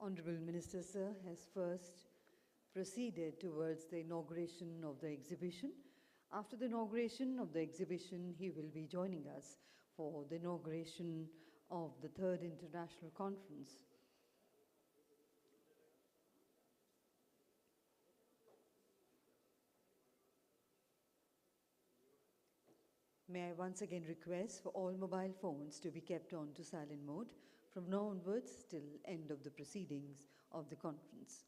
Honorable Minister, sir, has first proceeded towards the inauguration of the exhibition. After the inauguration of the exhibition, he will be joining us for the inauguration of the third international conference. May I once again request for all mobile phones to be kept on to silent mode from now onwards till end of the proceedings of the conference.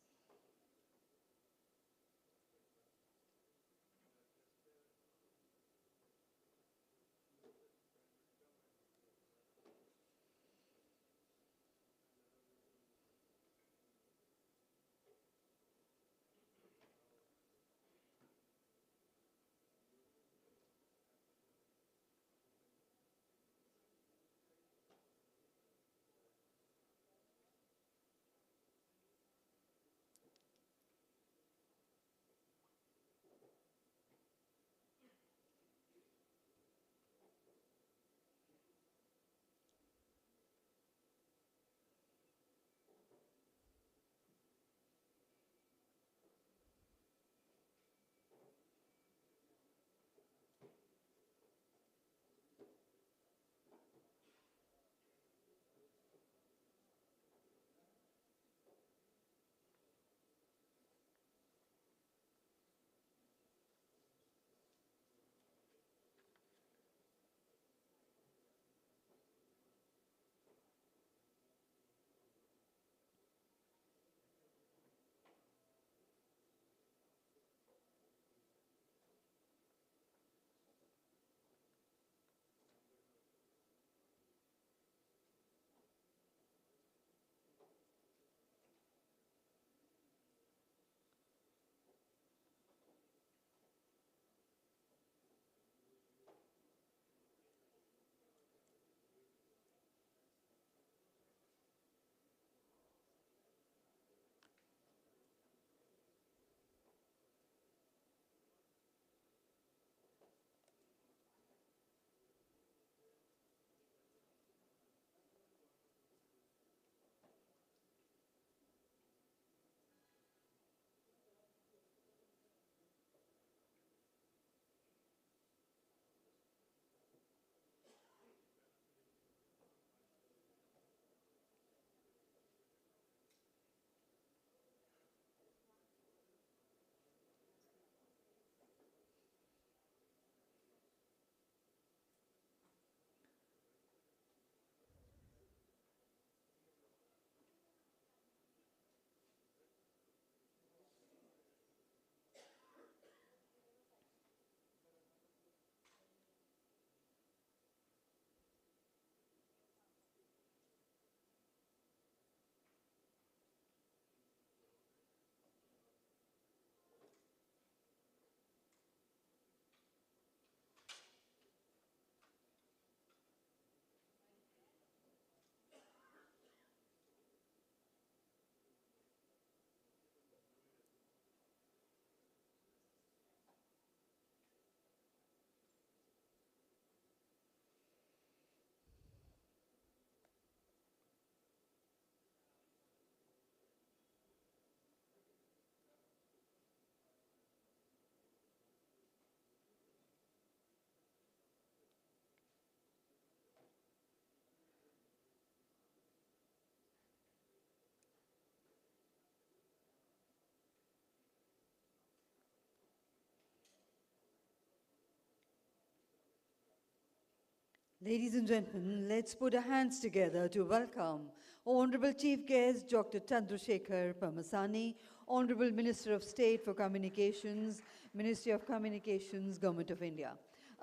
Ladies and gentlemen, let's put our hands together to welcome Honorable Chief Guest Dr. Chandrasekhar Pamasani, Honorable Minister of State for Communications, Ministry of Communications, Government of India.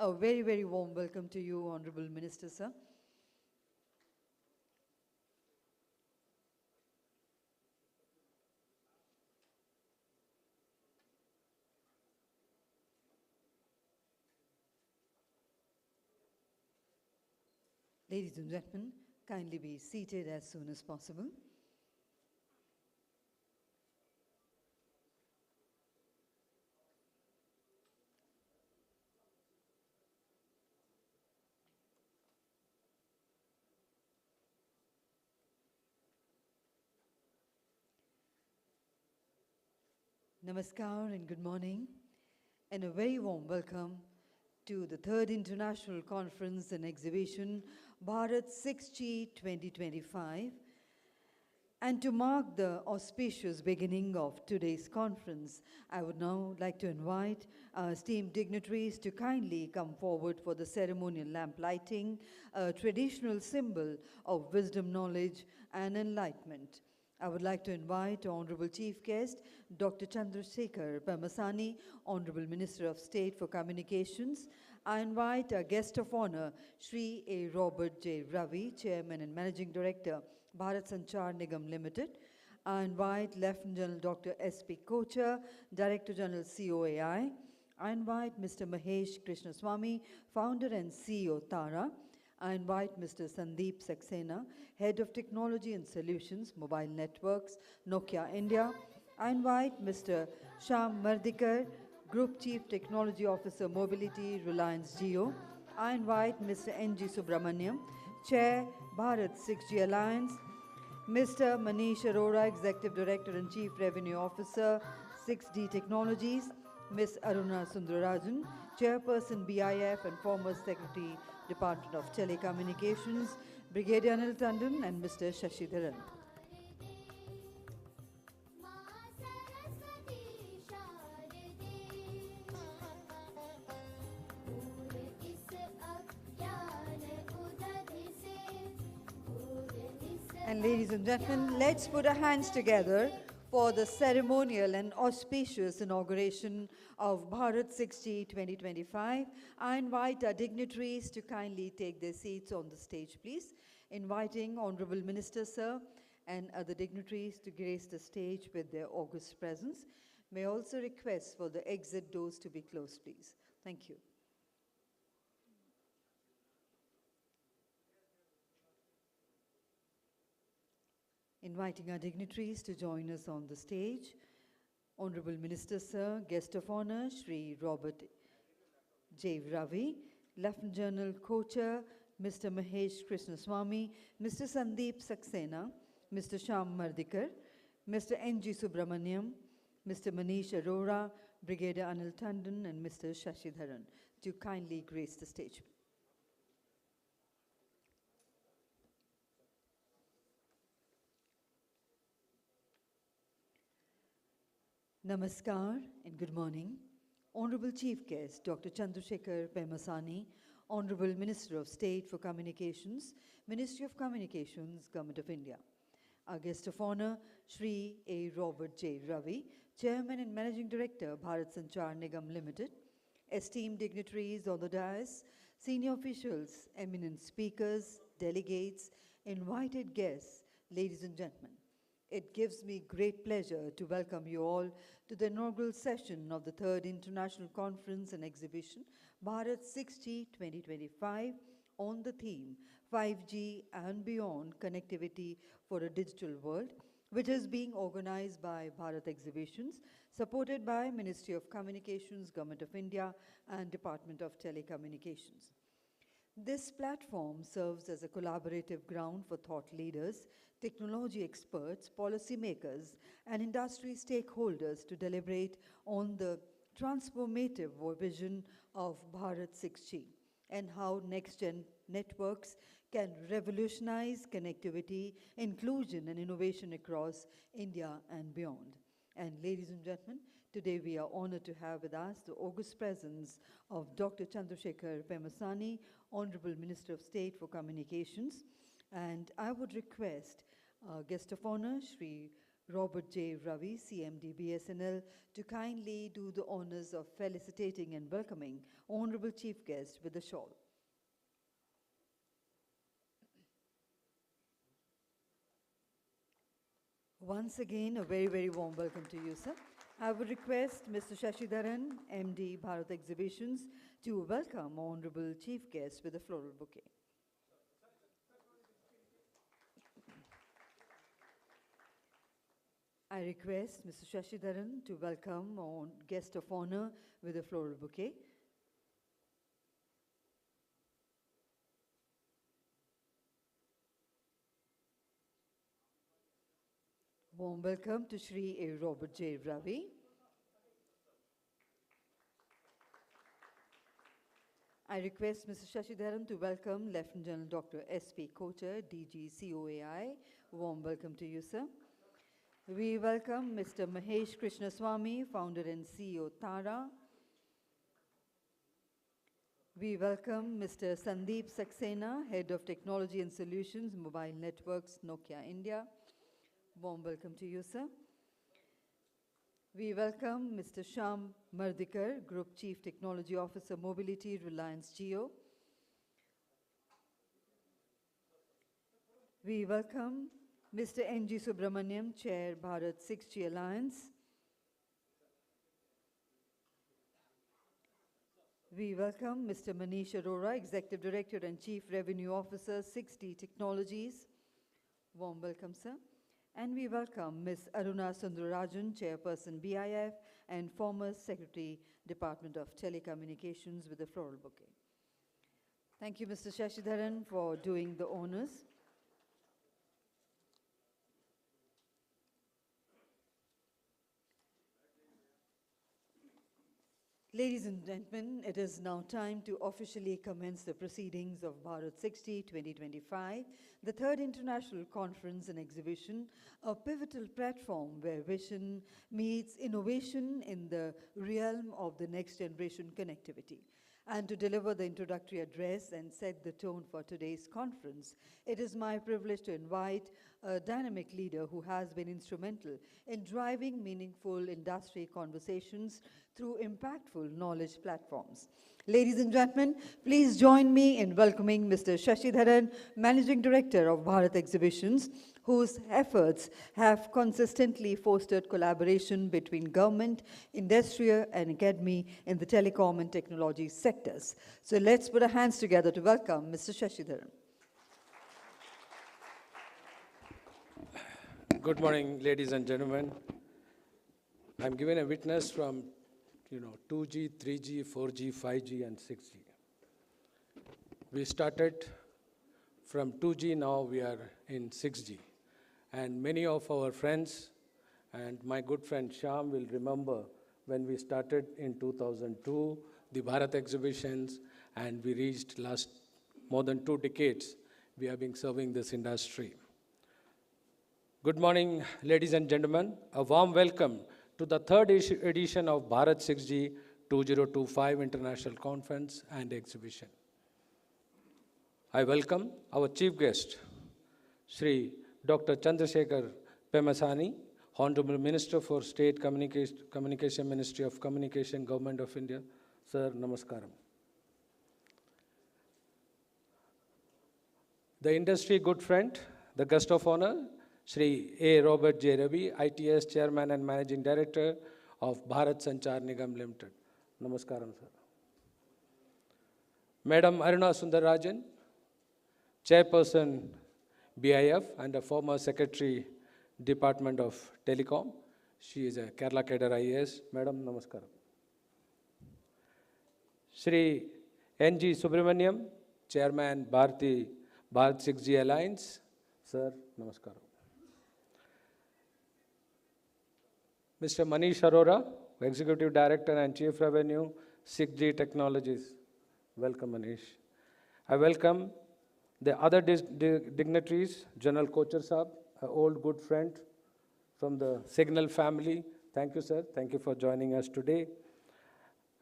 A very, very warm welcome to you, Honorable Minister, sir. Ladies and gentlemen, kindly be seated as soon as possible. Namaskar and good morning, and a very warm welcome to the third International Conference and Exhibition, Bharat 6G 2025. And to mark the auspicious beginning of today's conference, I would now like to invite our esteemed dignitaries to kindly come forward for the ceremonial lamp lighting, a traditional symbol of wisdom, knowledge, and enlightenment. I would like to invite Honorable Chief Guest, Dr. Chandrasekhar Pamasani, Honorable Minister of State for Communications. I invite our guest of honor, Shri A. Robert J. Ravi, Chairman and Managing Director, Bharat Sanchar Nigam Limited. I invite Lieutenant General Dr. S.P. Kochar, Director General COAI. I invite Mr. Mahesh Krishnaswamy, Founder and CEO Tara. I invite Mr. Sandeep Saxena, Head of Technology and Solutions, Mobile Networks, Nokia India. I invite Mr. Shyam Mardikar, Group Chief Technology Officer, Mobility, Reliance Jio. I invite Mr. N.G. Subramaniam, Chair, Bharat 6G Alliance. Mr. Manish Arora, Executive Director and Chief Revenue Officer, 6D Technologies. Ms. Aruna Sundararajan, Chairperson BIF and former Secretary, Department of Telecommunications, Brigadier Anil Tandon, and Mr. Shashidharan. And ladies and gentlemen, let's put our hands together for the ceremonial and auspicious inauguration of Bharat 6G 2025. I invite our dignitaries to kindly take their seats on the stage, please. Inviting Honorable Minister, sir, and other dignitaries to grace the stage with their august presence. May I also request for the exit doors to be closed, please. Thank you. Inviting our dignitaries to join us on the stage. Honorable Minister, sir, guest of honor, Shri Robert J. Ravi, Lieutenant General Kochar, Mr. Mahesh Krishnaswamy, Mr. Sandeep Saxena, Mr. Shyam Mardikar, Mr. N.G. Subramaniam, Mr. Manish Arora, Brigadier Anil Tandon, and Mr. Shashidharan to kindly grace the stage. Namaskar and good morning. Honorable Chief Guest, Dr. Chandrasekhar Pamasani, Honorable Minister of State for Communications, Ministry of Communications, Government of India. Our guest of honor, Shri A. Robert J. Ravi, Chairman and Managing Director, Bharat Sanchar Nigam Limited. Esteemed dignitaries on the dais, senior officials, eminent speakers, delegates, invited guests, ladies and gentlemen. It gives me great pleasure to welcome you all to the inaugural session of the third International Conference and Exhibition, Bharat 6G 2025, on the theme 5G and Beyond Connectivity for a Digital World, which is being organized by Bharat Exhibitions, supported by Ministry of Communications, Government of India, and Department of Telecommunications. This platform serves as a collaborative ground for thought leaders, technology experts, policymakers, and industry stakeholders to deliberate on the transformative vision of Bharat 6G and how next-gen networks can revolutionize connectivity, inclusion, and innovation across India and beyond. And ladies and gentlemen, today we are honored to have with us the august presence of Dr. Chandrasekhar Pamasani, Honorable Minister of State for Communications. And I would request guest of honor, Shri Robert J. Ravi, CMD BSNL, to kindly do the honors of felicitating and welcoming Honorable Chief Guest with a shawl. Once again, a very, very warm welcome to you, sir. I would request Mr. Shashidharan, MD Bharat Exhibitions, to welcome Honorable Chief Guest with a floral bouquet. I request Mr. Shashidharan to welcome our guest of honor with a floral bouquet. Warm welcome to Shri A. Robert J. Ravi. I request Mr. Shashidharan to welcome Lieutenant General Dr. S.P. Kochar, DG COAI. Warm welcome to you, sir. We welcome Mr. Mahesh Krishnaswamy, founder and CEO, Tara. We welcome Mr. Sandeep Saxena, Head of Technology and Solutions, Mobile Networks, Nokia India. Warm welcome to you, sir. We welcome Mr. Shyam Mardikar, Group Chief Technology Officer, Mobility, Reliance Jio. We welcome Mr. N.G. Subramaniam, Chair, Bharat 6G Alliance. We welcome Mr. Manish Arora, Executive Director and Chief Revenue Officer, 6D Technologies. Warm welcome, sir. And we welcome Ms. Aruna Sundararajan, Chairperson BIF and former Secretary, Department of Telecommunications, with a floral bouquet. Thank you, Mr. Shashidharan, for doing the honors. Ladies and gentlemen, it is now time to officially commence the proceedings of Bharat 6G 2025, the third international conference and exhibition, a pivotal platform where vision meets innovation in the realm of the next generation connectivity. And to deliver the introductory address and set the tone for today's conference, it is my privilege to invite a dynamic leader who has been instrumental in driving meaningful industry conversations through impactful knowledge platforms. Ladies and gentlemen, please join me in welcoming Mr. Shashidharan, Managing Director of Bharat Exhibitions, whose efforts have consistently fostered collaboration between government, industry, and academy in the telecom and technology sectors. So let's put our hands together to welcome Mr. Shashidharan. Good morning, ladies and gentlemen. I'm giving a witness from 2G, 3G, 4G, 5G, and 6G. We started from 2G, now we are in 6G. And many of our friends and my good friend Shyam will remember when we started in 2002, the Bharat exhibitions, and we reached last more than 2 decades, we have been serving this industry. Good morning, ladies and gentlemen. A warm welcome to the third edition of Bharat 6G 2025 International Conference and Exhibition. I welcome our chief guest, Shri Dr. Chandrasekhar Pemasani, Hon'ble Minister for State Communication Ministry of Communication, Government of India. Sir, namaskaram. The industry good friend, the guest of honor, Shri A. Robert J. Ravi, ITS Chairman and Managing Director of Bharat Sanchar Nigam Limited. Namaskaram, sir. Madam Aruna Sundararajan, Chairperson BIF and a former Secretary, Department of Telecom. She is a Kerala Cadre IAS. Madam, namaskaram. Shri N.G. Subramaniam, Chairman Bharat 6G Alliance. Sir, namaskaram. Mr. Manish Arora, Executive Director and Chief Revenue, 6G Technologies. Welcome, Manish. I welcome the other dignitaries, General Kochar Saab, an old good friend from the Signal family. Thank you, sir. Thank you for joining us today.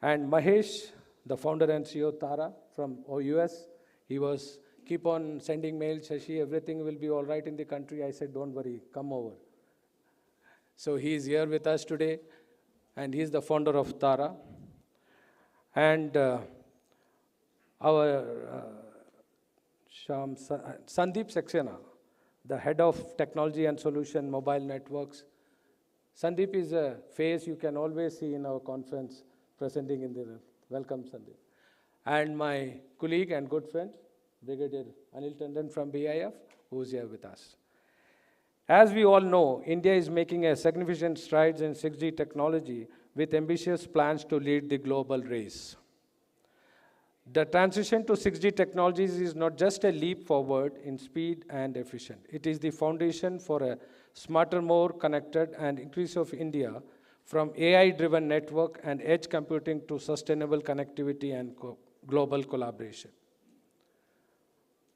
And Mahesh, the founder and CEO, Tara, from US. He was keep on sending mails, Shashi, everything will be all right in the country. I said, don't worry, come over. So he is here with us today, and he is the founder of Tara. And our Sandeep Saxena, the head of technology and solution mobile networks. Sandeep is a face you can always see in our conference presenting in the room. Welcome, Sandeep. And my colleague and good friend, Brigadier Anil Tandon from BIF, who is here with us. As we all know, India is making a significant strides in 6G technology with ambitious plans to lead the global race. The transition to 6G technologies is not just a leap forward in speed and efficiency. It is the foundation for a smarter, more connected and increase of India from AI-driven network and edge computing to sustainable connectivity and global collaboration.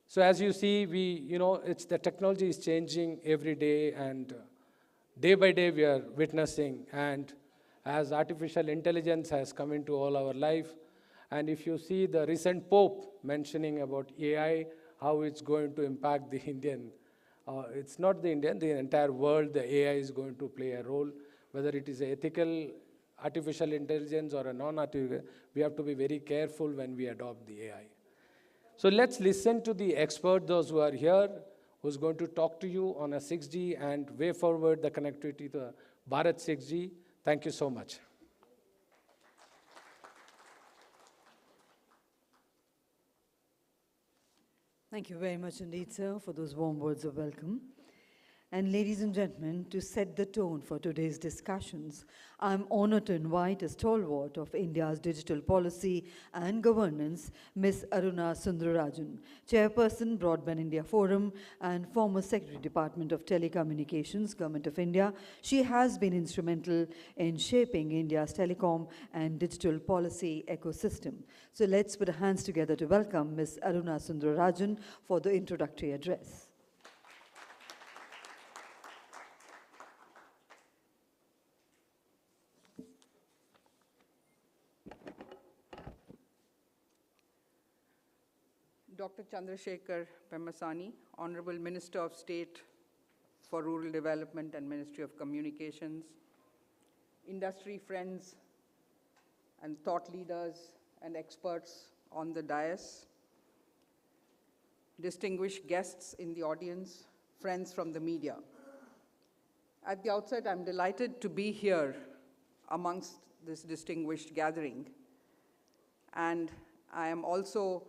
So as you see, it's the technology is changing every day, and day by day we are witnessing. And as artificial intelligence has come into all our life, and if you see the recent Pope mentioning about AI, how it's going to impact the Indian, it's not the Indian, the entire world, the AI is going to play a role, whether it is ethical artificial intelligence or a non-artificial, we have to be very careful when we adopt the AI. So let's listen to the expert, those who are here, who's going to talk to you on a 6G and way forward the connectivity to Bharat 6G. Thank you so much. Thank you very much indeed, sir, for those warm words of welcome. And ladies and gentlemen, to set the tone for today's discussions, I'm honored to invite a stalwart of India's digital policy and governance, Ms. Aruna Sundararajan, Chairperson, Broadband India Forum, and former Secretary, Department of Telecommunications, Government of India. She has been instrumental in shaping India's telecom and digital policy ecosystem. So let's put our hands together to welcome Ms. Aruna Sundararajan for the introductory address. Dr. Chandrasekhar Pemasani, Honorable Minister of State for Rural Development and Ministry of Communications, industry friends and thought leaders and experts on the dais, distinguished guests in the audience, friends from the media. At the outset, I'm delighted to be here amongst this distinguished gathering. And I am also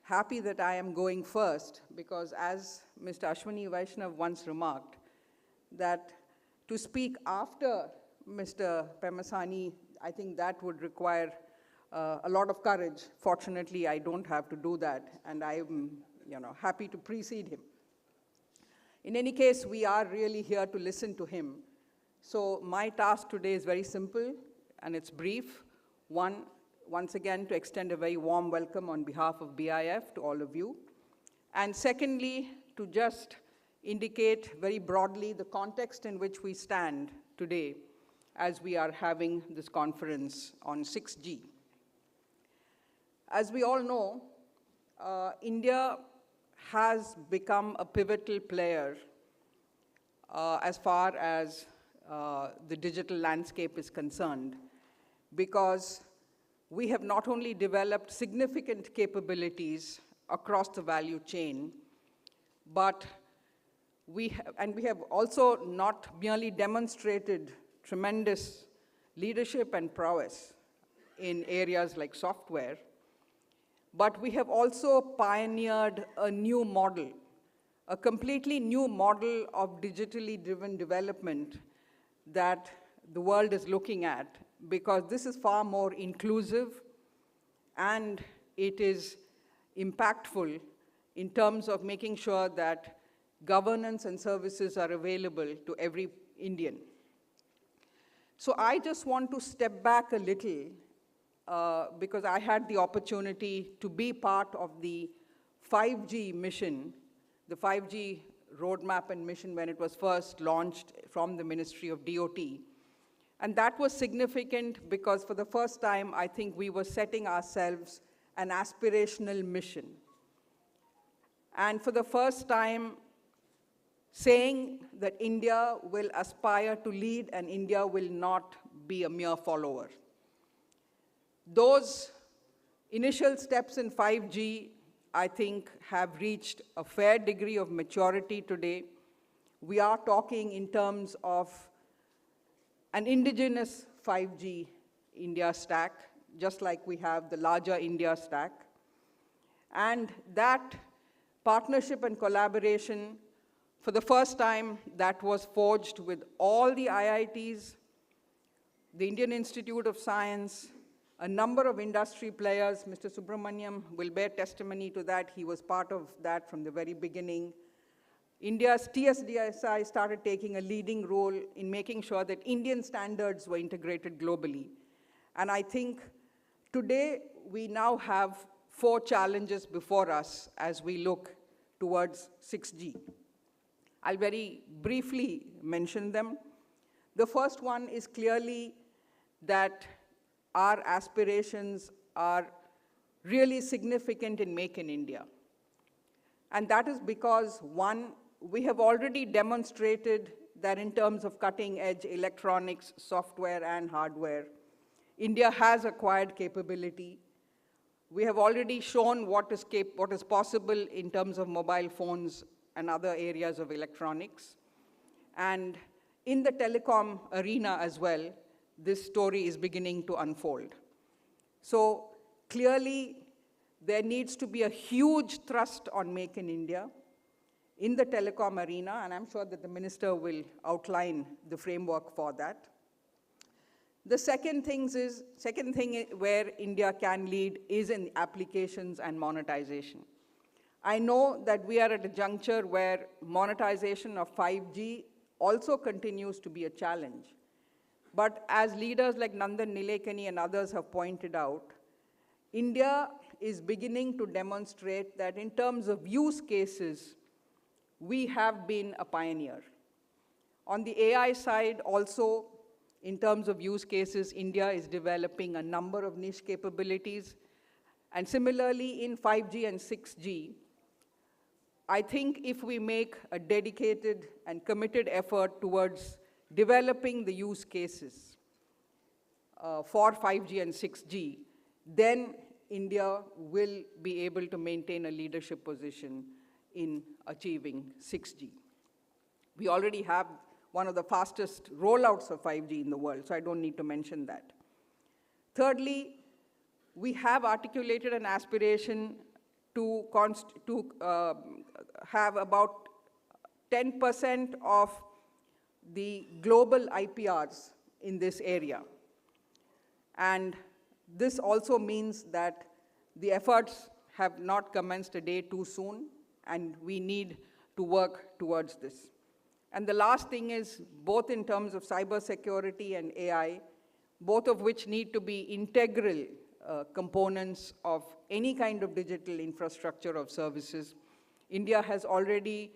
happy that I am going first, because as Mr. Ashwini Vaishnav once remarked, that to speak after Mr. Pemasani, I think that would require a lot of courage. Fortunately, I don't have to do that, and I am happy to precede him. In any case, we are really here to listen to him. So my task today is very simple, and it's brief. One, once again, to extend a very warm welcome on behalf of BIF to all of you. And secondly, to just indicate very broadly the context in which we stand today as we are having this conference on 6G. As we all know, India has become a pivotal player as far as the digital landscape is concerned, because we have not only developed significant capabilities across the value chain, but we have also not merely demonstrated tremendous leadership and prowess in areas like software, but we have also pioneered a new model, a completely new model of digitally driven development that the world is looking at, because this is far more inclusive and it is impactful in terms of making sure that governance and services are available to every Indian. So I just want to step back a little because I had the opportunity to be part of the 5G mission, the 5G roadmap and mission when it was first launched from the Ministry of DOT. And that was significant because for the first time, I think we were setting ourselves an aspirational mission. And for the first time, saying that India will aspire to lead and India will not be a mere follower. Those initial steps in 5G, I think, have reached a fair degree of maturity today. We are talking in terms of an indigenous 5G India stack, just like we have the larger India stack. And that partnership and collaboration, for the first time, that was forged with all the IITs, the Indian Institute of Science, a number of industry players. Mr. Subramaniam will bear testimony to that. He was part of that from the very beginning. India's TSDSI started taking a leading role in making sure that Indian standards were integrated globally. And I think today we now have 4 challenges before us as we look towards 6G. I'll very briefly mention them. The first one is clearly that our aspirations are really significant in Make in India. And that is because, one, we have already demonstrated that in terms of cutting-edge electronics, software, and hardware, India has acquired capability. We have already shown what is possible in terms of mobile phones and other areas of electronics. And in the telecom arena as well, this story is beginning to unfold. So clearly, there needs to be a huge thrust on Make in India in the telecom arena, and I'm sure that the minister will outline the framework for that. The second thing where India can lead is in applications and monetization. I know that we are at a juncture where monetization of 5G also continues to be a challenge. But as leaders like Nandan Nilekani and others have pointed out, India is beginning to demonstrate that in terms of use cases, we have been a pioneer. On the AI side also, in terms of use cases, India is developing a number of niche capabilities. And similarly, in 5G and 6G, I think if we make a dedicated and committed effort towards developing the use cases for 5G and 6G, then India will be able to maintain a leadership position in achieving 6G. We already have one of the fastest rollouts of 5G in the world, so I don't need to mention that. Thirdly, we have articulated an aspiration to have about 10% of the global IPRs in this area. And this also means that the efforts have not commenced a day too soon, and we need to work towards this. And the last thing is, both in terms of cybersecurity and AI, both of which need to be integral components of any kind of digital infrastructure of services, India has already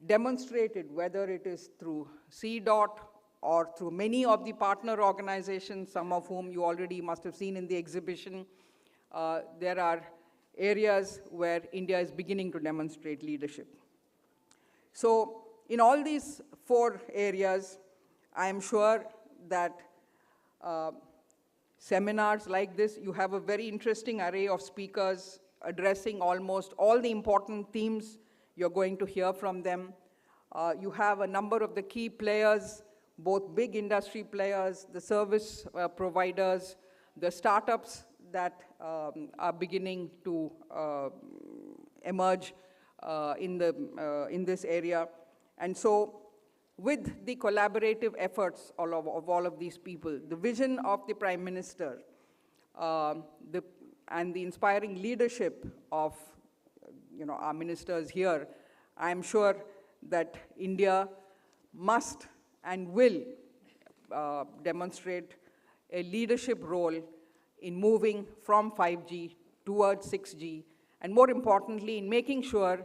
demonstrated, whether it is through CDOT or through many of the partner organizations, some of whom you already must have seen in the exhibition, there are areas where India is beginning to demonstrate leadership. So in all these 4 areas, I am sure that seminars like this, you have a very interesting array of speakers addressing almost all the important themes. You're going to hear from them. You have a number of the key players, both big industry players, the service providers, the startups that are beginning to emerge in this area. And so, with the collaborative efforts of all of these people, the vision of the Prime Minister, and the inspiring leadership of our ministers here, I am sure that India must and will demonstrate a leadership role in moving from 5G towards 6G, and more importantly, in making sure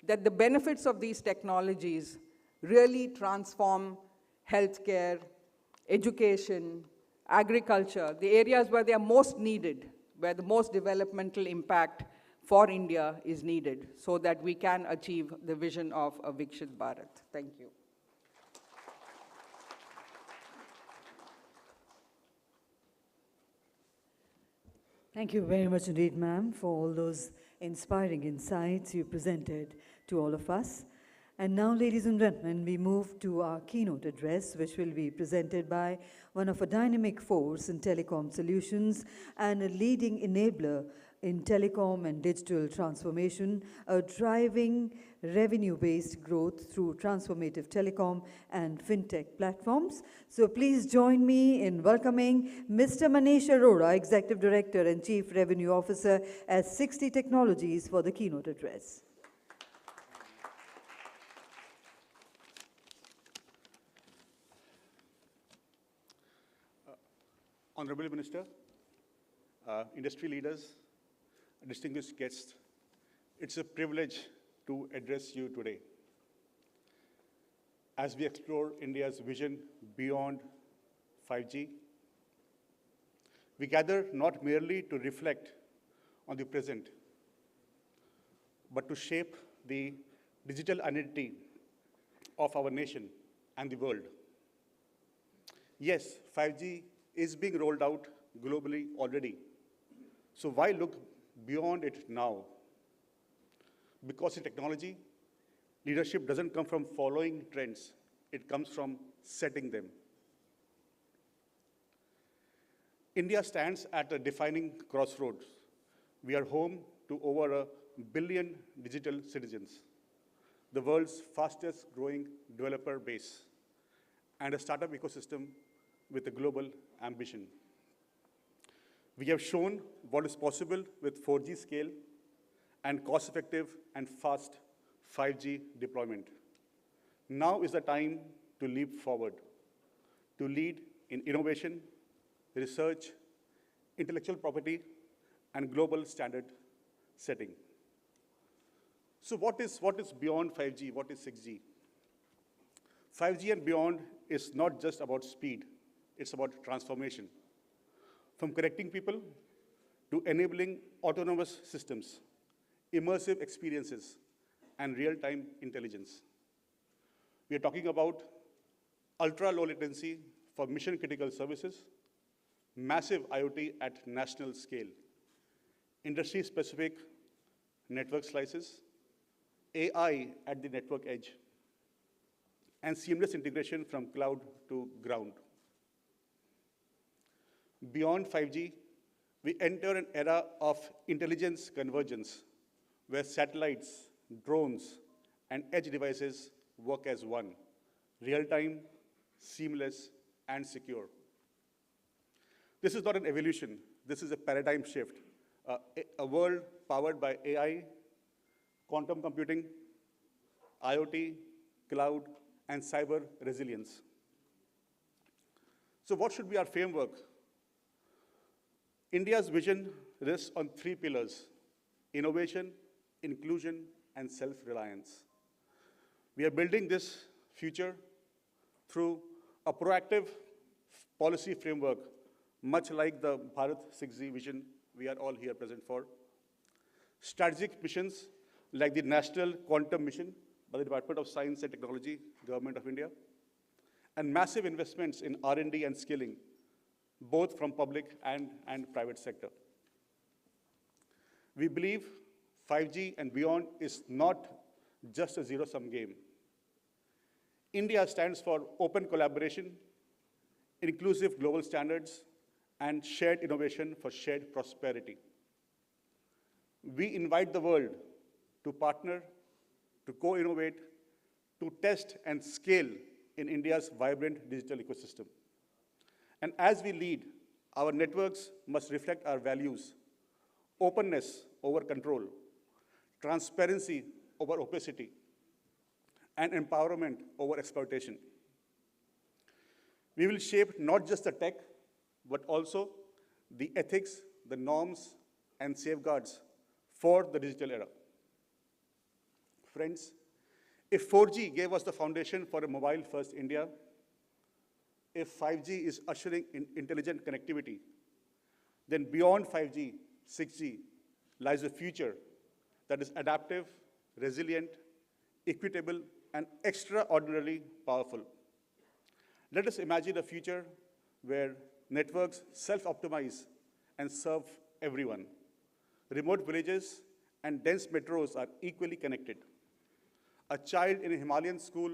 that the benefits of these technologies really transform healthcare, education, agriculture, the areas where they are most needed, where the most developmental impact for India is needed, so that we can achieve the vision of a Viksit Bharat. Thank you. Thank you very much indeed, ma'am, for all those inspiring insights you presented to all of us. And now, ladies and gentlemen, we move to our keynote address, which will be presented by one of a dynamic force in telecom solutions and a leading enabler in telecom and digital transformation, a driving revenue-based growth through transformative telecom and fintech platforms. So please join me in welcoming Mr. Manish Arora, Executive Director and Chief Revenue Officer at 60 Technologies, for the keynote address. Honorable Minister, industry leaders, distinguished guests, it's a privilege to address you today as we explore India's vision beyond 5G. We gather not merely to reflect on the present, but to shape the digital identity of our nation and the world. Yes, 5G is being rolled out globally already. So why look beyond it now? Because in technology, leadership doesn't come from following trends, it comes from setting them. India stands at a defining crossroads. We are home to over 1 billion digital citizens, the world's fastest growing developer base, and a startup ecosystem with a global ambition. We have shown what is possible with 4G scale and cost-effective and fast 5G deployment. Now is the time to leap forward, to lead in innovation, research, intellectual property, and global standard setting. So what is beyond 5G? What is 6G? 5G and beyond is not just about speed, it's about transformation. From connecting people to enabling autonomous systems, immersive experiences, and real-time intelligence. We are talking about ultra-low latency for mission-critical services, massive IoT at national scale, industry-specific network slices, AI at the network edge, and seamless integration from cloud to ground. Beyond 5G, we enter an era of intelligence convergence, where satellites, drones, and edge devices work as one, real-time, seamless, and secure. This is not an evolution, this is a paradigm shift. A world powered by AI, quantum computing, IoT, cloud, and cyber resilience. So what should be our framework? India's vision rests on 3 pillars: innovation, inclusion, and self-reliance. We are building this future through a proactive policy framework, much like the Bharat 6G vision we are all here present for. Strategic missions like the National Quantum Mission by the Department of Science and Technology, Government of India, and massive investments in R&D and skilling, both from public and private sector. We believe 5G and beyond is not just a zero-sum game. India stands for open collaboration, inclusive global standards, and shared innovation for shared prosperity. We invite the world to partner, to co-innovate, to test and scale in India's vibrant digital ecosystem. And as we lead, our networks must reflect our values: openness over control, transparency over opacity, and empowerment over exploitation. We will shape not just the tech, but also the ethics, the norms, and safeguards for the digital era. Friends, if 4G gave us the foundation for a mobile-first India, if 5G is ushering in intelligent connectivity, then beyond 5G, 6G lies a future that is adaptive, resilient, equitable, and extraordinarily powerful. Let us imagine a future where networks self-optimize and serve everyone. Remote villages and dense metros are equally connected. A child in a Himalayan school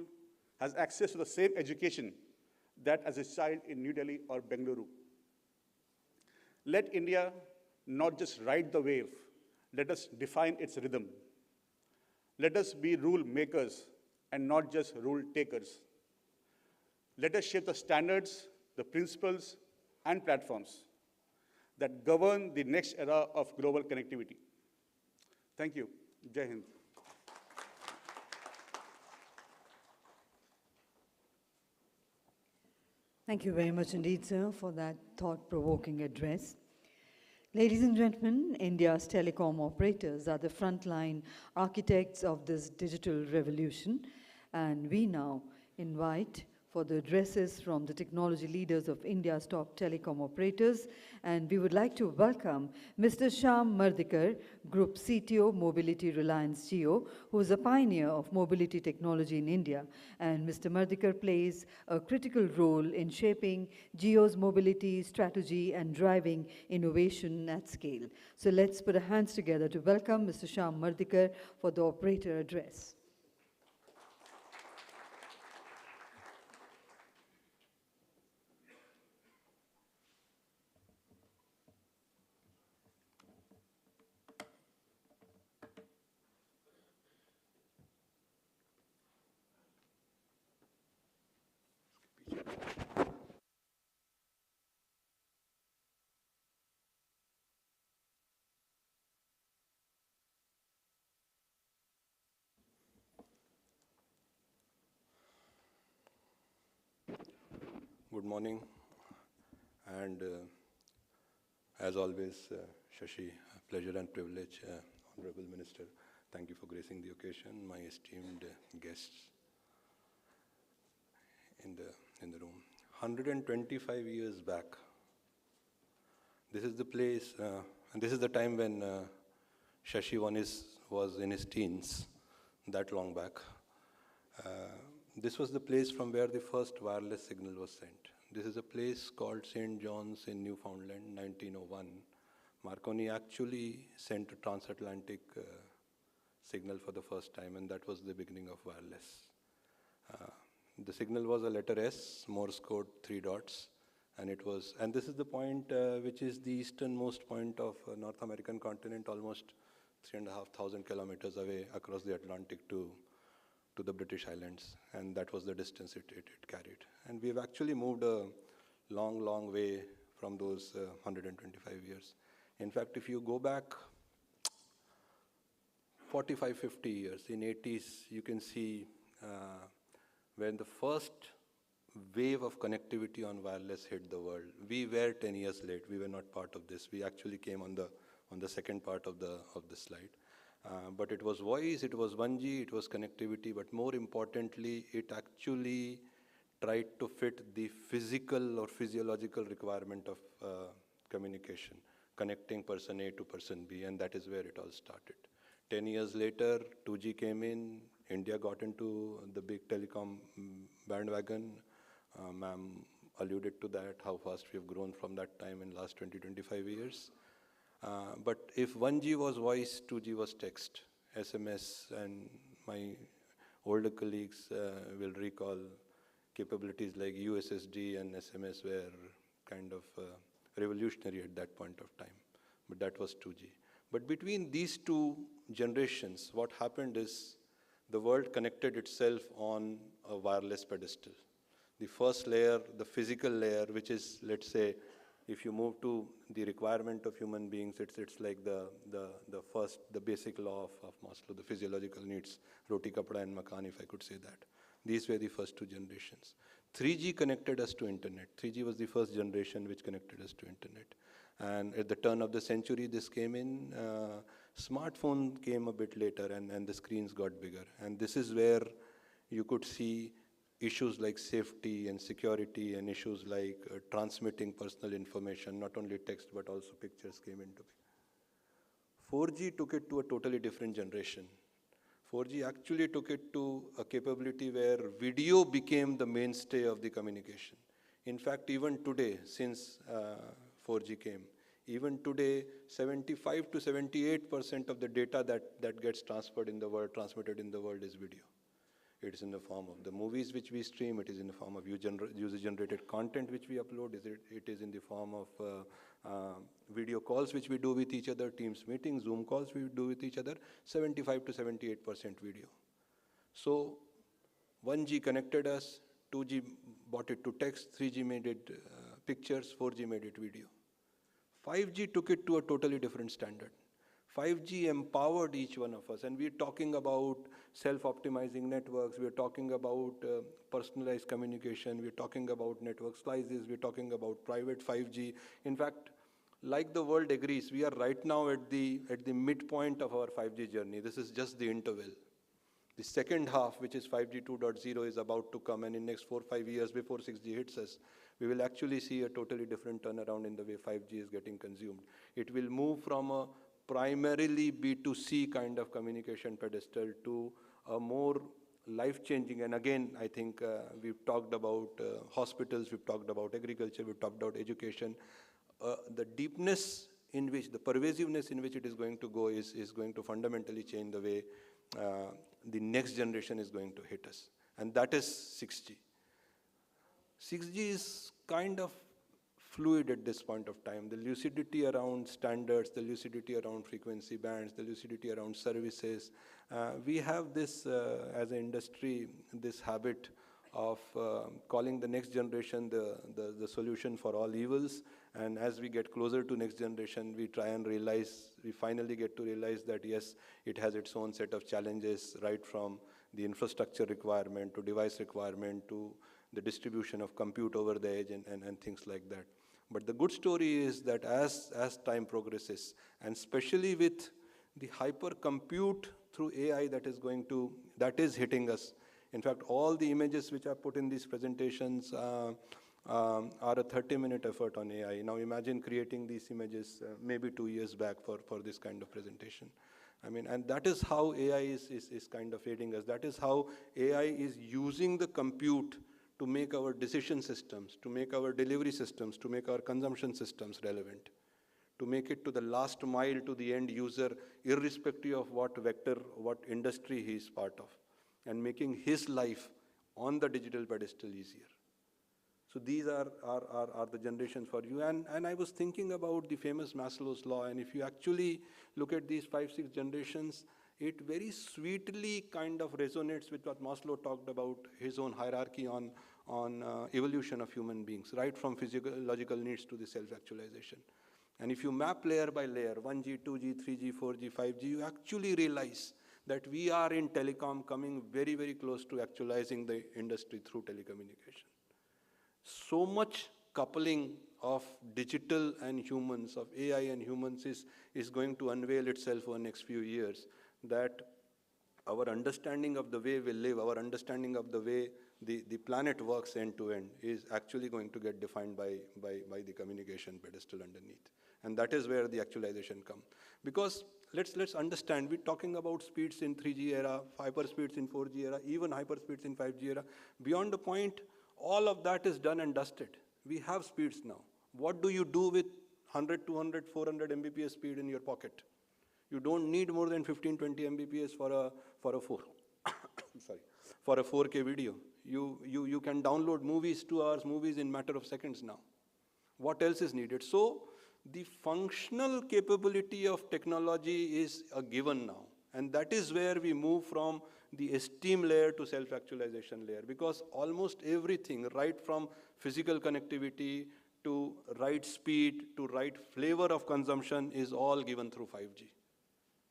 has access to the same education that as a child in New Delhi or Bengaluru. Let India not just ride the wave, let us define its rhythm. Let us be rule makers and not just rule takers. Let us shape the standards, the principles, and platforms that govern the next era of global connectivity. Thank you. Jai Hind. Thank you very much indeed, sir, for that thought-provoking address. Ladies and gentlemen, India's telecom operators are the frontline architects of this digital revolution, and we now invite for the addresses from the technology leaders of India's top telecom operators, and we would like to welcome Mr. Shyam Mardikar, Group CTO, Mobility Reliance Jio, who is a pioneer of mobility technology in India, and Mr. Mardikar plays a critical role in shaping Jio's mobility strategy and driving innovation at scale. So let's put our hands together to welcome Mr. Shyam Mardikar for the operator address. Good morning, and as always, Shashi, a pleasure and privilege, Honorable Minister. Thank you for gracing the occasion, my esteemed guests in the room. 125 years back, this is the place, and this is the time when Shashi was in his teens, that long back. This was the place from where the first wireless signal was sent. This is a place called St. John's in Newfoundland, 1901. Marconi actually sent a transatlantic signal for the first time, and that was the beginning of wireless. The signal was a letter S, Morse code, 3 dots, and this is the point which is the easternmost point of North American continent, almost 3,500 kilometers away across the Atlantic to the British Islands, and that was the distance it carried. And we've actually moved a long, long way from those 125 years. In fact, if you go back 45, 50 years, in 80s, you can see when the first wave of connectivity on wireless hit the world. We were 10 years late. We were not part of this. We actually came on the second part of the slide. But it was voice, it was 1G, it was connectivity, but more importantly, it actually tried to fit the physical or physiological requirement of communication, connecting person A to person B, and that is where it all started. 10 years later, 2G came in, India got into the big telecom bandwagon. Ma'am alluded to that, how fast we have grown from that time in last 20, 25 years. But if 1G was voice, 2G was text, SMS, and my older colleagues will recall capabilities like USSD and SMS were kind of revolutionary at that point of time, but that was 2G. But between these two generations, what happened is the world connected itself on a wireless pedestal. The first layer, the physical layer, which is, let's say, if you move to the requirement of human beings, it's like the basic law of Maslow, the physiological needs, roti, kapda, and makan, if I could say that. These were the first two generations. 3G connected us to internet. 3G was the first generation which connected us to internet. And at the turn of the century, this came in. Smartphone came a bit later, and the screens got bigger. And this is where you could see issues like safety and security and issues like transmitting personal information, not only text but also pictures came into being. 4G took it to a totally different generation. 4G actually took it to a capability where video became the mainstay of the communication. In fact, even today, since 4G came, even today, 75 to 78% of the data that gets transmitted in the world is video. It is in the form of the movies which we stream, it is in the form of user-generated content which we upload, it is in the form of video calls which we do with each other, Teams meetings, Zoom calls we do with each other, 75 to 78% video. So 1G connected us, 2G brought it to text, 3G made it pictures, 4G made it video. 5G took it to a totally different standard. 5G empowered each one of us, and we're talking about self-optimizing networks, we're talking about personalized communication, we're talking about network slices, we're talking about private 5G. In fact, like the world agrees, we are right now at the midpoint of our 5G journey. This is just the interval. The second half, which is 5G 2.0, is about to come, and in next 4 or 5 years before 6G hits us, we will actually see a totally different turnaround in the way 5G is getting consumed. It will move from a primarily B2C kind of communication pedestal to a more life-changing, and again, I think we've talked about hospitals, we've talked about agriculture, we've talked about education. The deepness in which, the pervasiveness in which it is going to go is going to fundamentally change the way the next generation is going to hit us. And that is 6G. 6G is kind of fluid at this point of time. The lucidity around standards, the lucidity around frequency bands, the lucidity around services. We have this, as an industry, this habit of calling the next generation the solution for all evils. And as we get closer to next generation, we try and realize, we finally get to realize that yes, it has its own set of challenges, right from the infrastructure requirement to device requirement to the distribution of compute over the edge and things like that. But the good story is that as time progresses, and especially with the hyper compute through AI that is hitting us. In fact, all the images which are put in these presentations are a 30-minute effort on AI. Now imagine creating these images maybe 2 years back for this kind of presentation. I mean, and that is how AI is kind of aiding us. That is how AI is using the compute to make our decision systems, to make our delivery systems, to make our consumption systems relevant, to make it to the last mile to the end user, irrespective of what vector, what industry he is part of, and making his life on the digital pedestal easier. So these are the generations for you. And I was thinking about the famous Maslow's law, and if you actually look at these 5, 6 generations, it very sweetly kind of resonates with what Maslow talked about, his own hierarchy on evolution of human beings, right from physiological needs to the self-actualization. And if you map layer by layer, 1G, 2G, 3G, 4G, 5G, you actually realize that we are in telecom coming very, very close to actualizing the industry through telecommunication. So much coupling of digital and humans, of AI and humans is going to unveil itself over the next few years, that our understanding of the way we live, our understanding of the way the planet works end to end is actually going to get defined by the communication pedestal underneath. And that is where the actualization comes. Because let's understand, we're talking about speeds in 3G era, hyper speeds in 4G era, even hyper speeds in 5G era. Beyond the point, all of that is done and dusted. We have speeds now. What do you do with 100, 200, 400 Mbps speed in your pocket? You don't need more than 15, 20 Mbps for a 4K video. You can download movies, 2 hours movies in matter of seconds now. What else is needed? So the functional capability of technology is a given now. And that is where we move from the esteem layer to self-actualization layer, because almost everything, right from physical connectivity to right speed to right flavor of consumption, is all given through 5G.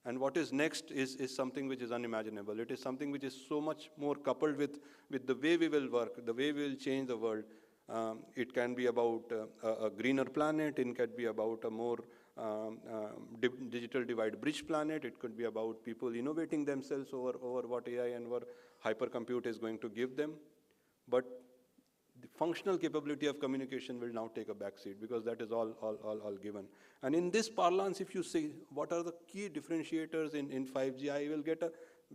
And what is next is something which is unimaginable. It is something which is so much more coupled with the way we will work, the way we will change the world. It can be about a greener planet. It can be about a more digital divide bridge planet. It could be about people innovating themselves over what AI and what hypercompute is going to give them. But the functional capability of communication will now take a backseat, because that is all given. And in this parlance, if you say, what are the key differentiators in 5G, I will get a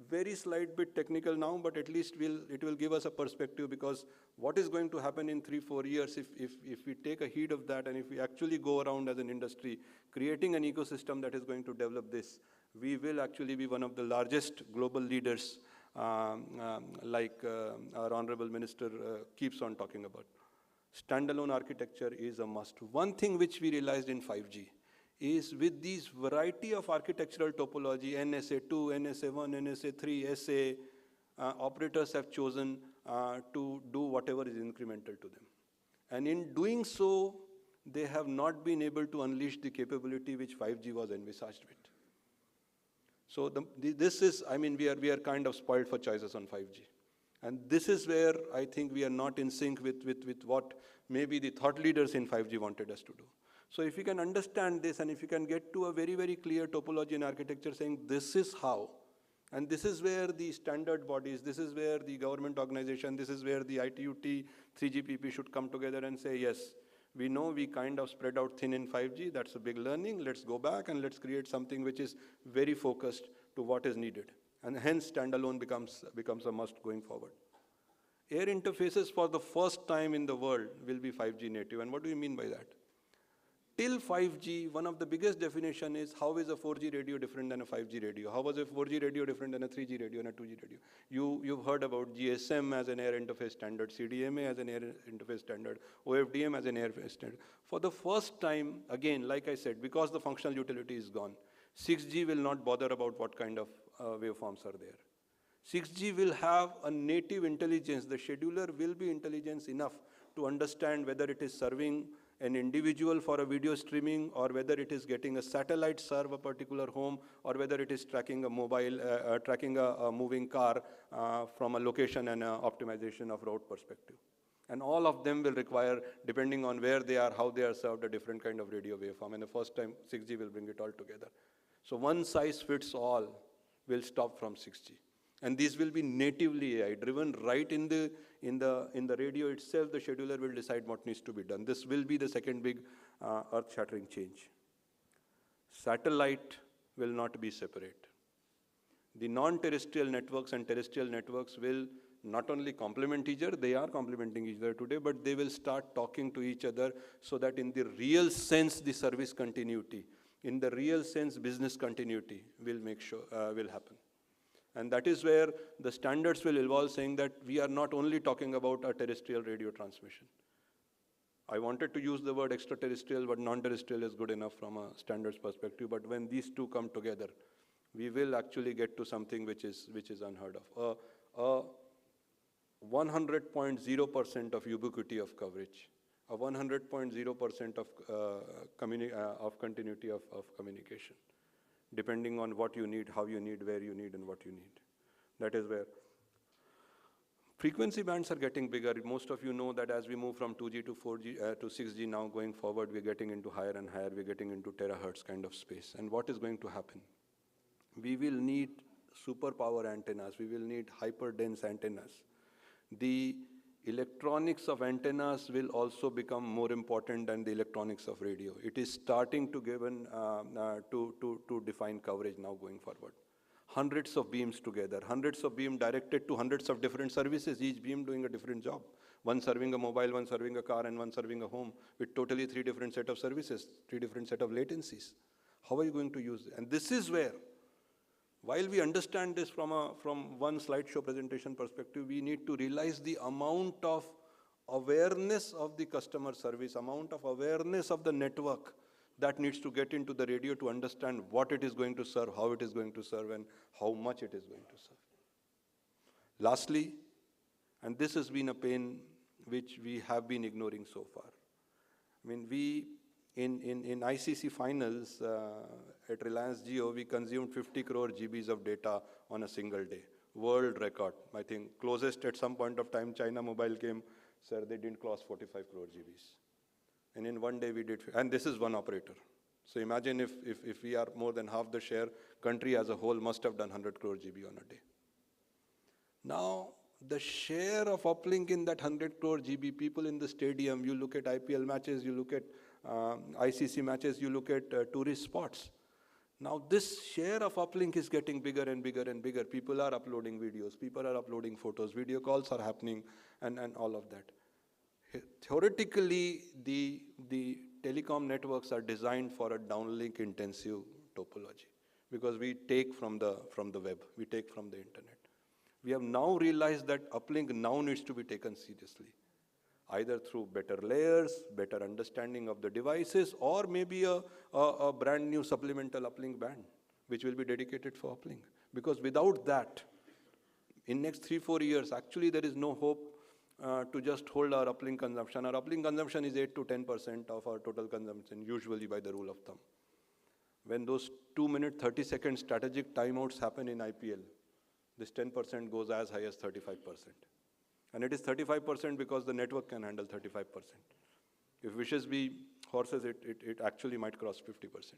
very slight bit technical now, but at least it will give us a perspective, because what is going to happen in 3-4 years if we take a heed of that, and if we actually go around as an industry creating an ecosystem that is going to develop this, we will actually be one of the largest global leaders, like our Honorable Minister keeps on talking about. Standalone architecture is a must. One thing which we realized in 5G is, with these variety of architectural topology, NSA2, NSA1, NSA3, SA, operators have chosen to do whatever is incremental to them. And in doing so, they have not been able to unleash the capability which 5G was envisaged with. So this is, I mean, we are kind of spoiled for choices on 5G. And this is where I think we are not in sync with what maybe the thought leaders in 5G wanted us to do. So if you can understand this, and if you can get to a very, very clear topology and architecture saying this is how, and this is where the standard bodies, this is where the government organization, this is where the ITUT, 3GPP should come together and say, yes, we know we kind of spread out thin in 5G, that's a big learning, let's go back and let's create something which is very focused to what is needed. And hence standalone becomes a must going forward. Air interfaces for the first time in the world will be 5G native. And what do you mean by that? Till 5G, one of the biggest definition is how is a 4G radio different than a 5G radio? How was a 4G radio different than a 3G radio and a 2G radio? You've heard about GSM as an air interface standard, CDMA as an air interface standard, OFDM as an air interface standard. For the first time, again, like I said, because the functional utility is gone, 6G will not bother about what kind of waveforms are there. 6G will have a native intelligence. The scheduler will be intelligence enough to understand whether it is serving an individual for a video streaming, or whether it is getting a satellite serve a particular home, or whether it is tracking a mobile, tracking a moving car from a location and optimization of route perspective. And all of them will require, depending on where they are, how they are served, a different kind of radio waveform. And the first time 6G will bring it all together. So one size fits all will stop from 6G. And these will be natively AI driven right in the radio itself. The scheduler will decide what needs to be done. This will be the second big earth-shattering change. Satellite will not be separate. The non-terrestrial networks and terrestrial networks will not only complement each other, they are complementing each other today, but they will start talking to each other so that in the real sense, the service continuity, in the real sense, business continuity will happen. And that is where the standards will evolve, saying that we are not only talking about a terrestrial radio transmission. I wanted to use the word extraterrestrial, but non-terrestrial is good enough from a standards perspective. But when these two come together, we will actually get to something which is unheard of. 100.0% of ubiquity of coverage, a 100.0% of continuity of communication, depending on what you need, how you need, where you need, and what you need. That is where frequency bands are getting bigger. Most of you know that as we move from 2G to 4G to 6G now going forward, we're getting into higher and higher, we're getting into terahertz kind of space. And what is going to happen? We will need superpower antennas, we will need hyper-dense antennas. The electronics of antennas will also become more important than the electronics of radio. It is starting to to define coverage now going forward. Hundreds of beams together, hundreds of beams directed to hundreds of different services, each beam doing a different job. One serving a mobile, one serving a car, and one serving a home with totally 3 different set of services, 3 different set of latencies. How are you going to use it? And this is where, while we understand this from one slideshow presentation perspective, we need to realize the amount of awareness of the customer service, amount of awareness of the network that needs to get into the radio to understand what it is going to serve, how it is going to serve, and how much it is going to serve. Lastly, and this has been a pain which we have been ignoring so far. I mean, in ICC finals at Reliance Jio, we consumed 50 crore GBs of data on a single day. World record. I think closest at some point of time, China Mobile came, sir, they didn't cross 45 crore GBs. And in one day we did, and this is one operator. So imagine if we are more than half the share, country as a whole must have done 100 crore GB on a day. Now, the share of uplink in that 100 crore GB, people in the stadium, you look at IPL matches, you look at ICC matches, you look at tourist spots. Now this share of uplink is getting bigger and bigger and bigger. People are uploading videos, people are uploading photos, video calls are happening, and all of that. Theoretically, the telecom networks are designed for a downlink intensive topology because we take from the web, we take from the internet. We have now realized that uplink now needs to be taken seriously, either through better layers, better understanding of the devices, or maybe a brand new supplemental uplink band, which will be dedicated for uplink. Because without that, in next 3-4 years, actually there is no hope to just hold our uplink consumption. Our uplink consumption is 8 to 10% of our total consumption, usually by the rule of thumb. When those 2-minute, 30-second strategic timeouts happen in IPL, this 10% goes as high as 35%. And it is 35% because the network can handle 35%. If wishes be horses, it actually might cross 50%.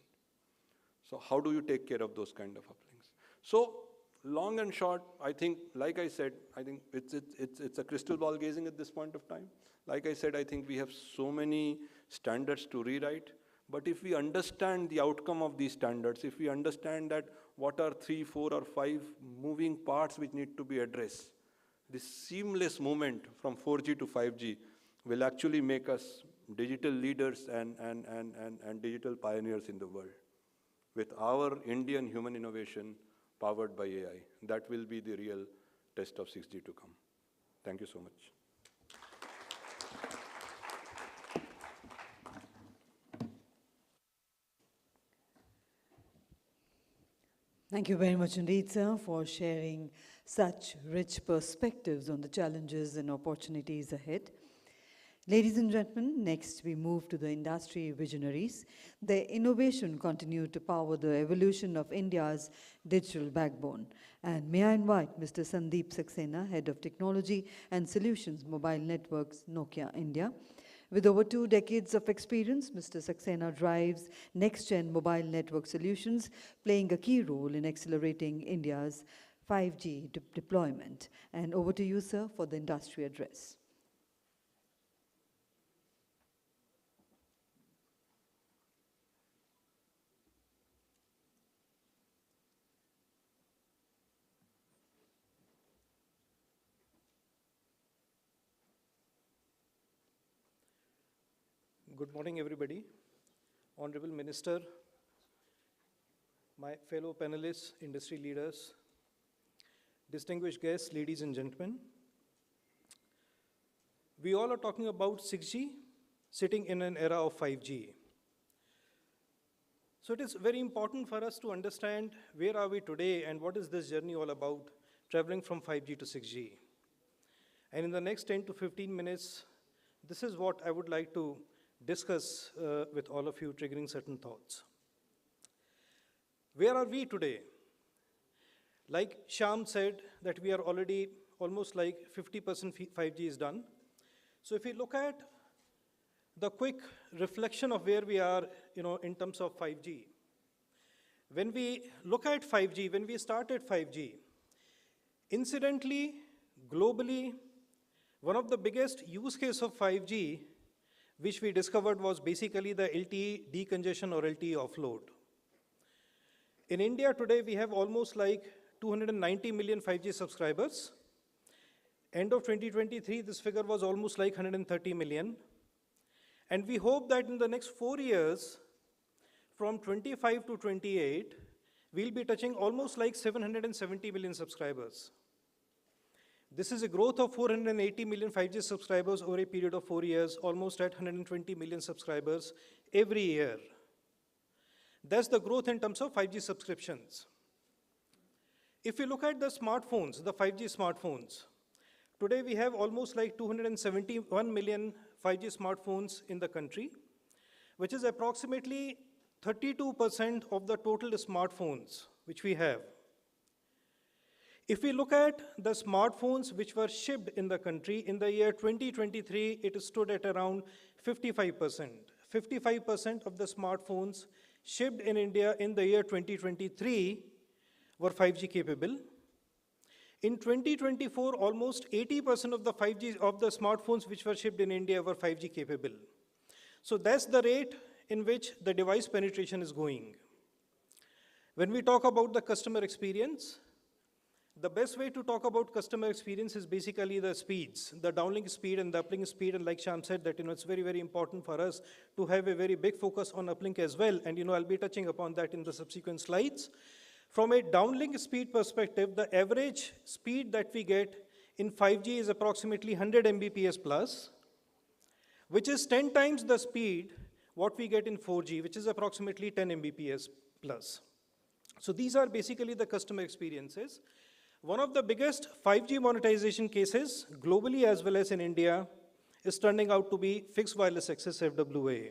So how do you take care of those kind of uplinks? So long and short, I think, like I said, I think it's a crystal ball gazing at this point of time. Like I said, I think we have so many standards to rewrite. But if we understand the outcome of these standards, if we understand that what are 3, 4, or 5 moving parts which need to be addressed, this seamless movement from 4G to 5G will actually make us digital leaders and digital pioneers in the world. With our Indian human innovation powered by AI, that will be the real test of 6G to come. Thank you so much. Thank you very much indeed, sir, for sharing such rich perspectives on the challenges and opportunities ahead. Ladies and gentlemen, next we move to the industry visionaries. Their innovation continued to power the evolution of India's digital backbone. And may I invite Mr. Sandeep Saxena, Head of Technology and Solutions, Mobile Networks, Nokia India. With over 2 decades of experience, Mr. Saxena drives next-gen mobile network solutions, playing a key role in accelerating India's 5G deployment. And over to you, sir, for the industry address. Good morning, everybody. Honorable Minister, my fellow panelists, industry leaders, distinguished guests, ladies and gentlemen. We all are talking about 6G, sitting in an era of 5G. So it is very important for us to understand where are we today and what is this journey all about, traveling from 5G to 6G. And in the next 10 to 15 minutes, this is what I would like to discuss with all of you, triggering certain thoughts. Where are we today? Like Shyam said, that we are already almost like 50% 5G is done. So if we look at the quick reflection of where we are, in terms of 5G. When we look at 5G, when we started 5G, incidentally, globally, one of the biggest use case of 5G which we discovered was basically the LTE decongestion or LTE offload. In India today, we have almost like 290 million 5G subscribers. End of 2023, this figure was almost like 130 million. And we hope that in the next 4 years, from 25 to 28, we'll be touching almost like 770 million subscribers. This is a growth of 480 million 5G subscribers over a period of 4 years, almost at 120 million subscribers every year. That's the growth in terms of 5G subscriptions. If we look at the smartphones, the 5G smartphones, today we have almost like 271 million 5G smartphones in the country, which is approximately 32% of the total smartphones which we have. If we look at the smartphones which were shipped in the country, in the year 2023, it stood at around 55%. 55% of the smartphones shipped in India in the year 2023 were 5G capable. In 2024, almost 80% of the 5G of the smartphones which were shipped in India were 5G capable. So that's the rate in which the device penetration is going. When we talk about the customer experience, the best way to talk about customer experience is basically the speeds, the downlink speed and the uplink speed. And like Shyam said, that it's very, very important for us to have a very big focus on uplink as well. And I'll be touching upon that in the subsequent slides. From a downlink speed perspective, the average speed that we get in 5G is approximately 100 Mbps plus, which is 10 times the speed what we get in 4G, which is approximately 10 Mbps plus. So these are basically the customer experiences. One of the biggest 5G monetization cases, globally as well as in India, is turning out to be fixed wireless access FWA.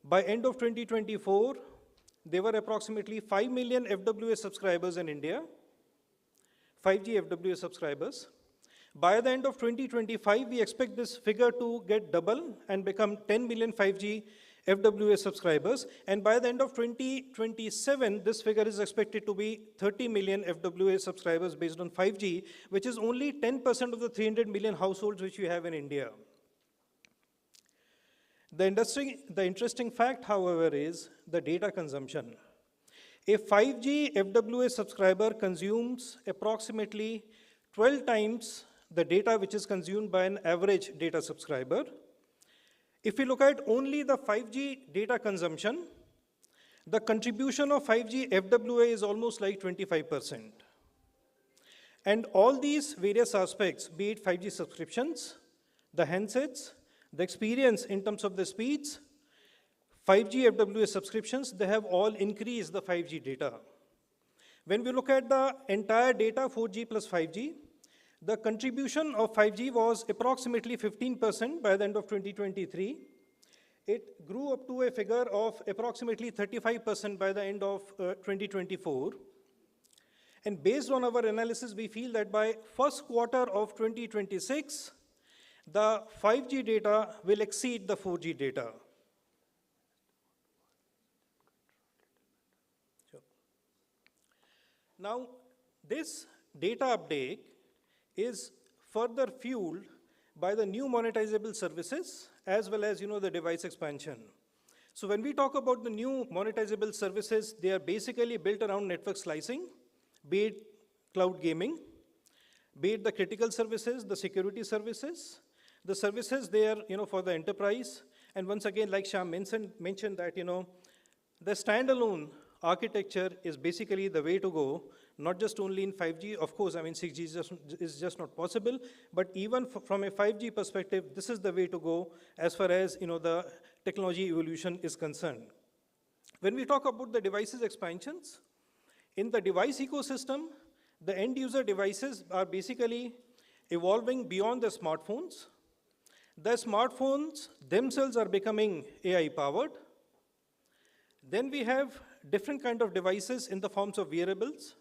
By end of 2024, there were approximately 5 million FWA subscribers in India, 5G FWA subscribers. By the end of 2025, we expect this figure to get double and become 10 million 5G FWA subscribers. And by the end of 2027, this figure is expected to be 30 million FWA subscribers based on 5G, which is only 10% of the 300 million households which we have in India. The interesting fact, however, is the data consumption. A 5G FWA subscriber consumes approximately 12 times the data which is consumed by an average data subscriber. If we look at only the 5G data consumption, the contribution of 5G FWA is almost like 25%. And all these various aspects, be it 5G subscriptions, the handsets, the experience in terms of the speeds, 5G FWA subscriptions, they have all increased the 5G data. When we look at the entire data, 4G plus 5G, the contribution of 5G was approximately 15% by the end of 2023. It grew up to a figure of approximately 35% by the end of 2024. And based on our analysis, we feel that by first quarter of 2026, the 5G data will exceed the 4G data. Now, this data update is further fueled by the new monetizable services as well as the device expansion. So when we talk about the new monetizable services, they are basically built around network slicing, be it cloud gaming, be it the critical services, the security services, the services there for the enterprise. And once again, like Shyam mentioned that the standalone architecture is basically the way to go, not just only in 5G. Of course, 6G is just not possible, but even from a 5G perspective, this is the way to go as far as the technology evolution is concerned. When we talk about the devices expansions, in the device ecosystem, the end user devices are basically evolving beyond the smartphones. The smartphones themselves are becoming AI powered. Then we have different kind of devices in the forms of wearables.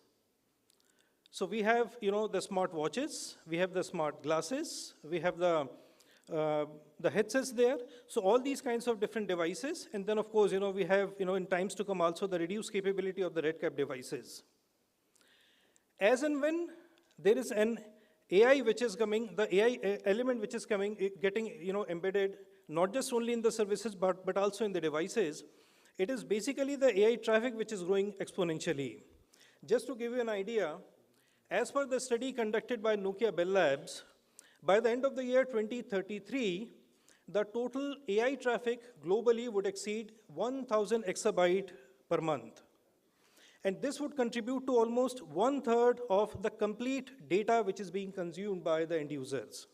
So we have, the smart watches, we have the smart glasses, we have the headsets there. So all these kinds of different devices. And then of course, we have, in times to come also the reduced capability of the red cap devices. As and when there is an AI which is coming, the AI element which is coming, getting, embedded, not just only in the services, but also in the devices, it is basically the AI traffic which is growing exponentially. Just to give you an idea, as per the study conducted by Nokia Bell Labs, by the end of the year 2033, the total AI traffic globally would exceed 1,000 exabyte per month. And this would contribute to almost 1/3 of the complete data which is being consumed by the end users.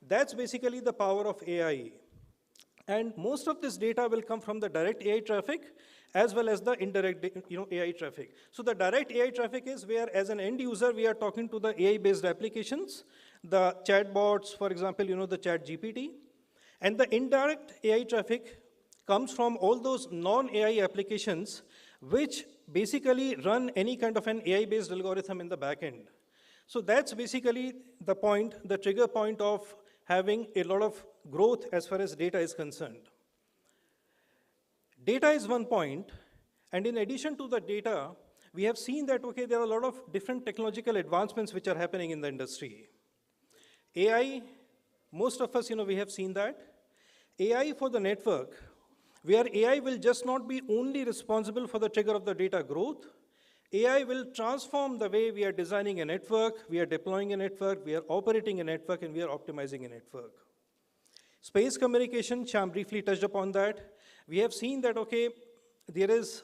That's basically the power of AI. And most of this data will come from the direct AI traffic as well as the indirect AI traffic. So the direct AI traffic is where, as an end user, we are talking to the AI-based applications, the chatbots, for example, the chat GPT. And the indirect AI traffic comes from all those non-AI applications which basically run any kind of an AI-based algorithm in the back end. So that's basically the point, the trigger point of having a lot of growth as far as data is concerned. Data is one point, and in addition to the data, we have seen that, there are a lot of different technological advancements which are happening in the industry. AI, most of us, we have seen that. AI for the network, where AI will just not be only responsible for the trigger of the data growth. AI will transform the way we are designing a network, we are deploying a network, we are operating a network, and we are optimizing a network. Space communication, Shyam briefly touched upon that. We have seen that, there is,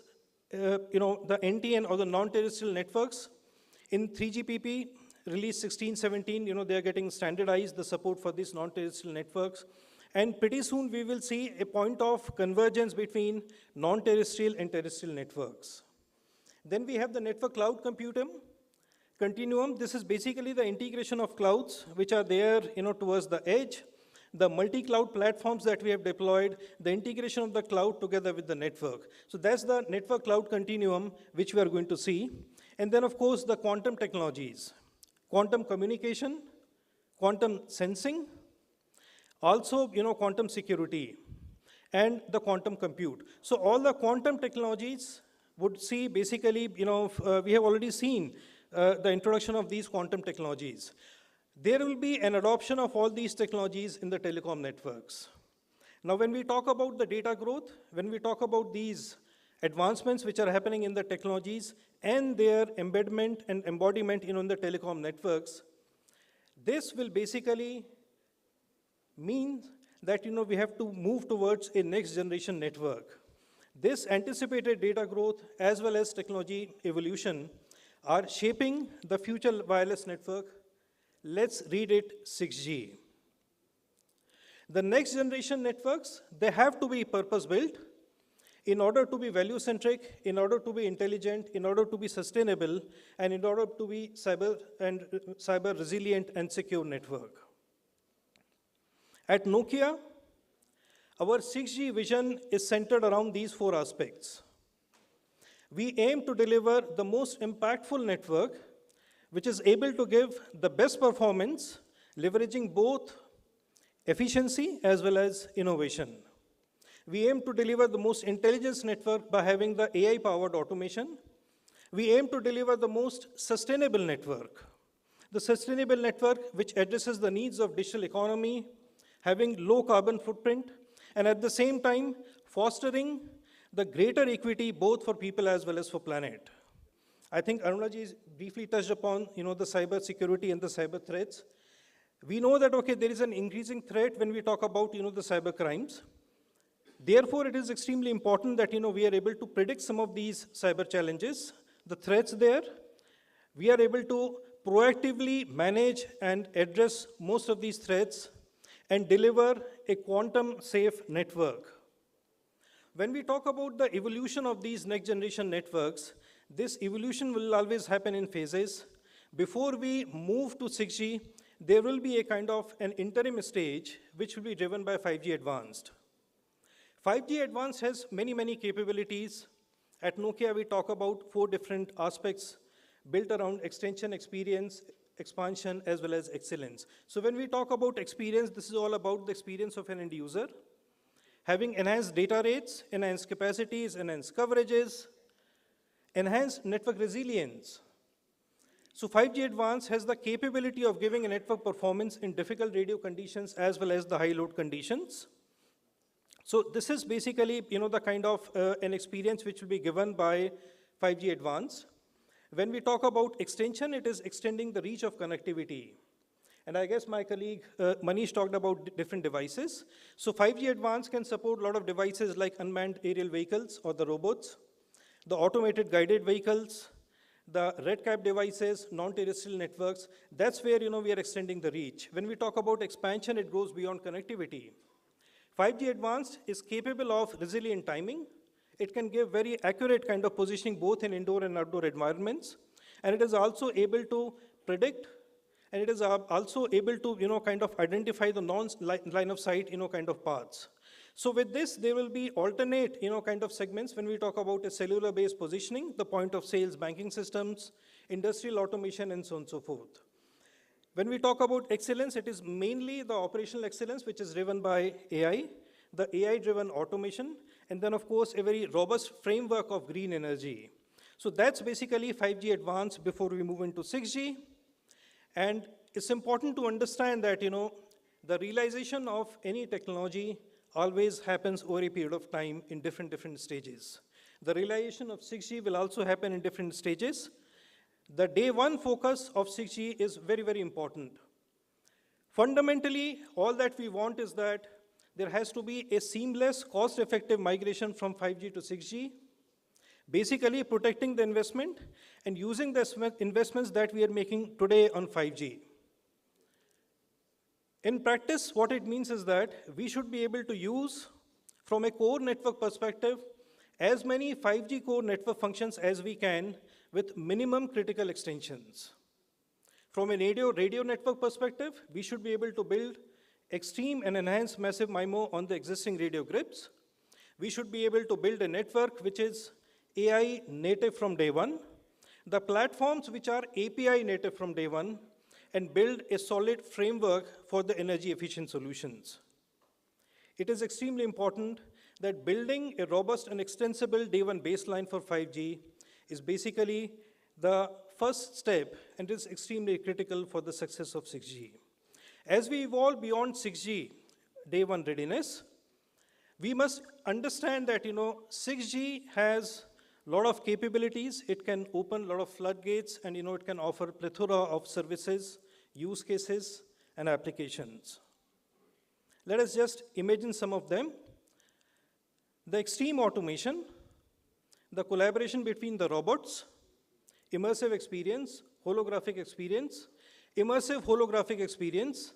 the NTN or the non-terrestrial networks. In 3GPP, release 16, 17, they are getting standardized, the support for these non-terrestrial networks. And pretty soon we will see a point of convergence between non-terrestrial and terrestrial networks. Then we have the network cloud continuum. This is basically the integration of clouds which are there, towards the edge, the multi-cloud platforms that we have deployed, the integration of the cloud together with the network. So that's the network cloud continuum which we are going to see. And then of course the quantum technologies, quantum communication, quantum sensing, also, quantum security, and the quantum compute. So all the quantum technologies would see basically, we have already seen the introduction of these quantum technologies. There will be an adoption of all these technologies in the telecom networks. Now, when we talk about the data growth, when we talk about these advancements which are happening in the technologies and their embedment and embodiment in the telecom networks, this will basically mean that we have to move towards a next generation network. This anticipated data growth as well as technology evolution are shaping the future wireless network. Let's read it 6G. The next generation networks, they have to be purpose-built in order to be value-centric, in order to be intelligent, in order to be sustainable, and in order to be cyber resilient and secure network. At Nokia, our 6G vision is centered around these 4 aspects. We aim to deliver the most impactful network which is able to give the best performance, leveraging both efficiency as well as innovation. We aim to deliver the most intelligent network by having the AI-powered automation. We aim to deliver the most sustainable network. The sustainable network which addresses the needs of digital economy, having low carbon footprint, and at the same time, fostering the greater equity both for people as well as for planet. I think Arunaji briefly touched upon, the cyber security and the cyber threats. We know that, okay, there is an increasing threat when we talk about, the cyber crimes. Therefore, it is extremely important that, we are able to predict some of these cyber challenges, the threats there. We are able to proactively manage and address most of these threats and deliver a quantum-safe network. When we talk about the evolution of these next-generation networks, this evolution will always happen in phases. Before we move to 6G, there will be a kind of an interim stage which will be driven by 5G Advanced. 5G Advanced has many, many capabilities. At Nokia, we talk about 4 different aspects built around extension, experience, expansion, as well as excellence. So when we talk about experience, this is all about the experience of an end user, having enhanced data rates, enhanced capacities, enhanced coverages, enhanced network resilience. So 5G Advanced has the capability of giving a network performance in difficult radio conditions as well as the high load conditions. So this is basically, the kind of an experience which will be given by 5G Advanced. When we talk about extension, it is extending the reach of connectivity. And I guess my colleague Manish talked about different devices. So 5G Advanced can support a lot of devices like unmanned aerial vehicles or the robots, the automated guided vehicles, the red cap devices, non-terrestrial networks. That's where we are extending the reach. When we talk about expansion, it goes beyond connectivity. 5G Advanced is capable of resilient timing. It can give very accurate kind of positioning both in indoor and outdoor environments. And it is also able to predict, and it is also able to kind of identify the non-line of sight kind of paths. So with this, there will be alternate kind of segments when we talk about a cellular-based positioning, the point of sales banking systems, industrial automation, and so on and so forth. When we talk about excellence, it is mainly the operational excellence, which is driven by AI, the AI-driven automation, and then, of course, a very robust framework of green energy. So that's basically 5G Advanced before we move into 6G. And it's important to understand that, the realization of any technology always happens over a period of time in different stages. The realization of 6G will also happen in different stages. The day one focus of 6G is very, very important. Fundamentally, all that we want is that there has to be a seamless, cost-effective migration from 5G to 6G, basically protecting the investment and using the investments that we are making today on 5G. In practice, what it means is that we should be able to use, from a core network perspective, as many 5G core network functions as we can with minimum critical extensions. From a radio network perspective, we should be able to build extreme and enhanced massive MIMO on the existing radio grids. We should be able to build a network which is AI native from day one. The platforms which are API native from day one, and build a solid framework for the energy efficient solutions. It is extremely important that building a robust and extensible day one baseline for 5G is basically the first step and is extremely critical for the success of 6G. As we evolve beyond 6G day one readiness, we must understand that 6G has a lot of capabilities. It can open a lot of floodgates, and it can offer plethora of services, use cases, and applications. Let us just imagine some of them. The extreme automation, the collaboration between the robots, immersive experience, holographic experience, immersive holographic experience,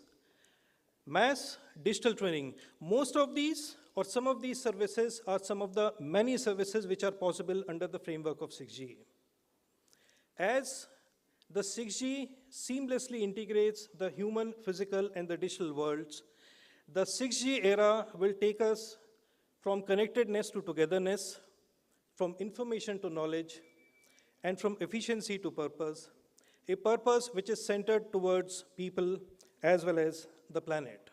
mass digital training. Most of these or some of these services are some of the many services which are possible under the framework of 6G. As the 6G seamlessly integrates the human, physical, and the digital worlds, the 6G era will take us from connectedness to togetherness, from information to knowledge, and from efficiency to purpose, a purpose which is centered towards people as well as the planet.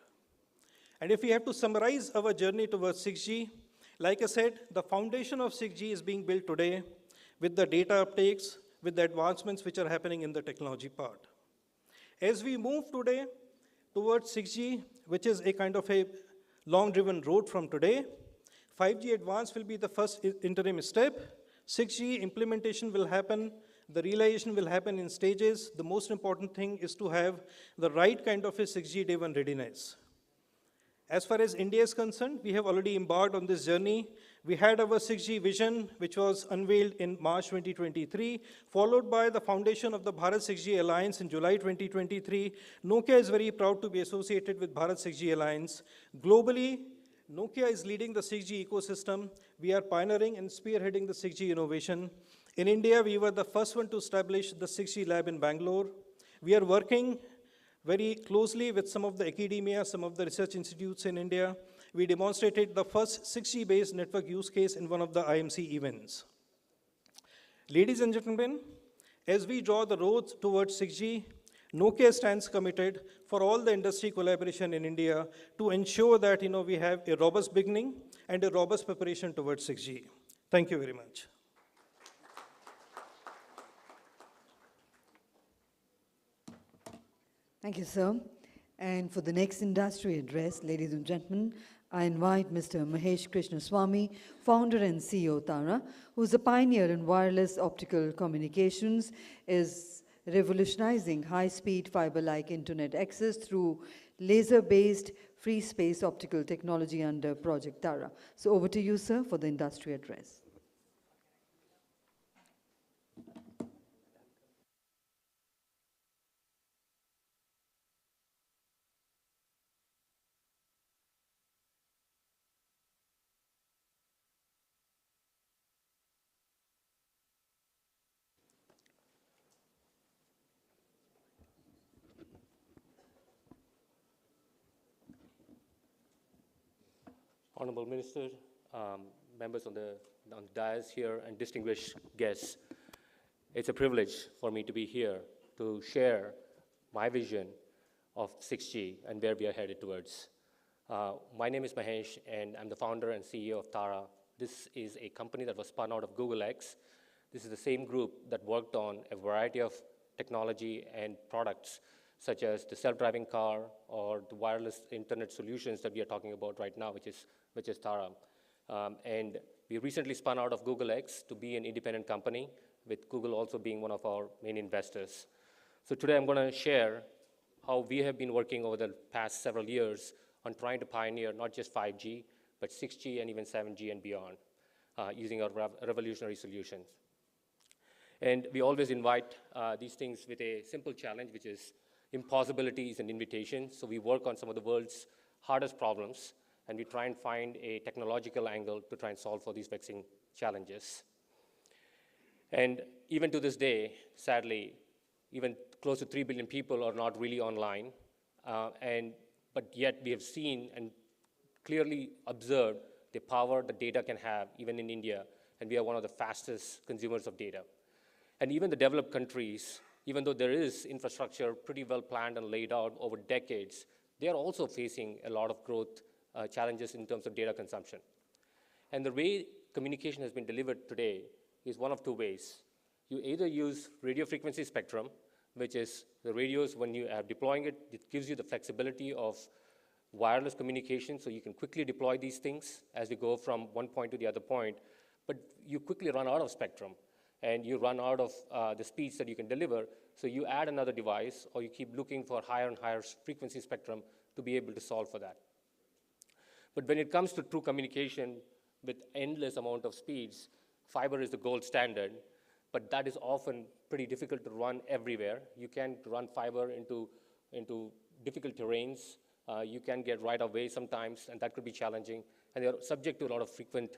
And if we have to summarize our journey towards 6G, like I said, the foundation of 6G is being built today with the data uptakes, with the advancements which are happening in the technology part. As we move today towards 6G, which is a kind of a long-driven road from today, 5G advance will be the first interim step. 6G implementation will happen. The realization will happen in stages. The most important thing is to have the right kind of a 6G day one readiness. As far as India is concerned, we have already embarked on this journey. We had our 6G vision, which was unveiled in March 2023, followed by the foundation of the Bharat 6G Alliance in July 2023. Nokia is very proud to be associated with Bharat 6G Alliance. Globally, Nokia is leading the 6G ecosystem. We are pioneering and spearheading the 6G innovation. In India, we were the first one to establish the 6G lab in Bangalore. We are working very closely with some of the academia, some of the research institutes in India. We demonstrated the first 6G-based network use case in one of the IMC events. Ladies and gentlemen, as we draw the road towards 6G, Nokia stands committed for all the industry collaboration in India to ensure that we have a robust beginning and a robust preparation towards 6G. Thank you very much. Thank you, sir. And for the next industry address, ladies and gentlemen, I invite Mr. Mahesh Krishnaswamy, founder and CEO Tara, who is a pioneer in wireless optical communications, is revolutionizing high-speed fiber-like internet access through laser-based free space optical technology under Project Tara. So over to you, sir, for the industry address. Honorable Minister, members on the dais here, and distinguished guests, it's a privilege for me to be here to share my vision of 6G and where we are headed towards. My name is Mahesh, and I'm the founder and CEO of Tara. This is a company that was spun out of Google X. This is the same group that worked on a variety of technology and products, such as the self-driving car or the wireless internet solutions that we are talking about right now, which is Tara. And we recently spun out of Google X to be an independent company, with Google also being one of our main investors. So today I'm going to share how we have been working over the past several years on trying to pioneer not just 5G, but 6G and even 7G and beyond, using our revolutionary solutions. And we always invite these things with a simple challenge, which is impossibilities and invitations. So we work on some of the world's hardest problems, and we try and find a technological angle to try and solve for these vexing challenges. And even to this day, sadly, even close to 3 billion people are not really online, but yet we have seen and clearly observed the power that data can have, even in India, and we are one of the fastest consumers of data. And even the developed countries even though there is infrastructure pretty well planned and laid out over decades, they are also facing a lot of growth challenges in terms of data consumption. And the way communication has been delivered today is one of two ways. You either use radio frequency spectrum, which is the radios, when you are deploying it, it gives you the flexibility of wireless communication, so you can quickly deploy these things as we go from one point to the other point, but you quickly run out of spectrum, and you run out of the speeds that you can deliver, so you add another device, or you keep looking for higher and higher frequency spectrum to be able to solve for that. But when it comes to true communication with endless amount of speeds, fiber is the gold standard, but that is often pretty difficult to run everywhere. You can't run fiber into difficult terrains. You can get right of way sometimes, and that could be challenging. And they are subject to a lot of frequent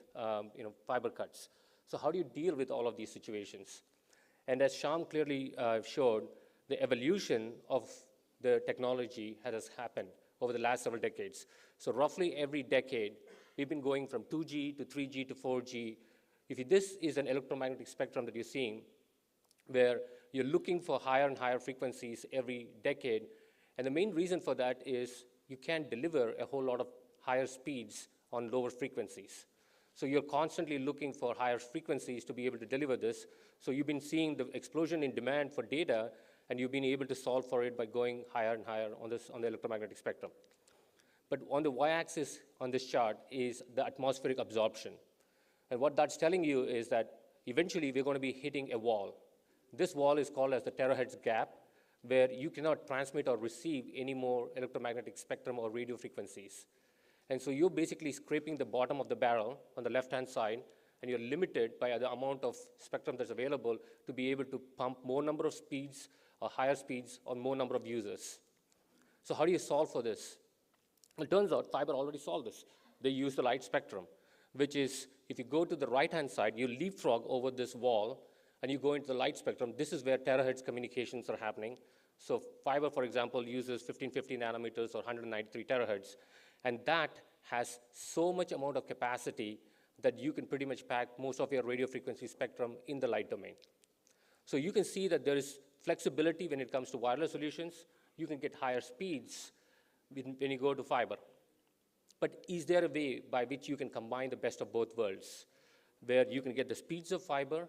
fiber cuts. So how do you deal with all of these situations? And as Shyam clearly showed, the evolution of the technology has happened over the last several decades. So roughly every decade, we've been going from 2G to 3G to 4G. This is an electromagnetic spectrum that you're seeing, where you're looking for higher and higher frequencies every decade. And the main reason for that is you can't deliver a whole lot of higher speeds on lower frequencies. So you're constantly looking for higher frequencies to be able to deliver this. So you've been seeing the explosion in demand for data, and you've been able to solve for it by going higher and higher on the electromagnetic spectrum. But on the y-axis on this chart is the atmospheric absorption. And what that's telling you is that eventually we're going to be hitting a wall. This wall is called as the terahertz gap, where you cannot transmit or receive any more electromagnetic spectrum or radio frequencies. And so you're basically scraping the bottom of the barrel on the left-hand side, and you're limited by the amount of spectrum that's available to be able to pump more number of speeds or higher speeds on more number of users. So how do you solve for this? Well, it turns out fiber already solved this. They use the light spectrum, which is, if you go to the right-hand side, you leapfrog over this wall, and you go into the light spectrum. This is where terahertz communications are happening. So fiber, for example, uses 1550 nanometers or 193 terahertz, and that has so much amount of capacity that you can pretty much pack most of your radio frequency spectrum in the light domain. So you can see that there is flexibility when it comes to wireless solutions. You can get higher speeds when you go to fiber. But is there a way by which you can combine the best of both worlds, where you can get the speeds of fiber,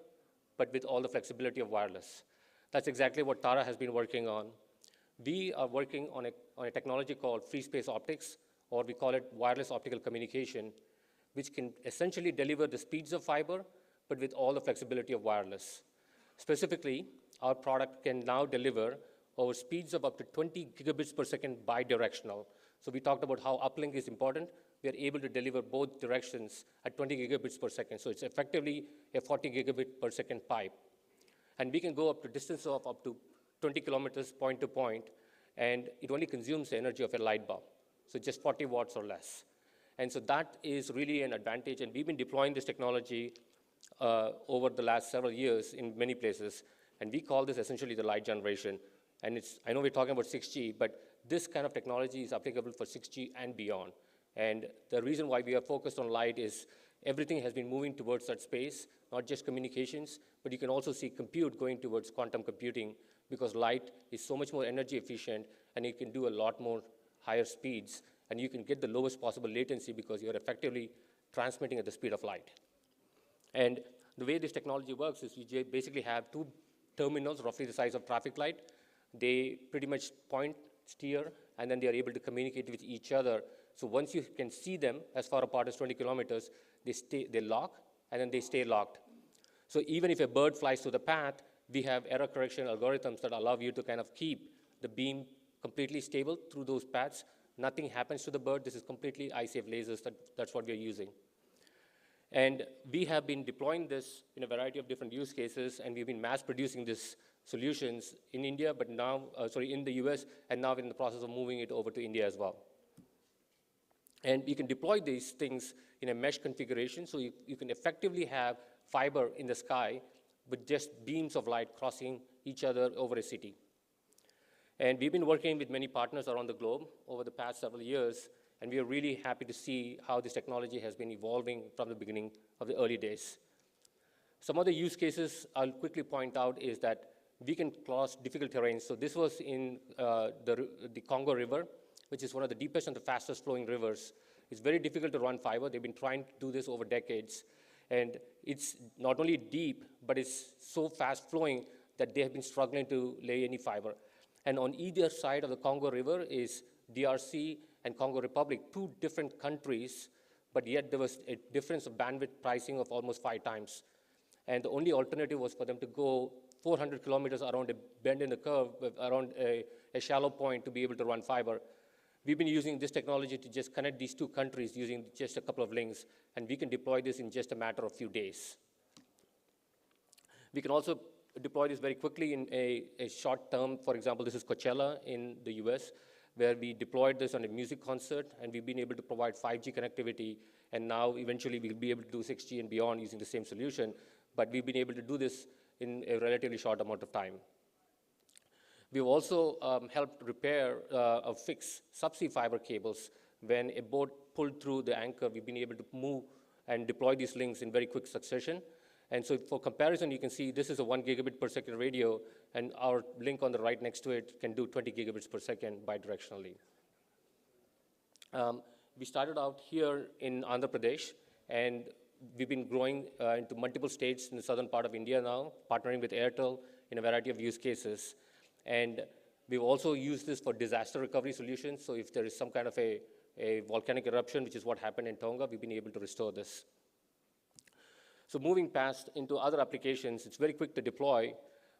but with all the flexibility of wireless? That's exactly what Tara has been working on. We are working on a technology called free space optics, or we call it wireless optical communication, which can essentially deliver the speeds of fiber, but with all the flexibility of wireless. Specifically, our product can now deliver over speeds of up to 20 gigabits per second bidirectional. So we talked about how uplink is important. We are able to deliver both directions at 20 gigabits per second. So it's effectively a 40 gigabit per second pipe. And we can go up to distances of up to 20 kilometers point to point, and it only consumes the energy of a light bulb. So just 40 watts or less. And so that is really an advantage, and we've been deploying this technology over the last several years in many places, and we call this essentially the light generation. And I know we're talking about 6G, but this kind of technology is applicable for 6G and beyond. And the reason why we are focused on light is everything has been moving towards that space, not just communications, but you can also see compute going towards quantum computing, because light is so much more energy efficient, and it can do a lot more higher speeds, and you can get the lowest possible latency because you're effectively transmitting at the speed of light. And the way this technology works is you basically have two terminals roughly the size of traffic light. They pretty much point, steer, and then they are able to communicate with each other. So once you can see them as far apart as 20 kilometers, they lock, and then they stay locked. So even if a bird flies through the path, we have error correction algorithms that allow you to kind of keep the beam completely stable through those paths. Nothing happens to the bird. This is completely eye-safe lasers. That's what we're using. And we have been deploying this in a variety of different use cases, and we've been mass producing these solutions in India, but now, in the US, and now we're in the process of moving it over to India as well. And you can deploy these things in a mesh configuration, so you can effectively have fiber in the sky with just beams of light crossing each other over a city. And we've been working with many partners around the globe over the past several years, and we are really happy to see how this technology has been evolving from the beginning of the early days. Some of the use cases I'll quickly point out is that we can cross difficult terrains. So this was in the Congo River, which is one of the deepest and the fastest flowing rivers. It's very difficult to run fiber. They've been trying to do this over decades. And it's not only deep, but it's so fast flowing that they have been struggling to lay any fiber. And on either side of the Congo River is DRC and Congo Republic, two different countries, but yet there was a difference of bandwidth pricing of almost 5 times. And the only alternative was for them to go 400 kilometers around a bend in the curve, around a shallow point to be able to run fiber. We've been using this technology to just connect these two countries using just a couple of links, and we can deploy this in just a matter of few days. We can also deploy this very quickly in a short term. For example, this is Coachella in the US, where we deployed this on a music concert, and we've been able to provide 5G connectivity, and now eventually we'll be able to do 6G and beyond using the same solution, but we've been able to do this in a relatively short amount of time. We've also helped repair or fix subsea fiber cables. When a boat pulled through the anchor, we've been able to move and deploy these links in very quick succession. And so for comparison, you can see this is a 1 gigabit per second radio, and our link on the right next to it can do 20 gigabits per second bidirectionally. We started out here in Andhra Pradesh, and we've been growing into multiple states in the southern part of India now, partnering with Airtel in a variety of use cases. And we've also used this for disaster recovery solutions. So if there is some kind of a volcanic eruption, which is what happened in Tonga, we've been able to restore this. So moving past into other applications, it's very quick to deploy,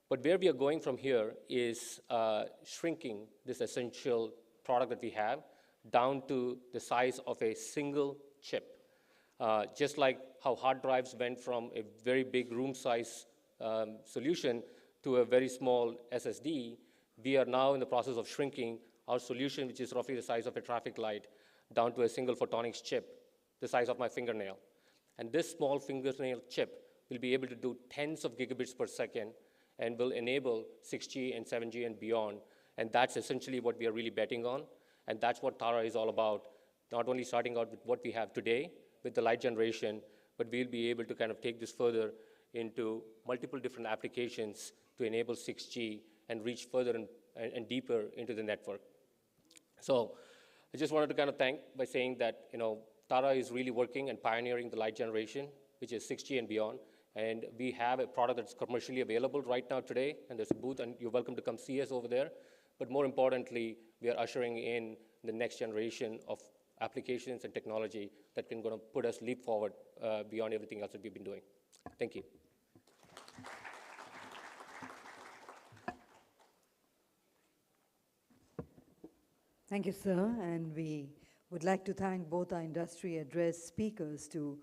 but where we are going from here is shrinking this essential product that we have down to the size of a single chip. Just like how hard drives went from a very big room size solution to a very small SSD, we are now in the process of shrinking our solution, which is roughly the size of a traffic light, down to a single photonics chip, the size of my fingernail. And this small fingernail chip will be able to do tens of gigabits per second and will enable 6G and 7G and beyond. And that's essentially what we are really betting on. And that's what Tara is all about, not only starting out with what we have today with the light generation, but we'll be able to kind of take this further into multiple different applications to enable 6G and reach further and deeper into the network. So I just wanted to kind of thank by saying that, Tara is really working and pioneering the light generation, which is 6G and beyond. And we have a product that's commercially available right now today, and there's a booth, and you're welcome to come see us over there. But more importantly, we are ushering in the next generation of applications and technology that can going to put us leap forward beyond everything else that we've been doing. Thank you. Thank you, sir. And we would like to thank both our industry address speakers to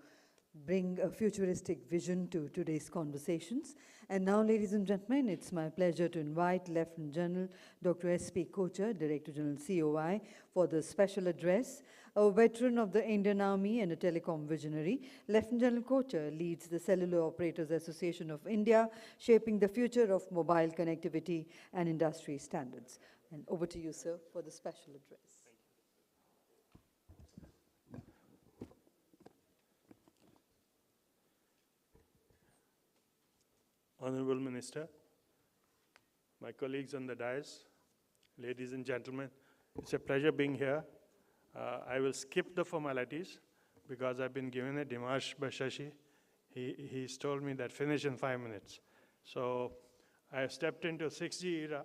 bring a futuristic vision to today's conversations. And now, ladies and gentlemen, it's my pleasure to invite Lieutenant General Dr. S.P. Kochar, Director General COI, for the special address. A veteran of the Indian Army and a telecom visionary, Lieutenant General Kochar leads the Cellular Operators Association of India, shaping the future of mobile connectivity and industry standards. And over to you, sir, for the special address. Honorable Minister, my colleagues on the dais, ladies and gentlemen, it's a pleasure being here. I will skip the formalities because I've been given a Dimash by Shashi. He's told me that finish in 5 minutes. So I have stepped into 6G era,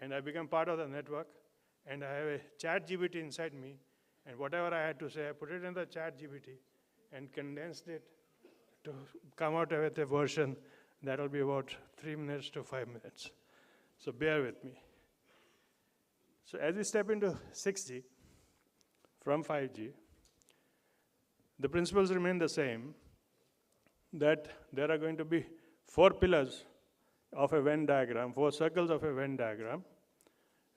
and I become part of the network, and I have a chat GPT inside me, and whatever I had to say, I put it in the chat GPT and condensed it to come out with a version that will be about 3 minutes to 5 minutes. So bear with me. So as we step into 6G from 5G, the principles remain the same, that there are going to be 4 pillars of a Venn diagram, 4 circles of a Venn diagram,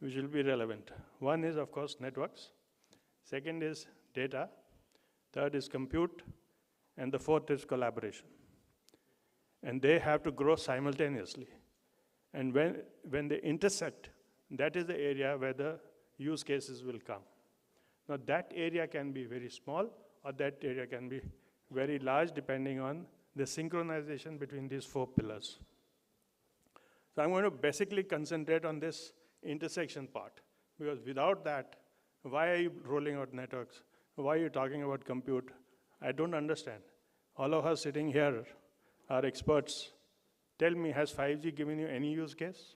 which will be relevant. One is, of course, networks. Second is data. Third is compute. And the fourth is collaboration. And they have to grow simultaneously. And when they intersect, that is the area where the use cases will come. Now, that area can be very small, or that area can be very large, depending on the synchronization between these 4 pillars. So I'm going to basically concentrate on this intersection part, because without that, why are you rolling out networks? Why are you talking about compute? I don't understand. All of us sitting here are experts. Tell me, has 5G given you any use case?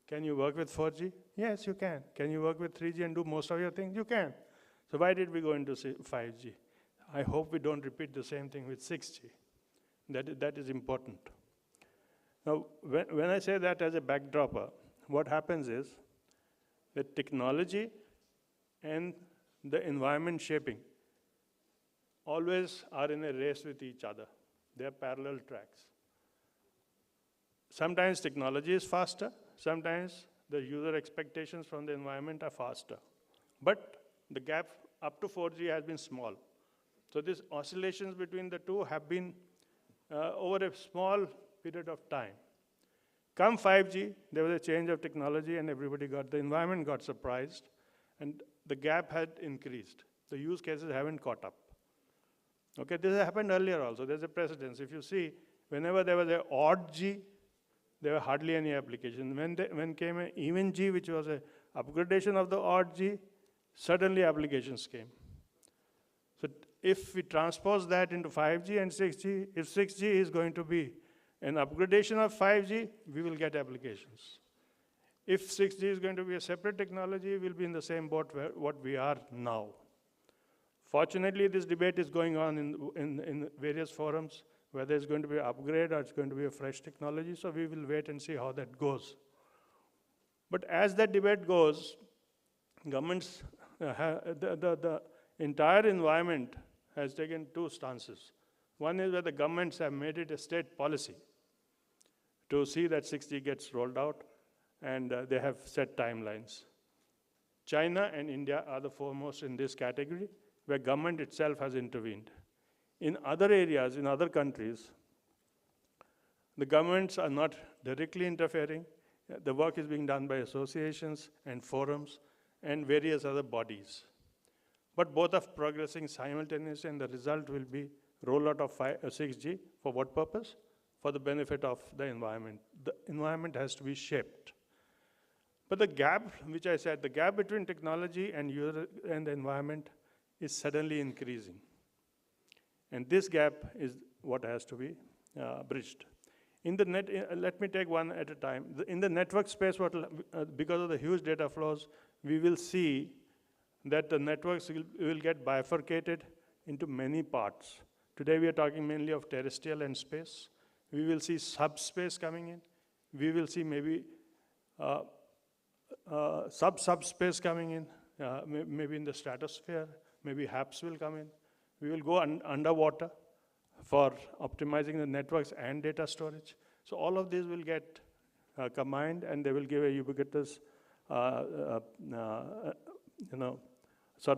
Can you work with 4G? Yes, you can. Can you work with 3G and do most of your things? You can. So why did we go into 5G? I hope we don't repeat the same thing with 6G. That is important. Now, when I say that as a backdropper, what happens is that technology and the environment shaping always are in a race with each other. They are parallel tracks. Sometimes technology is faster, sometimes the user expectations from the environment are faster. But the gap up to 4G has been small. So these oscillations between the two have been over a small period of time. Come 5G, there was a change of technology and the environment got surprised, and the gap had increased. The use cases haven't caught up. Okay, this happened earlier also. There's a precedence. If you see, whenever there was an odd G, there were hardly any applications. When came an even G, which was an upgradation of the odd G, suddenly applications came. So if we transpose that into 5G and 6G, if 6G is going to be an upgradation of 5G, we will get applications. If 6G is going to be a separate technology, we'll be in the same boat where what we are now. Fortunately, this debate is going on in various forums, whether it's going to be an upgrade or it's going to be a fresh technology, so we will wait and see how that goes. But as that debate goes, governments, the entire environment has taken two stances. One is where the governments have made it a state policy to see that 6G gets rolled out, and they have set timelines. China and India are the foremost in this category, where government itself has intervened. In other areas, in other countries, the governments are not directly interfering. The work is being done by associations and forums and various other bodies. But both are progressing simultaneously, and the result will be rollout of 6G. For what purpose? For the benefit of the environment. The environment has to be shaped. But the gap, which I said, the gap between technology and user and the environment is suddenly increasing. And this gap is what has to be bridged. In the let me take one at a time. In the network space, because of the huge data flows, we will see that the networks will get bifurcated into many parts. Today we are talking mainly of terrestrial and space. We will see subspace coming in. We will see maybe subspace coming in, maybe in the stratosphere. Maybe HAPS will come in. We will go underwater for optimizing the networks and data storage. So all of these will get combined, and they will give a ubiquitous, sort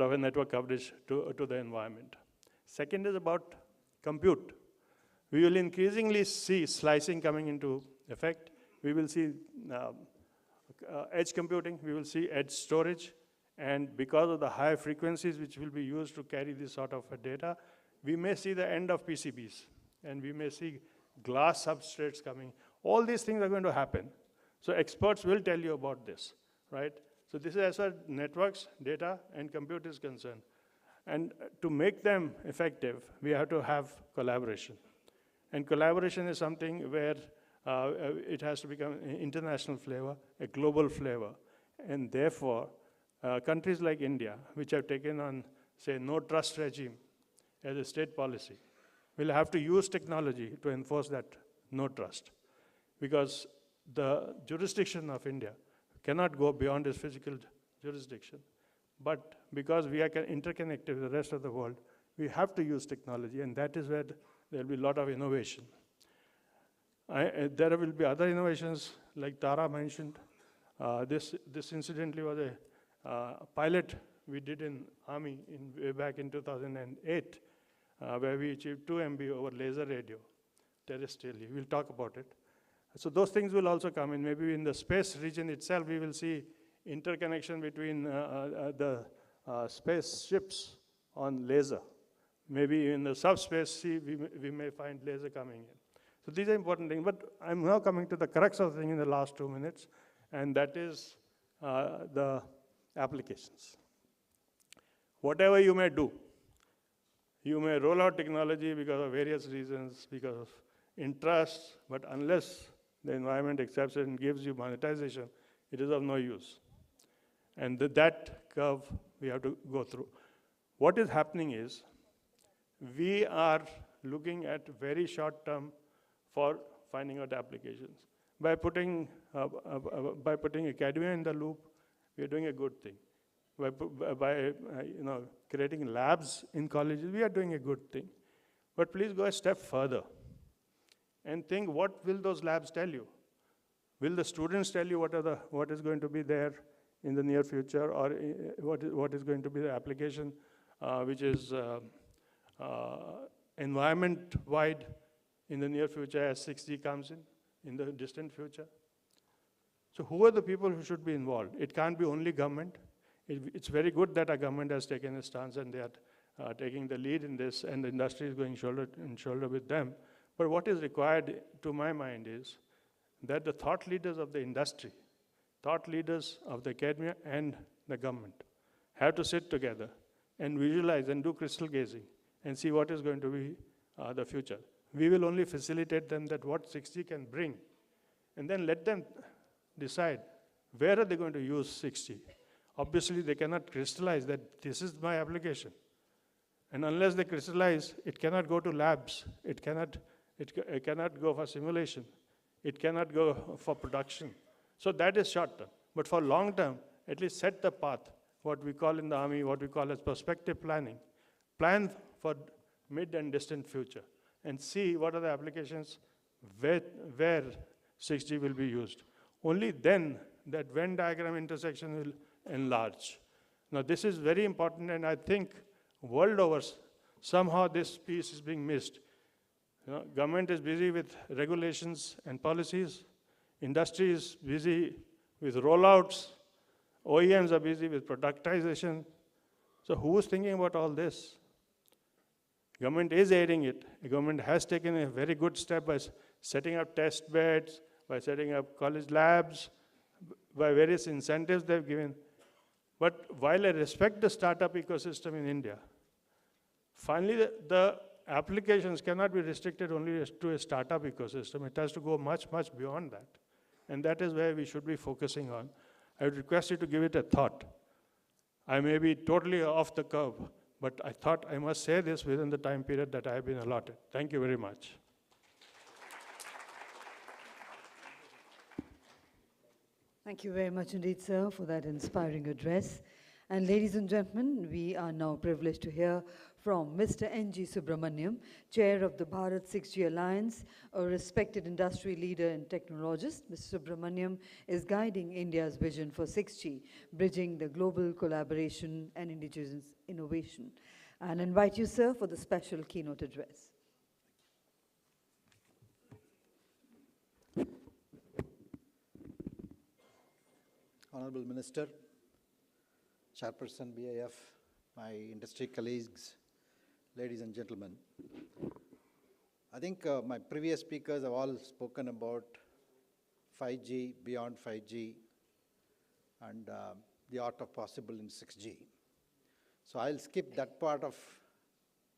of a network coverage to the environment. Second is about compute. We will increasingly see slicing coming into effect. We will see edge computing. We will see edge storage. And because of the high frequencies which will be used to carry this sort of data, we may see the end of PCBs, and we may see glass substrates coming. All these things are going to happen. So experts will tell you about this, right? So this is as far as networks, data, and compute is concerned. And to make them effective, we have to have collaboration. And collaboration is something where it has to become an international flavor, a global flavor. And therefore, countries like India, which have taken on, say, no trust regime as a state policy, will have to use technology to enforce that no trust. Because the jurisdiction of India cannot go beyond its physical jurisdiction. But because we are interconnected with the rest of the world, we have to use technology, and that is where there will be a lot of innovation. There will be other innovations, like Tara mentioned. This incidentally was a pilot we did in Army way back in 2008, where we achieved 2 MB over laser radio terrestrially. We'll talk about it. So those things will also come in. Maybe in the space region itself, we will see interconnection between the spaceships on laser. Maybe in the subspace sea, we may find laser coming in. So these are important things, but I'm now coming to the crux of the thing in the last 2 minutes, and that is the applications. Whatever you may do, you may roll out technology because of various reasons, because of interest, but unless the environment accepts it and gives you monetization, it is of no use. And that curve we have to go through. What is happening is, we are looking at very short term for finding out applications. By putting academia in the loop, we are doing a good thing. By creating labs in colleges, we are doing a good thing. But please go a step further and think, what will those labs tell you? Will the students tell you what is going to be there in the near future, or what is going to be the application which is environment-wide in the near future as 6G comes in the distant future? So who are the people who should be involved? It can't be only government. It's very good that our government has taken a stance and they are taking the lead in this, and the industry is going shoulder to shoulder with them. But what is required, to my mind, is that the thought leaders of the industry, thought leaders of the academia and the government have to sit together and visualize and do crystal gazing and see what is going to be the future. We will only facilitate them that what 6G can bring, and then let them decide where are they going to use 6G. Obviously, they cannot crystallize that this is my application. And unless they crystallize, it cannot go to labs. It cannot go for simulation. It cannot go for production. So that is short term. But for long term, at least set the path, what we call in the Army, what we call as perspective planning. Plan for mid and distant future and see what are the applications where 6G will be used. Only then that Venn diagram intersection will enlarge. Now this is very important, and I think world over, somehow this piece is being missed. Government is busy with regulations and policies. Industry is busy with rollouts. OEMs are busy with productization. So who is thinking about all this? Government is aiding it. The government has taken a very good step by setting up test beds, by setting up college labs, by various incentives they've given. But while I respect the startup ecosystem in India, finally the applications cannot be restricted only to a startup ecosystem. It has to go much, much beyond that. And that is where we should be focusing on. I would request you to give it a thought. I may be totally off the curve, but I thought I must say this within the time period that I have been allotted. Thank you very much. Thank you very much indeed, sir, for that inspiring address. And ladies and gentlemen, we are now privileged to hear from Mr. N.G. Subramaniam, Chair of the Bharat 6G Alliance, a respected industry leader and technologist. Mr. Subramaniam is guiding India's vision for 6G, bridging the global collaboration and indigenous innovation. And invite you, sir, for the special keynote address. Honorable Minister, Chairperson BIF, my industry colleagues, ladies and gentlemen. I think my previous speakers have all spoken about 5G, beyond 5G, and the art of possible in 6G. So I'll skip that part of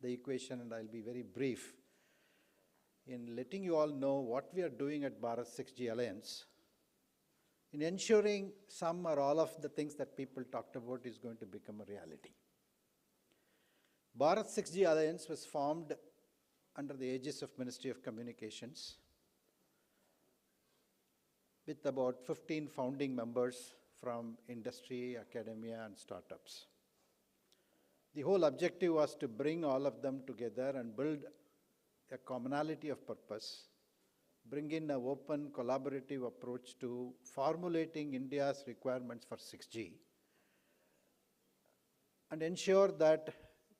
the equation and I'll be very brief in letting you all know what we are doing at Bharat 6G Alliance in ensuring some or all of the things that people talked about is going to become a reality. Bharat 6G Alliance was formed under the aegis of Ministry of Communications with about 15 founding members from industry, academia, and startups. The whole objective was to bring all of them together and build a commonality of purpose, bring in an open, collaborative approach to formulating India's requirements for 6G, and ensure that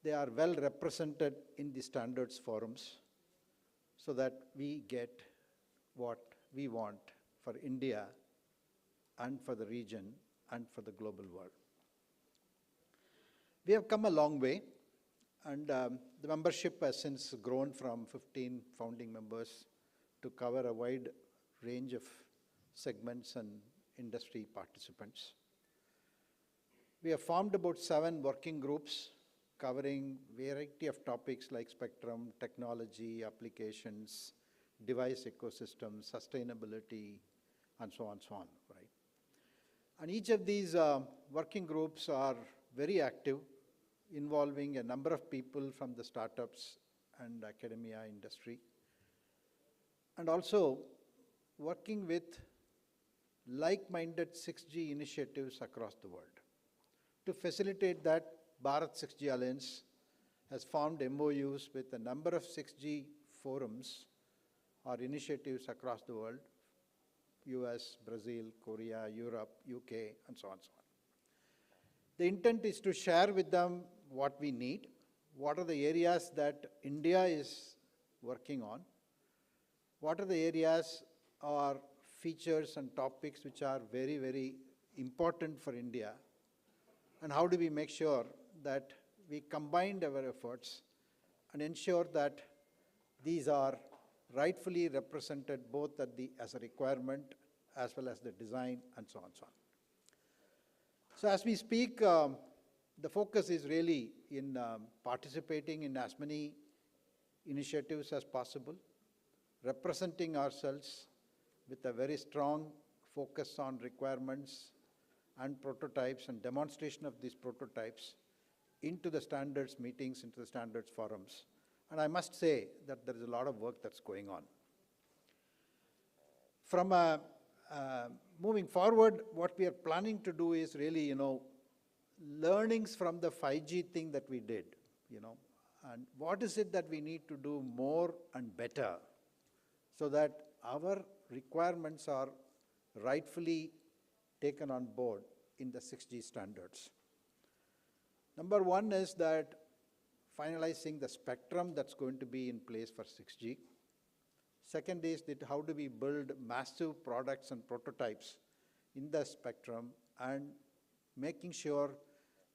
they are well represented in the standards forums so that we get what we want for India and for the region and for the global world. We have come a long way, and the membership has since grown from 15 founding members to to cover a wide range of segments and industry participants. We have formed about 7 working groups covering variety of topics like spectrum, technology, applications, device ecosystem, sustainability, and so on, right? And each of these working groups are very active, involving a number of people from the startups and academia industry, and also working with like-minded 6G initiatives across the world. To facilitate that, Bharat 6G Alliance has formed MOUs with a number of 6G forums or initiatives across the world, US, Brazil, Korea, Europe, UK, and so on, so on. The intent is to share with them what we need, what are the areas that India is working on, what are the areas or features and topics which are very, very important for India, and how do we make sure that we combine our efforts and ensure that these are rightfully represented both at as a requirement as well as the design and so on, so on. So as we speak, the focus is really in participating in as many initiatives as possible, representing ourselves with a very strong focus on requirements and prototypes and demonstration of these prototypes into the standards meetings, into the standards forums. And I must say that there is a lot of work that's going on. From moving forward, what we are planning to do is really, learnings from the 5G thing that we did, and what is it that we need to do more and better so that our requirements are rightfully taken on board in the 6G standards. Number one is that finalizing the spectrum that's going to be in place for 6G. Second is that how do we build massive products and prototypes in the spectrum and making sure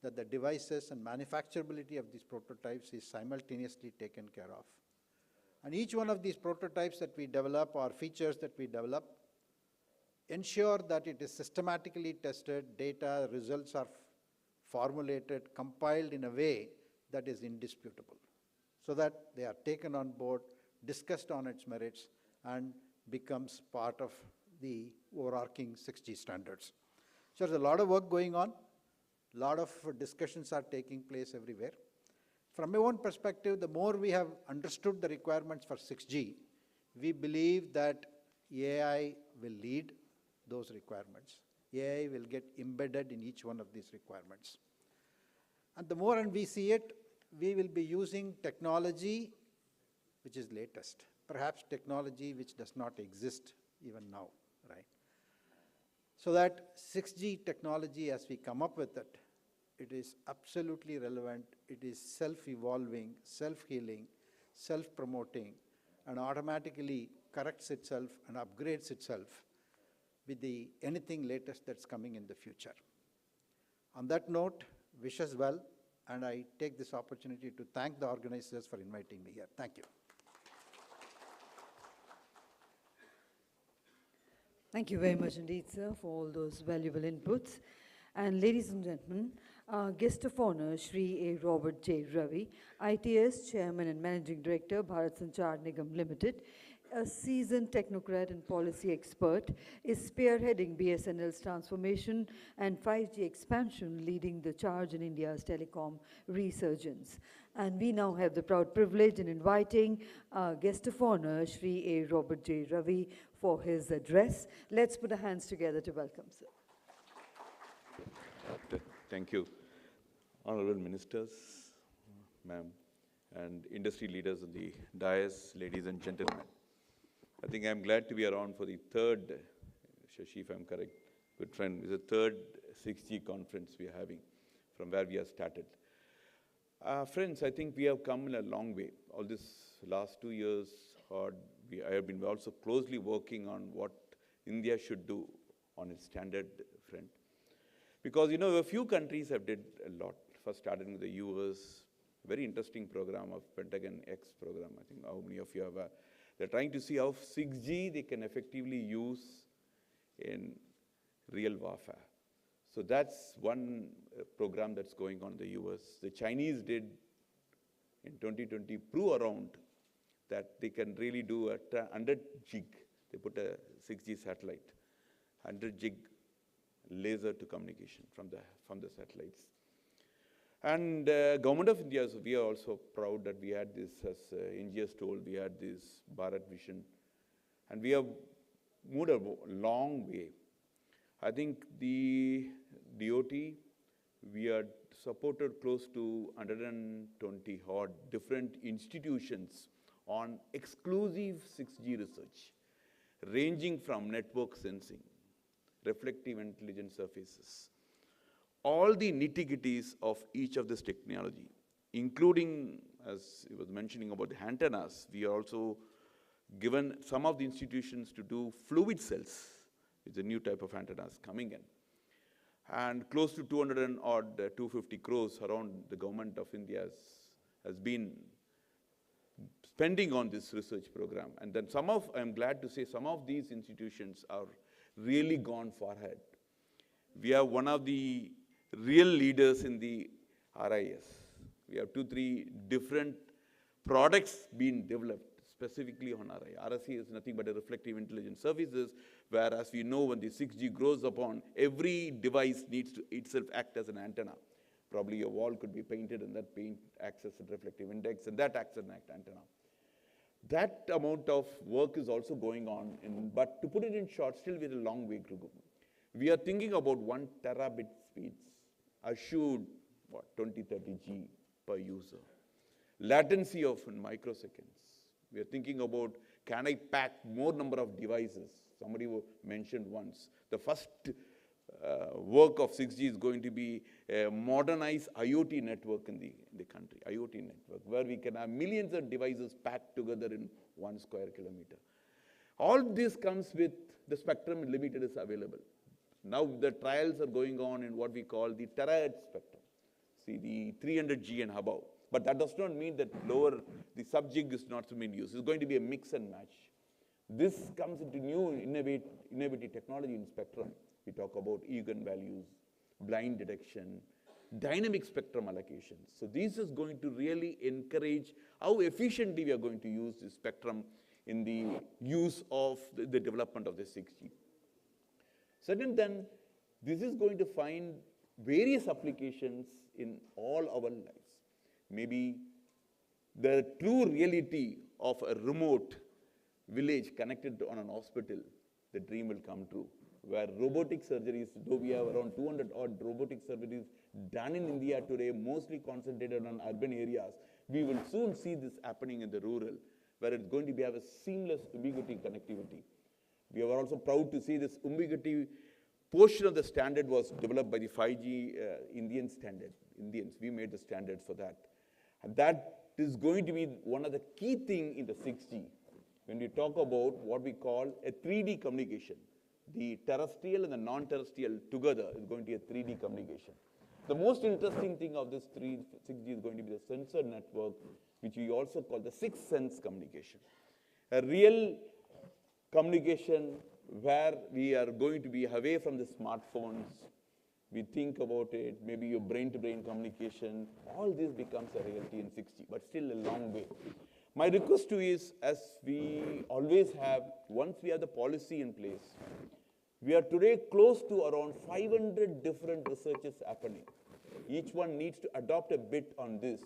that the devices and manufacturability of these prototypes is simultaneously taken care of. And each one of these prototypes that we develop or features that we develop ensure that it is systematically tested, data, results are formulated, compiled in a way that is indisputable, so that they are taken on board, discussed on its merits, and becomes part of the overarching 6G standards. So there's a lot of work going on, a lot of discussions are taking place everywhere. From my own perspective, the more we have understood the requirements for 6G, we believe that AI will lead those requirements. AI will get embedded in each one of these requirements. And the more we see it, we will be using technology which is latest, perhaps technology which does not exist even now, right? So that 6G technology, as we come up with it, it is absolutely relevant, it is self-evolving, self-healing, self-promoting, and automatically corrects itself and upgrades itself with anything latest that's coming in the future. On that note, wish us well, and I take this opportunity to thank the organizers for inviting me here. Thank you. Thank you very much indeed, sir, for all those valuable inputs. And ladies and gentlemen, our guest of honor, Shri A. Robert J. Ravi, ITS Chairman and Managing Director, Bharat Sanchar Nigam Limited, a seasoned technocrat and policy expert, is spearheading BSNL's transformation and 5G expansion, leading the charge in India's telecom resurgence. And we now have the proud privilege in inviting our guest of honor, Shri A. Robert J. Ravi, for his address. Let's put our hands together to welcome sir. Thank you. Honorable Ministers, ma'am, and industry leaders of the dais, ladies and gentlemen. I think I'm glad to be around for the third, Shashi, if I'm correct, good friend, is the third 6G conference we are having from where we have started. Friends, I think we have come in a long way. All this last 2 years, I have been also closely working on what India should do on its standard front. Because, a few countries have did a lot. First started with the US, very interesting program of Pentagon X program. I think how many of you have They're trying to see how 6G they can effectively use in real warfare. So that's one program that's going on in the US. The Chinese did in 2020 prove around that they can really do a 100 gig. They put a 6G satellite, 100 gig laser to communication from the satellites. And Government of India, so we are also proud that we had this, as NGS told, we had this Bharat vision. And we have moved a long way. I think the DOT, we are supported close to 120 odd different institutions on exclusive 6G research, ranging from network sensing, reflective intelligence surfaces, all the nitty-gritties of each of this technology, including, as he was mentioning about the antennas, we are also given some of the institutions to do fluid cells. It's a new type of antennas coming in. And close to 200 and odd, 250 crores around the government of India has been spending on this research program. And then I'm glad to say some of these institutions are really gone far ahead. We are one of the real leaders in the RIS. We have 2-3 different products being developed specifically on RI. RSC is nothing but a reflective intelligence services, whereas we know when the 6G grows upon, every device needs to itself act as an antenna. Probably your wall could be painted and that paint acts as a reflective index and that acts as an antenna. That amount of work is also going on, but to put it in short, still we have a long way to go. We are thinking about 1 terabit speeds, assured 20-30 G per user. Latency of microseconds. We are thinking about, can I pack more number of devices? Somebody mentioned once. The first work of 6G is going to be a modernized IoT network in the country, IoT network, where we can have millions of devices packed together in 1 square kilometer. All this comes with the spectrum limited is available. Now the trials are going on in what we call the terahertz spectrum. See, the 300G and above. But that does not mean that the sub-gig is not being used. It's going to be a mix and match. This comes into new innovative technology in spectrum. We talk about eigenvalues, blind detection, dynamic spectrum allocations. So this is going to really encourage how efficiently we are going to use this spectrum in the use of the development of the 6G. Second, then, this is going to find various applications in all our lives. Maybe the true reality of a remote village connected on an hospital, the dream will come true. Where robotic surgeries, though we have around 200 odd robotic surgeries done in India today, mostly concentrated on urban areas, we will soon see this happening in the rural, where it's going to have a seamless ubiquity connectivity. We are also proud to see this ubiquity portion of the standard was developed by the 5G Indian standard. Indians, we made the standards for that. And that is going to be one of the key things in the 6G. When we talk about what we call a 3D communication, the terrestrial and the non-terrestrial together is going to be a 3D communication. The most interesting thing of this 6G is going to be the sensor network, which we also call the sixth sense communication. A real communication where we are going to be away from the smartphones. We think about it, maybe your brain-to-brain communication, all this becomes a reality in 6G, but still a long way. My request to you is, as we always have, once we have the policy in place, we are today close to around 500 different researches happening. Each one needs to adopt a bit on this,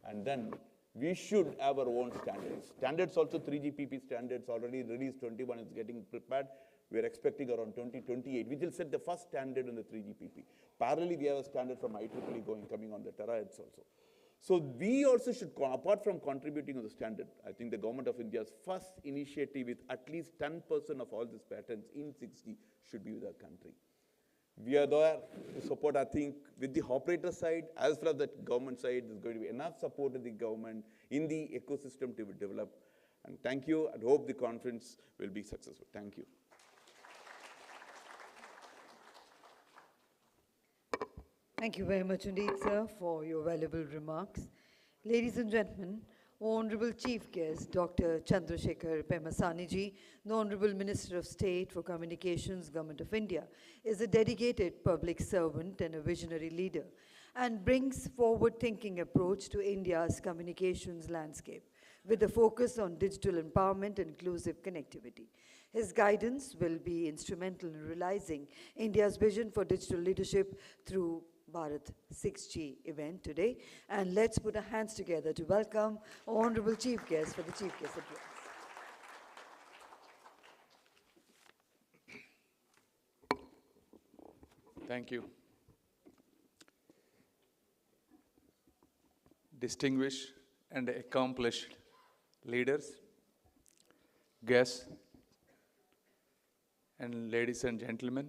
and then we should have our own standards. Standards also, 3GPP standards already released, 21 is getting prepared. We are expecting around 2028, which will set the first standard in the 3GPP. Parallelly, we have a standard from IEEE coming on the terahertz also. So we also should, apart from contributing on the standard, I think the government of India's first initiative with at least 10% of all these patents in 6G should be with our country. We are there to support, I think, with the operator side, as well as the government side, there's going to be enough support in the government, in the ecosystem to develop. And thank you, and hope the conference will be successful. Thank you. Thank you very much indeed, sir, for your valuable remarks. Ladies and gentlemen, Honorable Chief Guest, Dr. Chandrasekhar Pemasani, the Honorable Minister of State for Communications, Government of India, is a dedicated public servant and a visionary leader, and brings forward-thinking approach to India's communications landscape, with a focus on digital empowerment and inclusive connectivity. His guidance will be instrumental in realizing India's vision for digital leadership through Bharat 6G event today. And let's put our hands together to welcome our Honorable Chief Guest for the Chief Guest address. Thank you. Distinguished and accomplished leaders, guests, and ladies and gentlemen,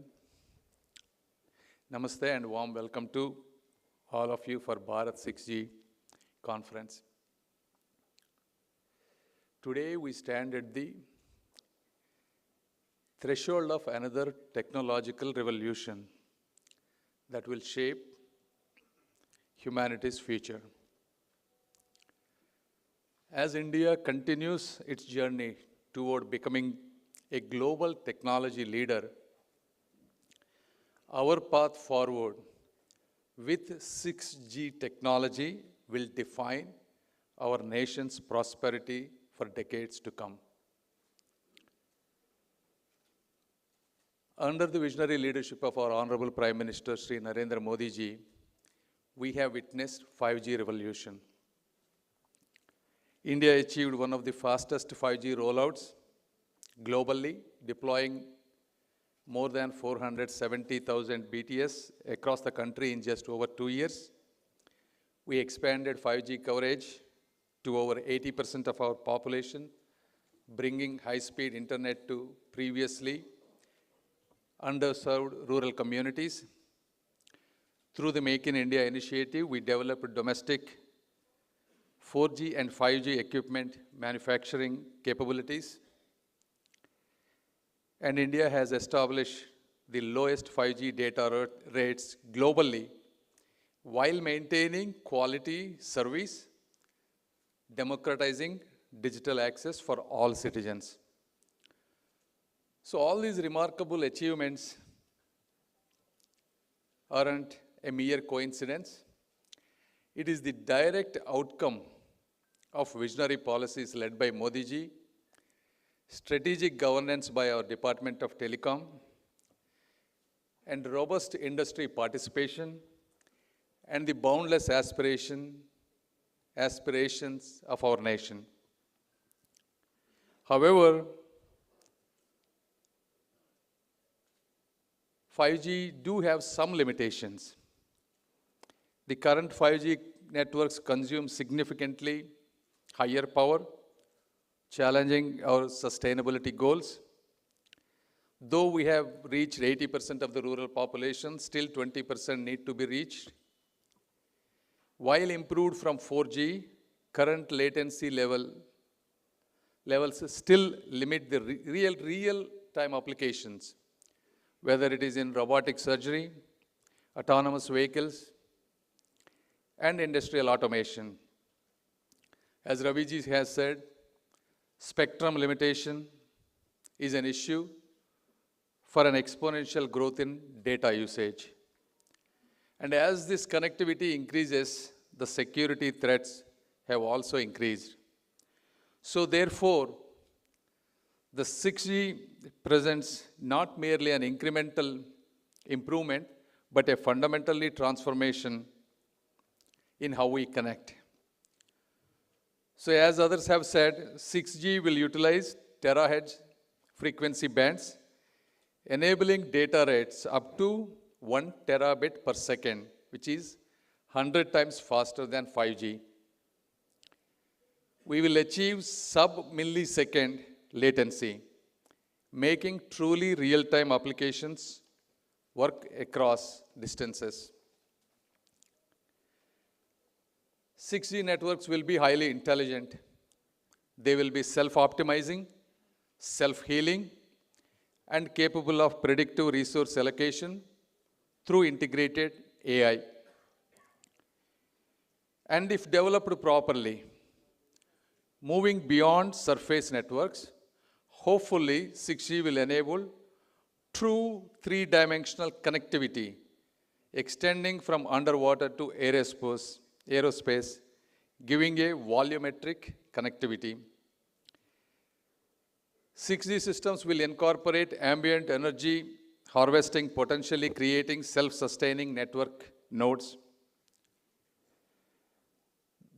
namaste and warm welcome to all of you for Bharat 6G conference. Today we stand at the threshold of another technological revolution that will shape humanity's future. As India continues its journey toward becoming a global technology leader, our path forward with 6G technology will define our nation's prosperity for decades to come. Under the visionary leadership of our Honorable Prime Minister, Sri Narendra Modi ji, we have witnessed 5G revolution. India achieved one of the fastest 5G rollouts globally, deploying more than 470,000 BTS across the country in just over 2 years. We expanded 5G coverage to over 80% of our population, bringing high-speed internet to previously underserved rural communities. Through the Make in India initiative, we developed domestic 4G and 5G equipment manufacturing capabilities. And India has established the lowest 5G data rates globally while maintaining quality service, democratizing digital access for all citizens. So all these remarkable achievements aren't a mere coincidence. It is the direct outcome of visionary policies led by Modi ji, strategic governance by our Department of Telecom, and robust industry participation, and the boundless aspirations of our nation. However, 5G do have some limitations. The current 5G networks consume significantly higher power, challenging our sustainability goals. Though we have reached 80% of the rural population, still 20% need to be reached. While improved from 4G, current latency levels still limit the real-time applications, whether it is in robotic surgery, autonomous vehicles, and industrial automation. As Ravi ji has said, spectrum limitation is an issue for an exponential growth in data usage. And as this connectivity increases, the security threats have also increased. So therefore, the 6G presents not merely an incremental improvement, but a fundamentally transformation in how we connect. So as others have said, 6G will utilize terahertz frequency bands, enabling data rates up to 1 terabit per second, which is 100 times faster than 5G. We will achieve sub-millisecond latency, making truly real-time applications work across distances. 6G networks will be highly intelligent. They will be self-optimizing, self-healing, and capable of predictive resource allocation through integrated AI. And if developed properly, moving beyond surface networks. Hopefully, 6G will enable true three-dimensional connectivity, extending from underwater to aerospace, giving a volumetric connectivity. 6G systems will incorporate ambient energy harvesting, potentially creating self-sustaining network nodes.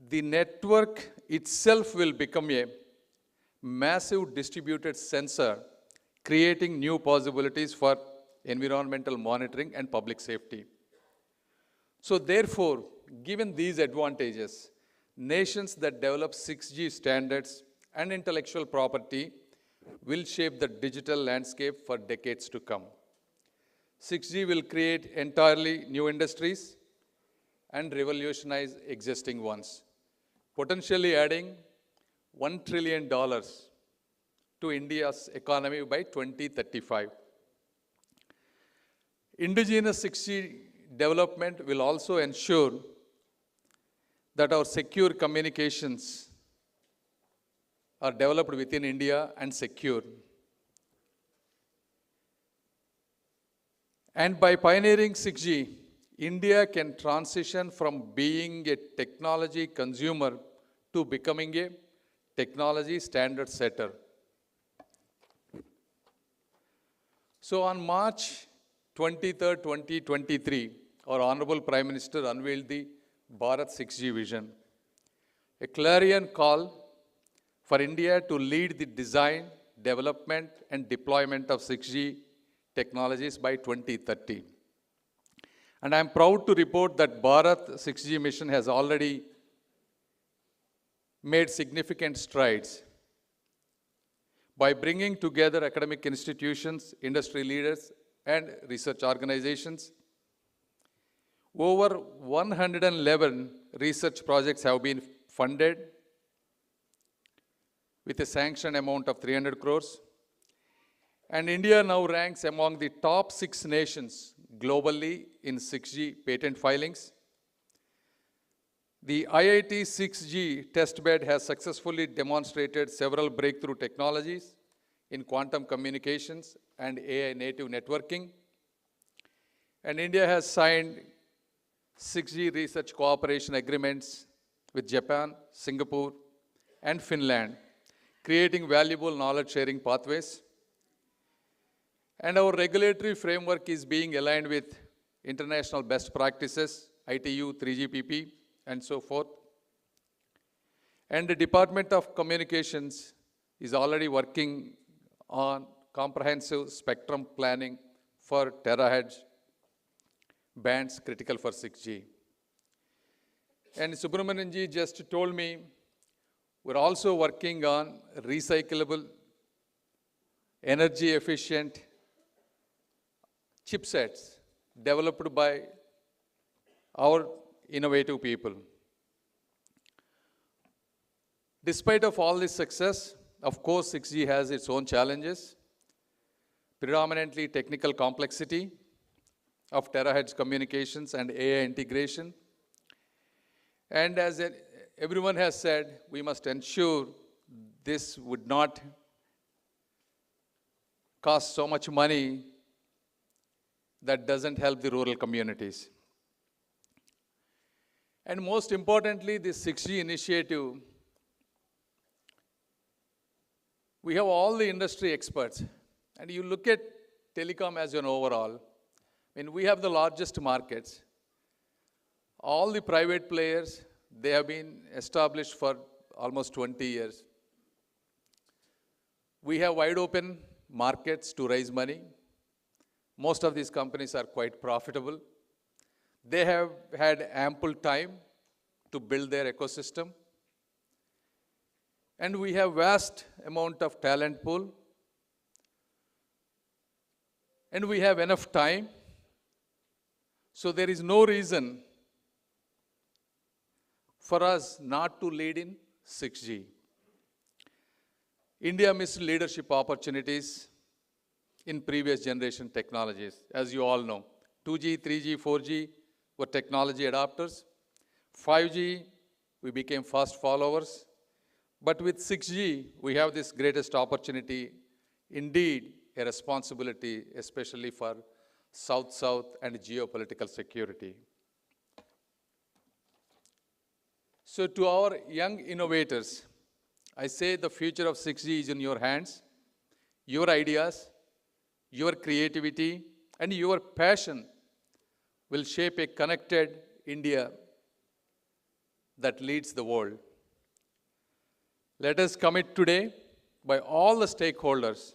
The network itself will become a massive distributed sensor, creating new possibilities for environmental monitoring and public safety. So therefore, given these advantages, nations that develop 6G standards and intellectual property will shape the digital landscape for decades to come. 6G will create entirely new industries and revolutionize existing ones, potentially adding $1 trillion to India's economy by 2035. Indigenous 6G development will also ensure that our secure communications are developed within India and secure. And by pioneering 6G, India can transition from being a technology consumer to becoming a technology standard setter. So on March 23rd, 2023, our Honorable Prime Minister unveiled the Bharat 6G vision, a clarion call for India to lead the design, development, and deployment of 6G technologies by 2030. And I'm proud to report that Bharat 6G mission has already made significant strides by bringing together academic institutions, industry leaders, and research organizations. Over 111 research projects have been funded with a sanctioned amount of 300 crores. And India now ranks among the top 6 nations globally in 6G patent filings. The IIT 6G testbed has successfully demonstrated several breakthrough technologies in quantum communications and AI native networking. And India has signed 6G research cooperation agreements with Japan, Singapore, and Finland, creating valuable knowledge sharing pathways. And our regulatory framework is being aligned with international best practices, ITU, 3GPP, and so forth. And the Department of Communications is already working on comprehensive spectrum planning for terahertz bands critical for 6G. And Subramanian ji just told me we're also working on recyclable, energy efficient chipsets developed by our innovative people. Despite of all this success, of course 6G has its own challenges, predominantly technical complexity of terahertz communications and AI integration. And as everyone has said, we must ensure this would not cost so much money that doesn't help the rural communities. And most importantly, this 6G initiative, we have all the industry experts. And you look at telecom as an overall, I mean, we have the largest markets. All the private players, they have been established for almost 20 years. We have wide open markets to raise money. Most of these companies are quite profitable. They have had ample time to build their ecosystem. And we have vast amount of talent pool. And we have enough time. So there is no reason for us not to lead in 6G. India missed leadership opportunities in previous generation technologies, as you all know. 2G, 3G, 4G were technology adopters. 5G, we became fast followers. But with 6G, we have this greatest opportunity, indeed a responsibility, especially for South-South and geopolitical security. So to our young innovators, I say the future of 6G is in your hands. Your ideas, your creativity, and your passion will shape a connected India that leads the world. Let us commit today by all the stakeholders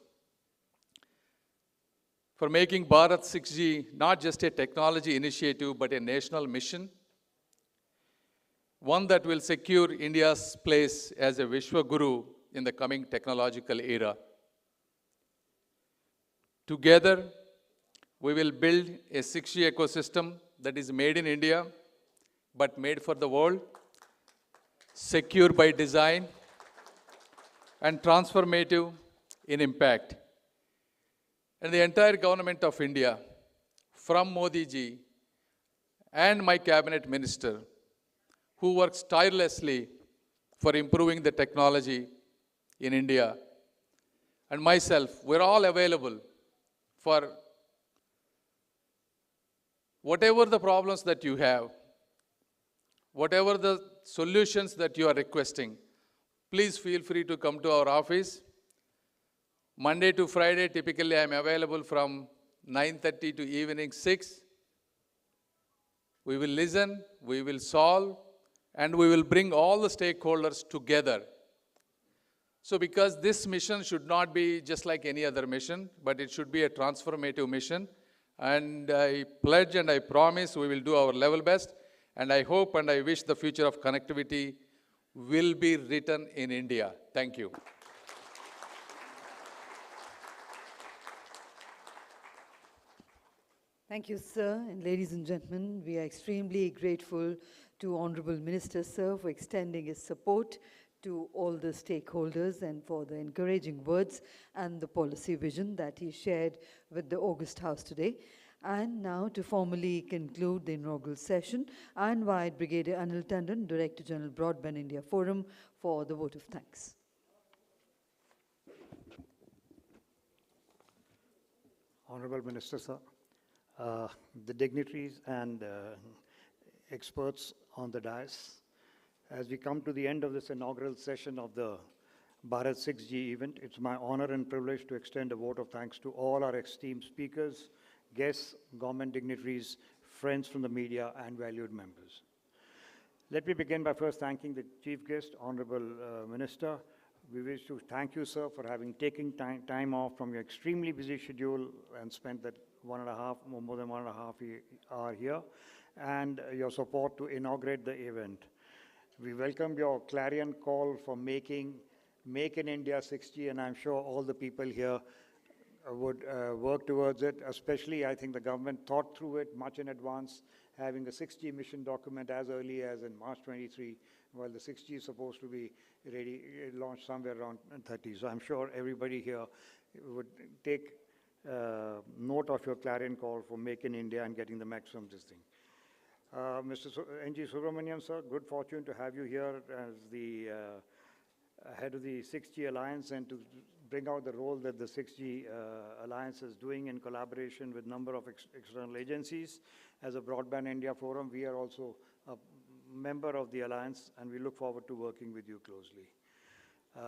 for making Bharat 6G not just a technology initiative, but a national mission, one that will secure India's place as a Vishwa Guru in the coming technological era. Together, we will build a 6G ecosystem that is made in India, but made for the world, secure by design, and transformative in impact. And the entire government of India, from Modi ji and my cabinet minister, who works tirelessly for improving the technology in India, and myself, we're all available for whatever the problems that you have, whatever the solutions that you are requesting. Please feel free to come to our office. Monday to Friday, typically I am available from 9:30 to evening 6. We will listen, we will solve, and we will bring all the stakeholders together. So because this mission should not be just like any other mission, but it should be a transformative mission. And I pledge and I promise we will do our level best. And I hope and I wish the future of connectivity will be written in India. Thank you. Thank you, sir. And ladies and gentlemen, we are extremely grateful to Honorable Minister, sir, for extending his support to all the stakeholders and for the encouraging words and the policy vision that he shared with the August House today. And now, to formally conclude the inaugural session, I invite Brigadier Anil Tandon, Director General Broadband India Forum, for the vote of thanks. Honorable Minister, sir, the dignitaries and experts on the dais, as we come to the end of this inaugural session of the Bharat 6G event, it's my honor and privilege to extend a vote of thanks to all our esteemed speakers, guests, government dignitaries, friends from the media, and valued members. Let me begin by first thanking the Chief Guest, Honorable Minister. We wish to thank you, sir, for having taken time off from your extremely busy schedule and spent that more than 1.5 hour here, and your support to inaugurate the event. We welcome your clarion call for Make in India 6G, and I'm sure all the people here would work towards it. Especially, I think the government thought through it much in advance, having a 6G mission document as early as in March 23, while the 6G is supposed to be ready, launched somewhere around 30. So I'm sure everybody here would take note of your clarion call for Make in India and getting the maximum this thing. Mr. N.G. Subramanian, sir, good fortune to have you here as the head of the 6G Alliance and to bring out the role that the 6G Alliance is doing in collaboration with a number of external agencies. As a Broadband India Forum, we are also a member of the Alliance, and we look forward to working with you closely.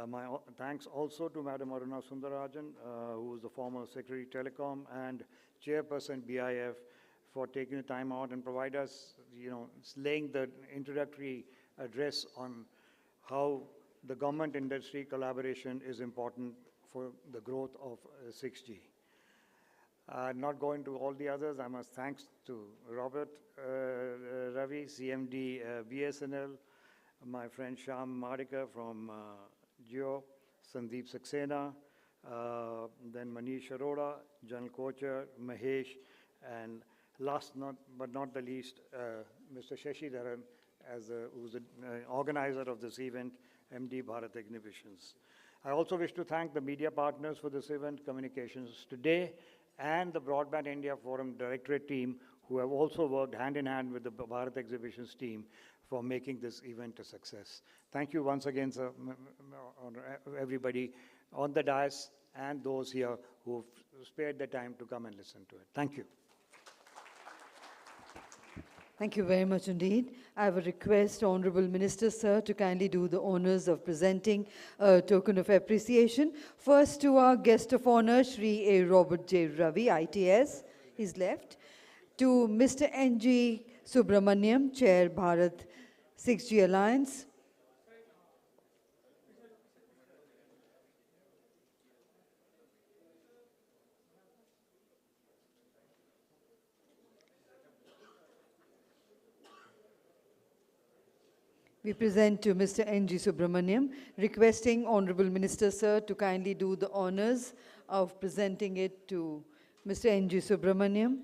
My thanks also to Madam Aruna Sundarajan, who is the former Secretary Telecom and Chairperson BIF, for taking the time out and provide us, laying the introductory address on how the government industry collaboration is important for the growth of 6G. Not going to all the others, I must thanks to Robert Ravi, CMD BSNL, my friend Shyam Madikar from Jio, Sandeep Saxena, then Manish Arora, General Co-Chair, Mahesh, and last but not the least, Mr. Shashi Dharan, who's the organizer of this event, MD Bharat Exhibitions. I also wish to thank the media partners for this event, Communications Today, and the Broadband India Forum Directorate team, who have also worked hand in hand with the Bharat Exhibitions team for making this event a success. Thank you once again, sir, everybody on the dais and those here who've spared the time to come and listen to it. Thank you. Thank you very much indeed. I have a request, Honorable Minister, sir, to kindly do the honors of presenting a token of appreciation. First to our guest of honor, Shri A. Robert J. Ravi, ITS, he's left. To Mr. N.G. Subramaniam, Chair, Bharat 6G Alliance. We present to Mr. N.G. Subramaniam, requesting Honorable Minister, sir, to kindly do the honors of presenting it to Mr. N.G. Subramaniam.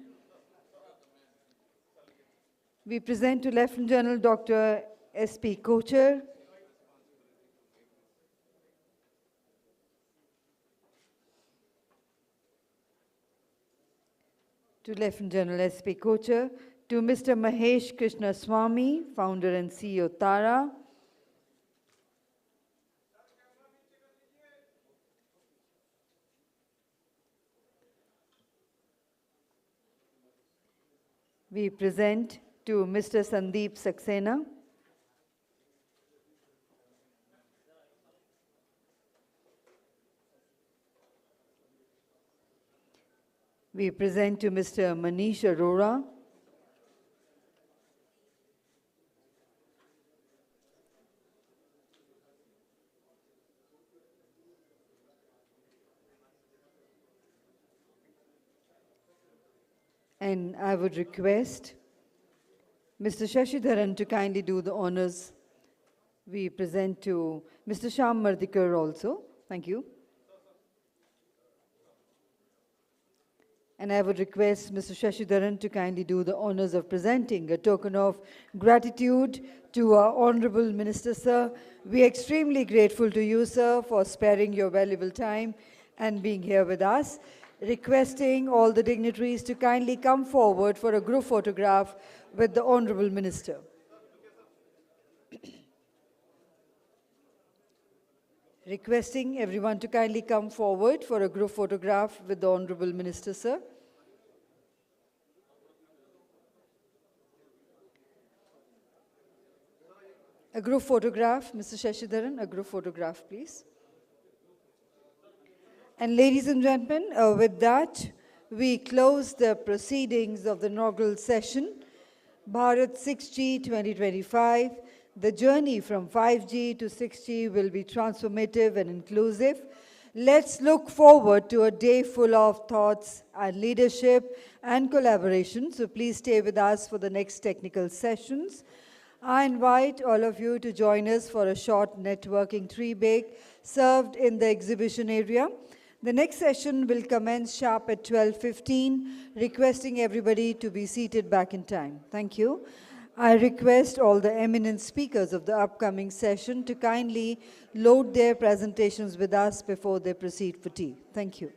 We present to Lieutenant General Dr. S.P. Kochar. To Lieutenant General S.P. Kochar. To Mr. Mahesh Krishna Swamy, founder and CEO, Tara. We present to Mr. Sandeep Saxena. We present to Mr. Manish Arora. And I would request Mr. Shashidharan to kindly do the honors. We present to Mr. Shyam Mardikar also. Thank you. And I would request Mr. Shashidharan to kindly do the honors of presenting a token of gratitude to our Honorable Minister, sir. We are extremely grateful to you, sir, for sparing your valuable time and being here with us. Requesting all the dignitaries to kindly come forward for a group photograph with the Honorable Minister. Requesting everyone to kindly come forward for a group photograph with the Honorable Minister, sir. A group photograph, Mr. Shashidharan, a group photograph, please. And ladies and gentlemen, with that, we close the proceedings of the inaugural session, Bharat 6G 2025. The journey from 5G to 6G will be transformative and inclusive. Let's look forward to a day full of thoughts and leadership and collaboration. So please stay with us for the next technical sessions. I invite all of you to join us for a short networking tree bake served in the exhibition area. The next session will commence sharp at 12:15, requesting everybody to be seated back in time. Thank you. I request all the eminent speakers of the upcoming session to kindly load their presentations with us before they proceed for tea. Thank you.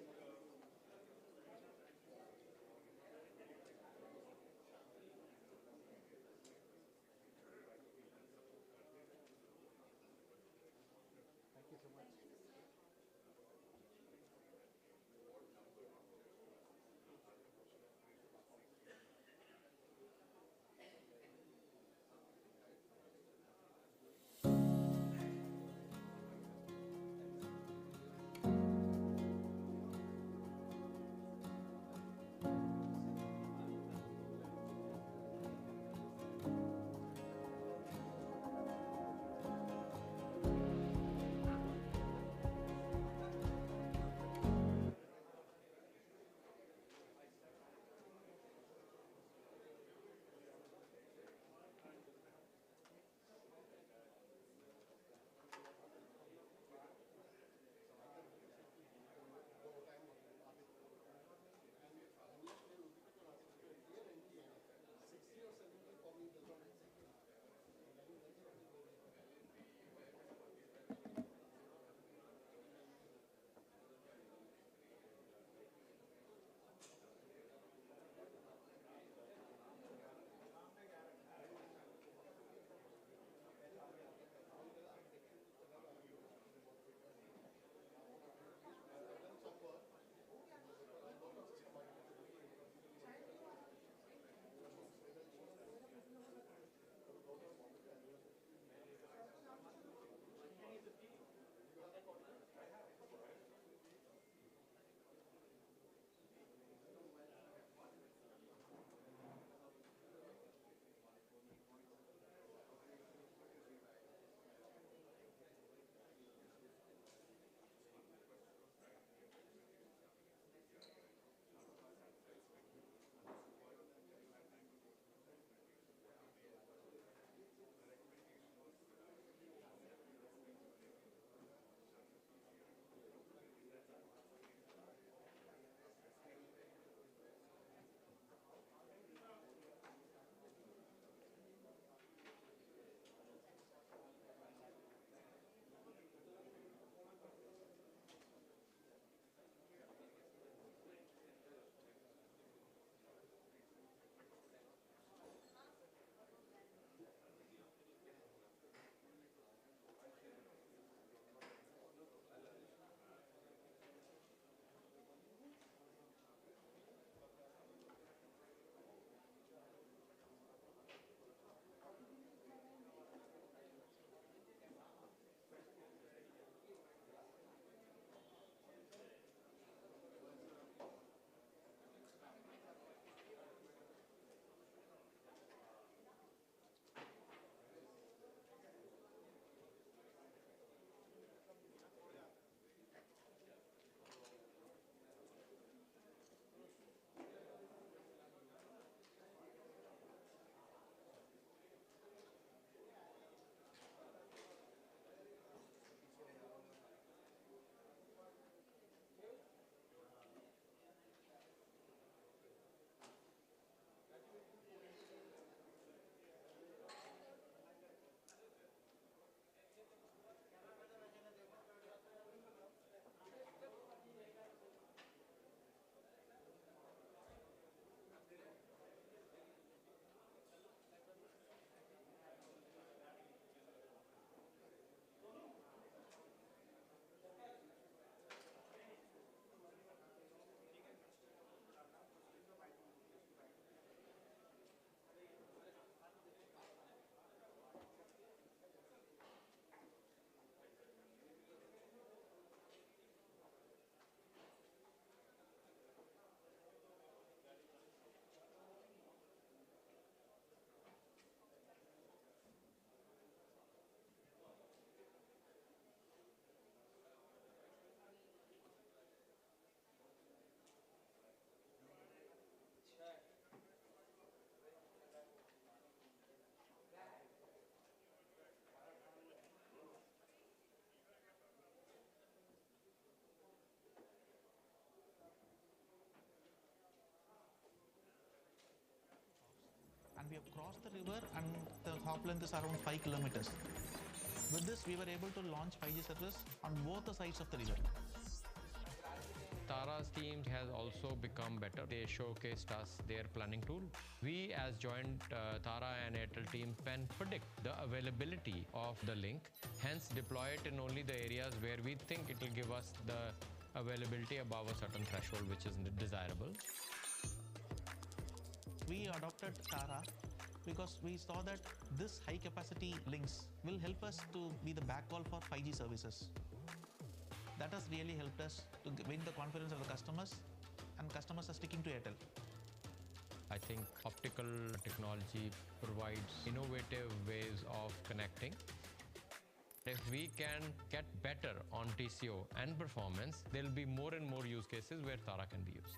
we have crossed the river and the hop length is around 5 kilometers. With this, we were able to launch 5G service on both the sides of the river. Tara's team has also become better. They showcased us their planning tool. We as joint Tara and Airtel team can predict the availability of the link, hence deploy it in only the areas where we think it will give us the availability above a certain threshold which is desirable. We adopted Tara because we saw that this high capacity links will help us to be the backhaul for 5G services. That has really helped us to win the confidence of the customers, and customers are sticking to Airtel. I think optical technology provides innovative ways of connecting. If we can get better on TCO and performance, there will be more and more use cases where Tara can be used.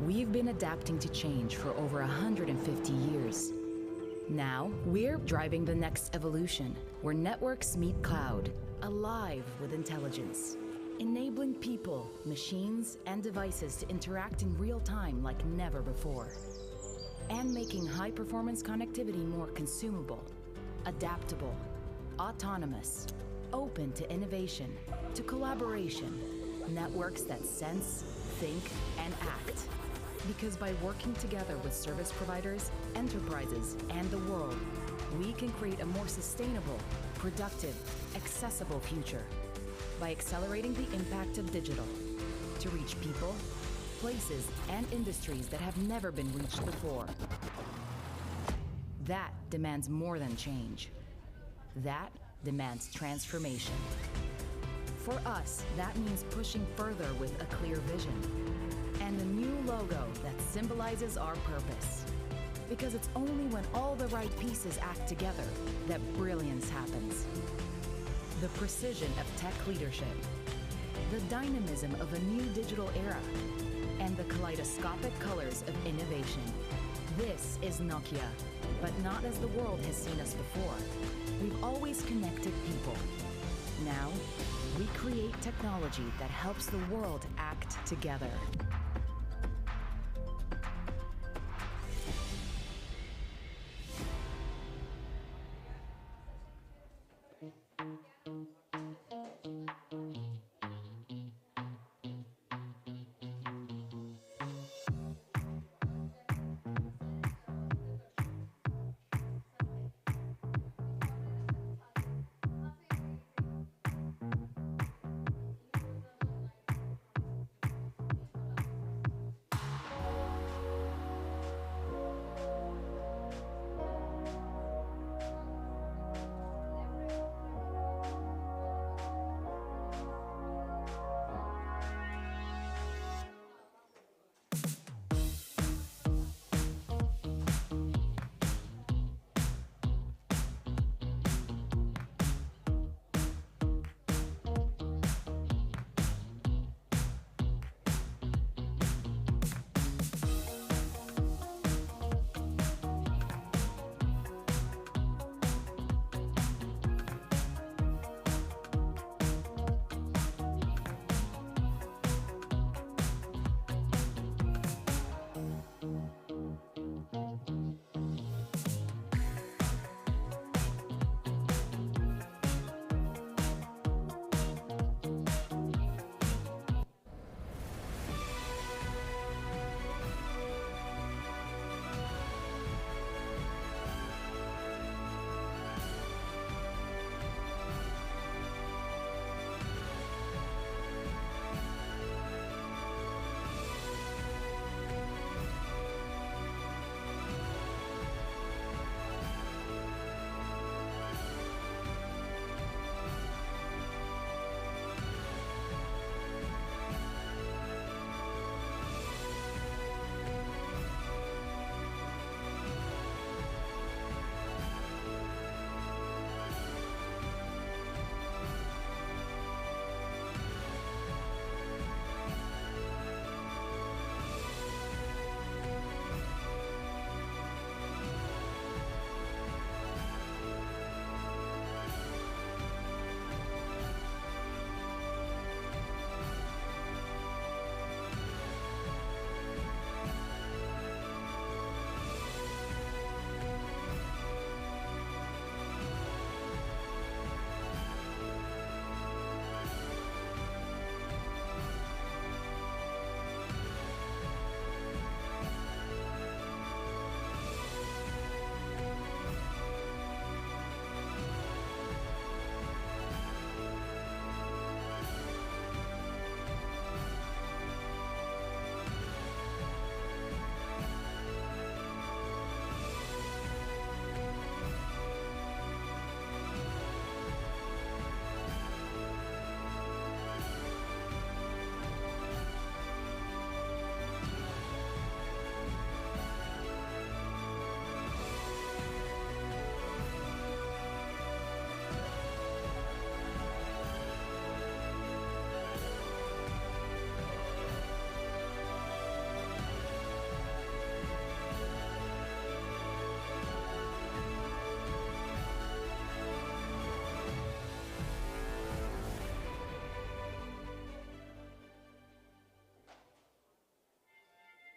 We've been adapting to change for over 150 years. Now, we're driving the next evolution, where networks meet cloud, alive with intelligence, enabling people, machines, and devices to interact in real time like never before, and making high-performance connectivity more consumable, adaptable, autonomous, open to innovation, to collaboration, networks that sense, think, and act. Because by working together with service providers, enterprises, and the world, we can create a more sustainable, productive, accessible future. By accelerating the impact of digital to reach people, places, and industries that have never been reached before. That demands more than change. That demands transformation. For us, that means pushing further with a clear vision and a new logo that symbolizes our purpose. Because it's only when all the right pieces act together that brilliance happens. The precision of tech leadership, the dynamism of a new digital era, and the kaleidoscopic colors of innovation. This is Nokia, but not as the world has seen us before. We've always connected people. Now, we create technology that helps the world act together.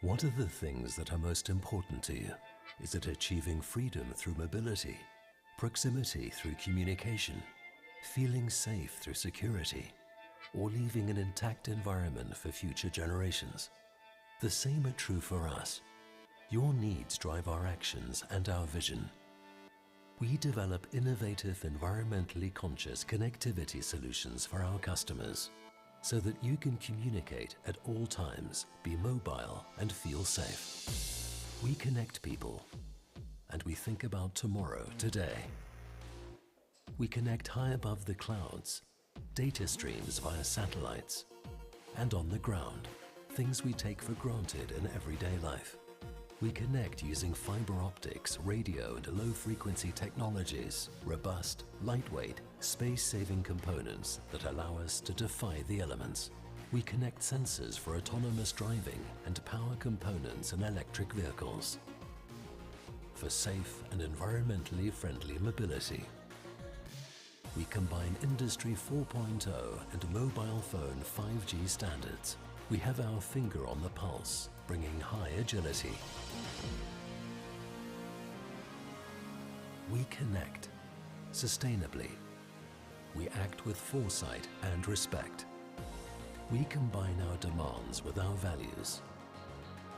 What are the things that are most important to you? Is it achieving freedom through mobility, proximity through communication, feeling safe through security, or leaving an intact environment for future generations? The same are true for us. Your needs drive our actions and our vision. We develop innovative, environmentally conscious connectivity solutions for our customers so that you can communicate at all times, be mobile, and feel safe. We connect people, and we think about tomorrow today. We connect high above the clouds, data streams via satellites, and on the ground, things we take for granted in everyday life. We connect using fiber optics, radio, and low-frequency technologies, robust, lightweight, space-saving components that allow us to defy the elements. We connect sensors for autonomous driving and power components in electric vehicles for safe and environmentally friendly mobility. We combine Industry 4.0 and mobile phone 5G standards. We have our finger on the pulse, bringing high agility. We connect sustainably. We act with foresight and respect. We combine our demands with our values.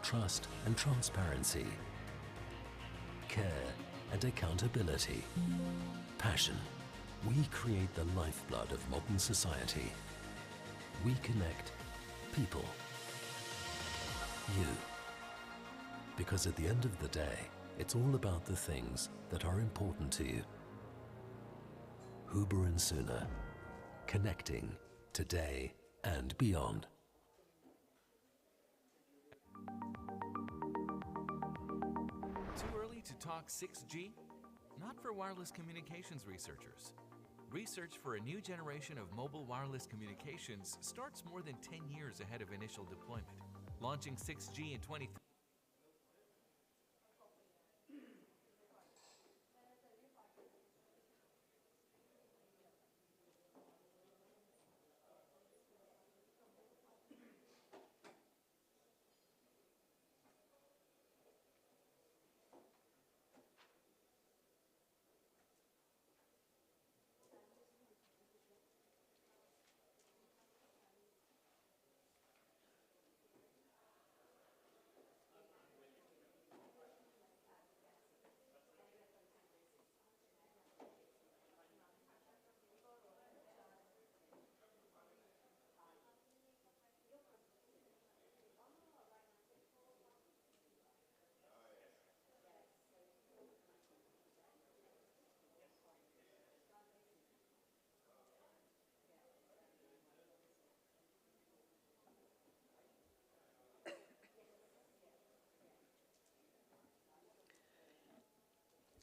Trust and transparency. Care and accountability. Passion. We create the lifeblood of modern society. We connect people. You. Because at the end of the day, it's all about the things that are important to you. Huber and Suna, connecting today and beyond. Too early to talk 6G? Not for wireless communications researchers. Research for a new generation of mobile wireless communications starts more than 10 years ahead of initial deployment. Launching 6G in 2030.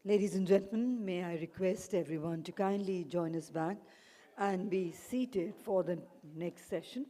Ladies and gentlemen, may I request everyone to kindly join us back and be seated for the next session.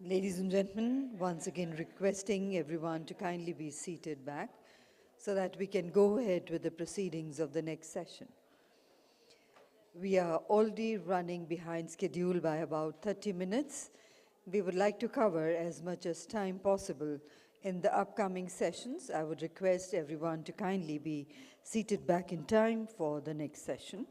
Ladies and gentlemen, once again requesting everyone to kindly be seated back so that we can go ahead with the proceedings of the next session. We are already running behind schedule by about 30 minutes. We would like to cover as much as time possible in the upcoming sessions. I would request everyone to kindly be seated back in time for the next session.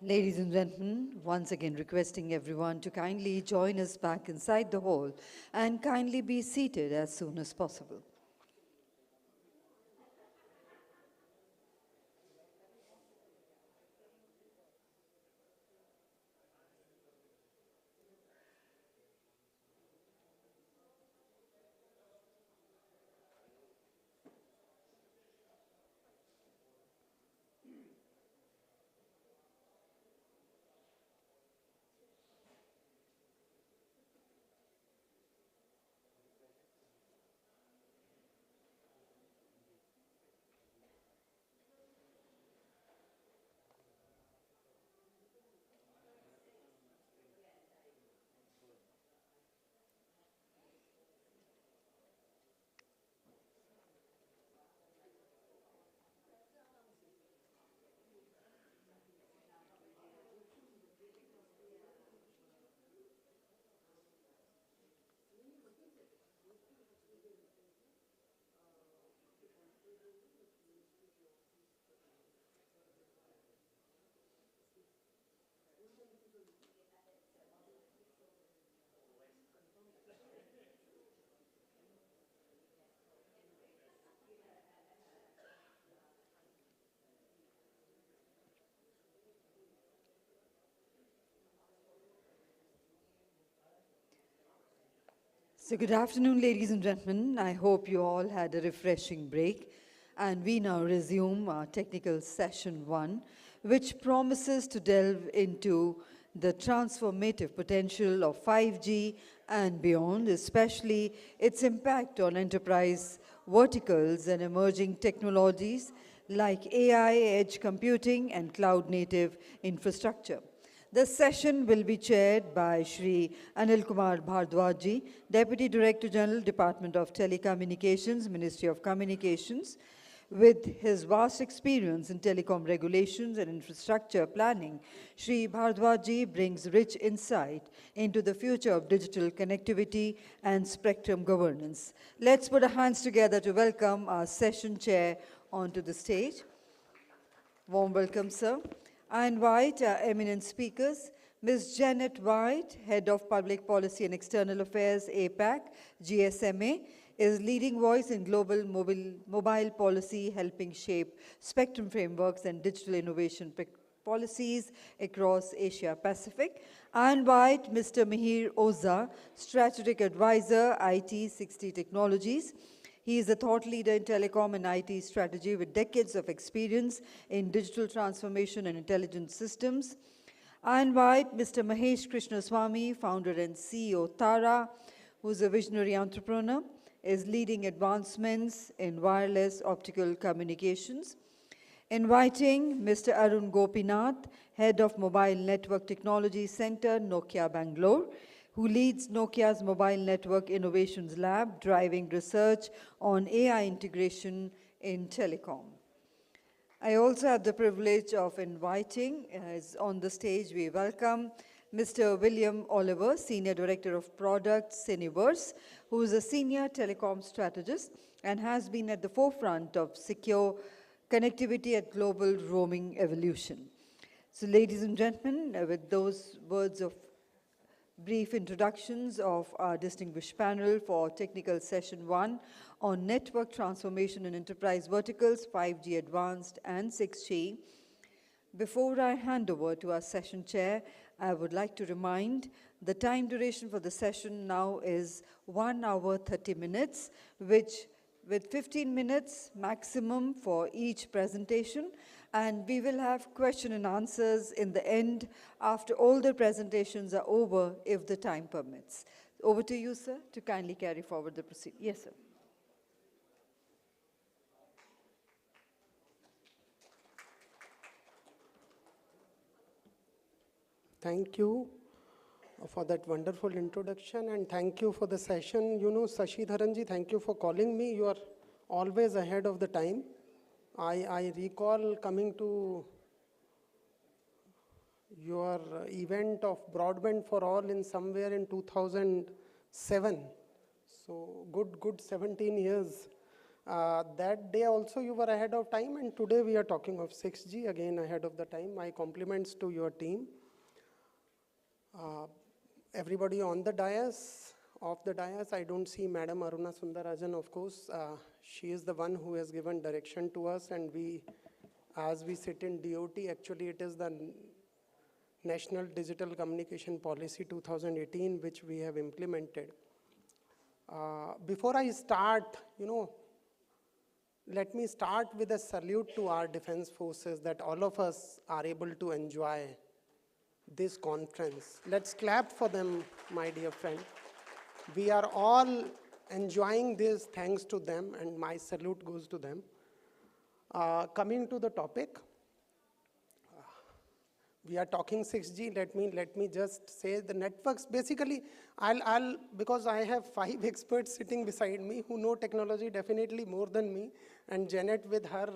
Ladies and gentlemen, once again requesting everyone to kindly join us back inside the hall and kindly be seated as soon as possible. So good afternoon, ladies and gentlemen. I hope you all had a refreshing break. And we now resume our technical session 1, which promises to delve into the transformative potential of 5G and beyond, especially its impact on enterprise verticals and emerging technologies like AI, edge computing, and cloud-native infrastructure. The session will be chaired by Shri Anil Kumar Bhardwaj, Deputy Director General, Department of Telecommunications, Ministry of Communications. With his vast experience in telecom regulations and infrastructure planning, Shri Bhardwaj brings rich insight into the future of digital connectivity and spectrum governance. Let's put our hands together to welcome our session chair onto the stage. Warm welcome, sir. I invite our eminent speakers, Ms. Janet White, Head of Public Policy and External Affairs, APAC, GSMA, is leading voice in global mobile policy, helping shape spectrum frameworks and digital innovation policies across Asia Pacific. I invite Mr. Mihir Oza, Strategic Advisor, IT 60 Technologies. He is a thought leader in telecom and IT strategy with decades of experience in digital transformation and intelligent systems. I invite Mr. Mahesh Krishnaswamy, founder and CEO Tara, who's a visionary entrepreneur, is leading advancements in wireless optical communications. Inviting Mr. Arun Gopinath, Head of Mobile Network Technology Center, Nokia Bangalore, who leads Nokia's Mobile Network Innovations Lab, driving research on AI integration in telecom. I also have the privilege of inviting, on the stage, we welcome Mr. William Oliver, Senior Director of Products, Cineverse, who is a senior telecom strategist and has been at the forefront of secure connectivity at global roaming evolution. So ladies and gentlemen, with those words of brief introductions of our distinguished panel for technical session 1 on network transformation in enterprise verticals, 5G advanced and 6G. Before I hand over to our session chair, I would like to remind the time duration for the session now is 1 hour 30 minutes, which with 15 minutes maximum for each presentation. And we will have question and answers in the end after all the presentations are over, if the time permits. Over to you, sir, to kindly carry forward the proceedings. Yes, sir. Thank you for that wonderful introduction, and thank you for the session. You know, Sashi Dharanji, thank you for calling me. You are always ahead of the time. I recall coming to your event of Broadband for All in somewhere in 2007. So good 17 years That day also you were ahead of time, and today we are talking of 6G, again ahead of the time. My compliments to your team. Everybody on the dais, off the dais, I don't see Madam Aruna Sundarajan, of course. She is the one who has given direction to us, and we, as we sit in DOT, actually it is the National Digital Communication Policy 2018, which we have implemented. Before I start, let me start with a salute to our defense forces that all of us are able to enjoy this conference. Let's clap for them, my dear friend. We are all enjoying this thanks to them, and my salute goes to them. Coming to the topic, we are talking 6G. Let me just say the networks. Basically, because I have 5 experts sitting beside me who know technology definitely more than me, and Janet with her,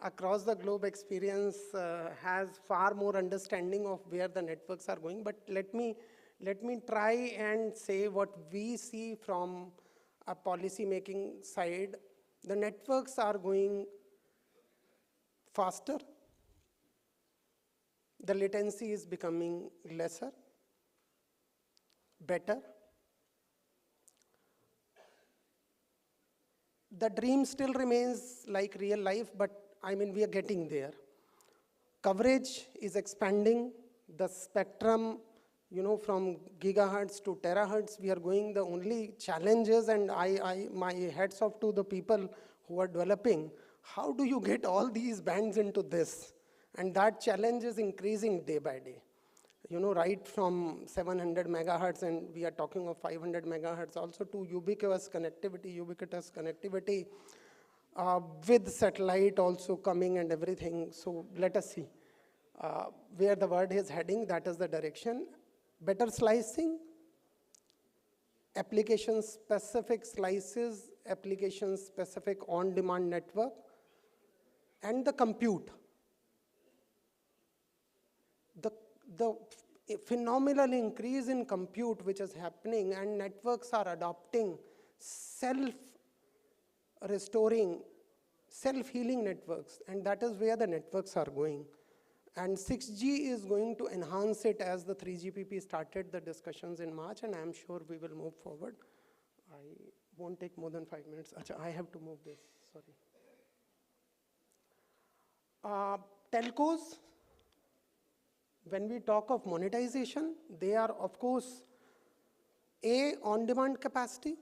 across the globe experience has far more understanding of where the networks are going. But let me try and say what we see from a policy making side. The networks are going faster. The latency is becoming lesser, better. The dream still remains like real life, but I mean, we are getting there. Coverage is expanding. The spectrum, from gigahertz to terahertz, we are going. The only challenges, and my hats off to the people who are developing, how do you get all these bands into this? And that challenge is increasing day by day. Right from 700 megahertz, and we are talking of 500 megahertz, also to ubiquitous connectivity, with satellite also coming and everything. So let us see where the world is heading. That is the direction. Better slicing, application-specific slices, application-specific on-demand network, and the compute. The phenomenal increase in compute which is happening, and networks are adopting self-restoring, self-healing networks, and that is where the networks are going. And 6G is going to enhance it, as the 3GPP started the discussions in March, and I'm sure we will move forward. I won't take more than 5 minutes. Achha, I have to move this, sorry. Telcos, when we talk of monetization, they are, of course, A, on-demand capacity,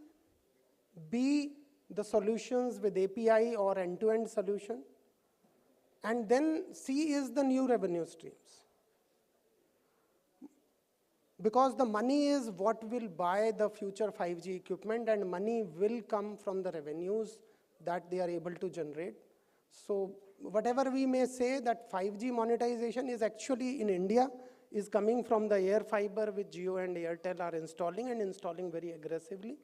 B, the solutions with API or end-to-end solution, and then C is the new revenue streams. Because the money is what will buy the future 5G equipment, and money will come from the revenues that they are able to generate. So whatever we may say, that 5G monetization is actually in India, is coming from the air fiber which Jio and Airtel are installing, and installing very aggressively.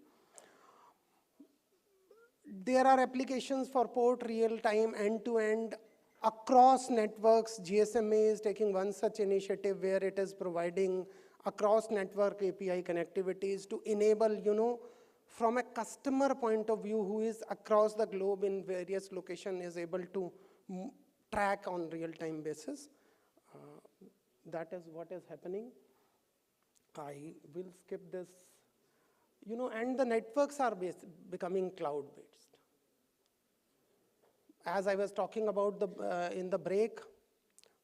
There are applications for port real-time, end-to-end, across networks. GSMA is taking one such initiative where it is providing across network API connectivities to enable, from a customer point of view who is across the globe in various locations, is able to track on real-time basis. That is what is happening. I will skip this. And the networks are becoming cloud-based. As I was talking about in the break,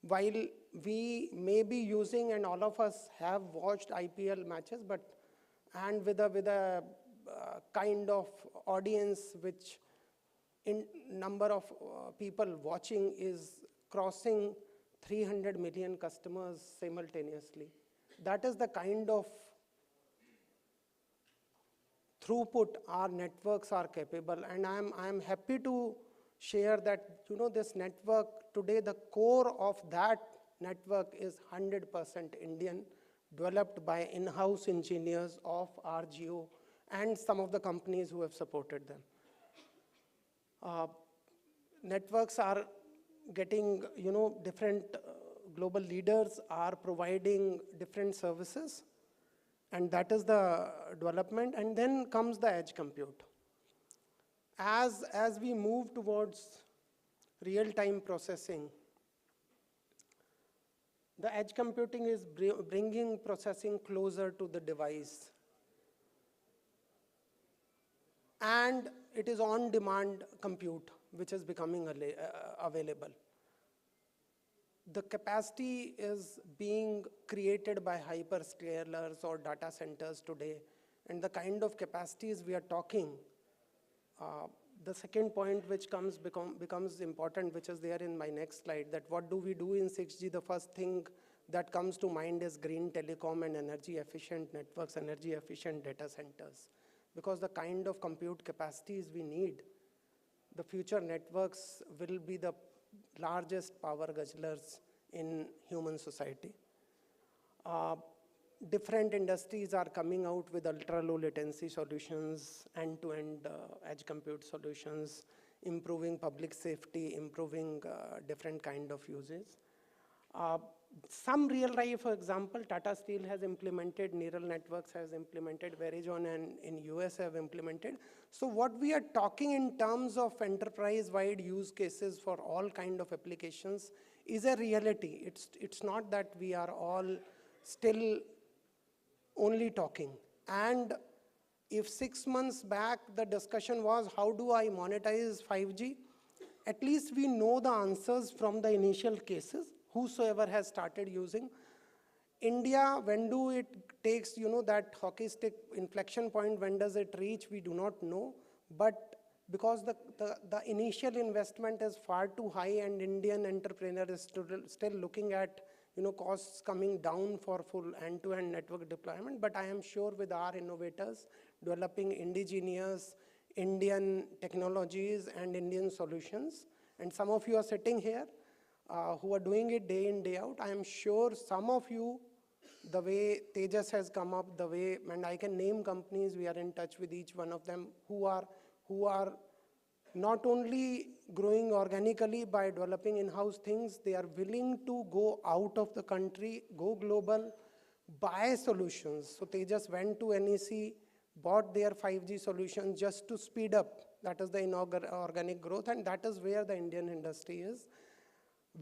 while we may be using, and all of us have watched IPL matches, and with a kind of audience which in number of people watching is crossing 300 million customers simultaneously. That is the kind of throughput our networks are capable, and I'm happy to share that this network today, the core of that network is 100% Indian, developed by in-house engineers of RGO and some of the companies who have supported them. Networks are getting, different global leaders are providing different services, and that is the development. And then comes the edge compute. as we move towards real-time processing, the edge computing is bringing processing closer to the device. And it is on-demand compute, which is becoming available. The capacity is being created by hyperscalers or data centers today. And the kind of capacities we are talking, the second point which becomes important, which is there in my next slide, that what do we do in 6G? The first thing that comes to mind is green telecom and energy efficient networks, energy efficient data centers. Because the kind of compute capacities we need, the future networks will be the largest power guzzlers in human society. Different industries are coming out with ultra-low latency solutions, end-to-end edge compute solutions, improving public safety, improving different kind of uses. Some real-life, for example, Tata Steel has implemented, Neural Networks has implemented, Verizon and in US have implemented. So what we are talking in terms of enterprise-wide use cases for all kind of applications is a reality. It's not that we are all still only talking. And if 6 months back the discussion was, how do I monetize 5G? At least we know the answers from the initial cases, whosoever has started using. India, when do it takes, that hockey stick inflection point, when does it reach, we do not know. But because the initial investment is far too high and Indian entrepreneur is still looking at costs coming down for full end-to-end network deployment. But I am sure with our innovators developing indigenous Indian technologies and Indian solutions, and some of you are sitting here who are doing it day in, day out. I am sure some of you, the way Tejas has come up, the way, and I can name companies, we are in touch with each one of them who are not only growing organically by developing in-house things, they are willing to go out of the country, go global, buy solutions. So Tejas went to NEC, bought their 5G solutions just to speed up. That is the organic growth, and that is where the Indian industry is.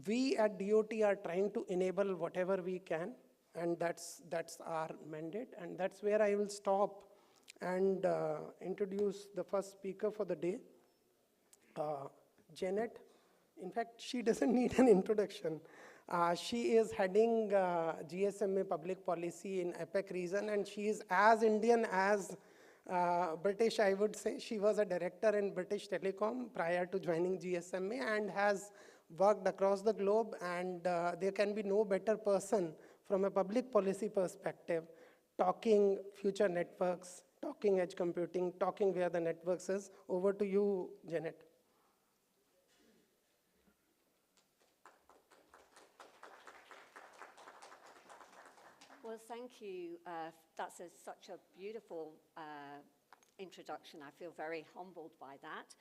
We at DOT are trying to enable whatever we can, and that's our mandate, and that's where I will stop and introduce the first speaker for the day, Janet. In fact, she doesn't need an introduction. She is heading GSMA public policy in APEC region, and she is as Indian as British, I would say. She was a director in British Telecom prior to joining GSMA and has worked across the globe, and there can be no better person from a public policy perspective talking future networks, talking edge computing, talking where the networks is. Over to you, Janet. Well, thank you. That's such a beautiful introduction. I feel very humbled by that.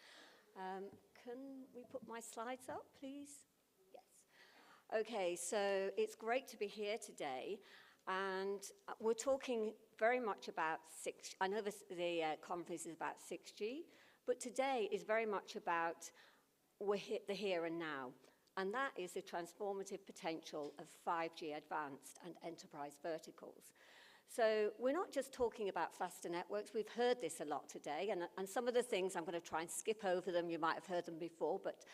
Can we put my slides up, please? Yes. Okay, so it's great to be here today. And we're talking very much about 6G. I know the conference is about 6G, but today is very much about the here and now. And that is the transformative potential of 5G advanced and enterprise verticals. So we're not just talking about faster networks. We've heard this a lot today, and some of the things, I'm going to try and skip over them. You might have heard them before, but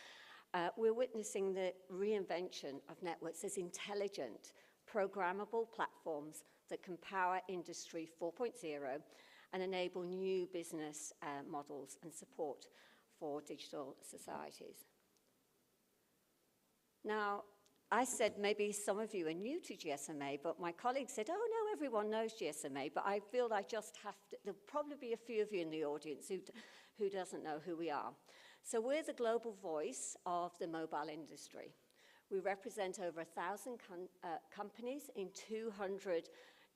we're witnessing the reinvention of networks as intelligent, programmable platforms that can power Industry 4.0 and enable new business models and support for digital societies. Now, I said maybe some of you are new to GSMA, but my colleagues said, oh no, everyone knows GSMA, but I feel I just have to, there'll probably be a few of you in the audience who doesn't know who we are. So we're the global voice of the mobile industry. We represent over 1,000 companies in 200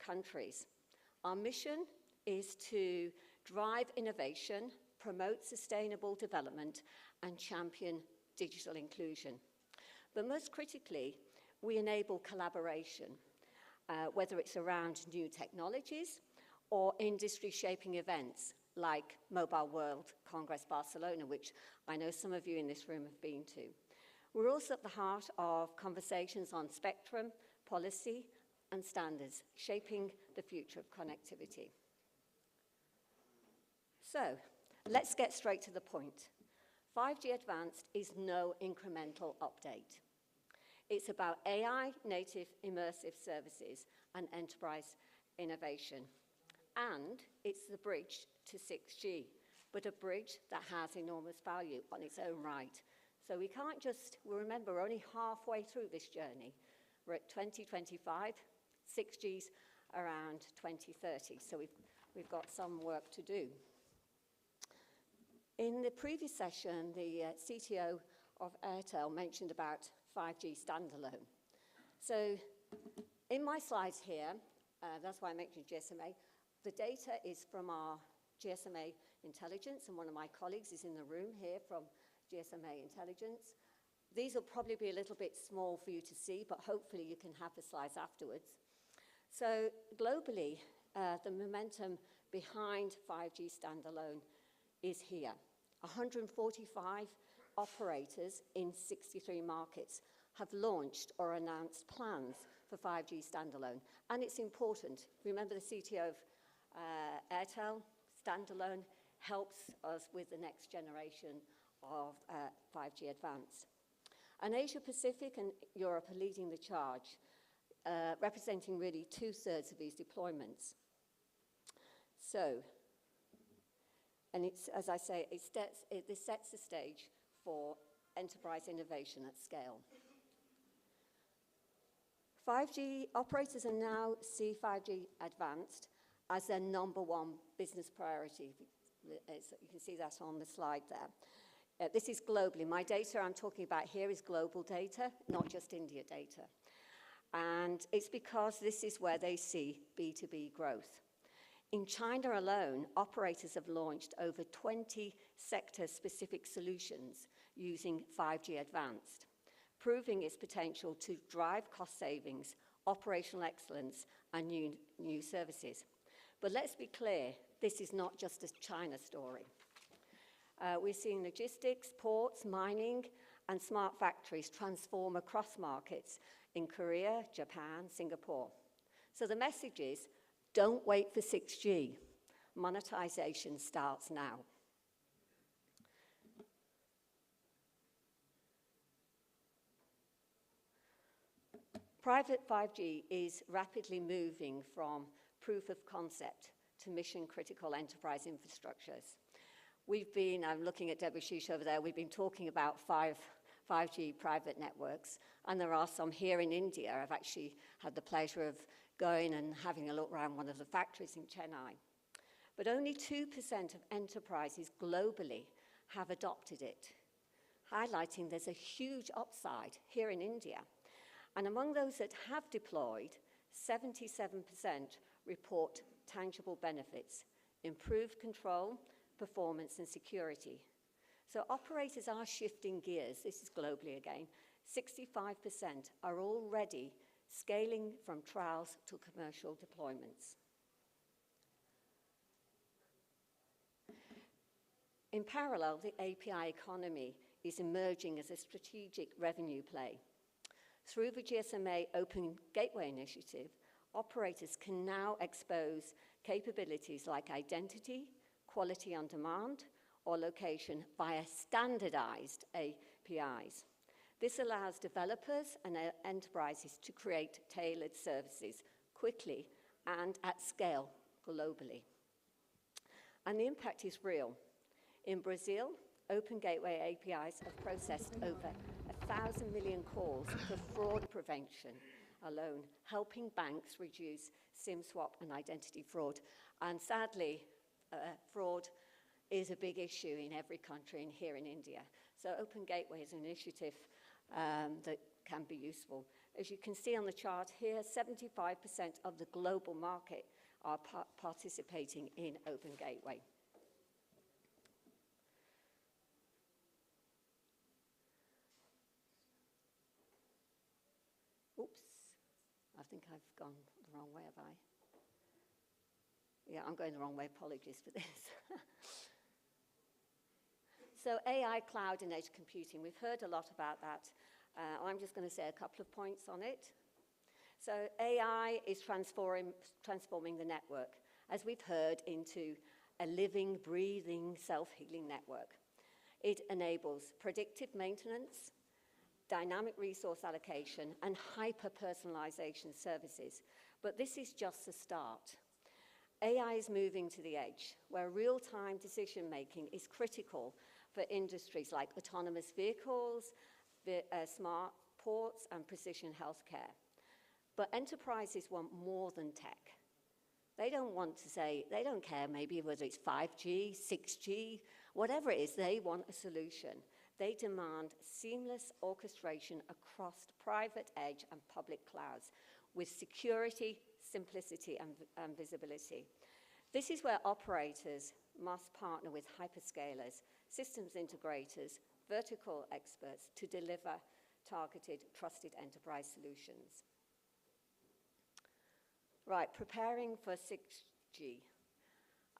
countries. Our mission is to drive innovation, promote sustainable development, and champion digital inclusion. But most critically, we enable collaboration, whether it's around new technologies or industry-shaping events, like Mobile World Congress Barcelona, which I know some of you in this room have been to. We're also at the heart of conversations on spectrum, policy, and standards, shaping the future of connectivity. So, let's get straight to the point. 5G Advanced is no incremental update. It's about AI, native, immersive services, and enterprise innovation. And it's the bridge to 6G, but a bridge that has enormous value on its own right. So we can't just, remember, we're only halfway through this journey. We're at 2025, 6G's around 2030, so we've got some work to do. In the previous session, the CTO of Airtel mentioned about 5G standalone. So in my slides here, that's why I mentioned GSMA, the data is from our GSMA Intelligence, and one of my colleagues is in the room here from GSMA Intelligence. These will probably be a little bit small for you to see, but hopefully you can have the slides afterwards. So globally, the momentum behind 5G standalone is here. 145 operators in 63 markets have launched or announced plans for 5G standalone. And it's important. Remember the CTO of Airtel, standalone helps us with the next generation of 5G Advanced. And Asia Pacific and Europe are leading the charge, representing really 2/3 of these deployments. So, and it's, as I say, this sets the stage for enterprise innovation at scale. 5G operators are now see 5G Advanced as their #1 business priority. You can see that on the slide there. This is globally. My data I'm talking about here is global data, not just India data. And it's because this is where they see B2B growth. In China alone, operators have launched over 20 sector-specific solutions using 5G Advanced, proving its potential to drive cost savings, operational excellence, and new services. But let's be clear, this is not just a China story. We're seeing logistics, ports, mining, and smart factories transform across markets in Korea, Japan, Singapore. So the message is, don't wait for 6G. Monetization starts now. Private 5G is rapidly moving from proof of concept to mission-critical enterprise infrastructures. I'm looking at Debashish over there, we've been talking about 5G private networks, and there are some here in India. I've actually had the pleasure of going and having a look around one of the factories in Chennai. But only 2% of enterprises globally have adopted it, highlighting there's a huge upside here in India. And among those that have deployed, 77% report tangible benefits, improved control, performance, and security. So operators are shifting gears. This is globally again. 65% are already scaling from trials to commercial deployments. In parallel, the API economy is emerging as a strategic revenue play. Through the GSMA Open Gateway Initiative, operators can now expose capabilities like identity, quality on demand, or location via standardized APIs. This allows developers and enterprises to create tailored services quickly and at scale globally. And the impact is real. In Brazil, Open Gateway APIs have processed over 1,000 million calls for fraud prevention alone, helping banks reduce SIM swap and identity fraud. And sadly, fraud is a big issue in every country and here in India. So Open Gateway is an initiative that can be useful. As you can see on the chart here, 75% of the global market are participating in Open Gateway. Oops, I think I've gone the wrong way, have I? Yeah, I'm going the wrong way. Apologies for this. So AI, cloud, and edge computing. We've heard a lot about that. I'm just going to say a couple of points on it. So AI is transforming the network, as we've heard, into a living, breathing, self-healing network. It enables predictive maintenance, dynamic resource allocation, and hyper-personalization services. But this is just the start. AI is moving to the edge, where real-time decision-making is critical for industries like autonomous vehicles, smart ports, and precision healthcare. But enterprises want more than tech. They don't want to say, they don't care maybe whether it's 5G, 6G, whatever it is, they want a solution. They demand seamless orchestration across private edge and public clouds with security, simplicity, and visibility. This is where operators must partner with hyperscalers, systems integrators, vertical experts to deliver targeted, trusted enterprise solutions. Right, preparing for 6G.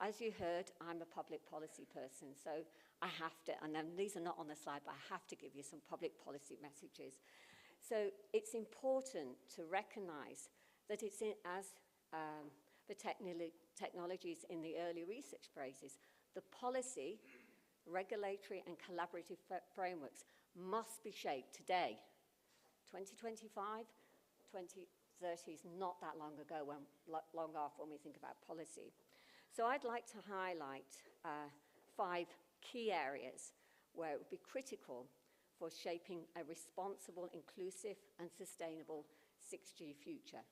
As you heard, I'm a public policy person, so I have to, and then these are not on the slide, but I have to give you some public policy messages. So it's important to recognize that it's as the technologies in the early research phases, the policy, regulatory, and collaborative frameworks must be shaped today. 2025, 2030 is not that long ago, long after when we think about policy. So I'd like to highlight 5 key areas where it would be critical for shaping a responsible, inclusive, and sustainable 6G future.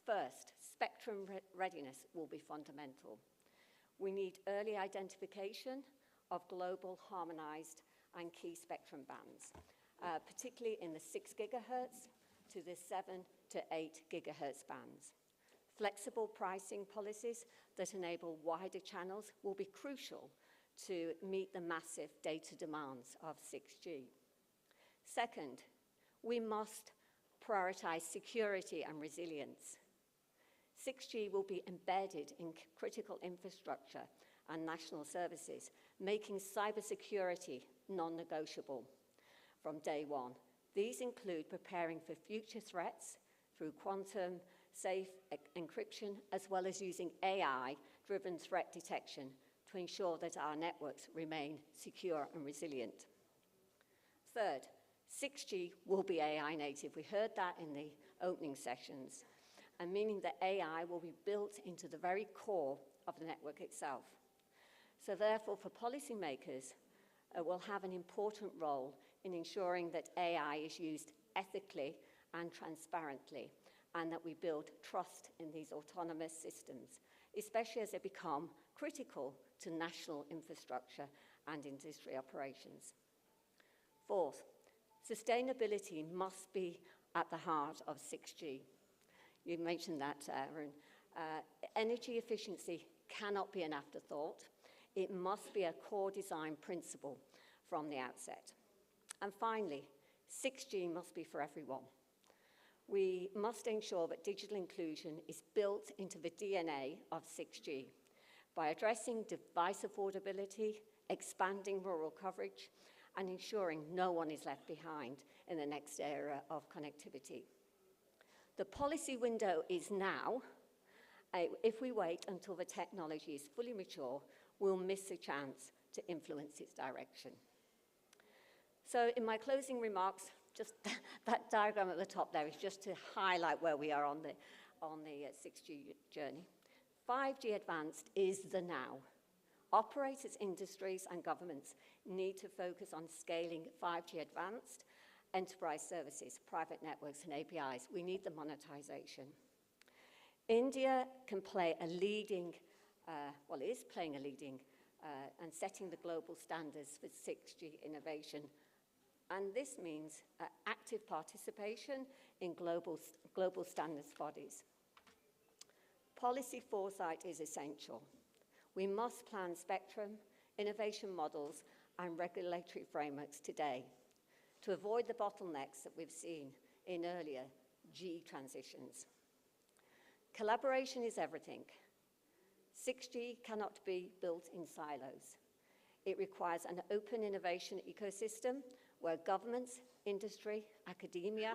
First, spectrum readiness will be fundamental. We need early identification of global, harmonized, and key spectrum bands, particularly in the 6 gigahertz to the 7 to 8 gigahertz bands. Flexible pricing policies that enable wider channels will be crucial to meet the massive data demands of 6G. Second, we must prioritize security and resilience. 6G will be embedded in critical infrastructure and national services, making cybersecurity non-negotiable from day one. These include preparing for future threats through quantum safe encryption, as well as using AI-driven threat detection to ensure that our networks remain secure and resilient. Third, 6G will be AI native. We heard that in the opening sessions, and meaning that AI will be built into the very core of the network itself. So therefore, for policymakers, will have an important role in ensuring that AI is used ethically and transparently, and that we build trust in these autonomous systems, especially as they become critical to national infrastructure and industry operations. Fourth, sustainability must be at the heart of 6G. You mentioned that, Arun. Energy efficiency cannot be an afterthought. It must be a core design principle from the outset. And finally, 6G must be for everyone. We must ensure that digital inclusion is built into the DNA of 6G by addressing device affordability, expanding rural coverage, and ensuring no one is left behind in the next era of connectivity. The policy window is now. If we wait until the technology is fully mature, we'll miss a chance to influence its direction. So in my closing remarks, just that diagram at the top there is just to highlight where we are on the 6G journey. 5G Advanced is the now. Operators, industries, and governments need to focus on scaling 5G Advanced, enterprise services, private networks, and APIs. We need the monetization. India can play a leading, is playing a leading and setting the global standards for 6G innovation. And this means active participation in global standards bodies. Policy foresight is essential. We must plan spectrum, innovation models, and regulatory frameworks today to avoid the bottlenecks that we've seen in earlier G transitions. Collaboration is everything. 6G cannot be built in silos. It requires an open innovation ecosystem where governments, industry, academia,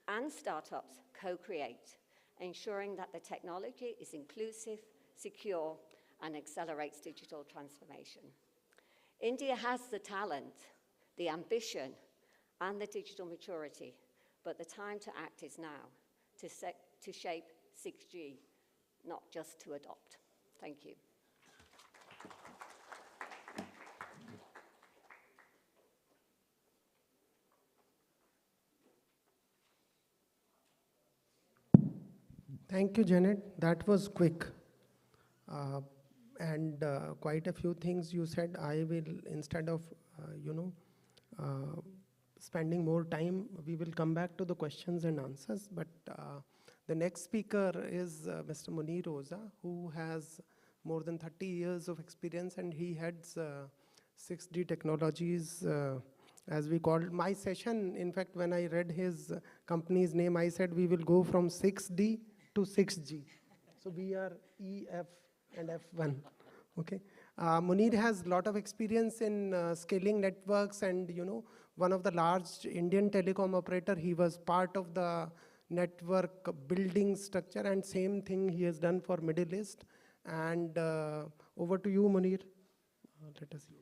and startups co-create, ensuring that the technology is inclusive, secure, and accelerates digital transformation. India has the talent, the ambition, and the digital maturity, but the time to act is now, to shape 6G, not just to adopt. Thank you. Thank you, Janet. That was quick. And quite a few things you said. I will, instead of, spending more time, we will come back to the questions and answers. But the next speaker is Mr. Munir Oza, who has more than 30 years of experience, and he heads 6D technologies, as we called my session. In fact, when I read his company's name, I said we will go from 6D to 6G. So we are E, F, and F1. Okay. Munir has a lot of experience in scaling networks, and one of the large Indian telecom operator. He was part of the network building structure, and same thing he has done for Middle East. And over to you, Munir. Let us see.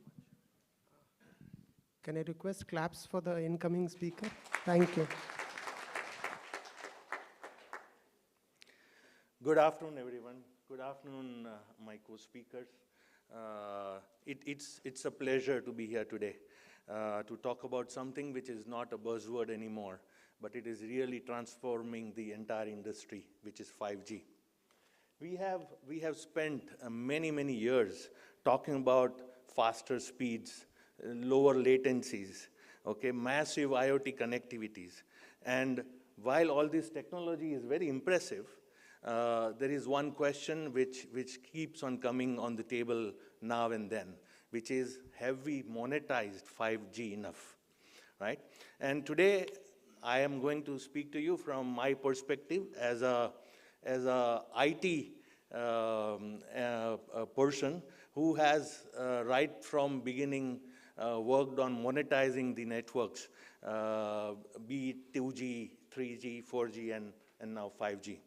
Can I request claps for the incoming speaker? Thank you. Good afternoon, everyone. Good afternoon, my co-speakers. It's a pleasure to be here today to talk about something which is not a buzzword anymore, but it is really transforming the entire industry, which is 5G. We have spent many years talking about faster speeds, lower latencies, okay, massive IoT connectivities. And while all this technology is very impressive, there is one question which keeps on coming on the table now and then, which is, have we monetized 5G enough, right? And today, I am going to speak to you from my perspective as a IT person who has right from beginning worked on monetizing the networks, be it 2G, 3G, 4G, and now 5G.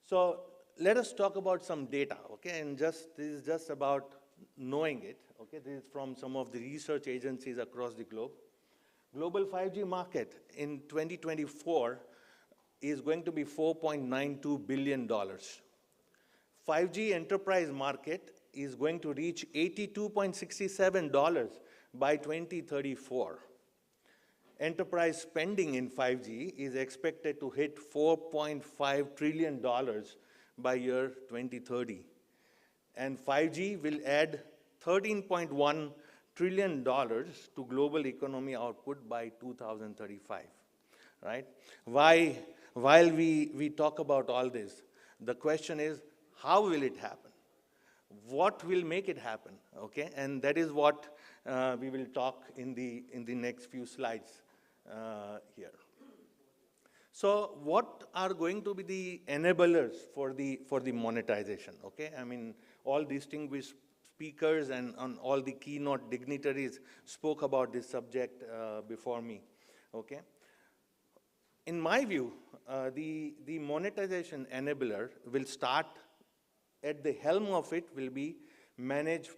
So let us talk about some data, okay? And this is just about knowing it, okay? This is from some of the research agencies across the globe. Global 5G market in 2024 is going to be $4.92 billion. 5G enterprise market is going to reach $82.67 by 2034. Enterprise spending in 5G is expected to hit $4.5 trillion by year 2030. And 5G will add $13.1 trillion to global economy output by 2035, right? While we talk about all this, the question is, how will it happen? What will make it happen, okay? And that is what we will talk in the next few slides here. So what are going to be the enablers for the monetization, okay? I mean, all distinguished speakers and all the keynote dignitaries spoke about this subject before me, okay? In my view, the monetization enabler will start, at the helm of it will be managed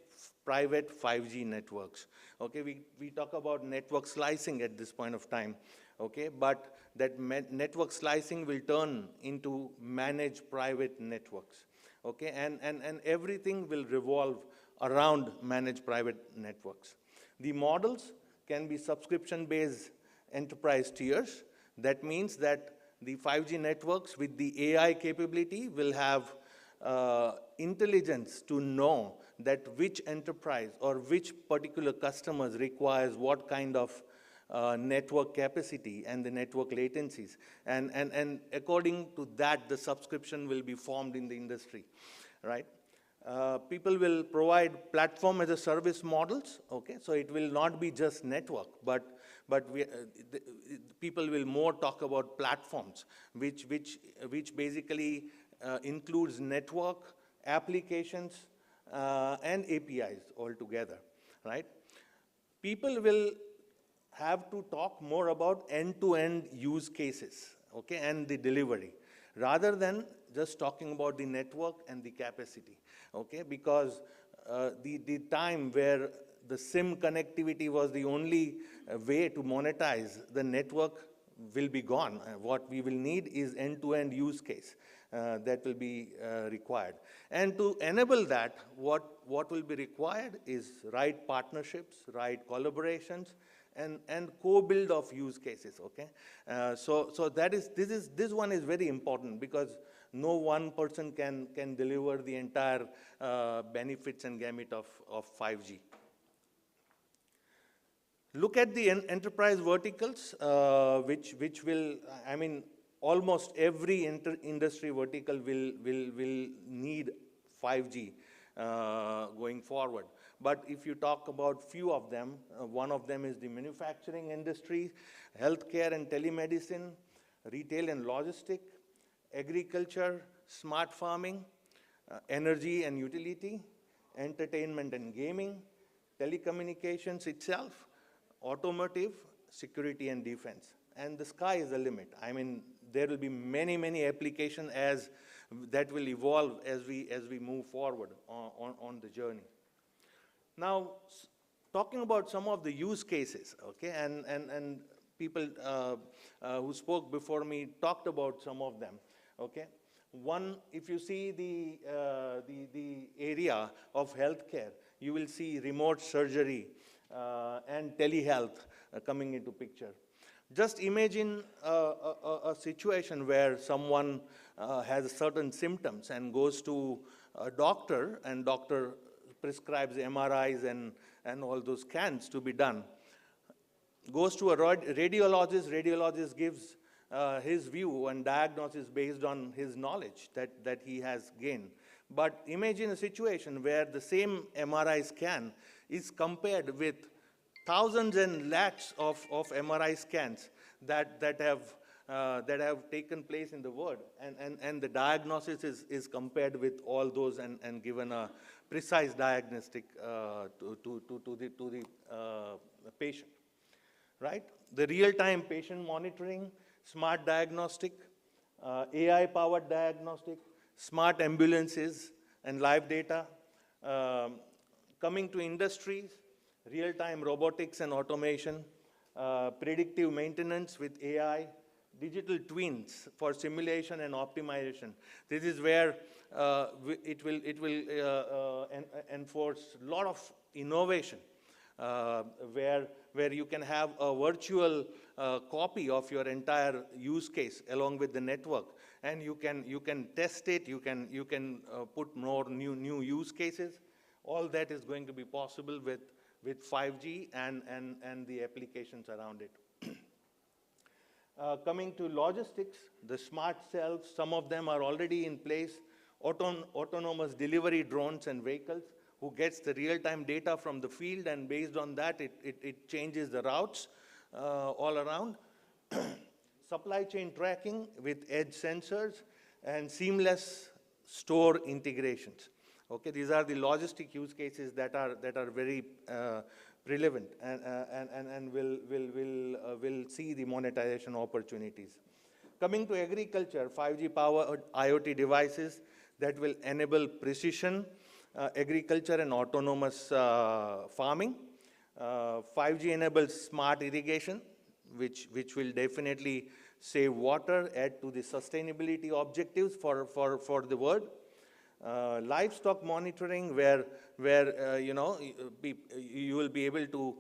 private 5G networks. Okay, we talk about network slicing at this point of time, okay, but that network slicing will turn into managed private networks, okay, and everything will revolve around managed private networks. The models can be subscription-based enterprise tiers. That means that the 5G networks with the AI capability will have intelligence to know that which enterprise or which particular customers requires what kind of network capacity and the network latencies. And according to that, the subscription will be formed in the industry, right? People will provide platform as a service models, okay? So it will not be just network, but but people will more talk about platforms, which basically includes network, applications, and APIs altogether, right? People will have to talk more about end-to-end use cases, okay, and the delivery, rather than just talking about the network and the capacity, okay, because the time where the SIM connectivity was the only way to monetize the network will be gone. What we will need is end-to-end use case that will be required. And to enable that, what will be required is right partnerships, right collaborations, and co-build of use cases, okay? So this one is very important, because no one person can deliver the entire benefits and gamut of 5G. Look at the enterprise verticals, which will, I mean, almost every industry vertical will need 5G going forward. But if you talk about few of them, one of them is the manufacturing industry, healthcare and telemedicine, retail and logistics, agriculture, smart farming, energy and utility, entertainment and gaming, telecommunications itself, automotive, security and defense. And the sky is the limit. I mean, there will be many applications that will evolve as we move forward on the journey. Now, talking about some of the use cases, okay, and people who spoke before me talked about some of them, okay. One, if you see the area of healthcare, you will see remote surgery and telehealth coming into picture. Just imagine a situation where someone has certain symptoms and goes to a doctor, and doctor prescribes MRIs and all those scans to be done. Goes to a radiologist gives his view and diagnosis based on his knowledge that he has gained. But imagine a situation where the same MRI scan is compared with thousands and lakhs of MRI scans that have taken place in the world, and the diagnosis is compared with all those and given a precise diagnostic to the patient, right? The real-time patient monitoring, smart diagnostic, AI-powered diagnostic, smart ambulances and live data. Coming to industries, real-time robotics and automation, predictive maintenance with AI, digital twins for simulation and optimization. This is where it will enforce a lot of innovation, where you can have a virtual copy of your entire use case along with the network, and you can test it. You can put more new use cases. All that is going to be possible with 5G and the applications around it. Coming to logistics, the smart cells, some of them are already in place. Autonomous delivery drones and vehicles who gets the real-time data from the field, and based on that, it changes the routes all around. Supply chain tracking with edge sensors and seamless store integrations. Okay, these are the logistic use cases that are very relevant and will see the monetization opportunities. Coming to agriculture, 5G powered IoT devices that will enable precision agriculture and autonomous farming. 5G enables smart irrigation, which will definitely save water, add to the sustainability objectives for the world. Livestock monitoring, where you will be able to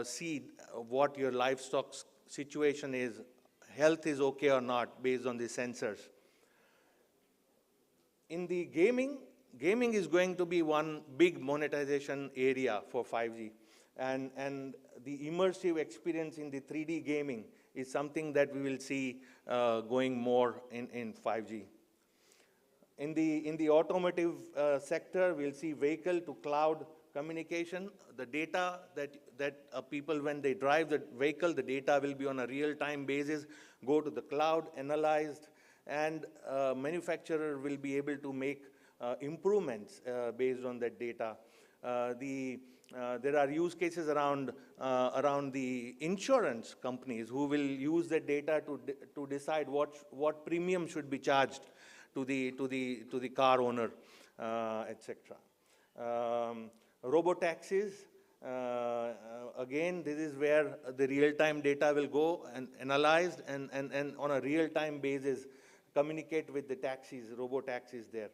see what your livestock situation is, health is okay or not based on the sensors. In the gaming is going to be one big monetization area for 5G, and the immersive experience in the 3D gaming is something that we will see going more in 5G. In the automotive sector, we'll see vehicle to cloud communication. The data people, when they drive the vehicle, the data will be on a real-time basis, go to the cloud, analyzed, and manufacturer will be able to make improvements based on that data. There are use cases around the insurance companies who will use that data to decide what premium should be charged to the car owner, etc. Robotaxis, again, this is where the real-time data will go and analyzed and on a real-time basis communicate with the taxis, robo-taxis there.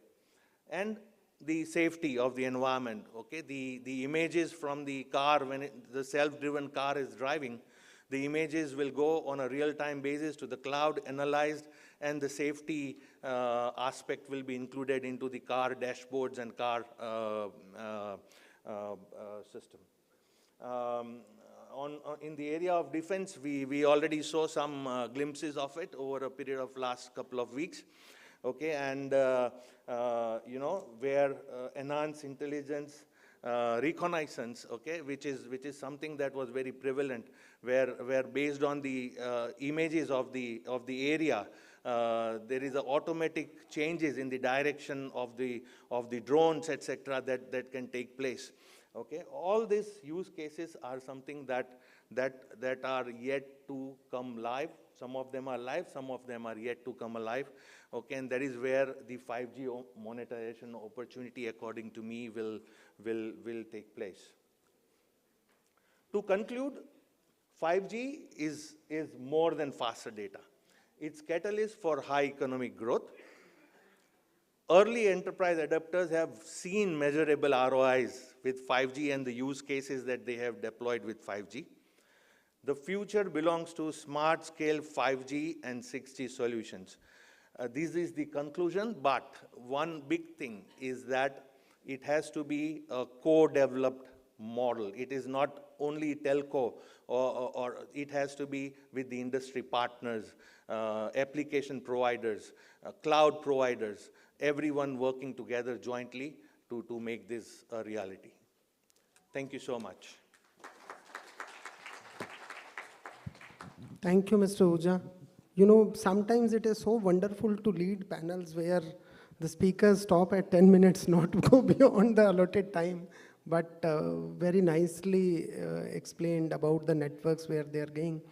And the safety of the environment, okay? The images from the car, when the self-driven car is driving, the images will go on a real-time basis to the cloud, analyzed, and the safety aspect will be included into the car dashboards and car system. In the area of defense, we already saw some glimpses of it over a period of last couple of weeks. Okay, and you know, where enhanced intelligence reconnaissance, okay, which is something that was very prevalent, where based on the images of the area, there is automatic changes in the direction of the drones, etc., that can take place. Okay, all these use cases are something that are yet to come live. Some of them are live, some of them are yet to come alive. Okay, and that is where the 5G monetization opportunity, according to me, will take place. To conclude, 5G is more than faster data. It's catalyst for high economic growth. Early enterprise adopters have seen measurable ROIs with 5G and the use cases that they have deployed with 5G. The future belongs to smart-scale 5G and 6G solutions. This is the conclusion, but one big thing is that it has to be a co-developed model. It is not only telco, or it has to be with the industry partners, application providers, cloud providers, everyone working together jointly to make this a reality. Thank you so much. Thank you, Mr. Ahuja. You know, sometimes it is so wonderful to lead panels where the speakers stop at 10 minutes, not go beyond the allotted time, but very nicely explained about the networks where they are going.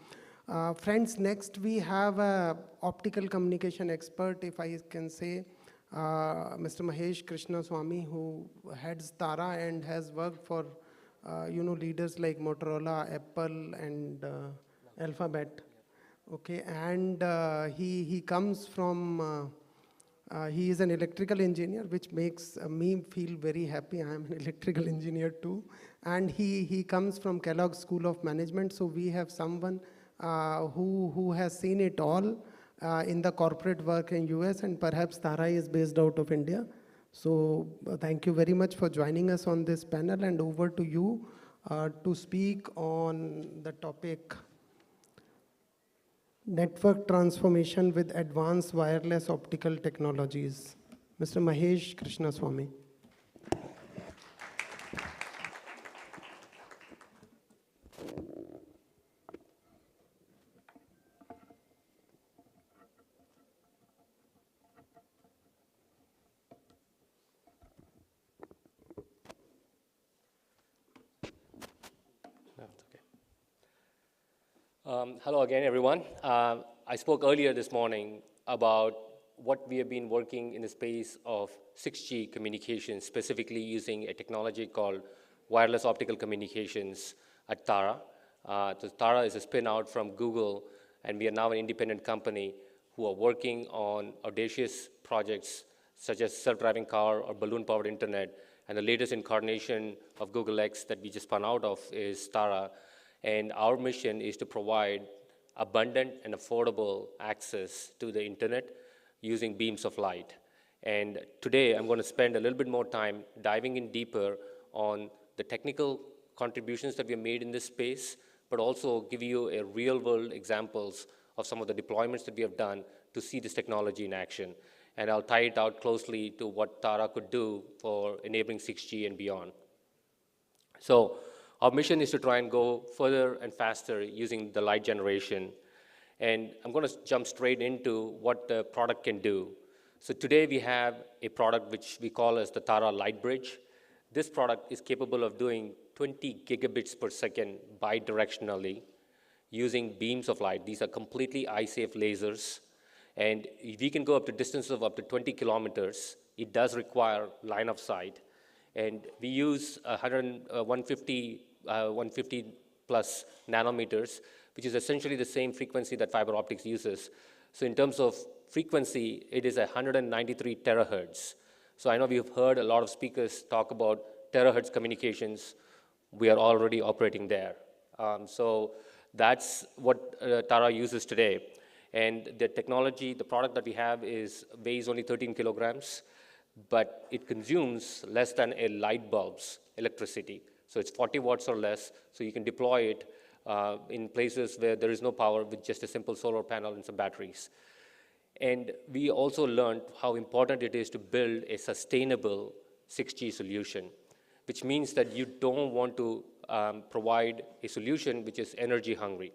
Friends, next we have an optical communication expert, if I can say, Mr. Mahesh Krishnaswamy, who heads TARA and has worked for you know, leaders like Motorola, Apple, and Alphabet. Okay, and he comes from, he is an electrical engineer, which makes me feel very happy. I am an electrical engineer too. And he comes from Kellogg School of Management, so we have someone who has seen it all in the corporate work in US, and perhaps TARA is based out of India. So thank you very much for joining us on this panel, and over to you to speak on the topic Network Transformation with Advanced Wireless Optical Technologies. Mr. Mahesh Krishnaswamy. Hello again, everyone. I spoke earlier this morning about what we have been working in the space of 6G communications, specifically using a technology called wireless optical communications at TARA. So TARA is a spin-out from Google, and we are now an independent company who are working on audacious projects such as self-driving car or balloon-powered internet. And the latest incarnation of Google X that we just spun out of is TARA. And our mission is to provide abundant and affordable access to the internet using beams of light. And today I'm going to spend a little bit more time diving in deeper on the technical contributions that we have made in this space, but also give you a real-world examples of some of the deployments that we have done to see this technology in action. And I'll tie it out closely to what TARA could do for enabling 6G and beyond. So Our mission is to try and go further and faster using the light generation. And I'm going to jump straight into what the product can do. So today we have a product which we call as the Tara Light Bridge. This product is capable of doing 20 gigabits per second bidirectionally using beams of light. These are completely eye-safe lasers. And we can go up to distances of up to 20 kilometers. It does require line of sight. And we use 150 plus nanometers, which is essentially the same frequency that fiber optics uses. So in terms of frequency, it is 193 terahertz. So I know we've heard a lot of speakers talk about terahertz communications. We are already operating there. So that's what Tara uses today. And the technology, the product that we have weighs only 13 kilograms, but it consumes less than a light bulb's electricity. So it's 40 watts or less, so you can deploy it in places where there is no power with just a simple solar panel and some batteries. And we also learned how important it is to build a sustainable 6G solution, which means that you don't want to provide a solution which is energy hungry.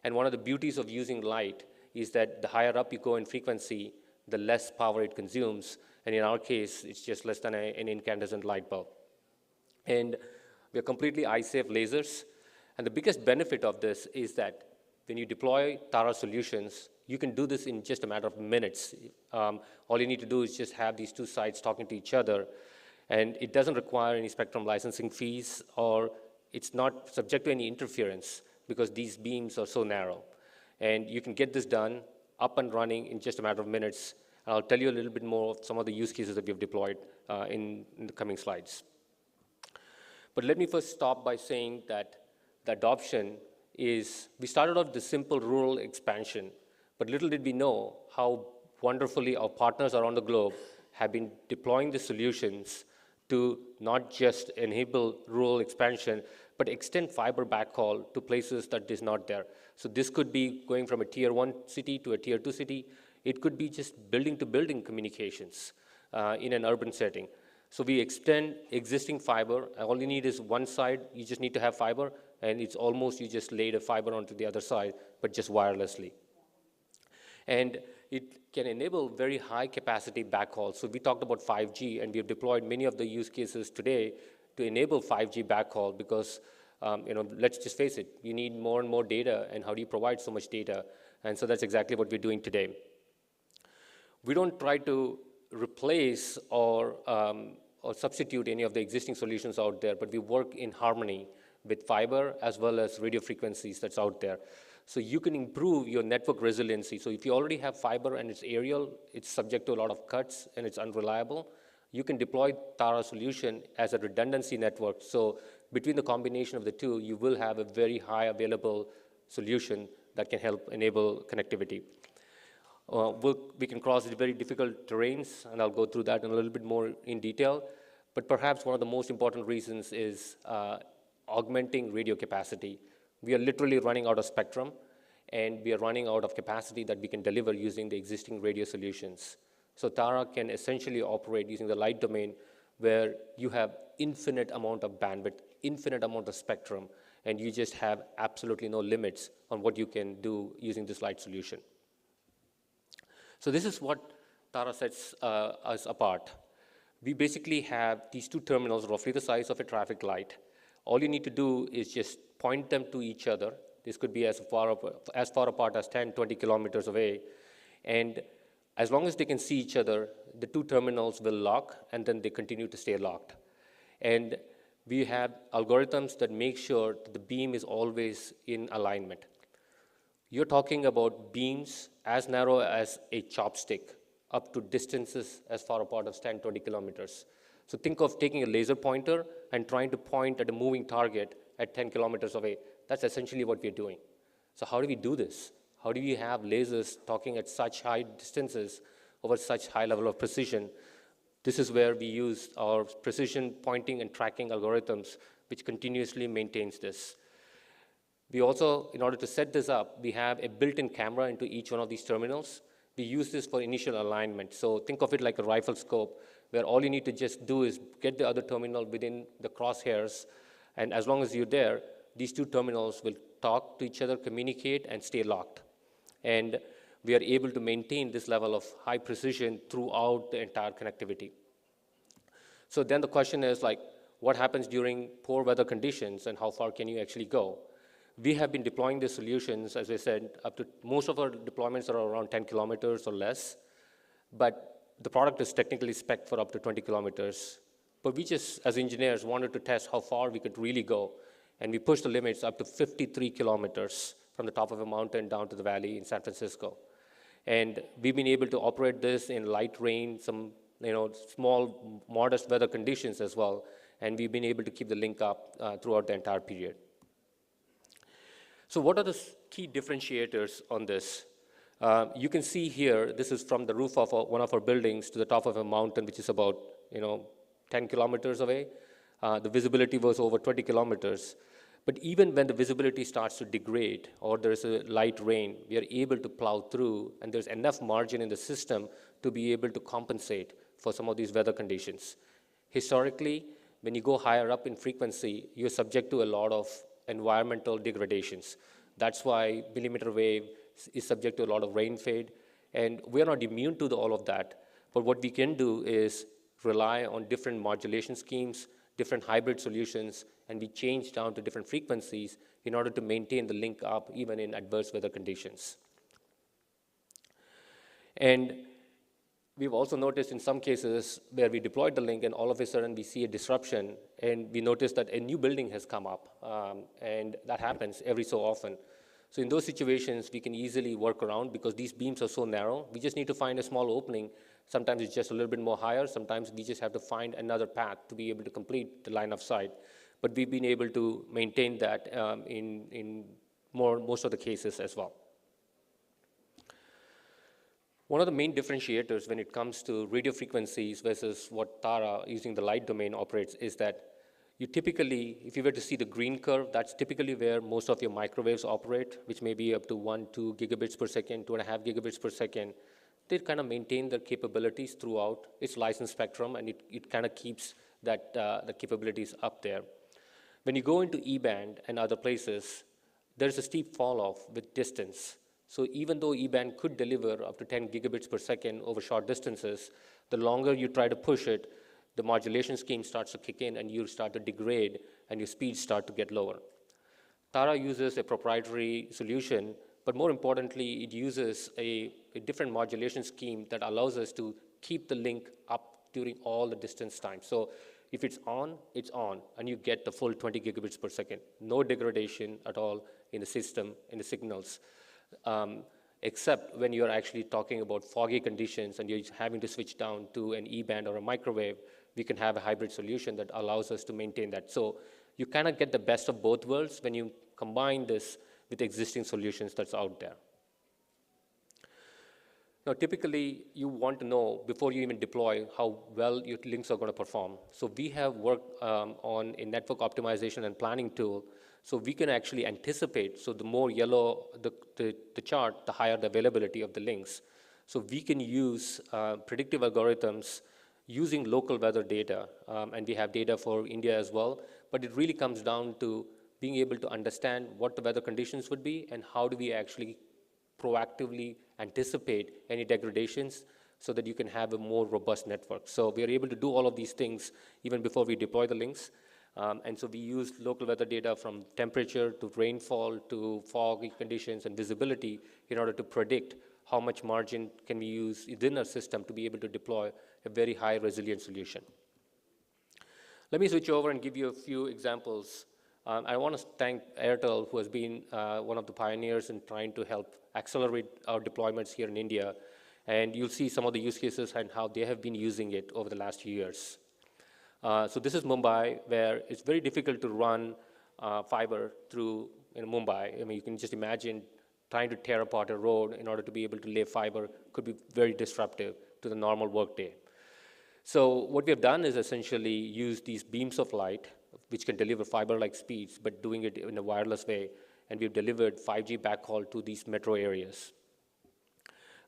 And one of the beauties of using light is that the higher up you go in frequency, the less power it consumes. And in our case, it's just less than an incandescent light bulb. And we are completely eye-safe lasers. And the biggest benefit of this is that when you deploy Tara solutions, you can do this in just a matter of minutes. All you need to do is just have these two sites talking to each other. And it doesn't require any spectrum licensing fees, or it's not subject to any interference because these beams are so narrow. And you can get this done, up and running in just a matter of minutes. And I'll tell you a little bit more of some of the use cases that we've deployed in the coming slides. But let me first stop by saying that the adoption is, we started off the simple rural expansion, but little did we know how wonderfully our partners around the globe have been deploying the solutions to not just enable rural expansion, but extend fiber backhaul to places that is not there. So this could be going from a tier 1 city to a tier 2 city. It could be just building-to-building communications in an urban setting. So we extend existing fiber. All you need is one side. You just need to have fiber, and it's almost you just laid a fiber onto the other side, but just wirelessly. And it can enable very high capacity backhaul. So we talked about 5G, and we have deployed many of the use cases today to enable 5G backhaul because, let's just face it, you need more and more data, and how do you provide so much data? And so that's exactly what we're doing today. We don't try to replace or substitute any of the existing solutions out there, but we work in harmony with fiber as well as radio frequencies that's out there. So you can improve your network resiliency. So if you already have fiber and it's aerial, it's subject to a lot of cuts and it's unreliable, you can deploy Tara solution as a redundancy network. So between the combination of the two, you will have a very high available solution that can help enable connectivity. We can cross very difficult terrains, and I'll go through that in a little bit more in detail. But perhaps one of the most important reasons is augmenting radio capacity. We are literally running out of spectrum, and we are running out of capacity that we can deliver using the existing radio solutions. So Tara can essentially operate using the light domain where you have infinite amount of bandwidth, infinite amount of spectrum, and you just have absolutely no limits on what you can do using this light solution. So this is what Tara sets us apart. We basically have these two terminals, roughly the size of a traffic light. All you need to do is just point them to each other. This could be as far apart as 10, 20 kilometers away. And as long as they can see each other, the two terminals will lock, and then they continue to stay locked. And we have algorithms that make sure that the beam is always in alignment. You're talking about beams as narrow as a chopstick, up to distances as far apart as 10, 20 kilometers. So think of taking a laser pointer and trying to point at a moving target at 10 kilometers away. That's essentially what we're doing. So how do we do this? How do we have lasers talking at such high distances over such high level of precision? This is where we use our precision pointing and tracking algorithms, which continuously maintains this. We also, in order to set this up, we have a built-in camera into each one of these terminals. We use this for initial alignment. So think of it like a rifle scope, where all you need to just do is get the other terminal within the crosshairs, And as long as you're there, these two terminals will talk to each other, communicate, and stay locked. And we are able to maintain this level of high precision throughout the entire connectivity. So then the question is, like, what happens during poor weather conditions and how far can you actually go? We have been deploying these solutions, as I said, up to most of our deployments are around 10 kilometers or less, but the product is technically spec'd for up to 20 kilometers. But we just, as engineers, wanted to test how far we could really go, and we pushed the limits up to 53 kilometers from the top of a mountain down to the valley in San Francisco. And we've been able to operate this in light rain, some small, modest weather conditions as well, and we've been able to keep the link up throughout the entire period. So what are the key differentiators on this? You can see here, this is from the roof of one of our buildings to the top of a mountain, which is about 10 kilometers away. The visibility was over 20 kilometers. But even when the visibility starts to degrade or there's a light rain, we are able to plow through, and there's enough margin in the system to be able to compensate for some of these weather conditions. Historically, when you go higher up in frequency, you're subject to a lot of environmental degradations. That's why millimeter wave is subject to a lot of rain fade, and we're not immune to all of that. But what we can do is rely on different modulation schemes, different hybrid solutions, and we change down to different frequencies in order to maintain the link up even in adverse weather conditions. And we've also noticed in some cases where we deployed the link and all of a sudden we see a disruption and we notice that a new building has come up, and that happens every so often. So in those situations, we can easily work around because these beams are so narrow. We just need to find a small opening. Sometimes it's just a little bit more higher. Sometimes we just have to find another path to be able to complete the line of sight. But we've been able to maintain that in most of the cases as well. One of the main differentiators when it comes to radio frequencies versus what Tara using the light domain operates is that you typically, if you were to see the green curve, that's typically where most of your microwaves operate, which may be up to 2 gigabits per second, 2.5 gigabits per second. They kind of maintain their capabilities throughout its licensed spectrum, and it kind of keeps that the capabilities up there. When you go into E-band and other places, there's a steep fall off with distance. So even though E-band could deliver up to 10 gigabits per second over short distances, the longer you try to push it, the modulation scheme starts to kick in and you start to degrade and your speeds start to get lower. Tara uses a proprietary solution, but more importantly, it uses a different modulation scheme that allows us to keep the link up during all the distance time. So if it's on, and you get the full 20 gigabits per second. No degradation at all in the system, in the signals, except when you're actually talking about foggy conditions and you're having to switch down to an E-band or a microwave. We can have a hybrid solution that allows us to maintain that. So you kind of get the best of both worlds when you combine this with existing solutions that's out there. Now, typically, you want to know before you even deploy how well your links are going to perform. So we have worked on a network optimization and planning tool, so we can actually anticipate. So the more yellow the chart, the higher the availability of the links. So we can use predictive algorithms using local weather data, and we have data for India as well, but it really comes down to being able to understand what the weather conditions would be and how do we actually proactively anticipate any degradations so that you can have a more robust network. So we are able to do all of these things even before we deploy the links. And so we use local weather data from temperature to rainfall to foggy conditions and visibility in order to predict how much margin can we use within our system to be able to deploy a very high resilient solution. Let me switch over and give you a few examples. I want to thank Airtel, who has been one of the pioneers in trying to help accelerate our deployments here in India. And you'll see some of the use cases and how they have been using it over the last few years. So this is Mumbai, where it's very difficult to run fiber through Mumbai. I mean, you can just imagine trying to tear apart a road in order to be able to lay fiber could be very disruptive to the normal workday. So what we have done is essentially use these beams of light, which can deliver fiber-like speeds, but doing it in a wireless way. And we've delivered 5G backhaul to these metro areas.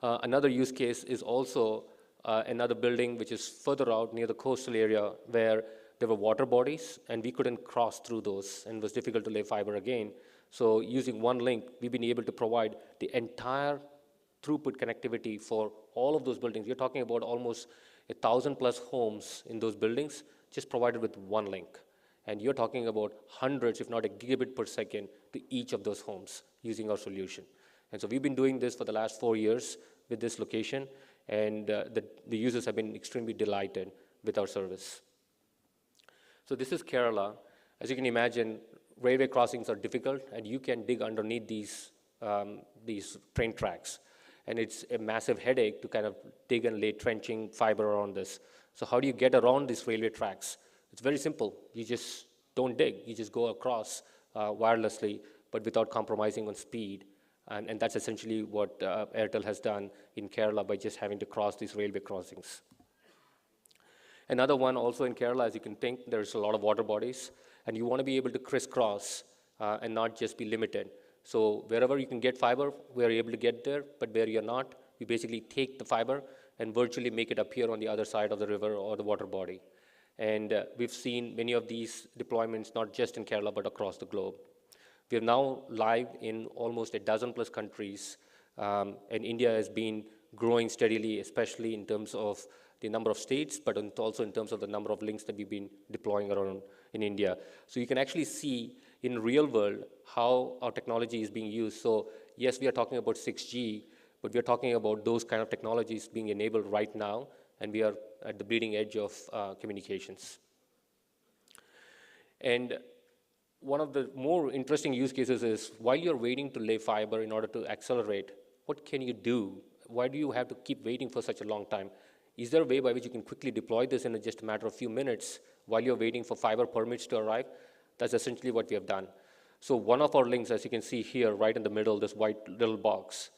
Another use case is also another building which is further out near the coastal area where there were water bodies, and we couldn't cross through those, and it was difficult to lay fiber again. So using one link, we've been able to provide the entire throughput connectivity for all of those buildings. You're talking about almost 1,000+ homes in those buildings, just provided with one link. And you're talking about hundreds, if not a gigabit per second, to each of those homes using our solution. And so we've been doing this for the last 4 years with this location, and the users have been extremely delighted with our service. So this is Kerala. As you can imagine, railway crossings are difficult, and you can dig underneath these train tracks. And it's a massive headache to kind of dig and lay trenching fiber around this. So how do you get around these railway tracks? It's very simple. You just don't dig. You just go across wirelessly, but without compromising on speed. And that's essentially what Airtel has done in Kerala by just having to cross these railway crossings. Another one also in Kerala, as you can think, there's a lot of water bodies, and you want to be able to crisscross and not just be limited. So wherever you can get fiber, we are able to get there, but where you're not, we basically take the fiber and virtually make it appear on the other side of the river or the water body. And we've seen many of these deployments, not just in Kerala, but across the globe. We are now live in almost 12+ countries, and India has been growing steadily, especially in terms of the number of states, but also in terms of the number of links that we've been deploying around in India. So you can actually see in real world how our technology is being used. So yes, we are talking about 6G, but we are talking about those kind of technologies being enabled right now, and we are at the bleeding edge of communications. And one of the more interesting use cases is, while you're waiting to lay fiber in order to accelerate, what can you do? Why do you have to keep waiting for such a long time? Is there a way by which you can quickly deploy this in just a matter of few minutes while you're waiting for fiber permits to arrive? That's essentially what we have done. So one of our links, as you can see here, right in the middle, this white little box,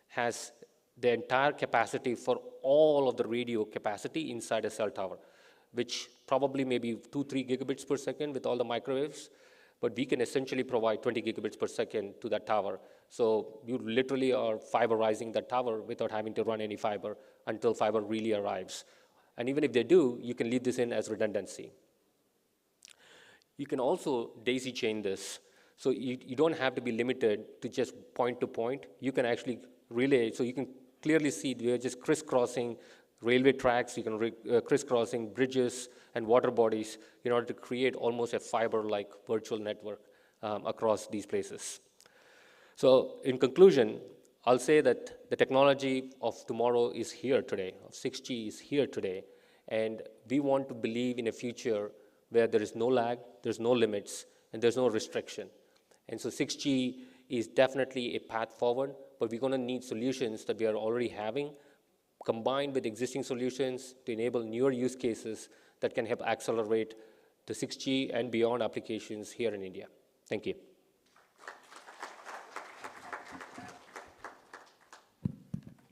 has the entire capacity for all of the radio capacity inside a cell tower, which probably maybe 2-3 gigabits per second with all the microwaves, but we can essentially provide 20 gigabits per second to that tower. So you literally are fiberizing that tower without having to run any fiber until fiber really arrives. And even if they do, you can leave this in as redundancy. You can also daisy chain this. So you don't have to be limited to just point to point. You can actually relay, so you can clearly see we are just crisscrossing railway tracks, you can crisscrossing bridges and water bodies in order to create almost a fiber-like virtual network across these places. So in conclusion, I'll say that the technology of tomorrow is here today, of 6G is here today, and we want to believe in a future where there is no lag, there's no limits, and there's no restriction. And so 6G is definitely a path forward, but we're going to need solutions that we are already having, combined with existing solutions to enable newer use cases that can help accelerate the 6G and beyond applications here in India. Thank you.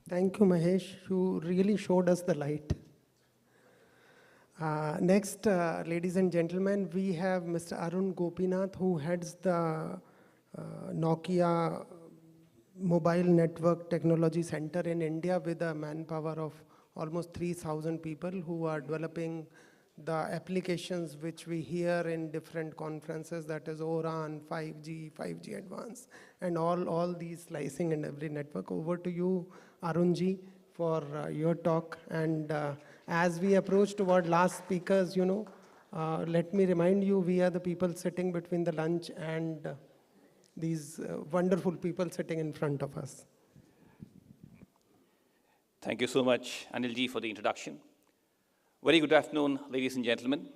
Thank you, Mahesh. You really showed us the light. Next, ladies and gentlemen, we have Mr. Arun Gopinath, who heads the Nokia Mobile Network Technology Center in India with a manpower of almost 3,000 people who are developing the applications which we hear in different conferences, that is O-RAN, 5G, 5G Advanced, and all these slicing in every network. Over to you, Arunji, for your talk. And as we approach toward last speakers, let me remind you, we are the people sitting between the lunch and these wonderful people sitting in front of us. Thank you so much, Anilji, for the introduction. Very good afternoon, ladies and gentlemen.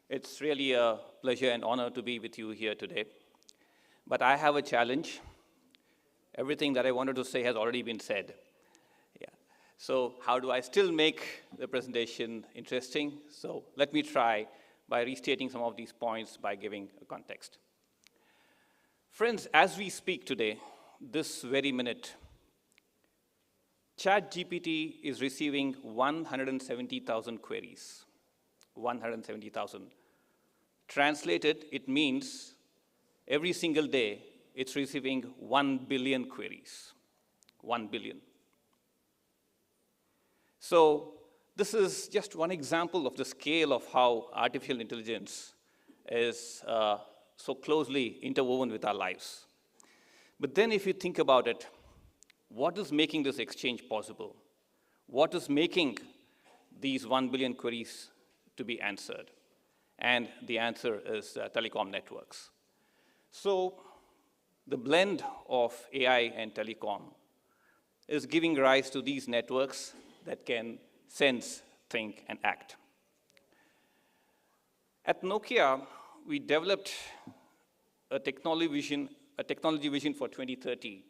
It's really a pleasure and honor to be with you here today. But I have a challenge. Everything that I wanted to say has already been said. Yeah. So how do I still make the presentation interesting? So let me try by restating some of these points by giving a context. Friends, as we speak today, this very minute, ChatGPT is receiving 170,000 queries. 170,000. Translated, it means every single day, it's receiving 1 billion queries. 1 billion. So This is just one example of the scale of how artificial intelligence is so closely interwoven with our lives. But then if you think about it, what is making this exchange possible? What is making these 1 billion queries to be answered? And the answer is telecom networks. So the blend of AI and telecom is giving rise to these networks that can sense, think, and act. At Nokia, we developed a technology vision for 2030,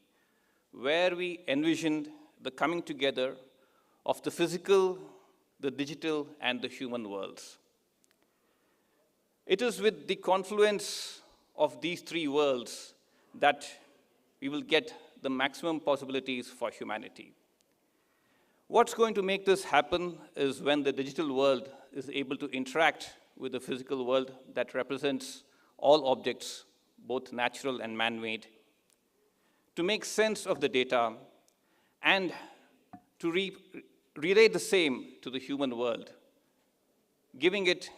where we envisioned the coming together of the physical, the digital, and the human worlds. It is with the confluence of these three worlds that we will get the maximum possibilities for humanity. What's going to make this happen is when the digital world is able to interact with the physical world that represents all objects, both natural and man-made, to make sense of the data and to relay the same to the human world, giving it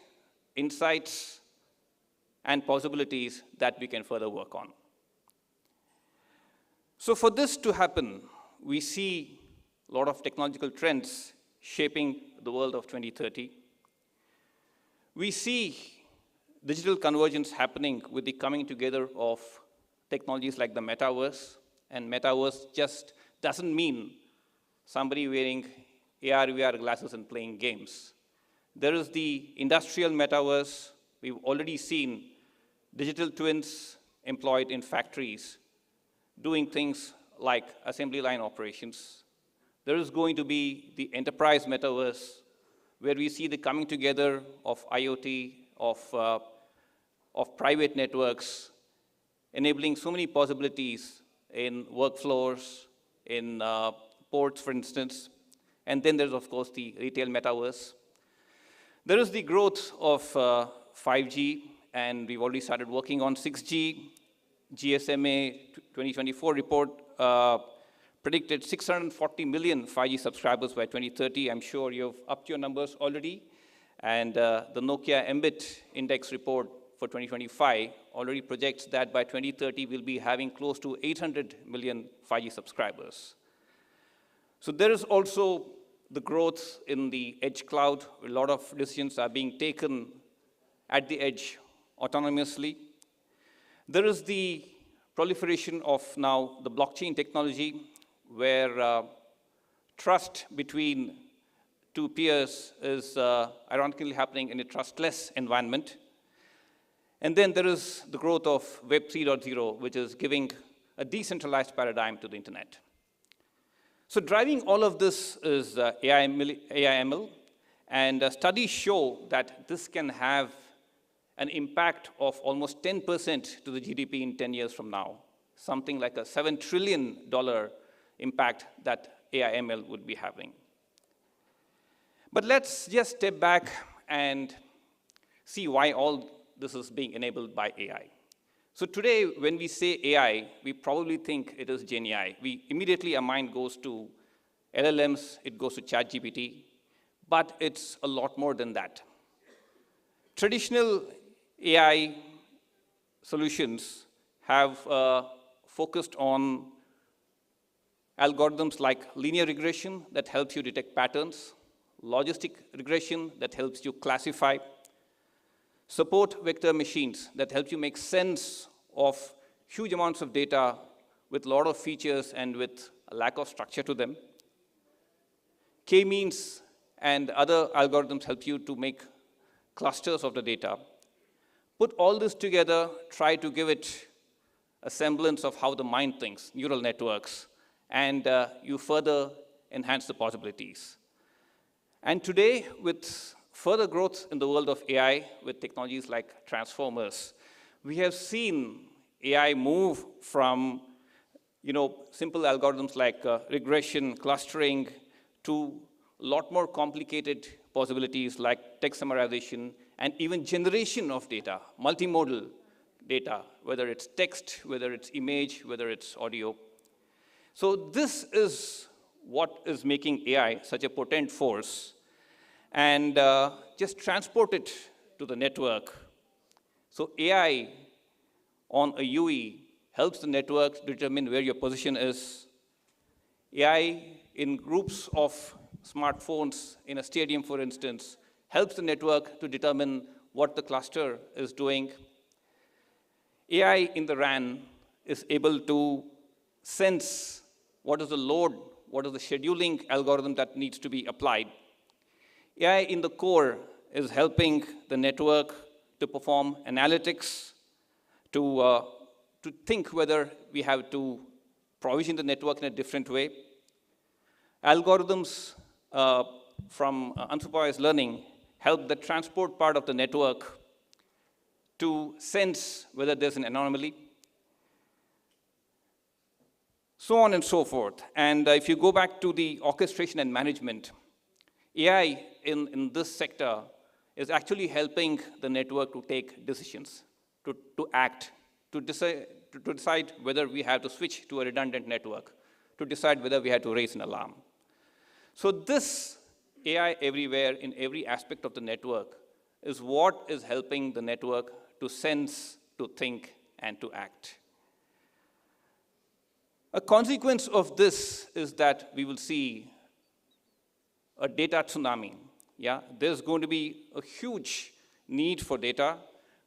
insights and possibilities that we can further work on. So for this to happen, we see a lot of technological trends shaping the world of 2030. We see digital convergence happening with the coming together of technologies like the metaverse. And metaverse just doesn't mean somebody wearing AR, VR glasses and playing games. There is the industrial metaverse. We've already seen digital twins employed in factories doing things like assembly line operations. There is going to be the enterprise metaverse, where we see the coming together of IoT, of private networks, enabling so many possibilities in workflows, in ports, for instance. And then there's, of course, the retail metaverse. There is the growth of 5G, and we've already started working on 6G. GSMA 2024 report predicted 640 million 5G subscribers by 2030. I'm sure you've upped your numbers already. And the Nokia MBIT index report for 2025 already projects that by 2030, we'll be having close to 800 million 5G subscribers. So there is also the growth in the edge cloud. A lot of decisions are being taken at the edge autonomously. There is the proliferation of now the blockchain technology, where trust between two peers is ironically happening in a trustless environment. And then there is the growth of Web 3.0, which is giving a decentralized paradigm to the internet. So driving all of this is AI/ML, and studies show that this can have an impact of almost 10% to the GDP in 10 years from now, something like a $7 trillion impact that AI/ML would be having. But let's just step back and see why all this is being enabled by AI. So today, when we say AI, we probably think it is GenAI. Immediately our mind goes to LLMs, it goes to ChatGPT, but it's a lot more than that. Traditional AI solutions have focused on algorithms like linear regression that helps you detect patterns, logistic regression that helps you classify, support vector machines that help you make sense of huge amounts of data with a lot of features and with a lack of structure to them. K-means and other algorithms help you to make clusters of the data. Put all this together, try to give it a semblance of how the mind thinks, neural networks, and you further enhance the possibilities. And today, with further growth in the world of AI, with technologies like transformers, we have seen AI move from simple algorithms like regression, clustering, to a lot more complicated possibilities like text summarization and even generation of data, multimodal data, whether it's text, whether it's image, whether it's audio. So this is what is making AI such a potent force. and just transport it to the network. So AI on a UE helps the network determine where your position is. AI in groups of smartphones in a stadium, for instance, helps the network to determine what the cluster is doing. AI in the RAN is able to sense what is the load, what is the scheduling algorithm that needs to be applied. AI in the core is helping the network to perform analytics, to think whether we have to provision the network in a different way. Algorithms from unsupervised learning help the transport part of the network to sense whether there's an anomaly, so on and so forth. And if you go back to the orchestration and management, AI in this sector is actually helping the network to take decisions, to act, to decide whether we have to switch to a redundant network, to decide whether we have to raise an alarm. So this AI everywhere in every aspect of the network is what is helping the network to sense, to think, and to act. A consequence of this is that we will see a data tsunami. Yeah, there's going to be a huge need for data.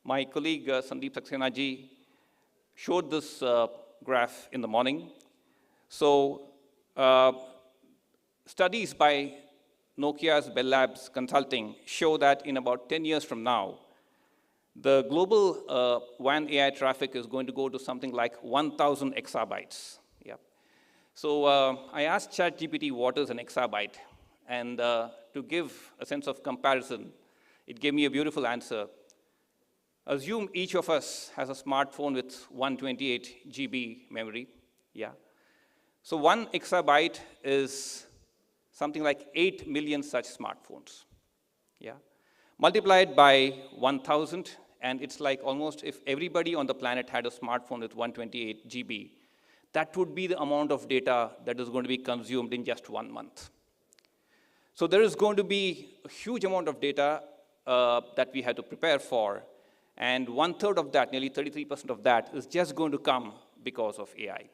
My colleague Sandeep Saxena ji showed this graph in the morning. So studies by Nokia's Bell Labs Consulting show that in about 10 years from now, the global WAN AI traffic is going to go to something like 1,000 exabytes. Yeah. So I asked ChatGPT what is an exabyte, and to give a sense of comparison, it gave me a beautiful answer. Assume each of us has a smartphone with 128 GB memory. Yeah. So 1 exabyte is something like 8 million such smartphones. Yeah. Multiply it by 1,000, and it's like almost if everybody on the planet had a smartphone with 128 GB, that would be the amount of data that is going to be consumed in just 1 month. So there is going to be a huge amount of data that we have to prepare for, and 1/3 of that, nearly 33% of that, is just going to come because of AI.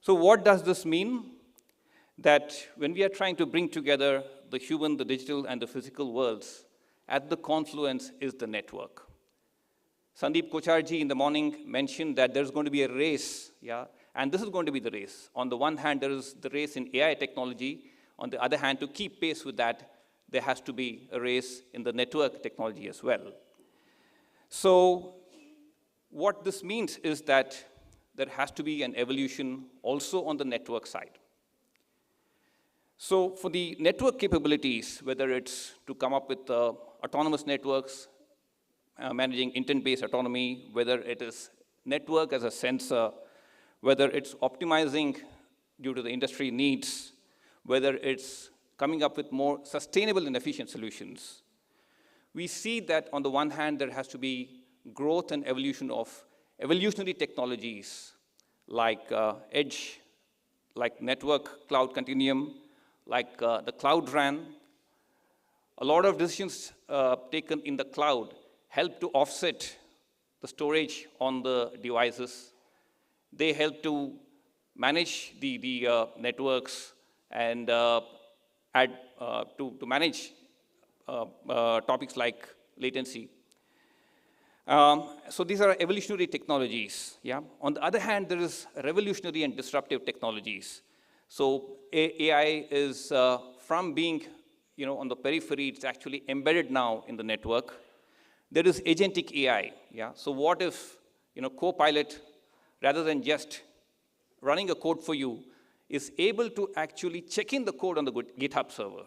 So what does this mean? That when we are trying to bring together the human, the digital, and the physical worlds, at the confluence is the network. Sandeep Kocharji in the morning mentioned that there's going to be a race, yeah, and this is going to be the race. On the one hand, there is the race in AI technology. On the other hand, to keep pace with that, there has to be a race in the network technology as well. So what this means is that there has to be an evolution also on the network side. So for the network capabilities, whether it's to come up with autonomous networks, managing intent-based autonomy, whether it is network as a sensor, whether it's optimizing due to the industry needs, whether it's coming up with more sustainable and efficient solutions, we see that on the one hand, there has to be growth and evolution of evolutionary technologies like edge, like network cloud continuum, like the cloud RAN. A lot of decisions taken in the cloud help to offset the storage on the devices. They help to manage the networks and to manage topics like latency. So these are evolutionary technologies. Yeah. On the other hand, there is revolutionary and disruptive technologies. So AI is from being, on the periphery, it's actually embedded now in the network. There is agentic AI. Yeah. So what if, Copilot, rather than just running a code for you, is able to actually check in the code on the GitHub server.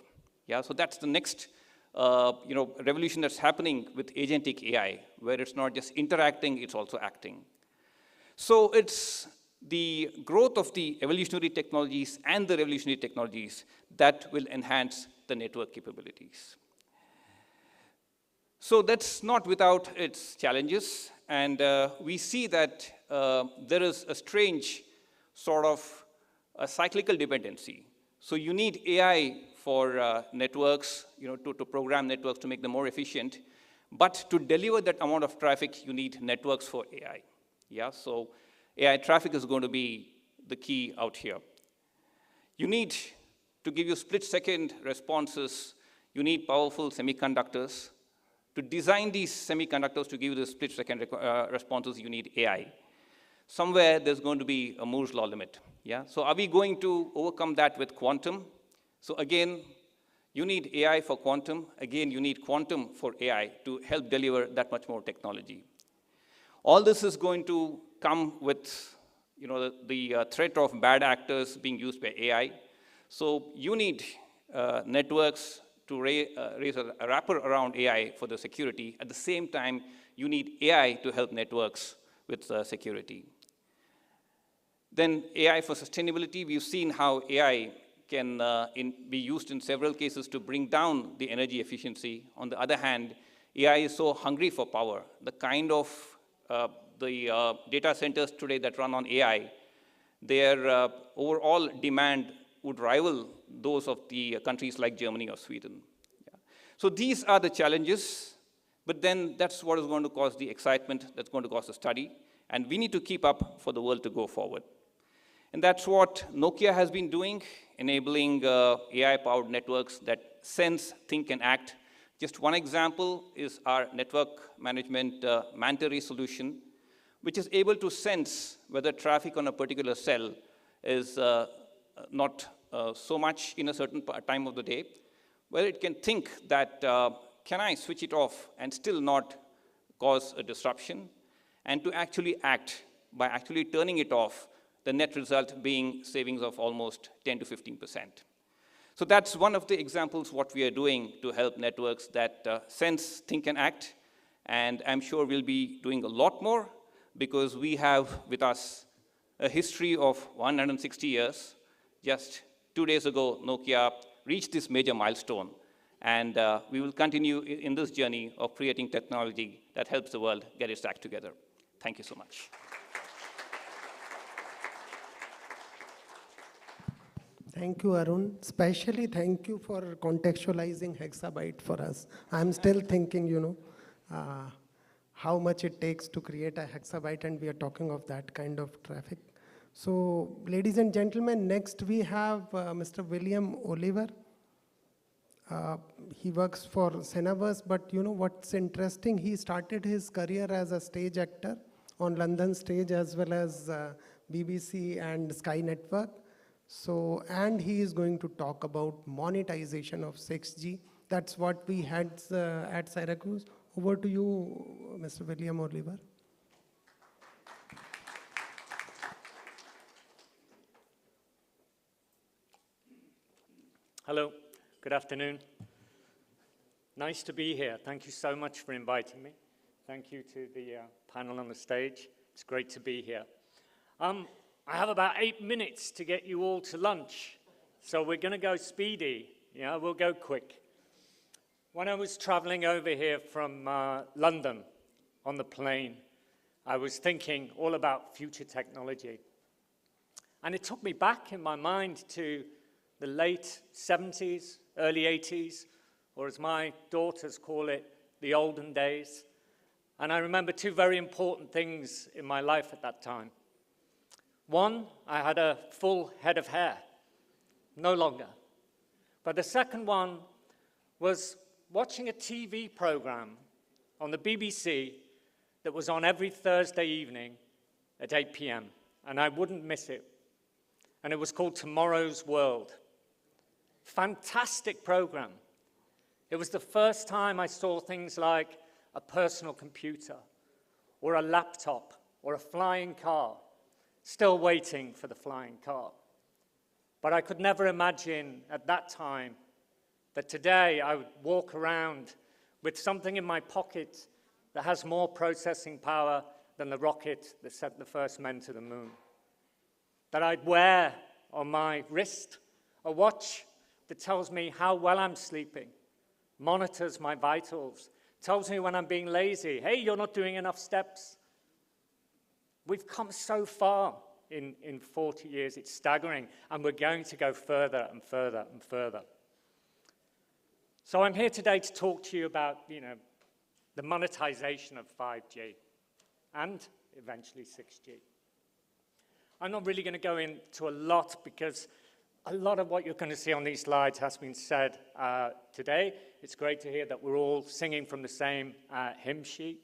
Yeah. So that's the next, revolution that's happening with agentic AI, where it's not just interacting, it's also acting. So it's the growth of the evolutionary technologies and the revolutionary technologies that will enhance the network capabilities. So that's not without its challenges, and we see that there is a strange sort of a cyclical dependency. So you need AI for networks, to program networks to make them more efficient. But to deliver that amount of traffic, you need networks for AI. Yeah, so AI traffic is going to be the key out here. You need, to give you split-second responses, you need powerful semiconductors. To design these semiconductors to give you the split-second responses, you need AI. Somewhere there's going to be a Moore's law limit. Yeah? So are we going to overcome that with quantum? So again, you need AI for quantum. Again, you need quantum for AI to help deliver that much more technology. All this is going to come with the threat of bad actors being used by AI. So you need networks to raise a wrapper around AI for the security. At the same time, you need AI to help networks with security. Then AI for sustainability, we've seen how AI can be used in several cases to bring down the energy efficiency. On the other hand, AI is so hungry for power. The kind of the data centers today that run on AI, their overall demand would rival those of the countries like Germany or Sweden. Yeah. So these are the challenges, but then that's what is going to cause the excitement, that's going to cause the study, and we need to keep up for the world to go forward. And that's what Nokia has been doing, enabling AI-powered networks that sense, think, and act. Just one example is our network management Manta-Ray solution, which is able to sense whether traffic on a particular cell is not so much in a certain time of the day, where it can think that, can I switch it off and still not cause a disruption, and to actually act by actually turning it off, the net result being savings of almost 10 to 15%. So that's one of the examples what we are doing to help networks that sense, think, and act. And I'm sure we'll be doing a lot more because we have with us a history of 160 years. Just 2 days ago, Nokia reached this major milestone. And we will continue in this journey of creating technology that helps the world get its act together. Thank you so much. Thank you, Arun. Especially thank you for contextualizing hexabyte for us. I'm still thinking, how much it takes to create a hexabyte, and we are talking of that kind of traffic. So, ladies and gentlemen, next we have Mr. William Oliver. He works for Cineverse, but what's interesting, he started his career as a stage actor on London stage as well as BBC and Sky Network. So, and he is going to talk about monetization of 6G. That's what we had at Syracuse. Over to you, Mr. William Oliver. Hello, good afternoon. Nice to be here. Thank you so much for inviting me. Thank you to the panel on the stage. It's great to be here. I have about 8 minutes to get you all to lunch, so we're going to go speedy. Yeah, we'll go quick. When I was traveling over here from London on the plane, I was thinking all about future technology. And it took me back in my mind to the late 70s, early 80s, or as my daughters call it, the olden days. And I remember two very important things in my life at that time. One, I had a full head of hair, no longer. But the second one was watching a TV program on the BBC that was on every Thursday evening at 8 p.m., and I wouldn't miss it. And it was called Tomorrow's World. Fantastic program. It was the first time I saw things like a personal computer, or a laptop, or a flying car. Still waiting for the flying car. But I could never imagine at that time that today I would walk around with something in my pocket that has more processing power than the rocket that sent the first men to the moon. That I'd wear on my wrist a watch that tells me how well I'm sleeping, monitors my vitals, tells me when I'm being lazy, hey, you're not doing enough steps. We've come so far in 40 years, it's staggering, and we're going to go further and further and further. So I'm here today to talk to you about, the monetization of 5G and eventually 6G. I'm not really going to go into a lot because a lot of what you're going to see on these slides has been said today. It's great to hear that we're all singing from the same hymn sheet.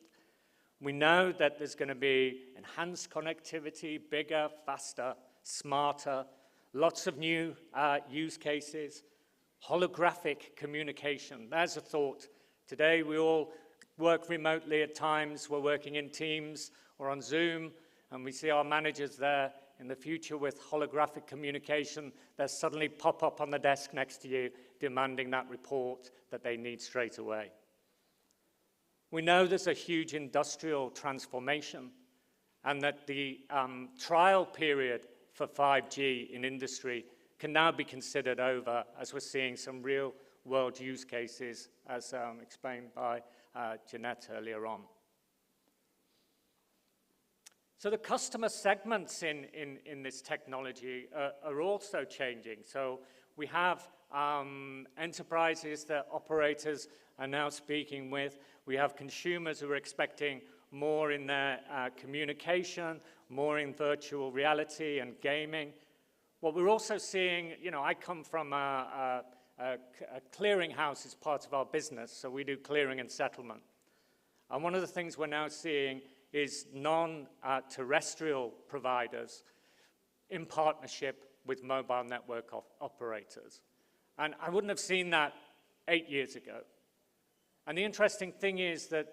We know that there's going to be enhanced connectivity, bigger, faster, smarter, lots of new use cases, holographic communication. There's a thought. Today we all work remotely at times. We're working in Teams or on Zoom, and we see our managers there. In the future, with holographic communication, they'll suddenly pop up on the desk next to you, demanding that report that they need straight away. We know there's a huge industrial transformation, and that the trial period for 5G in industry can now be considered over, as we're seeing some real-world use cases, as explained by Jeanette earlier on. So the customer segments in this technology are also changing. So we have enterprises that operators are now speaking with. We have consumers who are expecting more in their communication, more in virtual reality and gaming. What we're also seeing, I come from a clearinghouse as part of our business, so we do clearing and settlement. And one of the things we're now seeing is non-terrestrial providers in partnership with mobile network operators. And I wouldn't have seen that 8 years ago. And the interesting thing is that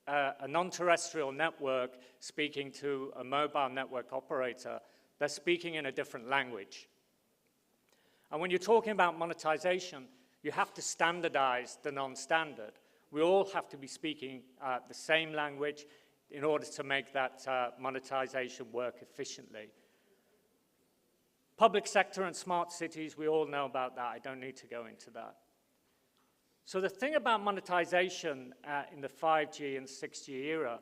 a non-terrestrial network speaking to a mobile network operator, they're speaking in a different language. And when you're talking about monetization, you have to standardize the non-standard. We all have to be speaking the same language in order to make that monetization work efficiently. Public sector and smart cities, we all know about that. I don't need to go into that. So the thing about monetization in the 5G and 6G era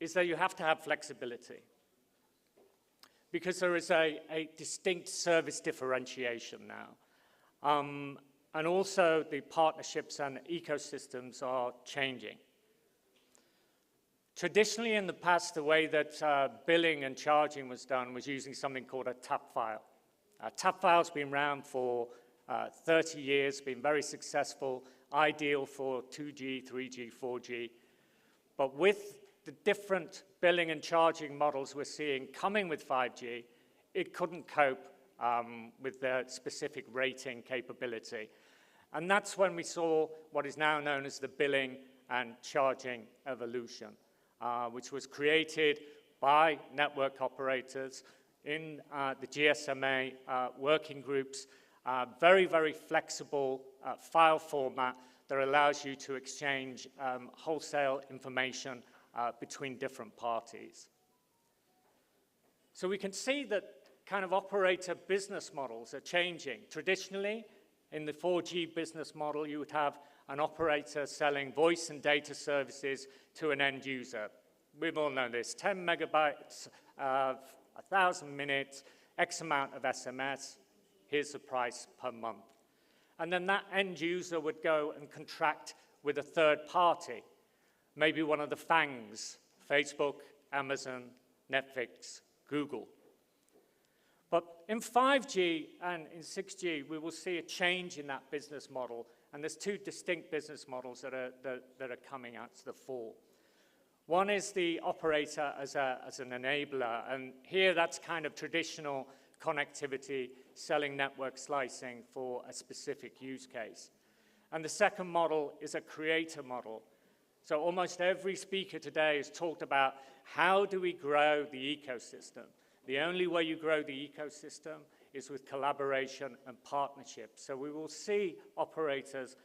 is that you have to have flexibility, because there is a distinct service differentiation now. And also the partnerships and ecosystems are changing. Traditionally in the past, the way that billing and charging was done was using something called a tap file. Tap file's been around for 30 years, been very successful, ideal for 2G, 3G, 4G. But with the different billing and charging models we're seeing coming with 5G, it couldn't cope with the specific rating capability. And that's when we saw what is now known as the billing and charging evolution, which was created by network operators in the GSMA working groups. Very, very flexible file format that allows you to exchange wholesale information between different parties. So we can see that kind of operator business models are changing. Traditionally, in the 4G business model, you would have an operator selling voice and data services to an end user. We've all known this, 10 megabytes, 1,000 minutes, X amount of SMS, here's the price per month. And then that end user would go and contract with a third party, maybe one of the FANGs, Facebook, Amazon, Netflix, Google. But in 5G and in 6G, we will see a change in that business model, and there's two distinct business models that are coming out to the fore. One is the operator as an enabler, and here that's kind of traditional connectivity, selling network slicing for a specific use case. And the second model is a creator model. So almost every speaker today has talked about how do we grow the ecosystem. The only way you grow the ecosystem is with collaboration and partnership. So we will see operators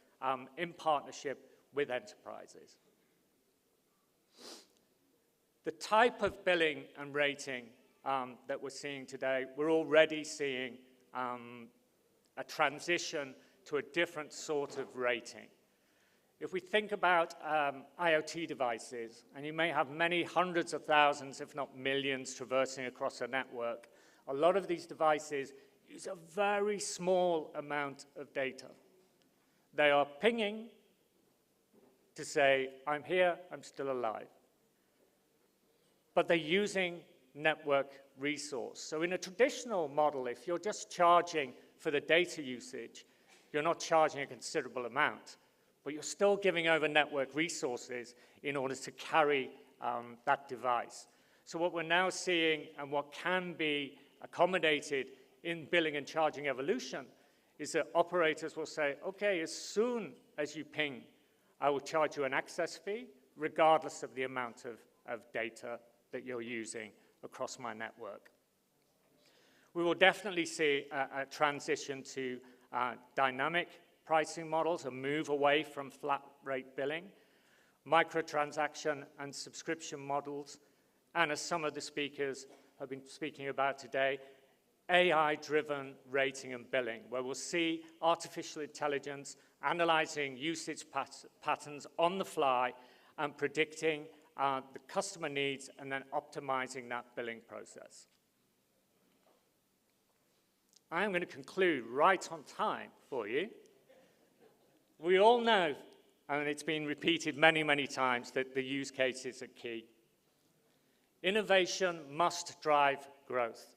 in partnership with enterprises. The type of billing and rating that we're seeing today, we're already seeing a transition to a different sort of rating. If we think about IoT devices, and you may have many hundreds of thousands, if not millions, traversing across a network, a lot of these devices use a very small amount of data. They are pinging to say, I'm here, I'm still alive. But they're using network resource. So in a traditional model, if you're just charging for the data usage, you're not charging a considerable amount, but you're still giving over network resources in order to carry that device. So what we're now seeing and what can be accommodated in billing and charging evolution is that operators will say, okay, as soon as you ping, I will charge you an access fee, regardless of the amount of data that you're using across my network. We will definitely see a transition to dynamic pricing models, a move away from flat rate billing, microtransaction and subscription models, and as some of the speakers have been speaking about today, AI-driven rating and billing, where we'll see artificial intelligence analyzing usage patterns on the fly and predicting the customer needs and then optimizing that billing process. I am going to conclude right on time for you. We all know, and it's been repeated many, many times, that the use cases are key. Innovation must drive growth.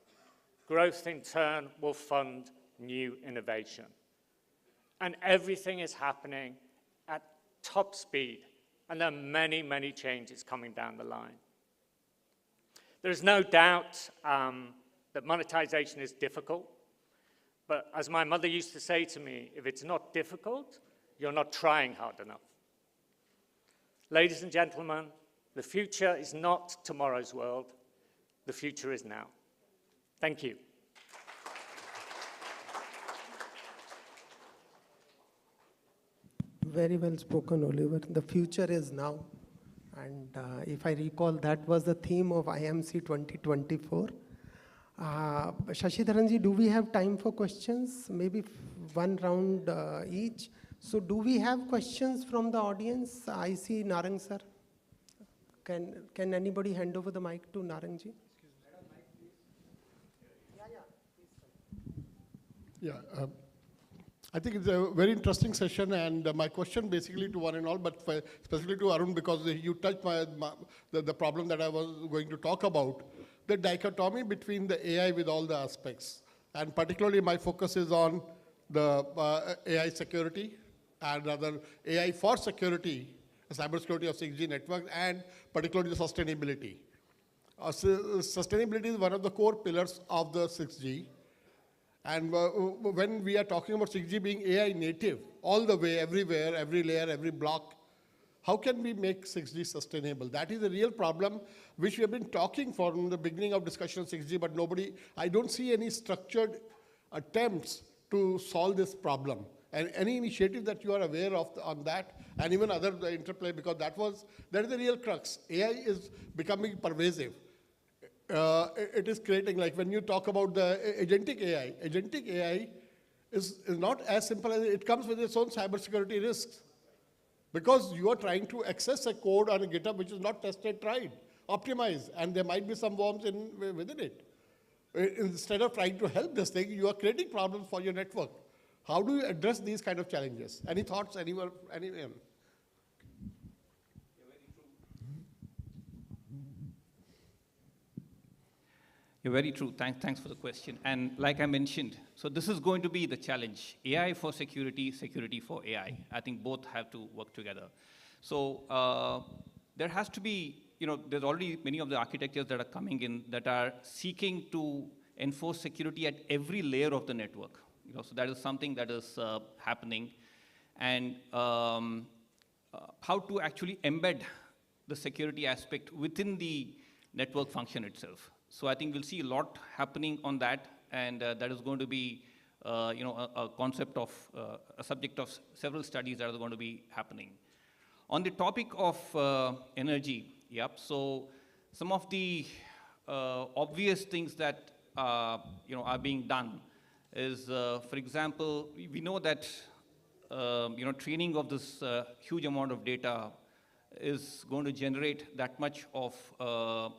Growth, in turn, will fund new innovation. And everything is happening at top speed, and there are many, many changes coming down the line. There is no doubt that monetization is difficult, but as my mother used to say to me, if it's not difficult, you're not trying hard enough. Ladies and gentlemen, the future is not tomorrow's world. The future is now. Thank you. Very well spoken, Oliver. The future is now. And if I recall, that was the theme of IMC 2024. Shashidharanji, do we have time for questions? Maybe one round each. So do we have questions from the audience? I see Narang sir. Can anybody hand over the mic to Narangji? Yeah, I think it's a very interesting session, and my question basically to one and all, but specifically to Arun, because you touched the problem that I was going to talk about, the dichotomy between the AI with all the aspects. And particularly my focus is on the AI security and rather AI for security, cybersecurity of 6G networks, and particularly the sustainability. Sustainability is one of the core pillars of the 6G. And when we are talking about 6G being AI native, all the way, everywhere, every layer, every block, how can we make 6G sustainable? That is a real problem which we have been talking from the beginning of discussion of 6G, but I don't see any structured attempts to solve this problem. And any initiative that you are aware of on that, and even other interplay, because that is the real crux. AI is becoming pervasive. It is creating, like when you talk about the agentic AI is not as simple as it comes with its own cybersecurity risks. Because you are trying to access a code on a GitHub which is not tested, tried, optimized, and there might be some worms within it. Instead of trying to help this thing, you are creating problems for your network. How do you address these kind of challenges? Any thoughts, anyone? You're very true. Thanks for the question. And like I mentioned, so this is going to be the challenge. AI for security, security for AI. I think both have to work together. So there has to be, there's already many of the architectures that are coming in that are seeking to enforce security at every layer of the network. So that is something that is happening. And how to actually embed the security aspect within the network function itself. So I think we'll see a lot happening on that, and that is going to be, a concept of, a subject of several studies that are going to be happening. On the topic of energy, so some of the obvious things that, are being done is, for example, we know that, training of this huge amount of data is going to generate that much of,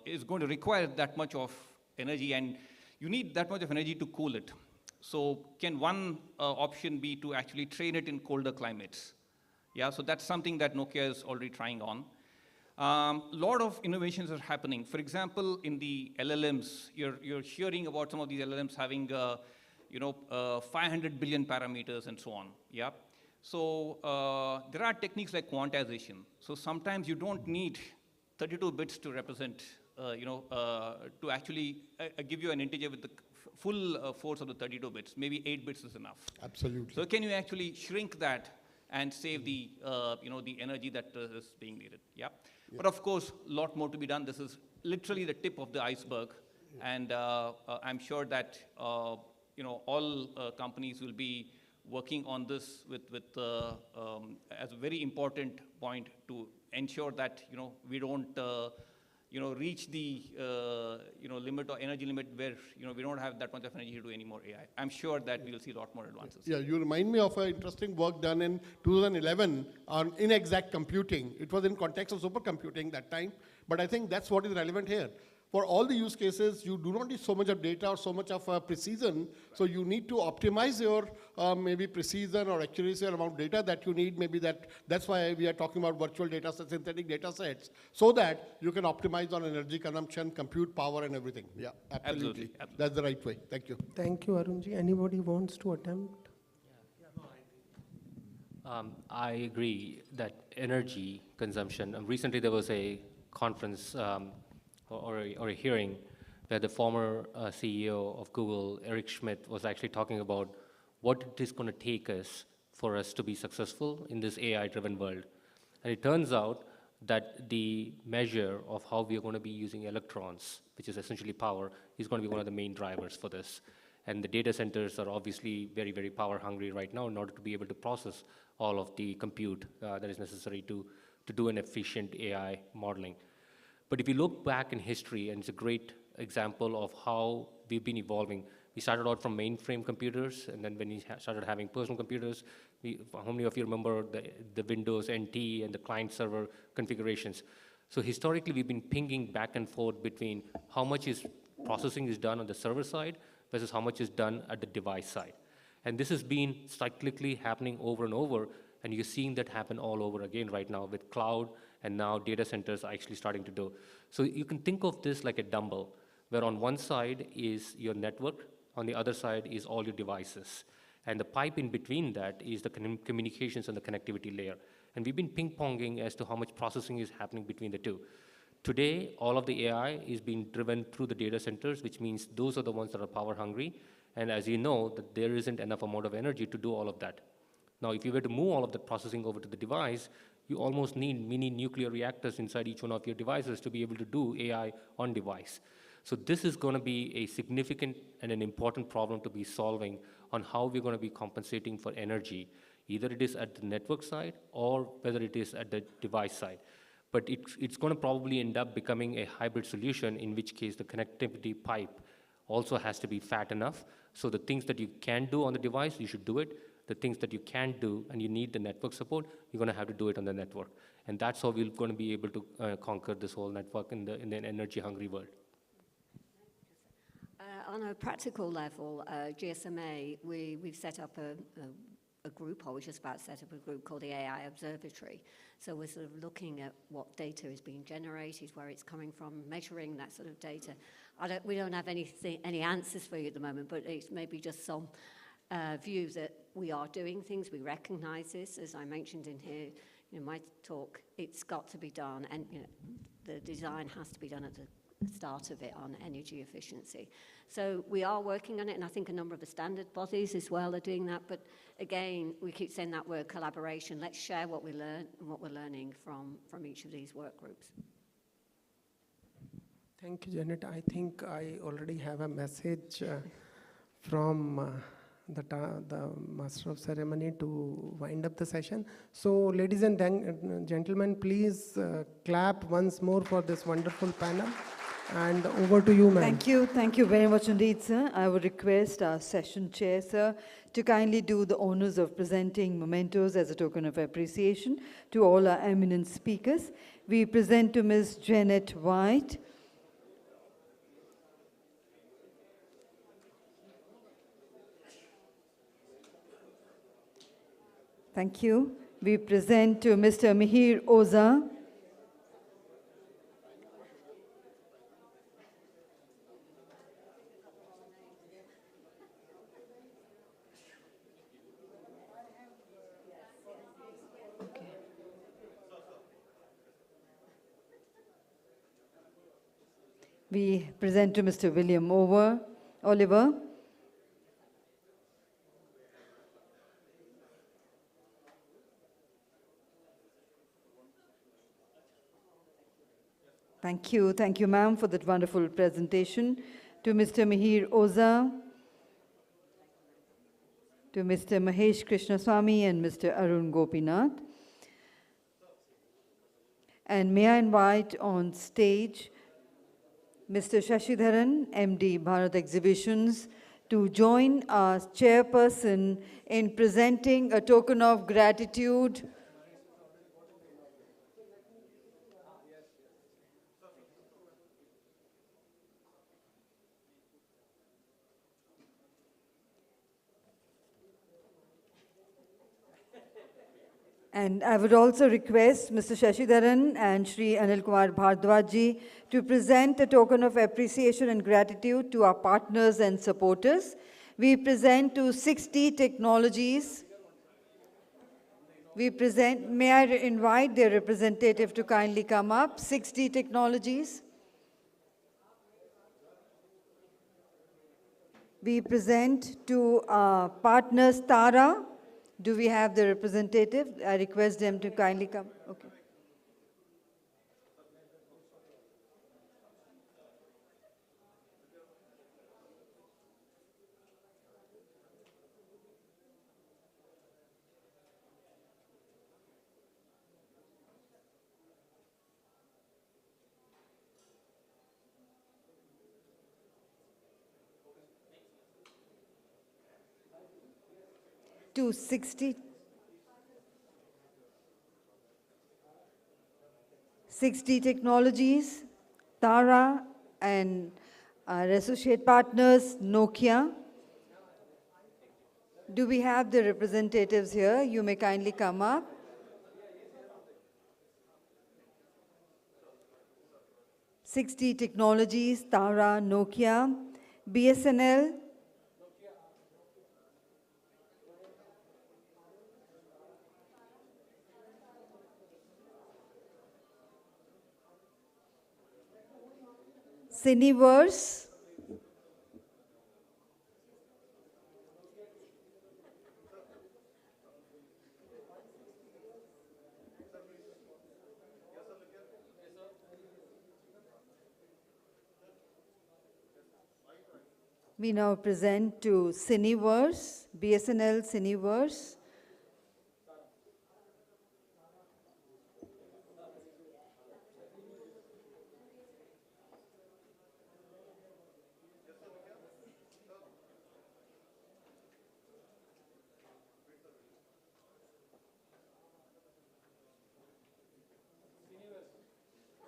is going to require that much of energy, and you need that much of energy to cool it. So can one option be to actually train it in colder climates? Yeah, so that's something that Nokia is already trying on. A lot of innovations are happening. For example, in the LLMs, you're hearing about some of these LLMs having 500 billion parameters and so on. Yeah. So there are techniques like quantization. So sometimes you don't need 32 bits to represent, to actually give you an integer with the full force of the 32 bits. Maybe 8 bits is enough. Absolutely. So can you actually shrink that and save the, the energy that is being needed? Yeah. But of course, a lot more to be done. This is literally the tip of the iceberg. And I'm sure that, all companies will be working on this as a very important point to ensure that, we don't, reach the, limit or energy limit where, we don't have that much of energy to do any more AI. I'm sure that we will see a lot more advances. Yeah, you remind me of an interesting work done in 2011 on inexact computing. It was in context of supercomputing that time, but I think that's what is relevant here. For all the use cases, you do not need so much of data or so much of precision, so you need to optimize your maybe precision or accuracy or amount of data that you need. Maybe that's why we are talking about virtual data sets, synthetic data sets, so that you can optimize on energy consumption, compute power, and everything. Yeah, absolutely. That's the right way. Thank you. Thank you, Arunji. Anybody wants to attempt? I agree that energy consumption, recently there was a conference or a hearing where the former CEO of Google, Eric Schmidt, was actually talking about what it is going to take us for us to be successful in this AI-driven world. And it turns out that the measure of how we are going to be using electrons, which is essentially power, is going to be one of the main drivers for this. And the data centers are obviously very, very power hungry right now in order to be able to process all of the compute that is necessary to do an efficient AI modeling. But if you look back in history, and it's a great example of how we've been evolving. We started out from mainframe computers, and then when we started having personal computers, how many of you remember the Windows NT and the client-server configurations? So historically, we've been pinging back and forth between how much processing is done on the server side versus how much is done at the device side. And this has been cyclically happening over and over, and you're seeing that happen all over again right now with cloud, and now data centers are actually starting to do. So you can think of this like a dumbbell, where on one side is your network, on the other side is all your devices. And the pipe in between that is the communications and the connectivity layer. And we've been ping-ponging as to how much processing is happening between the two. Today, all of the AI is being driven through the data centers, which means those are the ones that are power hungry. And as you know, that there isn't enough amount of energy to do all of that. Now, if you were to move all of the processing over to the device, you almost need mini nuclear reactors inside each one of your devices to be able to do AI on device. So this is going to be a significant and an important problem to be solving on how we're going to be compensating for energy. Either it is at the network side or whether it is at the device side. But it's going to probably end up becoming a hybrid solution, in which case the connectivity pipe also has to be fat enough. So the things that you can do on the device, you should do it. The things that you can't do and you need the network support, you're going to have to do it on the network. And that's how we're going to be able to conquer this whole network in an energy-hungry world. On a practical level, GSMA, we've set up a group, or we're just about to set up a group called the AI Observatory. So we're sort of looking at what data is being generated, where it's coming from, measuring that sort of data. We don't have any answers for you at the moment, but it's maybe just some view that we are doing things, we recognize this, as I mentioned in here, my talk, it's got to be done, and the design has to be done at the start of it on energy efficiency. So we are working on it, and I think a number of the standard bodies as well are doing that, but again, we keep saying that word collaboration. Let's share what we learn and what we're learning from each of these work groups. Thank you, Janet. I think I already have a message from the Master of Ceremony to wind up the session. So ladies and gentlemen, please clap once more for this wonderful panel. And over to you, ma'am. Thank you very much indeed, sir. I would request our session chair, sir, to kindly do the honors of presenting mementos as a token of appreciation to all our eminent speakers. We present to Ms. Janet White. Thank you. We present to Mr. Mihir Oza. We present to Mr. William Oliver. Thank you, ma'am, for that wonderful presentation. To Mr. Mihir Oza, to Mr. Mahesh Krishnaswamy and Mr. Arun Gopinath. And may I invite on stage Mr. Shashidharan, MD, Bharat Exhibitions, to join our chairperson in presenting a token of gratitude . And I would also request Mr. Shashidharan and Shri Anil Kumar Bhardwaj to present a token of appreciation and gratitude to our partners and supporters. We present to 60 Technologies. May I invite their representative to kindly come up, 60 Technologies. We present to our partners Tara. Do we have the representative? I request them to kindly come. Okay. To 60 Technologies, Tara, and our associate partners, Nokia. Do we have the representatives here? You may kindly come up. (60 Technologies, Tara, Nokia, BSNL, Cineverse, we now present to Cineverse, BSNL Cineverse.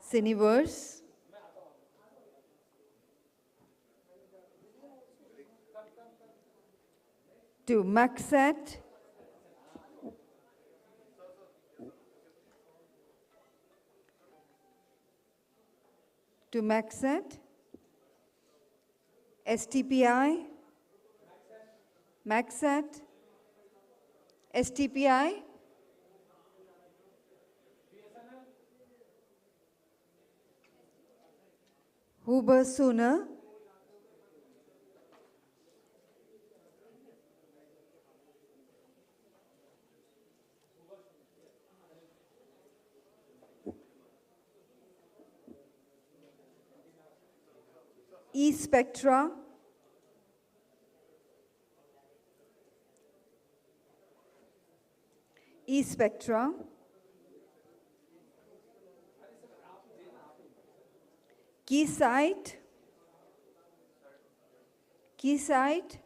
Cineverse. To Maxat. To Maxat. STPI. Maxat. STPI. Huber Sooner. eSpectra. eSpectra. Keysight. Keysight.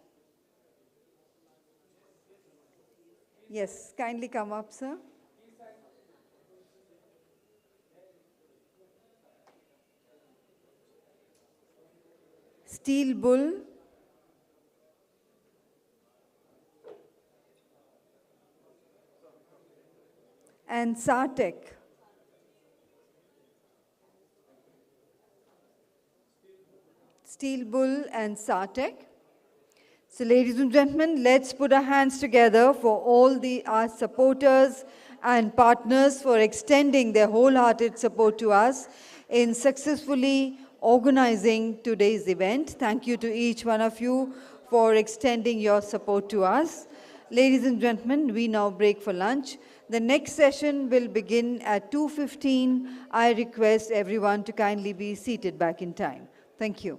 Yes, kindly come up, sir. Steel Bull. and SATEC. Steel Bull and SATEC. So ladies and gentlemen, let's put our hands together for all our supporters and partners for extending their wholehearted support to us in successfully organizing today's event. Thank you to each one of you for extending your support to us. Ladies and gentlemen, we now break for lunch. The next session will begin at 2:15. I request everyone to kindly be seated back in time. Thank you.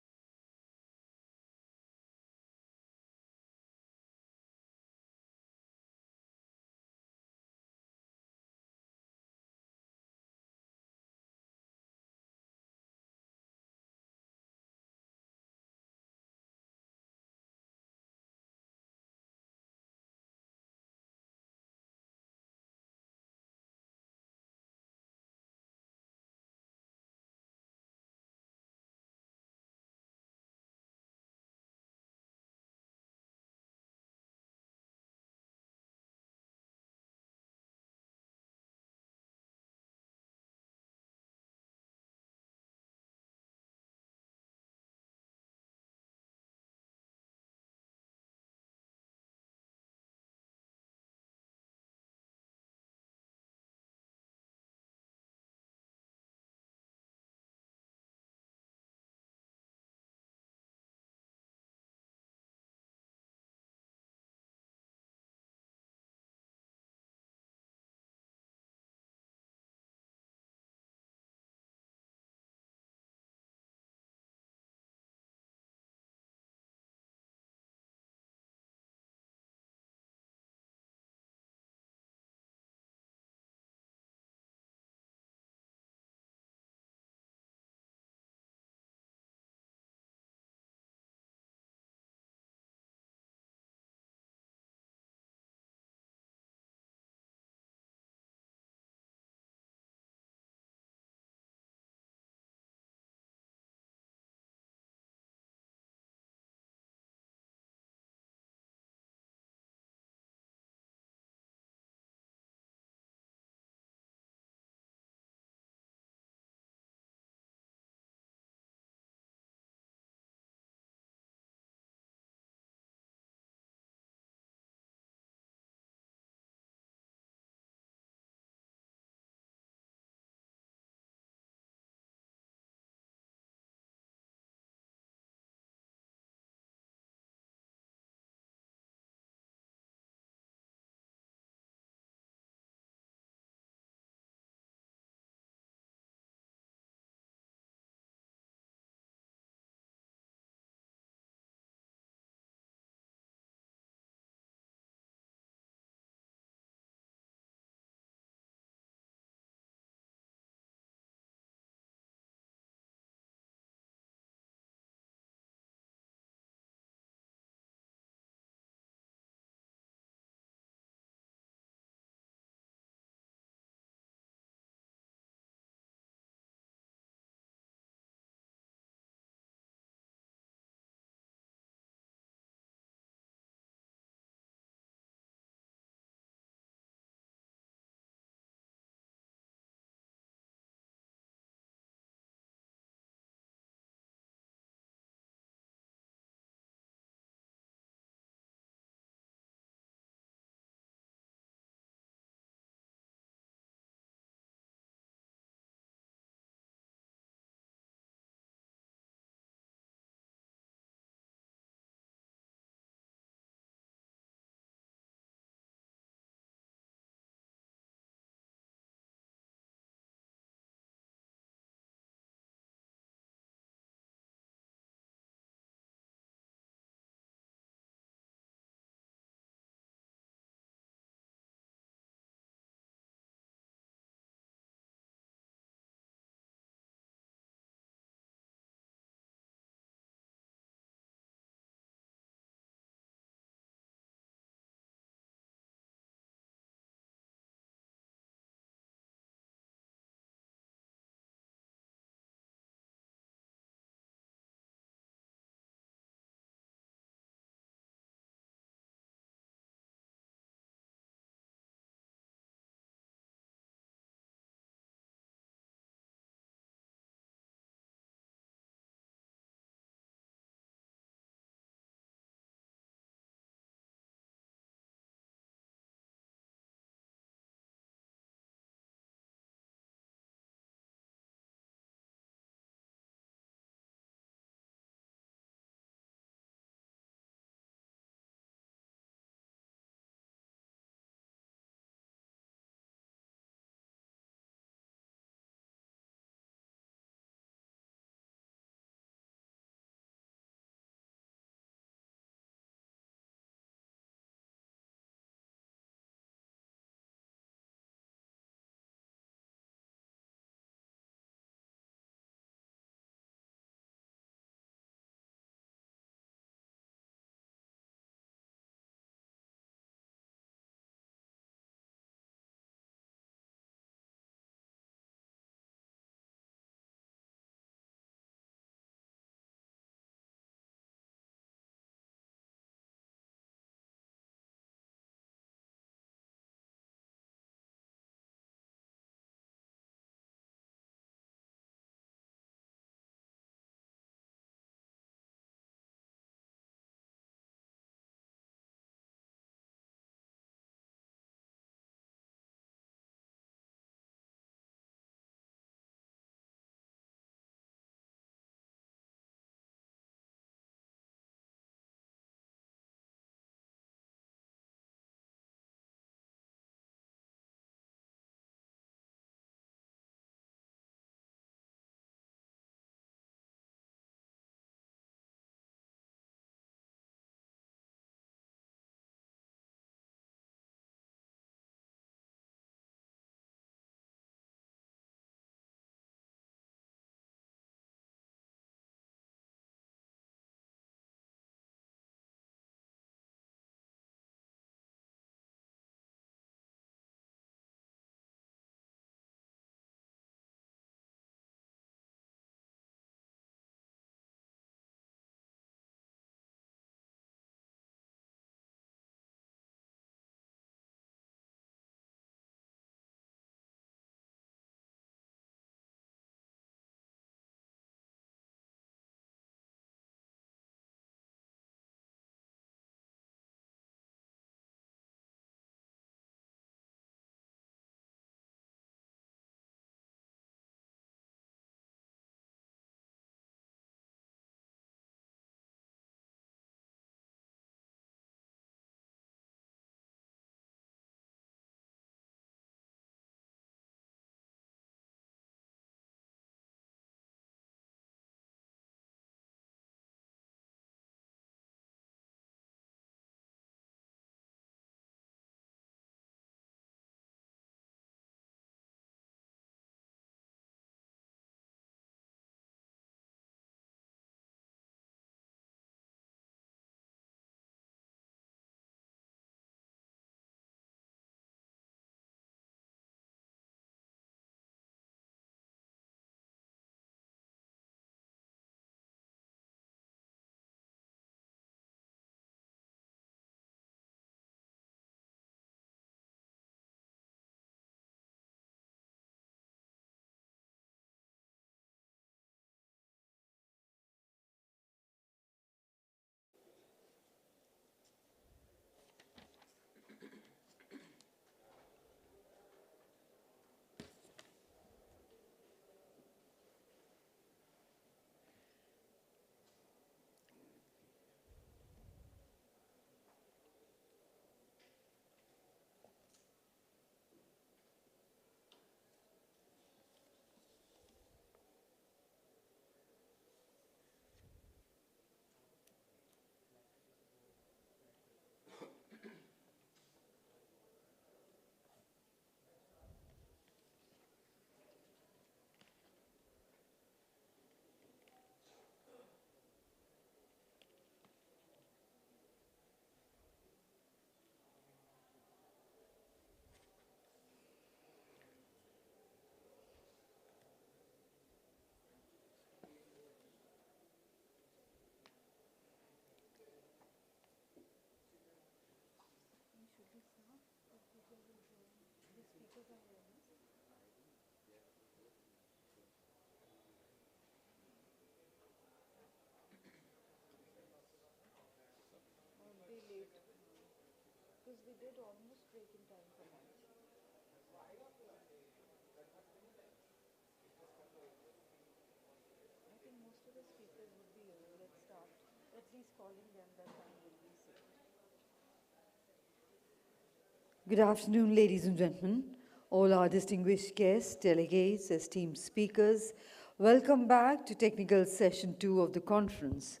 Good afternoon, ladies and gentlemen, all our distinguished guests, delegates, esteemed speakers. Welcome back to technical session 2 of the conference.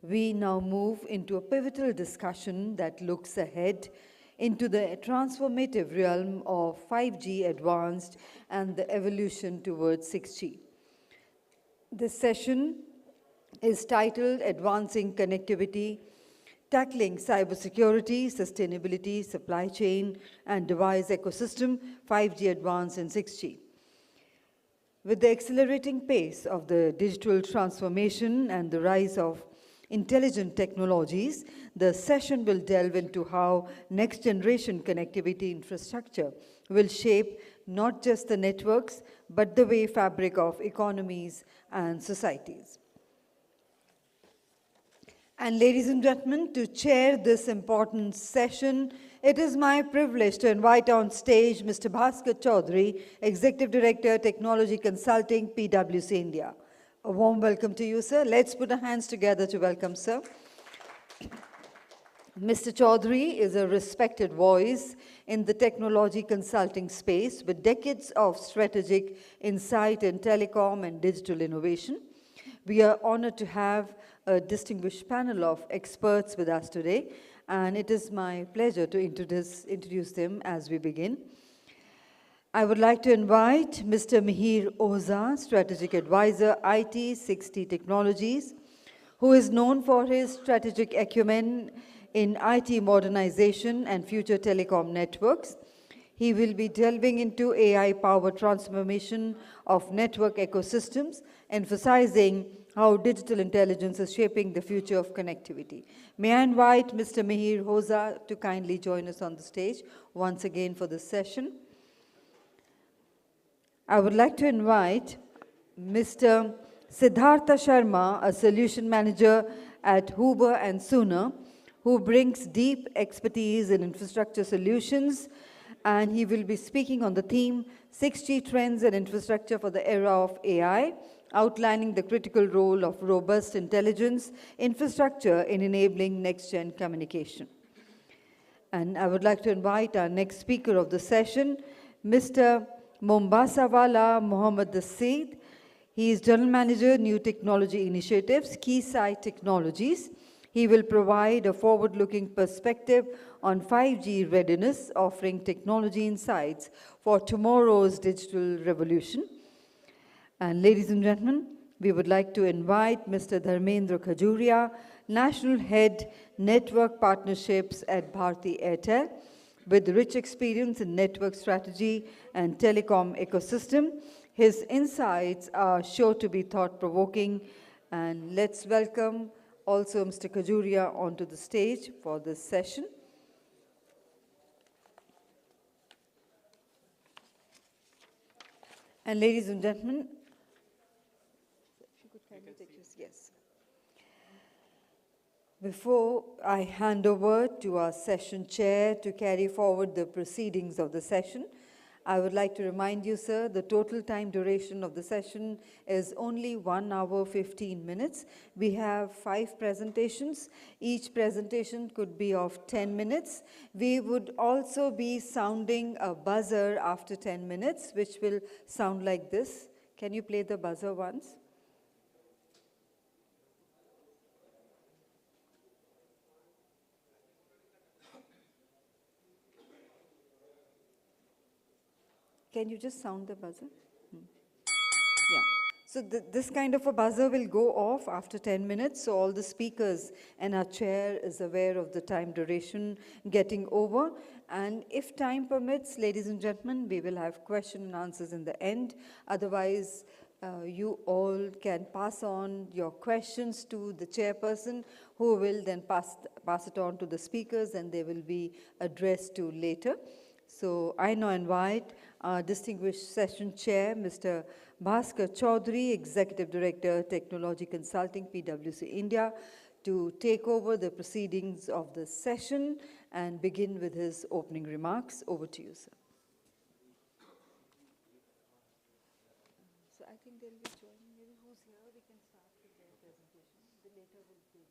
We now move into a pivotal discussion that looks ahead into the transformative realm of 5G advanced and the evolution towards 6G. This session is titled Advancing Connectivity, Tackling Cybersecurity, Sustainability, Supply Chain, and Device Ecosystem, 5G Advanced and 6G. With the accelerating pace of the digital transformation and the rise of intelligent technologies, the session will delve into how next-generation connectivity infrastructure will shape not just the networks, but the way fabric of economies and societies. And ladies and gentlemen, to chair this important session, it is my privilege to invite on stage Mr. Bhaskar Chaudhary, Executive Director, Technology Consulting, PwC India. A warm welcome to you, sir. Let's put our hands together to welcome, sir. Mr. Chaudhary is a respected voice in the technology consulting space with decades of strategic insight in telecom and digital innovation. We are honored to have a distinguished panel of experts with us today, and it is my pleasure to introduce them as we begin. I would like to invite Mr. Mihir Oza, Strategic Advisor, IT 60 Technologies, who is known for his strategic acumen in IT modernization and future telecom networks. He will be delving into AI-powered transformation of network ecosystems, emphasizing how digital intelligence is shaping the future of connectivity. May I invite Mr. Mihir Oza to kindly join us on the stage once again for this session. I would like to invite Mr. Siddhartha Sharma, a solution manager at Huber and Sooner, who brings deep expertise in infrastructure solutions, and he will be speaking on the theme 6G Trends and Infrastructure for the Era of AI, outlining the critical role of robust intelligence infrastructure in enabling next-gen communication. And I would like to invite our next speaker of the session, Mr. Mombasawala Mohammed Daseed. He is General Manager, New Technology Initiatives, Keysight Technologies. He will provide a forward-looking perspective on 5G readiness, offering technology insights for tomorrow's digital revolution. And ladies and gentlemen, we would like to invite Mr. Dharmendra Khajuria, National Head Network Partnerships at Bharti Airtel, with rich experience in network strategy and telecom ecosystem. His insights are sure to be thought-provoking. And let's welcome also Mr. Khajuria onto the stage for this session. And ladies and gentlemen, if you could kindly take this, yes. Before I hand over to our session chair to carry forward the proceedings of the session, I would like to remind you, sir, the total time duration of the session is only 1 hour, 15 minutes. We have 5 presentations. Each presentation could be of 10 minutes. We would also be sounding a buzzer after 10 minutes, which will sound like this. Can you play the buzzer once? Can you just sound the buzzer? Yeah. So this kind of a buzzer will go off after 10 minutes, so all the speakers and our chair is aware of the time duration getting over. And if time permits, ladies and gentlemen, we will have question and answers in the end. Otherwise, you all can pass on your questions to the chairperson, who will then pass it on to the speakers, and they will be addressed to later. So I now invite our distinguished session chair, Mr. Bhaskar Chaudhary, Executive Director, Technology Consulting, PwC India, to take over the proceedings of the session and begin with his opening remarks. Over to you, sir. So I think they'll be joining. Maybe who's here, we can start with their presentation. The later will be joining.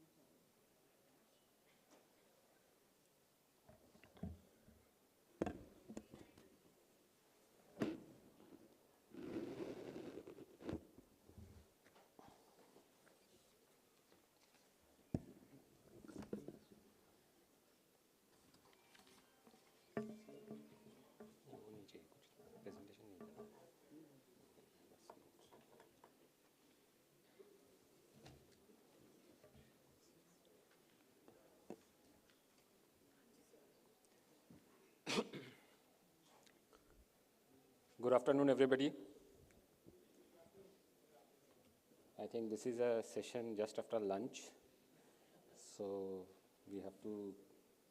Good afternoon, everybody. I think this is a session just after lunch, so we have to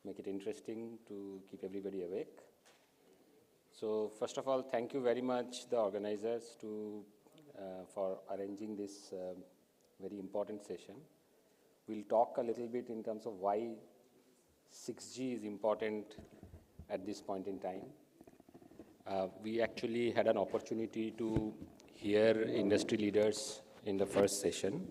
make it interesting to keep everybody awake. So first of all, thank you very much, the organizers, for arranging this very important session. We'll talk a little bit in terms of why 6G is important at this point in time. We actually had an opportunity to hear industry leaders in the first session.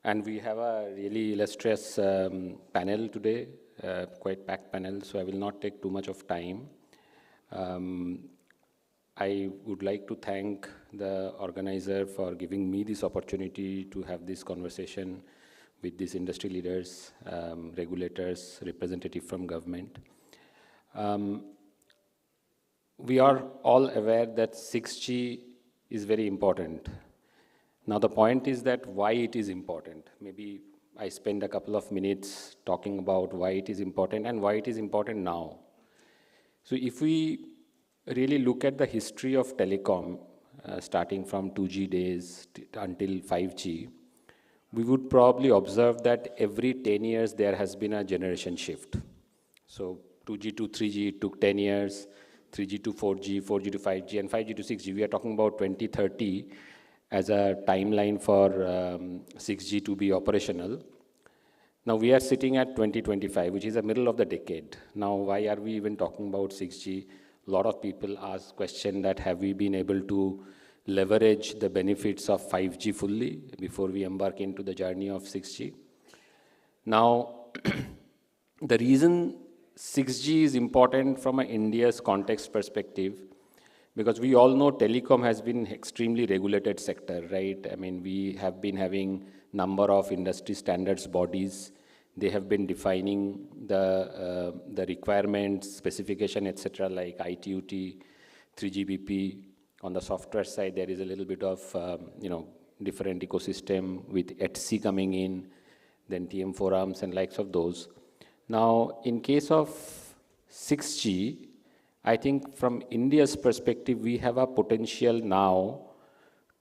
And we have a really illustrious panel today, quite packed panel, so I will not take too much of time. I would like to thank the organizer for giving me this opportunity to have this conversation with these industry leaders, regulators, representatives from government. We are all aware that 6G is very important. Now the point is that why it is important. Maybe I spend a couple of minutes talking about why it is important and why it is important now. So if we really look at the history of telecom, starting from 2G days until 5G, we would probably observe that every 10 years there has been a generation shift. So 2G to 3G, it took 10 years, 3G to 4G, 4G to 5G, and 5G to 6G. We are talking about 2030 as a timeline for 6G to be operational. Now we are sitting at 2025, which is the middle of the decade. Now why are we even talking about 6G? A lot of people ask question that have we been able to leverage the benefits of 5G fully before we embark into the journey of 6G. Now, the reason 6G is important from an India's context perspective, because we all know telecom has been extremely regulated sector, right? I mean, we have been having number of industry standards bodies. They have been defining the requirements, specification, etc., like ITUT, 3GPP. On the software side, there is a little bit of, different ecosystem with ETSI coming in, then TM forums and likes of those. Now, in case of 6G, I think from India's perspective, we have a potential now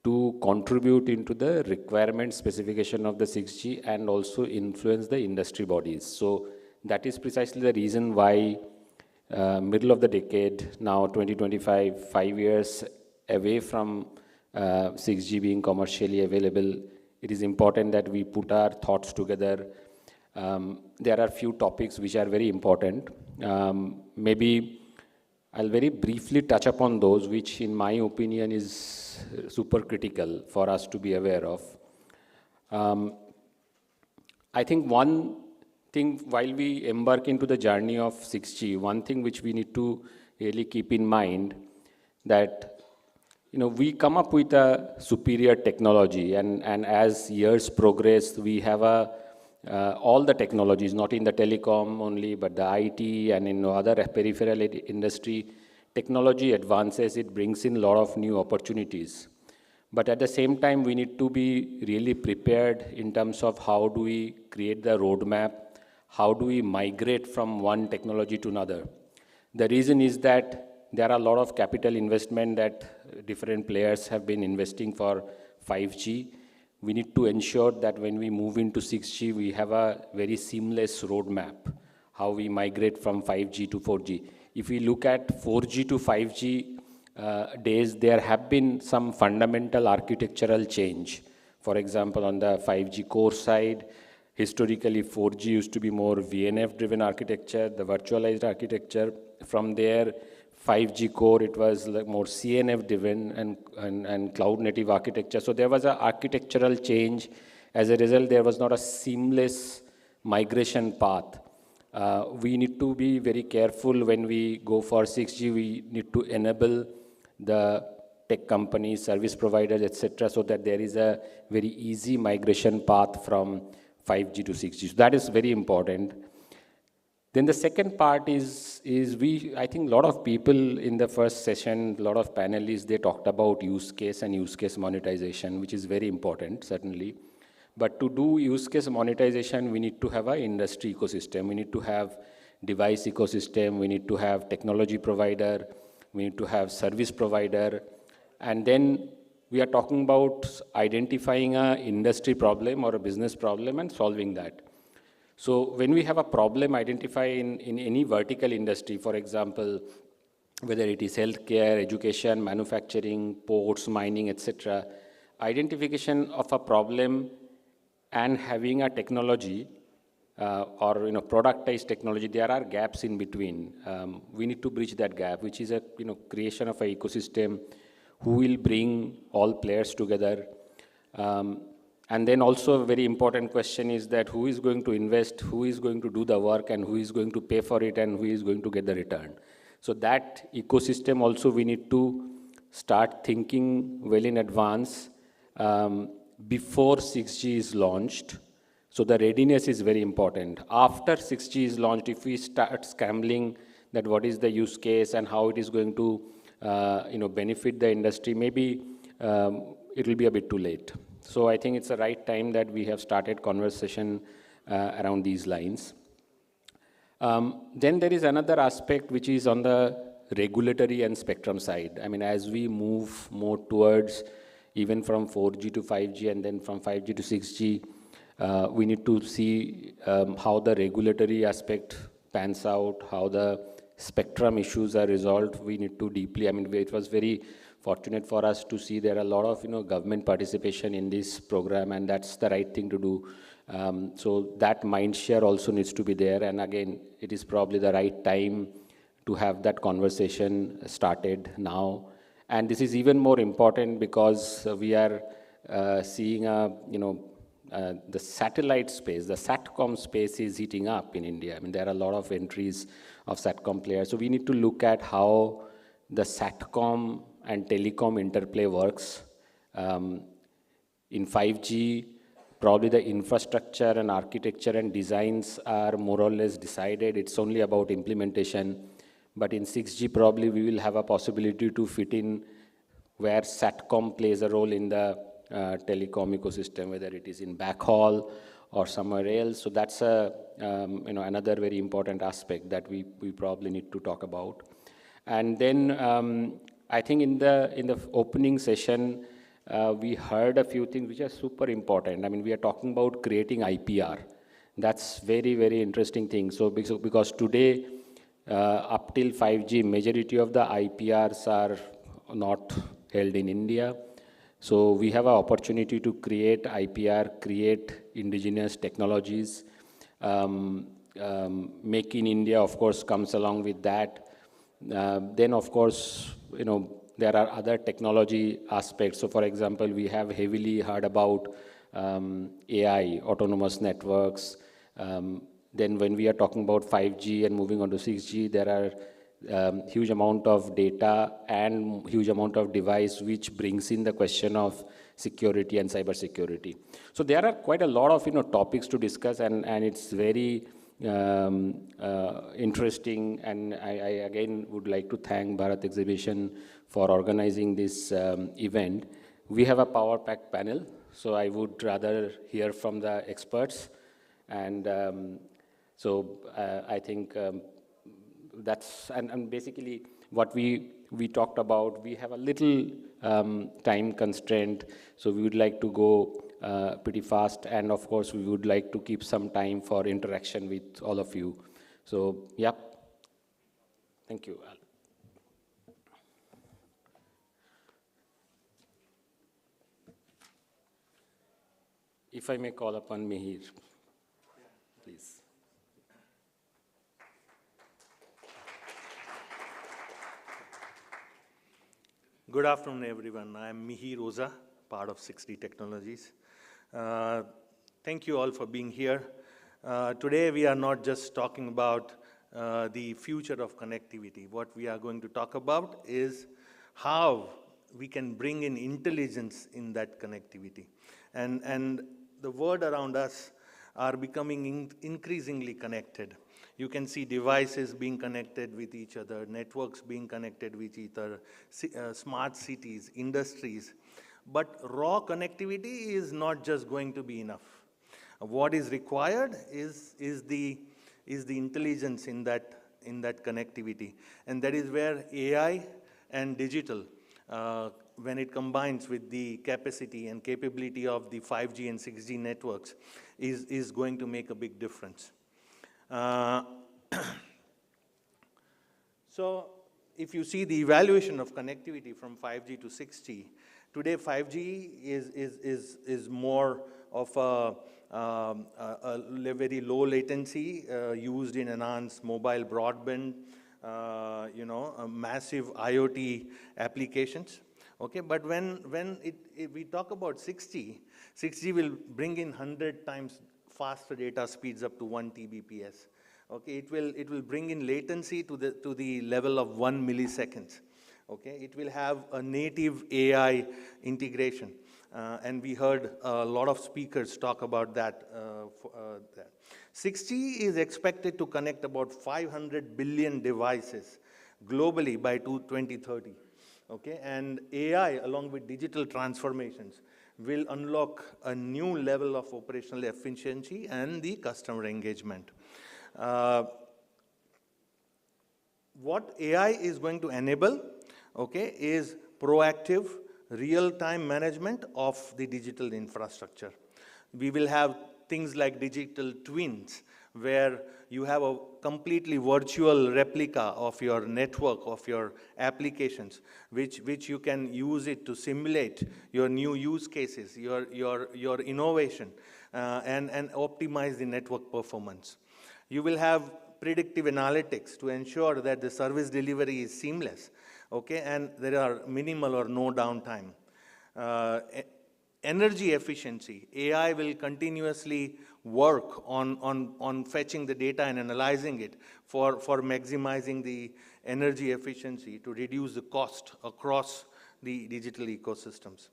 to contribute into the requirement specification of the 6G and also influence the industry bodies. So that is precisely the reason why middle of the decade, now 2025, 5 years away from 6G being commercially available, it is important that we put our thoughts together. There are few topics which are very important. Maybe I'll very briefly touch upon those, which in my opinion is super critical for us to be aware of. I think one thing, while we embark into the journey of 6G, one thing which we need to really keep in mind that we come up with a superior technology, and as years progress, we have all the technologies, not in the telecom only, but the IT and in other peripheral industry, technology advances, it brings in a lot of new opportunities. But at the same time, we need to be really prepared in terms of how do we create the roadmap, how do we migrate from one technology to another. The reason is that there are a lot of capital investment that different players have been investing for 5G. we need to ensure that when we move into 6G, we have a very seamless roadmap, how we migrate from 5G to 4G. If we look at 4G to 5G days, there have been some fundamental architectural change. For example, on the 5G core side, historically 4G used to be more VNF-driven architecture, the virtualized architecture. From there, 5G core, it was like more CNF-driven and cloud-native architecture. So there was an architectural change. As a result, there was not a seamless migration path. We need to be very careful when we go for 6G. We need to enable the tech companies, service providers, etc., so that there is a very easy migration path from 5G to 6G. So that is very important. Then the second part is I think a lot of people in the first session, a lot of panelists, they talked about use case and use case monetization, which is very important, certainly. But to do use case monetization, we need to have an industry ecosystem. We need to have device ecosystem. We need to have technology provider. We need to have service provider. And then we are talking about identifying an industry problem or a business problem and solving that. So when we have a problem identified in any vertical industry, for example, whether it is healthcare, education, manufacturing, ports, mining, etc., identification of a problem and having a technology or productized technology, there are gaps in between. We need to bridge that gap, which is a creation of an ecosystem who will bring all players together. And then also a very important question is that who is going to invest, who is going to do the work, and who is going to pay for it, and who is going to get the return. So that ecosystem also we need to start thinking well in advance before 6G is launched. So the readiness is very important. After 6G is launched, if we start scrambling that what is the use case and how it is going to benefit the industry, maybe it will be a bit too late. So I think it's the right time that we have started conversation around these lines. Then there is another aspect which is on the regulatory and spectrum side. I mean, as we move more towards even from 4G to 5G and then from 5G to 6G, we need to see how the regulatory aspect pans out, how the spectrum issues are resolved. We need to deeply, I mean, it was very fortunate for us to see there are a lot of government participation in this program, and that's the right thing to do. So that mind share also needs to be there, and again, it is probably the right time to have that conversation started now. And this is even more important because we are seeing the satellite space, the SATCOM space is heating up in India. I mean, there are a lot of entries of SATCOM players. So we need to look at how the SATCOM and telecom interplay works. In 5G, probably the infrastructure and architecture and designs are more or less decided. It's only about implementation. But in 6G, probably we will have a possibility to fit in where SATCOM plays a role in the telecom ecosystem, whether it is in backhaul or somewhere else. So that's another very important aspect that we probably need to talk about. And then I think in the opening session, we heard a few things which are super important. I mean, we are talking about creating IPR. That's very, very interesting thing. So because today, up till 5G, majority of the IPRs are not held in India. So we have an opportunity to create IPR, create indigenous technologies. Make in India, of course, comes along with that. Then, of course, there are other technology aspects. So, for example, we have heavily heard about AI, autonomous networks. Then when we are talking about 5G and moving on to 6G, there are huge amount of data and huge amount of device which brings in the question of security and cyber security. So there are quite a lot of topics to discuss, and it's very interesting. And I again would like to thank Bharat Exhibition for organizing this event. We have a power pack panel, so I would rather hear from the experts. And so I think that's, and basically what we talked about. We have a little time constraint, so we would like to go pretty fast. And of course, we would like to keep some time for interaction with all of you. So, yeah. Thank you. If I may call upon Mihir, please. Good afternoon, everyone. I'm Mihir Oza, part of 6D Technologies. Thank you all for being here. Today, we are not just talking about the future of connectivity. What we are going to talk about is how we can bring in intelligence in that connectivity. And the world around us are becoming increasingly connected. You can see devices being connected with each other, networks being connected with each other, smart cities, industries. But raw connectivity is not just going to be enough. What is required is the intelligence in that connectivity. And that is where AI and digital, when it combines with the capacity and capability of the 5G and 6G networks, is going to make a big difference. So if you see the evaluation of connectivity from 5G to 6G, today 5G is more of a very low latency used in enhanced mobile broadband, massive IoT applications. Okay, but when we talk about 6G, 6G will bring in 100 times faster data speeds up to 1 Tbps. Okay, it will bring in latency to the level of 1 millisecond. Okay, it will have a native AI integration, and we heard a lot of speakers talk about that. 6G is expected to connect about 500 billion devices globally by 2030. Okay, and AI, along with digital transformations, will unlock a new level of operational efficiency and the customer engagement. What AI is going to enable, okay, is proactive, real-time management of the digital infrastructure. We will have things like digital twins, where you have a completely virtual replica of your network, of your applications, which you can use it to simulate your new use cases, your innovation, and optimize the network performance. You will have predictive analytics to ensure that the service delivery is seamless, okay, and there are minimal or no downtime. Energy efficiency, AI will continuously work on fetching the data and analyzing it for maximizing the energy efficiency to reduce the cost across the digital ecosystems.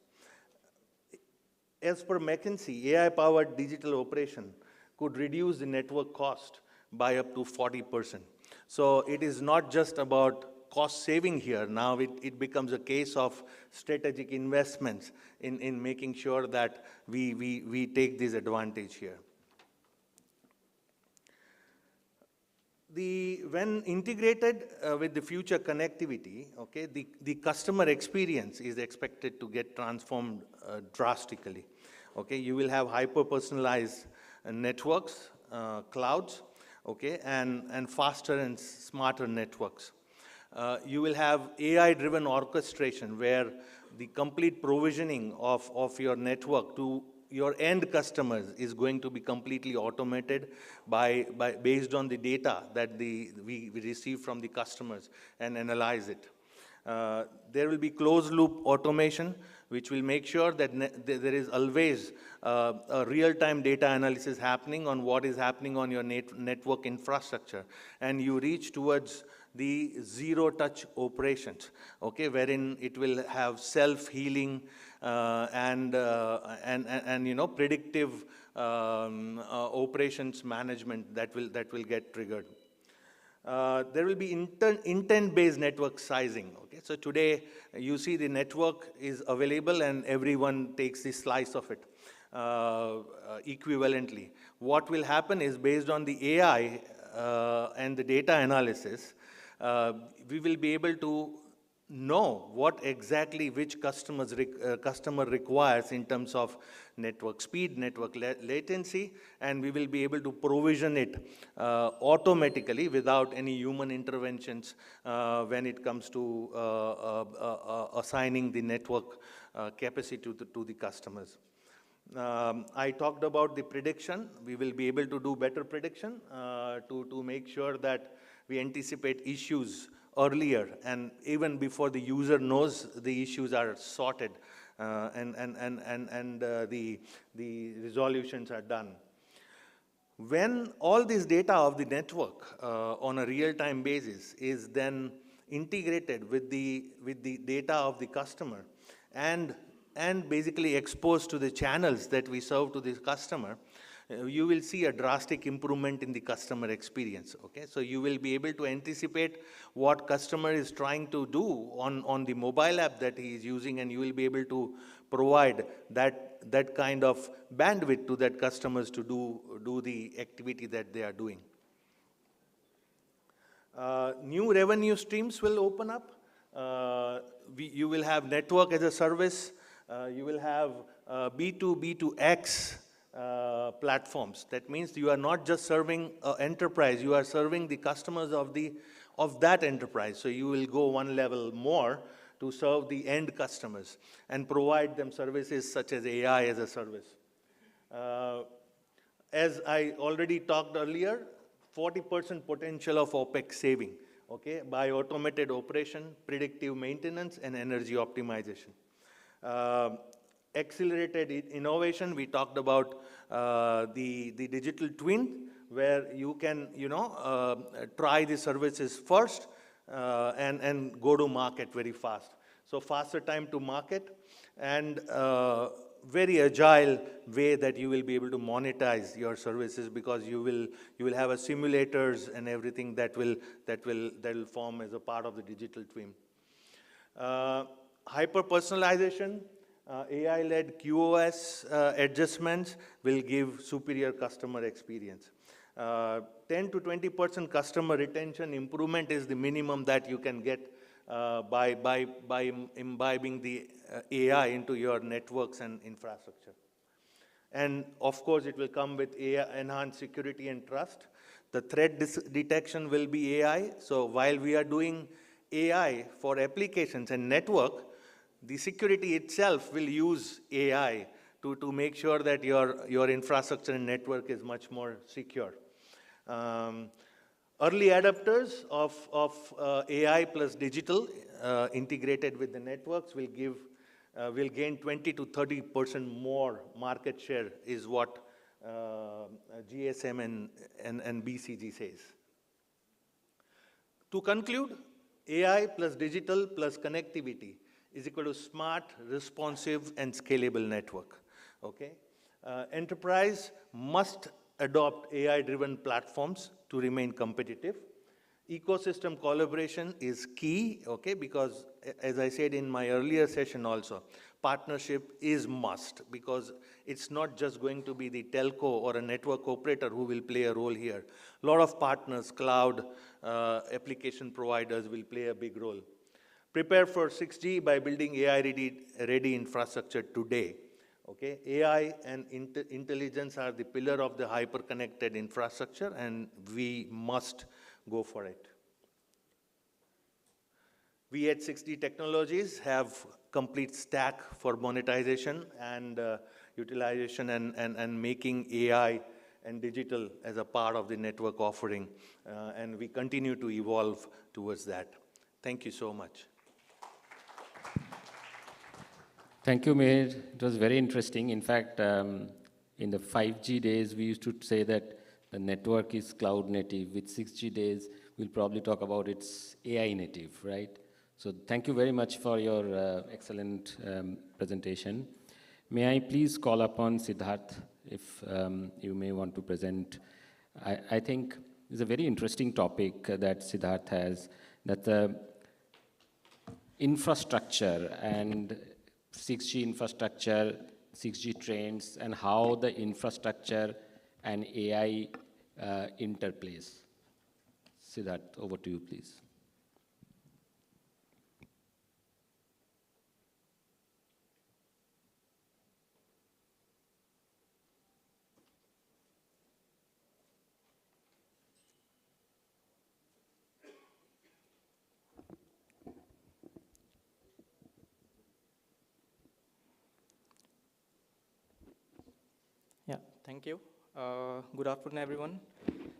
As per McKinsey, AI-powered digital operation could reduce the network cost by up to 40%. So it is not just about cost saving here. Now it becomes a case of strategic investments in making sure that we take this advantage here. When integrated with the future connectivity, okay, the customer experience is expected to get transformed drastically. Okay, you will have hyper-personalized networks, clouds, okay, and faster and smarter networks. You will have AI-driven orchestration where the complete provisioning of your network to your end customers is going to be completely automated based on the data that we receive from the customers and analyze it. There will be closed-loop automation, which will make sure that there is always a real-time data analysis happening on what is happening on your network infrastructure, and you reach towards the zero-touch operations, okay, wherein it will have self-healing and predictive operations management that will get triggered. There will be intent-based network sizing. Okay, so today you see the network is available and everyone takes the slice of it equivalently. What will happen is, based on the AI and the data analysis, we will be able to know what exactly which customer requires in terms of network speed, network latency, and we will be able to provision it automatically without any human interventions when it comes to assigning the network capacity to the customers. I talked about the prediction. We will be able to do better prediction to make sure that we anticipate issues earlier and even before the user knows the issues are sorted and the resolutions are done. When all this data of the network on a real-time basis is then integrated with the data of the customer and basically exposed to the channels that we serve to the customer, you will see a drastic improvement in the customer experience, okay? So you will be able to anticipate what customer is trying to do on the mobile app that he is using, and you will be able to provide that kind of bandwidth to that customers to do the activity that they are doing. New revenue streams will open up. You will have network as a service. You will have B2B2X platforms. That means you are not just serving enterprise, you are serving the customers of that enterprise. So you will go one level more to serve the end customers and provide them services such as AI as a service. As I already talked earlier, 40% potential of OPEX saving, okay, by automated operation, predictive maintenance, and energy optimization. Accelerated innovation, we talked about the digital twin, where you can, try the services first and go to market very fast. So faster time to market and very agile way that you will be able to monetize your services, because you will have a simulators and everything that will form as a part of the digital twin. Hyper personalization. AI-led QoS adjustments will give superior customer experience. 10 to 20% customer retention improvement is the minimum that you can get by imbibing the AI into your networks and infrastructure. And of course, it will come with AI, enhanced security and trust. The threat detection will be AI. So while we are doing AI for applications and network, the security itself will use AI to make sure that your infrastructure and network is much more secure. Early adopters of AI plus digital integrated with the networks will gain 20 to 30% more market share, is what GSM and BCG says. To conclude, AI plus digital plus connectivity is equal to smart, responsive, and scalable network, okay? Enterprise must adopt AI-driven platforms to remain competitive. Ecosystem collaboration is key, okay, because as I said in my earlier session also, partnership is must, because it's not just going to be the telco or a network operator who will play a role here. A lot of partners, cloud application providers will play a big role. Prepare for 6G by building AI-ready infrastructure today. Okay? AI and intelligence are the pillar of the hyper-connected infrastructure, and we must go for it. We at 6G Technologies have complete stack for monetization and utilization and making AI and digital as a part of the network offering, and we continue to evolve towards that. Thank you so much. Thank you, Mayor. It was very interesting. In fact, in the 5G days, we used to say that the network is cloud native. With 6G days, we'll probably talk about its AI native, right? So thank you very much for your excellent presentation. May I please call upon Siddharth, if you may want to present. I think it's a very interesting topic that Siddharth has, that the infrastructure and 6G infrastructure, 6G trends, and how the infrastructure and AI interplays. Siddharth, over to you, please. Thank you. Good afternoon, everyone.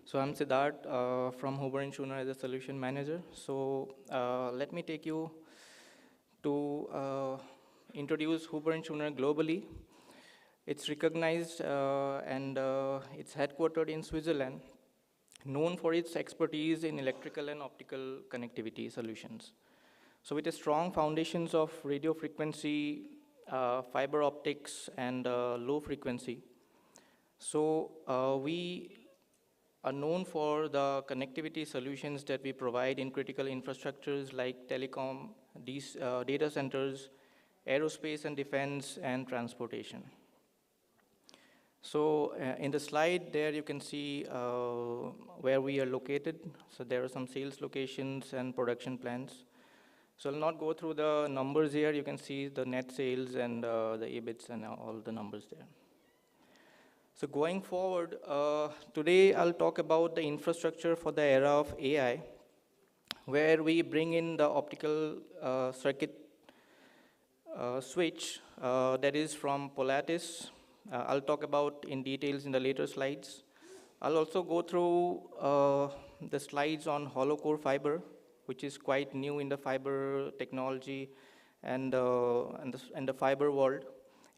So I'm Siddharth from Huber & Schuner as a solution manager. So let me take you to introduce Huber & Schuner globally. It's recognized and it's headquartered in Switzerland, known for its expertise in electrical and optical connectivity solutions. So with the strong foundations of radio frequency, fiber optics, and low frequency, so we are known for the connectivity solutions that we provide in critical infrastructures like telecom, these data centers, aerospace and defense, and transportation. So in the slide there you can see where we are located. So there are some sales locations and production plants. So I'll not go through the numbers here. You can see the net sales and the EBITs and all the numbers there. So going forward, today I'll talk about the infrastructure for the era of AI, where we bring in the optical circuit switch that is from Polatis. I'll talk about in details in the later slides. I'll also go through the slides on hollow core fiber, which is quite new in the fiber technology and the fiber world.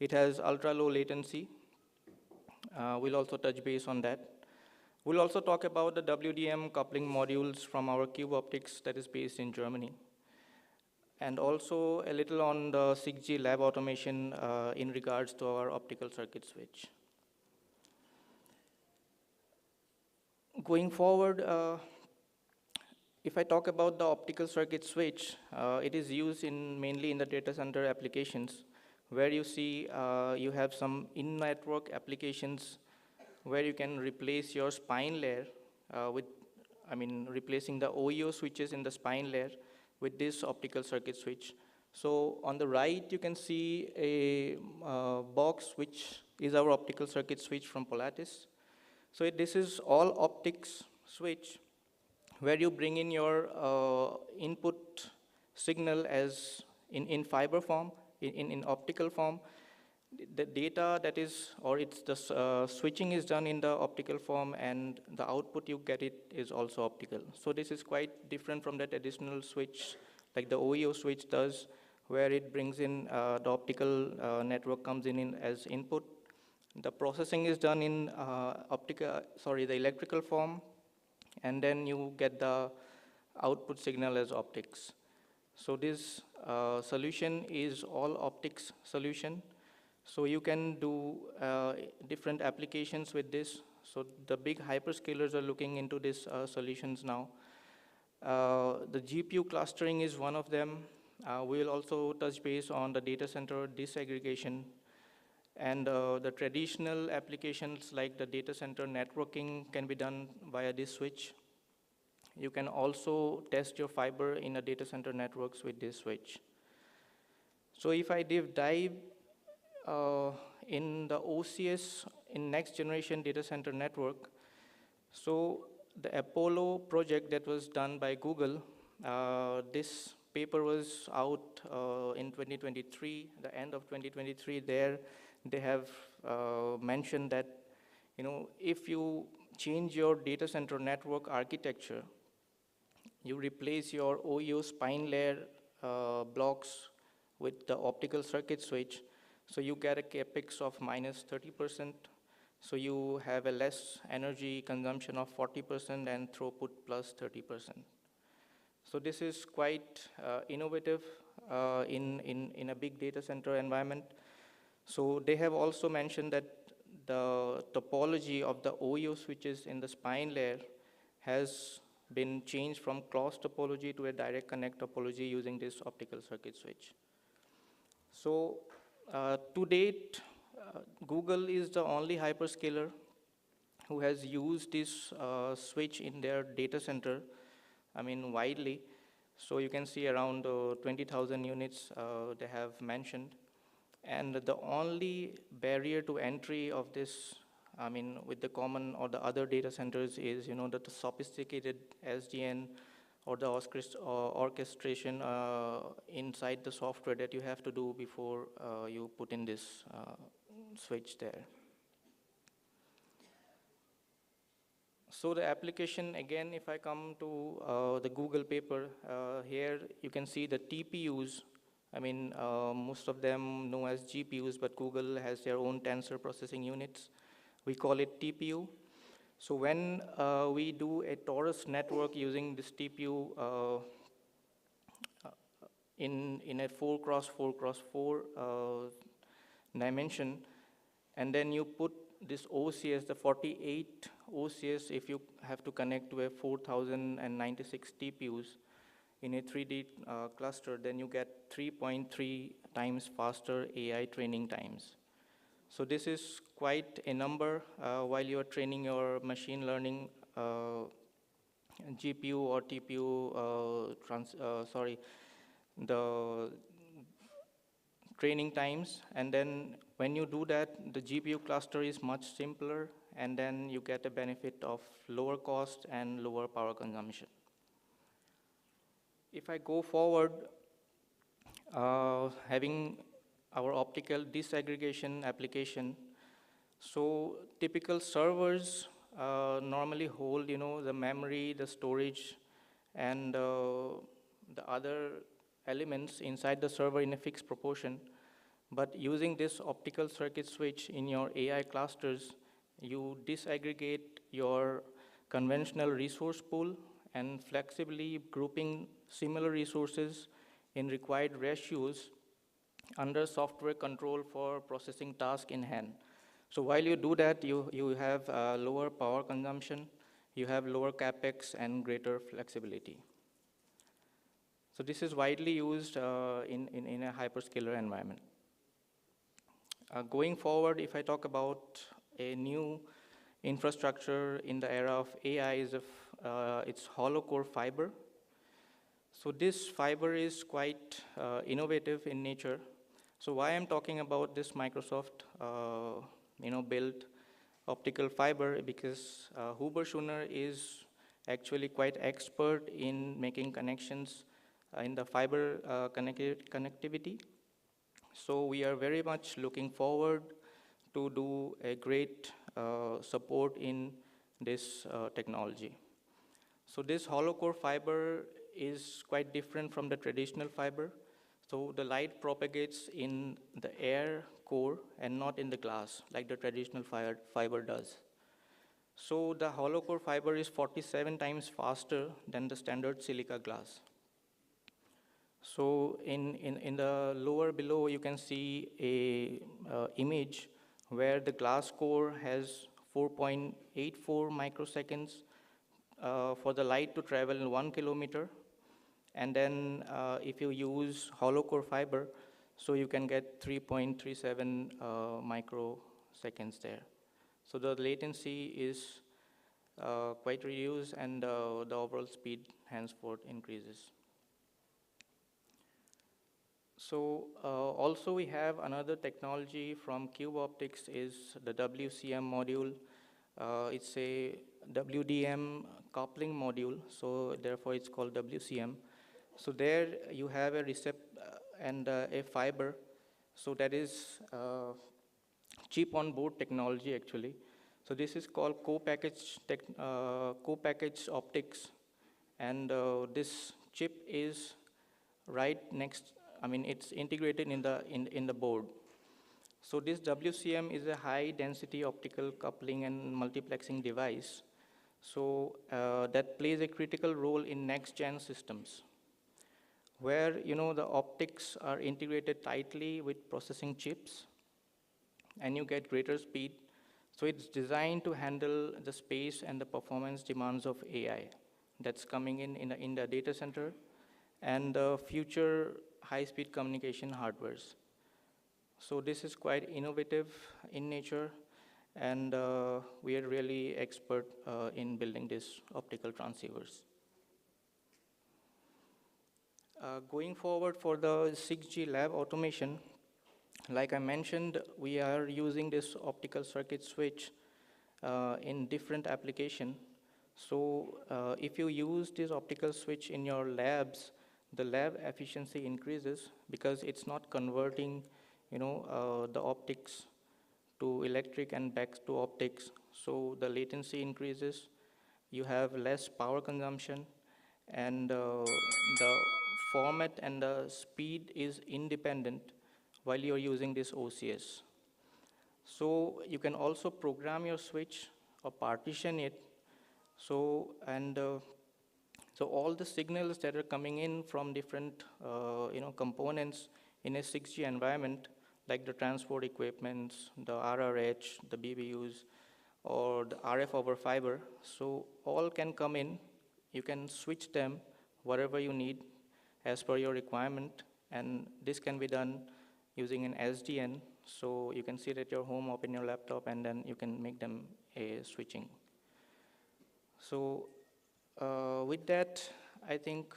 It has ultra low latency. We'll also touch base on that. We'll also talk about the WDM coupling modules from our Cube Optics that is based in Germany. And also a little on the 6G lab automation in regards to our optical circuit switch. Going forward, if I talk about the optical circuit switch, it is used mainly in the data center applications, where you see you have some in-network applications where you can replace your spine layer replacing the OEO switches in the spine layer with this optical circuit switch. So on the right, you can see a box which is our optical circuit switch from Polatis. So this is all optics switch where you bring in your input signal as in fiber form, in optical form. The data that is, or it's the switching is done in the optical form, and the output you get it is also optical. So this is quite different from that additional switch, like the OEO switch does, where it brings in the optical network comes in as input. The processing is done in the electrical form, and then you get the output signal as optics. So this solution is all optics solution. So you can do different applications with this. So the big hyperscalers are looking into these solutions now. The GPU clustering is one of them. We'll also touch base on the data center disaggregation. And the traditional applications like the data center networking can be done via this switch. You can also test your fiber in a data center networks with this switch. So if I dive in the OCS in next generation data center network, so the Apollo project that was done by Google, this paper was out in 2023, the end of 2023. There they have mentioned that, if you change your data center network architecture, you replace your OEO spine layer blocks with the optical circuit switch, so you get a capex of minus 30%. So you have a less energy consumption of 40% and throughput plus 30%. So this is quite innovative in a big data center environment. So they have also mentioned that the topology of the OEO switches in the spine layer has been changed from cross topology to a direct connect topology using this optical circuit switch. So to date, Google is the only hyperscaler who has used this switch in their data center, widely. So you can see around 20,000 units they have mentioned. And the only barrier to entry of this, with the common or the other data centers is, that the sophisticated SDN or the orchestration inside the software that you have to do before you put in this switch there. So the application, again, if I come to the Google paper, here you can see the TPUs. I mean, most of them know as GPUs, but Google has their own tensor processing units. We call it TPU. So when we do a torus network using this TPU in a 4 cross 4 cross 4 dimension, and then you put this OCS, the 48 OCS, if you have to connect to a 4096 TPUs in a 3D cluster, then you get 3.3 times faster AI training times. So this is quite a number while you are training your machine learning GPU or TPU, the training times. And then when you do that, the GPU cluster is much simpler, and then you get a benefit of lower cost and lower power consumption. If I go forward, having our optical disaggregation application, so typical servers normally hold, the memory, the storage, and the other elements inside the server in a fixed proportion. But using this optical circuit switch in your AI clusters, you disaggregate your conventional resource pool and flexibly grouping similar resources in required ratios under software control for processing task in hand. So while you do that, you have lower power consumption, you have lower capex, and greater flexibility. So this is widely used in a hyperscaler environment. Going forward, if I talk about a new infrastructure in the era of AI, it's hollow core fiber. So this fiber is quite innovative in nature. So why I'm talking about this Microsoft built optical fiber, because Huber-Schuner is actually quite expert in making connections in the fiber connectivity. So we are very much looking forward to do a great support in this technology. So this hollow core fiber is quite different from the traditional fiber. So the light propagates in the air core and not in the glass like the traditional fiber does. So the hollow core fiber is 47 times faster than the standard silica glass. So in the lower below, you can see a image where the glass core has 4.84 microseconds for the light to travel in 1 kilometer. And then if you use hollow core fiber, so you can get 3.37 microseconds there. So the latency is quite reduced, and the overall speed henceforth increases. So also we have another technology from Cube Optics is the WCM module. It's a WDM coupling module, so therefore it's called WCM. So there you have a and a fiber. So that is chip on board technology actually. So this is called co-packaged optics, and this chip is right next. I mean, it's integrated in the board. So this WCM is a high density optical coupling and multiplexing device. So that plays a critical role in next gen systems, where the optics are integrated tightly with processing chips, and you get greater speed. So it's designed to handle the space and the performance demands of AI that's coming in the data center and the future high-speed communication hardwares. So this is quite innovative in nature, and we are really expert in building these optical transceivers. Going forward for the 6G lab automation, like I mentioned, we are using this optical circuit switch in different application. So if you use this optical switch in your labs, the lab efficiency increases because it's not converting, the optics to electric and back to optics. So the latency increases, you have less power consumption, and the format and the speed is independent while you're using this OCS. So you can also program your switch or partition it. So all the signals that are coming in from different components in a 6G environment, like the transport equipments, the RRH, the BBUs, or the RF over fiber, so all can come in. You can switch them whatever you need as per your requirement, and this can be done using an SDN, so you can sit at your home, open your laptop, and then you can make them a switching. So with that, I think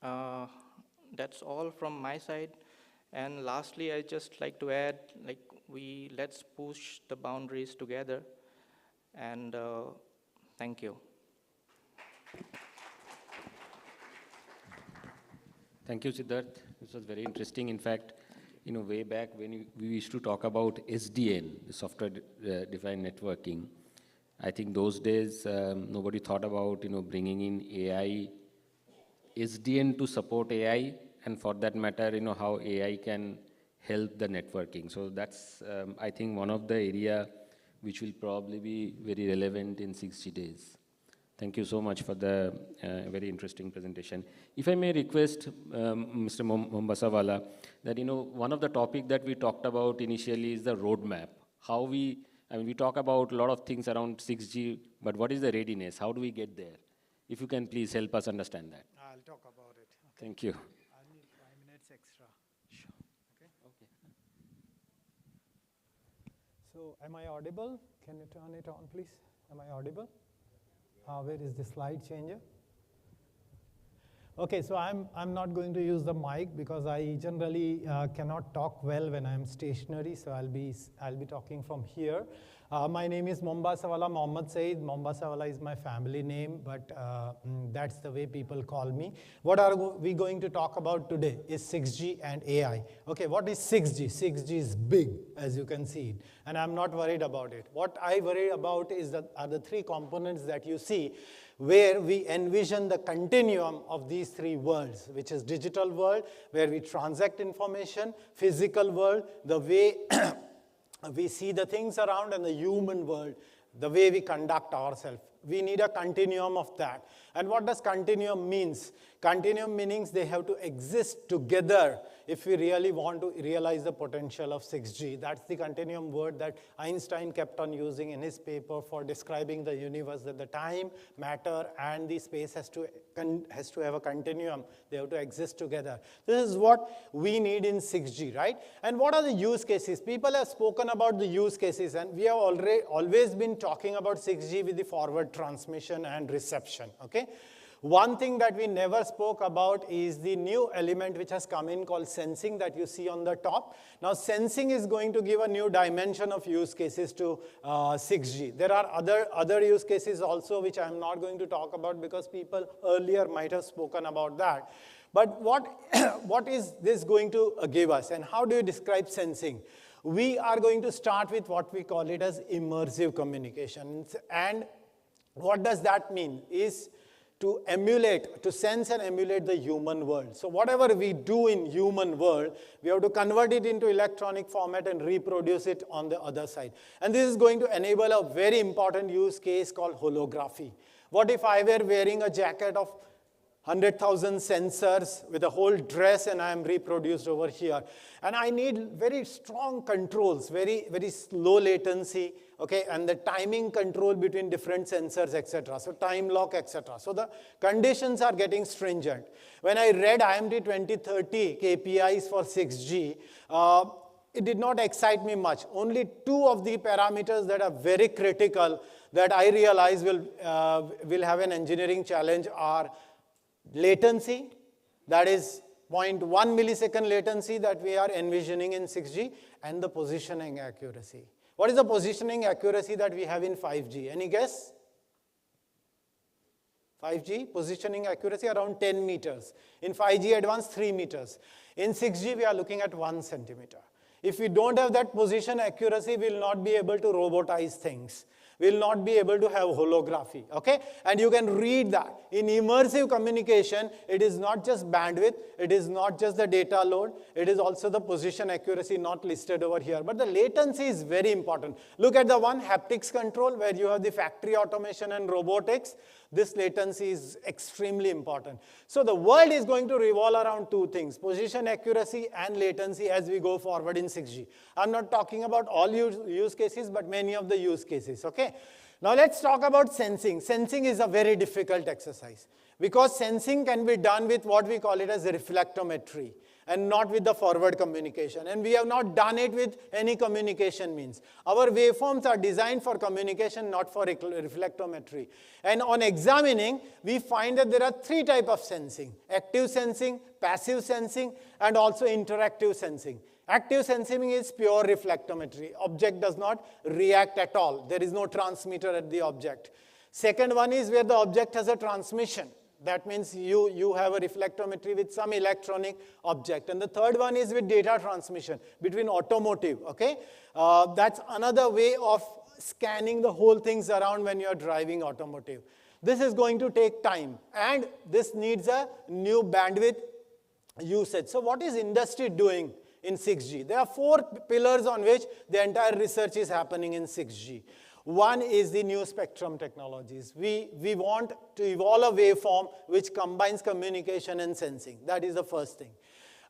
that's all from my side. And lastly, I just like to add, let's push the boundaries together. And thank you. Thank you, Siddharth. This was very interesting. In fact, way back when we used to talk about SDN, the software-defined networking, I think those days nobody thought about bringing in AI, SDN to support AI, and for that matter, how AI can help the networking. So that's, I think, one of the area which will probably be very relevant in 60 days. Thank you so much for the very interesting presentation. If I may request Mr. Mombasawala, that one of the topic that we talked about initially is the roadmap. How we talk about a lot of things around 6G, but what is the readiness? How do we get there? If you can please help us understand that. I'll talk about it. Okay. Thank you. I'll need 5 minutes extra. Sure. Okay. So am I audible? Can you turn it on, please? Am I audible? Where is the slide changer? Okay, so I'm not going to use the mic because I generally cannot talk well when I'm stationary, so I'll be talking from here. My name is Mombasawala Mohammad Saeed. Mombasawala is my family name, but that's the way people call me. What are we going to talk about today is 6G and AI. Okay, what is 6G? 6G is big, as you can see it, and I'm not worried about it. What I worry about is are the 3 components that you see, where we envision the continuum of these 3 worlds, which is digital world, where we transact information, physical world, the way we see the things around, and the human world, the way we conduct ourselves. We need a continuum of that. And what does continuum means? Continuum means they have to exist together if we really want to realize the potential of 6G. That's the continuum word that Einstein kept on using in his paper for describing the universe, that the time, matter, and the space has to have a continuum. They have to exist together. This is what we need in 6G, right? And what are the use cases? People have spoken about the use cases, and we have always been talking about 6G with the forward transmission and reception, okay? One thing that we never spoke about is the new element which has come in called sensing that you see on the top. Now, sensing is going to give a new dimension of use cases to 6G. There are other use cases also which I'm not going to talk about because people earlier might have spoken about that. But what is this going to give us, and how do you describe sensing? We are going to start with what we call it as immersive communication. And what does that mean? Is to sense and emulate the human world. So whatever we do in human world, we have to convert it into electronic format and reproduce it on the other side. And this is going to enable a very important use case called holography. What if I were wearing a jacket of 100,000 sensors with a whole dress and I am reproduced over here? And I need very strong controls, very, very low latency, okay, and the timing control between different sensors, etc. So time lock, etc. So the conditions are getting stringent. When I read IMD 2030 KPIs for 6G, it did not excite me much. Only 2 of the parameters that are very critical that I realize will have an engineering challenge are latency, that is 0.1 millisecond latency that we are envisioning in 6G, and the positioning accuracy. What is the positioning accuracy that we have in 5G? Any guess? 5G positioning accuracy around 10 meters. In 5G advanced, 3 meters. In 6G, we are looking at 1 centimeter. If we don't have that position accuracy, we will not be able to robotize things. will not be able to have holography, okay? And you can read that. In immersive communication, it is not just bandwidth, it is not just the data load, it is also the position accuracy not listed over here. But the latency is very important. Look at the one, haptics control, where you have the factory automation and robotics. This latency is extremely important. So the world is going to revolve around two things, position accuracy and latency as we go forward in 6G. I'm not talking about all use cases, but many of the use cases, okay? Now let's talk about sensing. Sensing is a very difficult exercise because sensing can be done with what we call it as reflectometry and not with the forward communication. And we have not done it with any communication means. Our waveforms are designed for communication, not for reflectometry. And on examining, we find that there are three types of sensing: active sensing, passive sensing, and also interactive sensing. Active sensing is pure reflectometry. Object does not react at all. There is no transmitter at the object. Second one is where the object has a transmission. That means you have a reflectometry with some electronic object. And the third one is with data transmission between automotive, okay? That's another way of scanning the whole things around when you're driving automotive. This is going to take time, and this needs a new bandwidth usage. So what is industry doing in 6G? There are 4 pillars on which the entire research is happening in 6G. One is the new spectrum technologies. We want to evolve a waveform which combines communication and sensing. That is the first thing.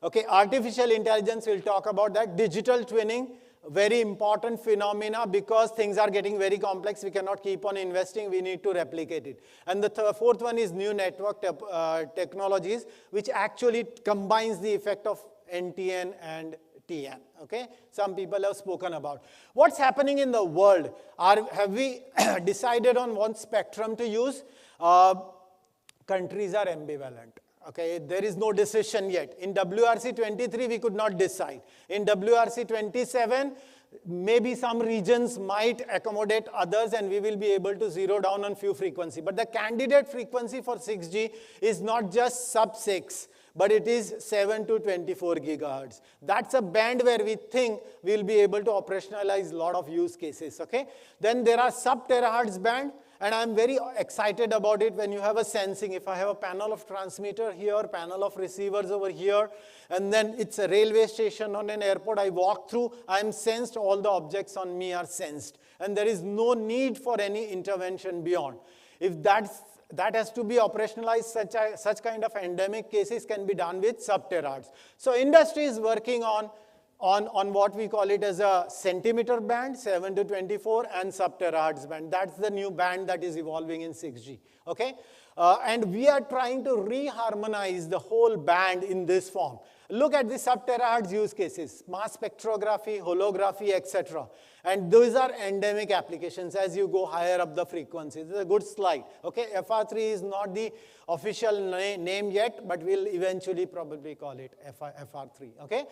Okay, artificial intelligence, we'll talk about that. Digital twinning, very important phenomena because things are getting very complex. We cannot keep on investing. We need to replicate it. And the fourth one is new network technologies, which actually combines the effect of NTN and TN, okay? Some people have spoken about. What's happening in the world? Have we decided on one spectrum to use? Countries are ambivalent, okay? There is no decision yet. In WRC 23, we could not decide. In WRC 27, maybe some regions might accommodate others and we will be able to zero down on few frequency. But the candidate frequency for 6G is not just sub-6, but it is 7 to 24 gigahertz. That's a band where we think we'll be able to operationalize a lot of use cases, okay? Then there are sub-terahertz band, and I'm very excited about it when you have a sensing. If I have a panel of transmitter here, panel of receivers over here, and then it's a railway station on an airport, I walk through, I'm sensed, all the objects on me are sensed. And there is no need for any intervention beyond. If that has to be operationalized, such kind of endemic cases can be done with sub-terahertz. So industry is working on what we call it as a centimeter band, 7 to 24, and sub-terahertz band. That's the new band that is evolving in 6G, okay? And we are trying to reharmonize the whole band in this form. Look at the sub-terahertz use cases, mass spectrography, holography, etc. And those are endemic applications as you go higher up the frequencies. This is a good slide. Okay, FR3 is not the official name yet, but we'll eventually probably call it FR3. Okay.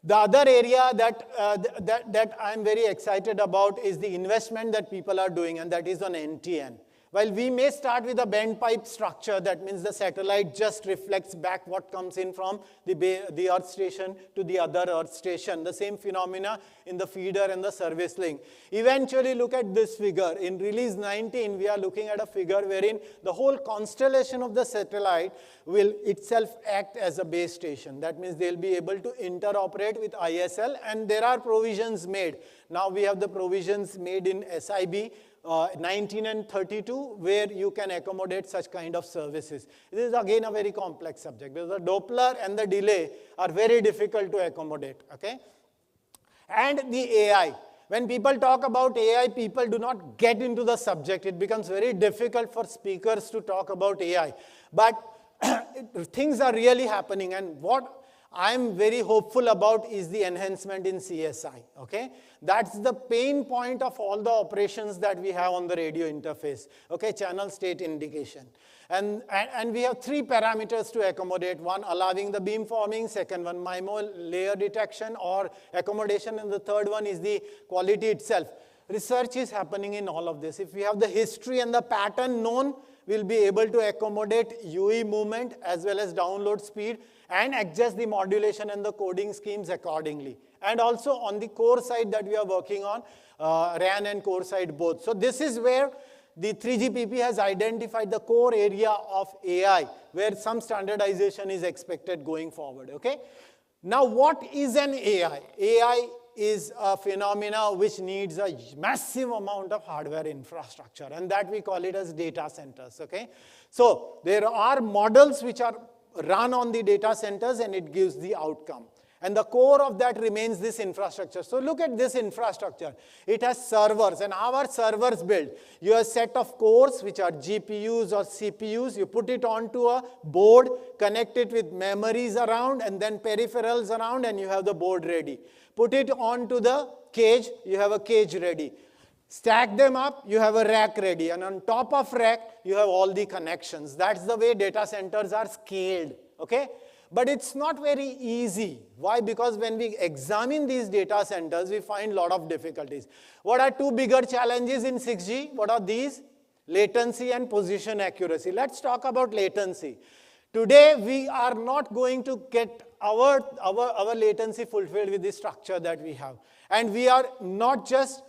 The other area that I'm very excited about is the investment that people are doing, and that is on NTN. While we may start with a bent pipe structure, that means the satellite just reflects back what comes in from the Earth station to the other Earth station. The same phenomena in the feeder and the service link. Eventually, look at this figure. In release 19, we are looking at a figure wherein the whole constellation of the satellite will itself act as a base station. That means they'll be able to interoperate with ISL, and there are provisions made. Now we have the provisions made in SIB 19 and 32, where you can accommodate such kind of services. This is again a very complex subject because the Doppler and the delay are very difficult to accommodate, okay? And the AI. When people talk about AI, people do not get into the subject. It becomes very difficult for speakers to talk about AI. But things are really happening, and what I'm very hopeful about is the enhancement in CSI, okay? That's the pain point of all the operations that we have on the radio interface, okay? Channel state indication. And we have 3 parameters to accommodate. One, allowing the beamforming. Second one, MIMO layer detection or accommodation. And the third one is the quality itself. Research is happening in all of this. If we have the history and the pattern known, we'll be able to accommodate UE movement as well as download speed and adjust the modulation and the coding schemes accordingly. and also on the core side that we are working on, RAN and core side both. So this is where the 3GPP has identified the core area of AI, where some standardization is expected going forward, okay? Now, what is an AI? AI is a phenomena which needs a massive amount of hardware infrastructure, and that we call it as data centers, okay? So there are models which are run on the data centers and it gives the outcome. And the core of that remains this infrastructure. So look at this infrastructure. It has servers, and how are servers built? You have a set of cores which are GPUs or CPUs. You put it onto a board, connect it with memories around, and then peripherals around, and you have the board ready. Put it onto the cage, you have a cage ready. Stack them up, you have a rack ready. And on top of rack, you have all the connections. That's the way data centers are scaled, okay? But it's not very easy. Why? Because when we examine these data centers, we find a lot of difficulties. What are two bigger challenges in 6G? What are these? Latency and position accuracy. Let's talk about latency. Today, we are not going to get our latency fulfilled with the structure that we have. And we are not just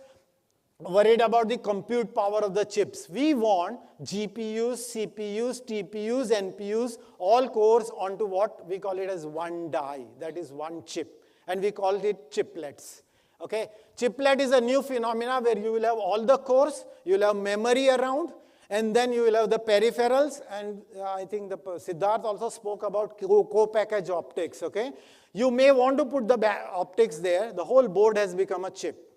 worried about the compute power of the chips. We want GPUs, CPUs, TPUs, NPUs, all cores onto what we call it as one die, that is one chip. And we call it chiplets. Okay? Chiplet is a new phenomena where you will have all the cores, you will have memory around, and then you will have the peripherals, and I think Siddharth also spoke about co-package optics. Okay? You may want to put the optics there. The whole board has become a chip.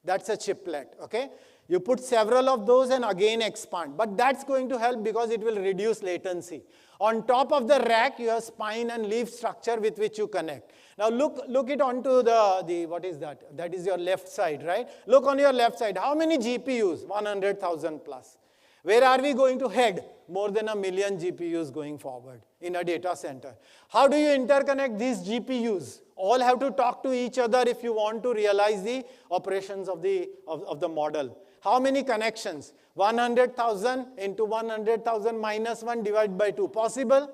That's a chiplet, okay? You put several of those and again expand. But that's going to help because it will reduce latency. On top of the rack, you have spine and leaf structure with which you connect. Now look it onto the what is that? That is your left side, right? Look on your left side. How many GPUs? 100,000 plus. Where are we going to head? More than 1 million GPUs going forward in a data center. How do you interconnect these GPUs? All have to talk to each other if you want to realize the operations of the model. How many connections? 100,000 into 100,000 minus 1 divided by 2. Possible?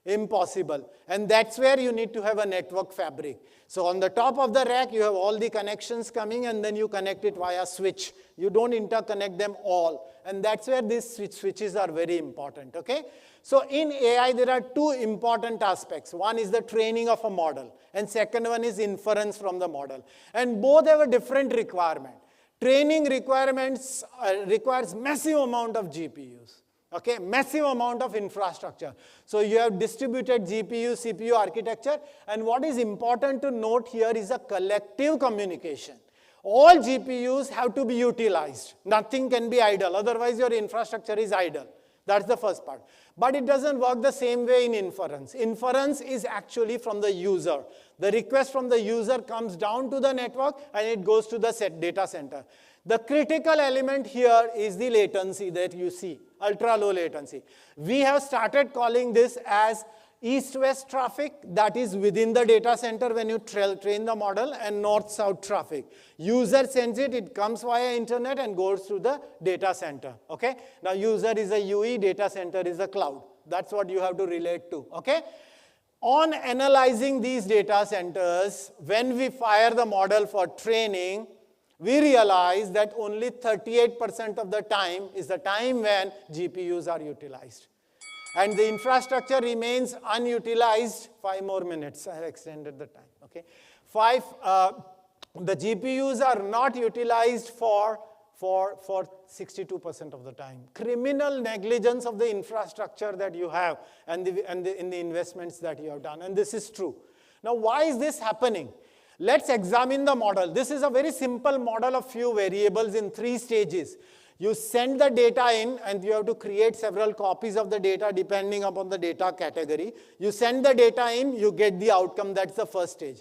Impossible. And that's where you need to have a network fabric. So on the top of the rack, you have all the connections coming, and then you connect it via switch. You don't interconnect them all. And that's where these switches are very important, okay? So in AI, there are two important aspects. One is the training of a model, and second one is inference from the model. And both have a different requirement. Training requirements requires massive amount of GPUs. Okay, massive amount of infrastructure. So you have distributed GPU, CPU architecture, and what is important to note here is a collective communication. All GPUs have to be utilized. Nothing can be idle, otherwise your infrastructure is idle. That's the first part. But it doesn't work the same way in inference. Inference is actually from the user. The request from the user comes down to the network and it goes to the data center. The critical element here is the latency that you see, ultra low latency. We have started calling this as east-west traffic, that is within the data center when you train the model, and north-south traffic. User sends it, it comes via internet and goes to the data center, okay? Now user is a UE, data center is a cloud. That's what you have to relate to, okay? On analyzing these data centers, when we fire the model for training, we realize that only 38% of the time is the time when GPUs are utilized. And the infrastructure remains unutilized. 5 more minutes, I have extended the time, okay? The GPUs are not utilized for 62% of the time. Criminal negligence of the infrastructure that you have and in the investments that you have done, and this is true. Now, why is this happening? Let's examine the model. This is a very simple model of few variables in 3 stages. You send the data in, and you have to create several copies of the data depending upon the data category. You send the data in, you get the outcome. That's the first stage.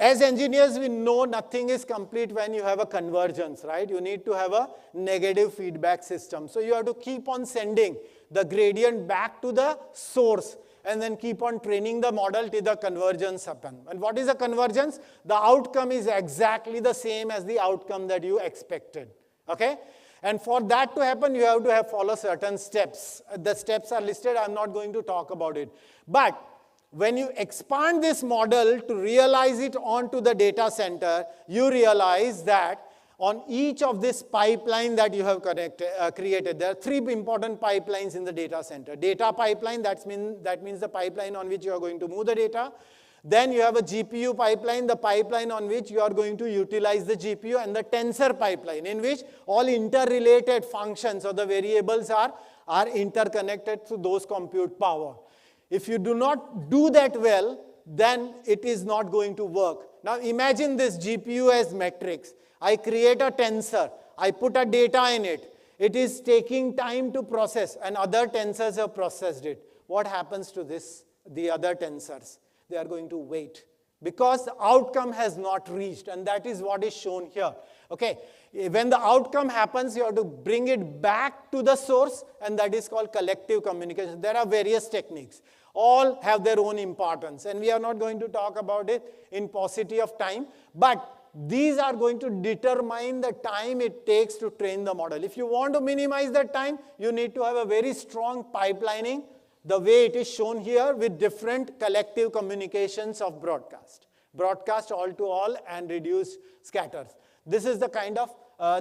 As engineers, we know nothing is complete when you have a convergence, right? You need to have a negative feedback system. So you have to keep on sending the gradient back to the source, and then keep on training the model till the convergence happens. And what is a convergence? The outcome is exactly the same as the outcome that you expected, okay? And for that to happen, you have to follow certain steps. The steps are listed. I'm not going to talk about it. But When you expand this model to realize it onto the data center, you realize that on each of this pipeline that you have created, there are three important pipelines in the data center. Data pipeline, that means the pipeline on which you are going to move the data. Then you have a GPU pipeline, the pipeline on which you are going to utilize the GPU, and the tensor pipeline, in which all interrelated functions or the variables are interconnected to those compute power. If you do not do that well, then it is not going to work. Now imagine this GPU as matrix. I create a tensor. I put a data in it. It is taking time to process, and other tensors have processed it. What happens to the other tensors? They are going to wait because the outcome has not reached, and that is what is shown here. Okay, when the outcome happens, you have to bring it back to the source, and that is called collective communication. There are various techniques. All have their own importance, and we are not going to talk about it in paucity of time, but these are going to determine the time it takes to train the model. If you want to minimize that time, you need to have a very strong pipelining, the way it is shown here with different collective communications of broadcast. Broadcast all to all and reduce scatters. This is the kind of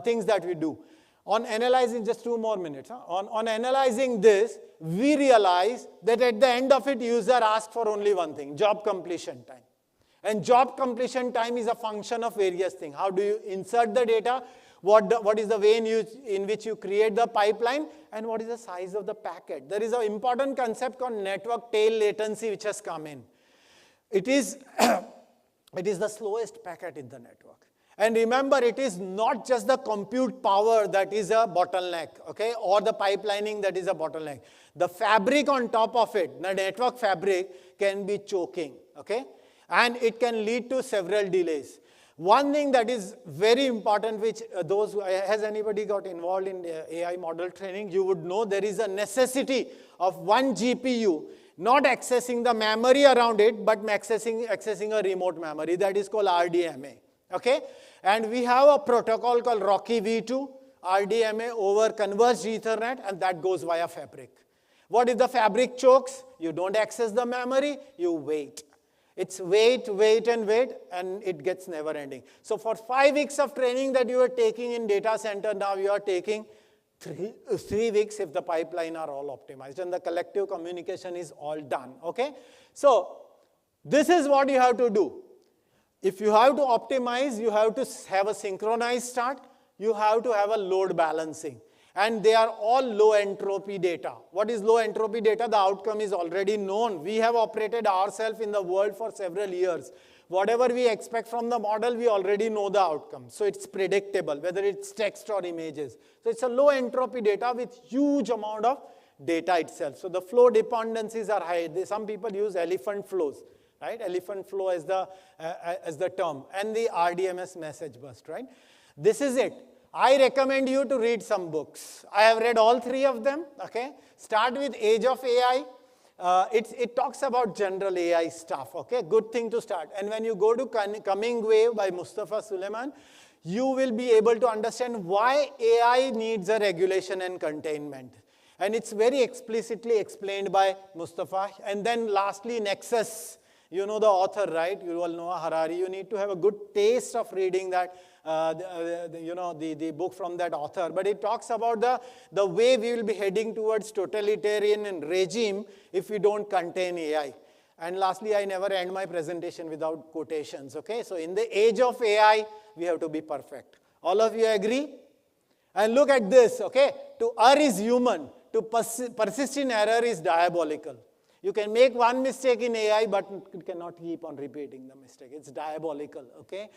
things that we do. On analyzing, just 2 more minutes. On analyzing this, we realize that at the end of it, user asks for only one thing, job completion time. And job completion time is a function of various things. How do you insert the data? What is the way in which you create the pipeline? And what is the size of the packet? There is an important concept called network tail latency which has come in. It is the slowest packet in the network. And remember, it is not just the compute power that is a bottleneck, okay, or the pipelining that is a bottleneck. The fabric on top of it, the network fabric, can be choking, okay, and it can lead to several delays. One thing that is very important, which has anybody got involved in AI model training, you would know there is a necessity of one GPU not accessing the memory around it, but accessing a remote memory. That is called RDMA. Okay? And we have a protocol called Rocky V2, RDMA over converged Ethernet, and that goes via fabric. What if the fabric chokes? You don't access the memory, you wait. It's wait, and it gets never ending. So for 5 weeks of training that you are taking in data center, now you are taking 3 weeks if the pipeline are all optimized and the collective communication is all done. Okay? So this is what you have to do. If you have to optimize, you have to have a synchronized start, you have to have a load balancing. And they are all low entropy data. What is low entropy data? The outcome is already known. We have operated ourselves in the world for several years. Whatever we expect from the model, we already know the outcome. So it's predictable, whether it's text or images. So it's a low entropy data with huge amount of data itself. So the flow dependencies are high. Some people use elephant flows, right? Elephant flow as the term. And the RDMS message bus, right? This is it. I recommend you to read some books. I have read all 3 of them. Okay? Start with Age of AI. It talks about general AI stuff. Okay? Good thing to start. And when you go to Coming Wave by Mustafa Suleyman, you will be able to understand why AI needs a regulation and containment. And it's very explicitly explained by Mustafa. And then lastly, Nexus. You know the author, right? You all know Harari. You need to have a good taste of reading that. The book from that author. But it talks about the way we will be heading towards totalitarian regime if we don't contain AI. And lastly, I never end my presentation without quotations. Okay, so in the age of AI, we have to be perfect. All of you agree? And look at this. Okay, to err is human. To persist in error is diabolical. You can make one mistake in AI, but you cannot keep on repeating the mistake. It's diabolical. Okay.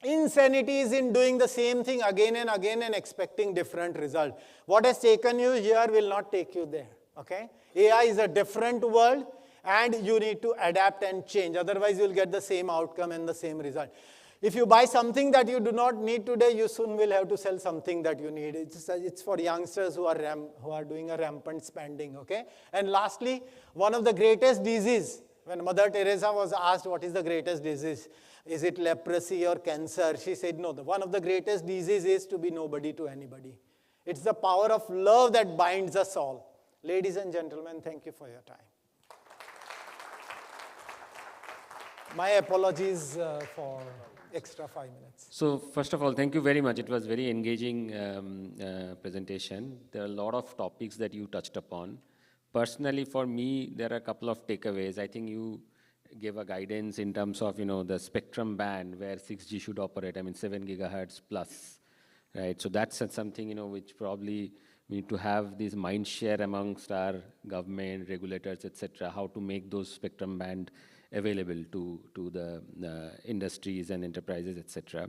Insanity is in doing the same thing again and again and expecting different result. What has taken you here will not take you there. Okay? AI is a different world and you need to adapt and change. Otherwise, you will get the same outcome and the same result. If you buy something that you do not need today, you soon will have to sell something that you need. It's for youngsters who are doing a rampant spending. Okay? And lastly, one of the greatest diseases, when Mother Teresa was asked what is the greatest disease, is it leprosy or cancer? She said, no, one of the greatest diseases is to be nobody to anybody. It's the power of love that binds us all. Ladies and gentlemen, thank you for your time. My apologies for extra 5 minutes. So first of all, thank you very much. It was very engaging presentation. There are a lot of topics that you touched upon. Personally, for me, there are a couple of takeaways. I think you gave a guidance in terms of, the spectrum band where 6G should operate, 7 gigahertz plus, right? So that's something, which probably we need to have this mind share amongst our government, regulators, etc., how to make those spectrum band available to the industries and enterprises, etc.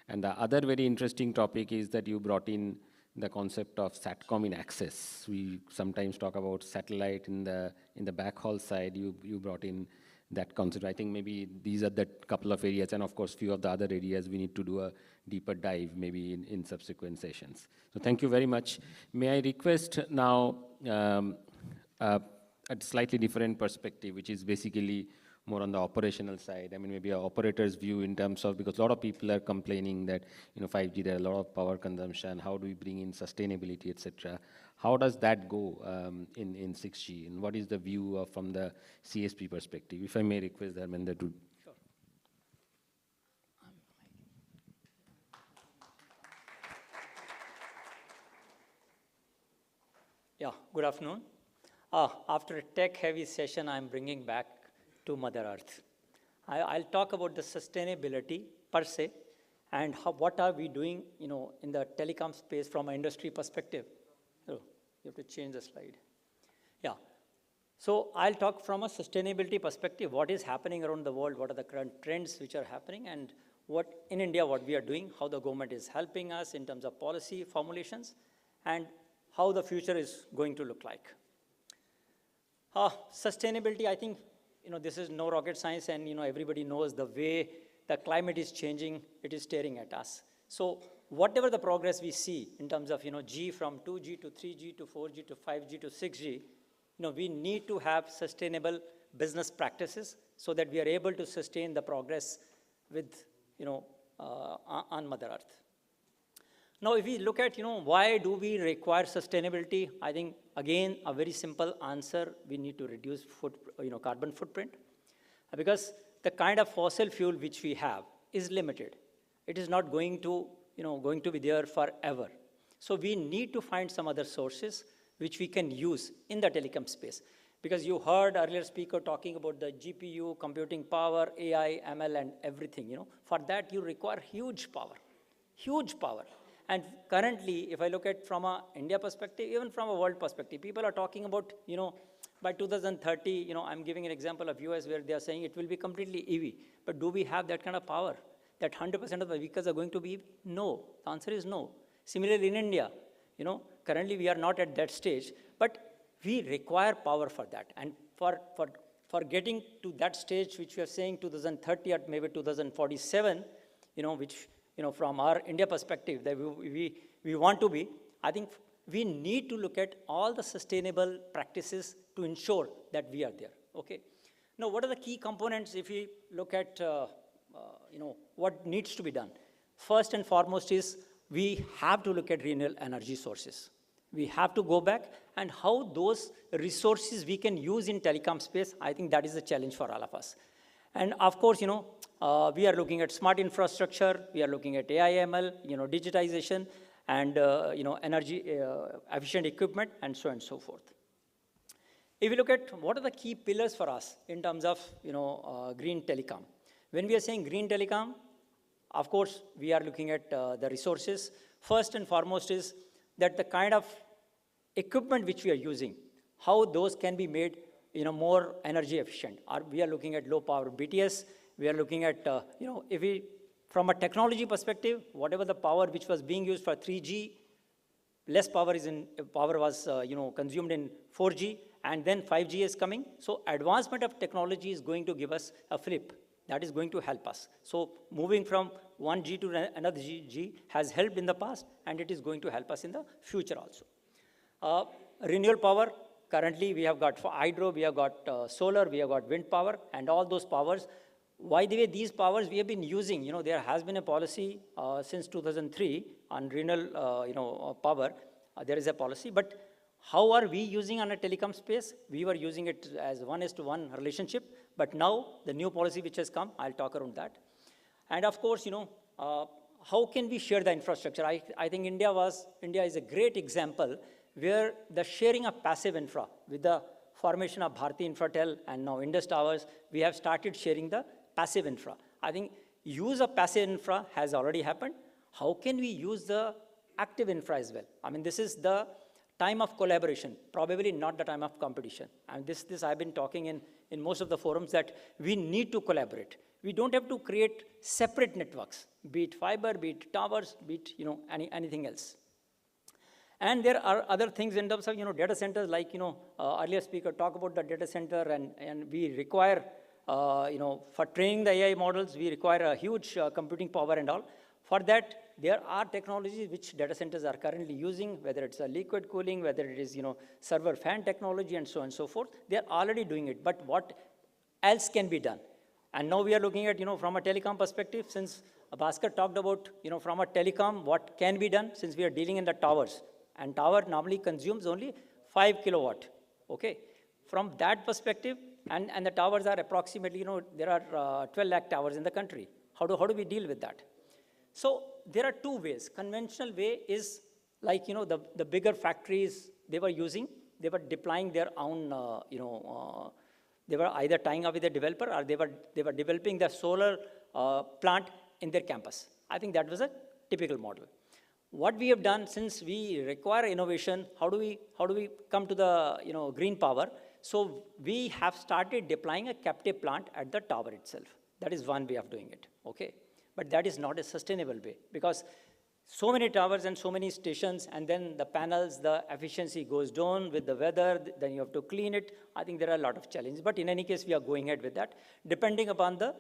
And the other very interesting topic is that you brought in the concept of SATCOM in access. We sometimes talk about satellite in the backhaul side. You brought in that concept. I think maybe these are the couple of areas, and of course, few of the other areas we need to do a deeper dive maybe in subsequent sessions. So thank you very much. May I request now a slightly different perspective, which is basically more on the operational side. Maybe an operator's view in terms of, because a lot of people are complaining that, 5G, there are a lot of power consumption. How do we bring in sustainability, etc.? How does that go in 6G? And what is the view from the CSP perspective? If I may request Dharmender to. Sure. Yeah, good afternoon. After a tech-heavy session, I'm bringing back to Mother Earth. I'll talk about the sustainability per se, and what are we doing, in the telecom space from an industry perspective. Oh, you have to change the slide. Yeah. So I'll talk from a sustainability perspective, what is happening around the world, what are the current trends which are happening, and what in India, what we are doing, how the government is helping us in terms of policy formulations, and how the future is going to look like. Sustainability, I think, this is no rocket science, and everybody knows the way the climate is changing, it is staring at us. So whatever the progress we see in terms of G from 2G to 3G to 4G to 5G to 6G, we need to have sustainable business practices so that we are able to sustain the progress with on Mother Earth. Now, if we look at why do we require sustainability, I think again a very simple answer: we need to reduce carbon footprint, because the kind of fossil fuel which we have is limited. It is not going to be there forever. So we need to find some other sources which we can use in the telecom space. Because you heard earlier speaker talking about the GPU, computing power, AI, ML, and everything. For that you require huge power, huge power. And currently, if I look at from a India perspective, even from a world perspective, people are talking about, by 2030, I'm giving an example of US where they are saying it will be completely EV. But do we have that kind of power? That 100% of the vehicles are going to be EV? No. The answer is no. Similarly, in India, currently we are not at that stage, but we require power for that. And for getting to that stage, which we are saying 2030 or maybe 2047, which from our India perspective that we want to be, I think we need to look at all the sustainable practices to ensure that we are there. Okay. Now, what are the key components if we look at what needs to be done? First and foremost is we have to look at renewable energy sources. We have to go back and how those resources we can use in telecom space. I think that is a challenge for all of us. And of course, we are looking at smart infrastructure, we are looking at AI, ML, digitization, and energy efficient equipment, and so on and so forth. If you look at what are the key pillars for us in terms of green telecom. When we are saying green telecom, of course, we are looking at the resources. First and foremost is that the kind of equipment which we are using, how those can be made more energy efficient. We are looking at low power BTS. We are looking at, if we, from a technology perspective, whatever the power which was being used for 3G, less power was consumed in 4G, and then 5G is coming. So advancement of technology is going to give us a flip. That is going to help us. So moving from one G to another G has helped in the past, and it is going to help us in the future also. Renewable power. Currently, we have got hydro, we have got solar, we have got wind power, and all those powers. By the way, these powers we have been using, there has been a policy since 2003 on renewable, power. There is a policy, but How are we using on a telecom space? We were using it as 1:1 relationship, but now the new policy which has come, I'll talk around that. And of course, how can we share the infrastructure? I think India is a great example where the sharing of passive infra with the formation of Bharti Infratel and now Indus Towers, we have started sharing the passive infra. I think use of passive infra has already happened. How can we use the active infra as well? I mean, this is the time of collaboration, probably not the time of competition. And this I've been talking in most of the forums that we need to collaborate. We don't have to create separate networks, be it fiber, be it towers, be it anything else. And there are other things in terms of data centers, like earlier speaker talked about the data center, and we require for training the AI models, we require a huge computing power and all. For that, there are technologies which data centers are currently using, whether it's a liquid cooling, whether it is server fan technology, and so on and so forth. They are already doing it, but what else can be done? And now we are looking at from a telecom perspective, since Bhaskar talked about from a telecom what can be done, since we are dealing in the towers, and tower normally consumes only 5 kilowatt. Okay, from that perspective, and the towers are approximately there are 12 lakh towers in the country. How do we deal with that? So there are two ways. Conventional way is like, the bigger factories they were using, they were deploying their own, they were either tying up with a developer or they were developing the solar plant in their campus. I think that was a typical model. What we have done, since we require innovation, how do we come to the, green power? So we have started deploying a captive plant at the tower itself. That is one way of doing it, okay? But that is not a sustainable way, because so many towers and so many stations, and then the panels, the efficiency goes down with the weather, then you have to clean it. I think there are a lot of challenges, but in any case, we are going ahead with that, depending upon the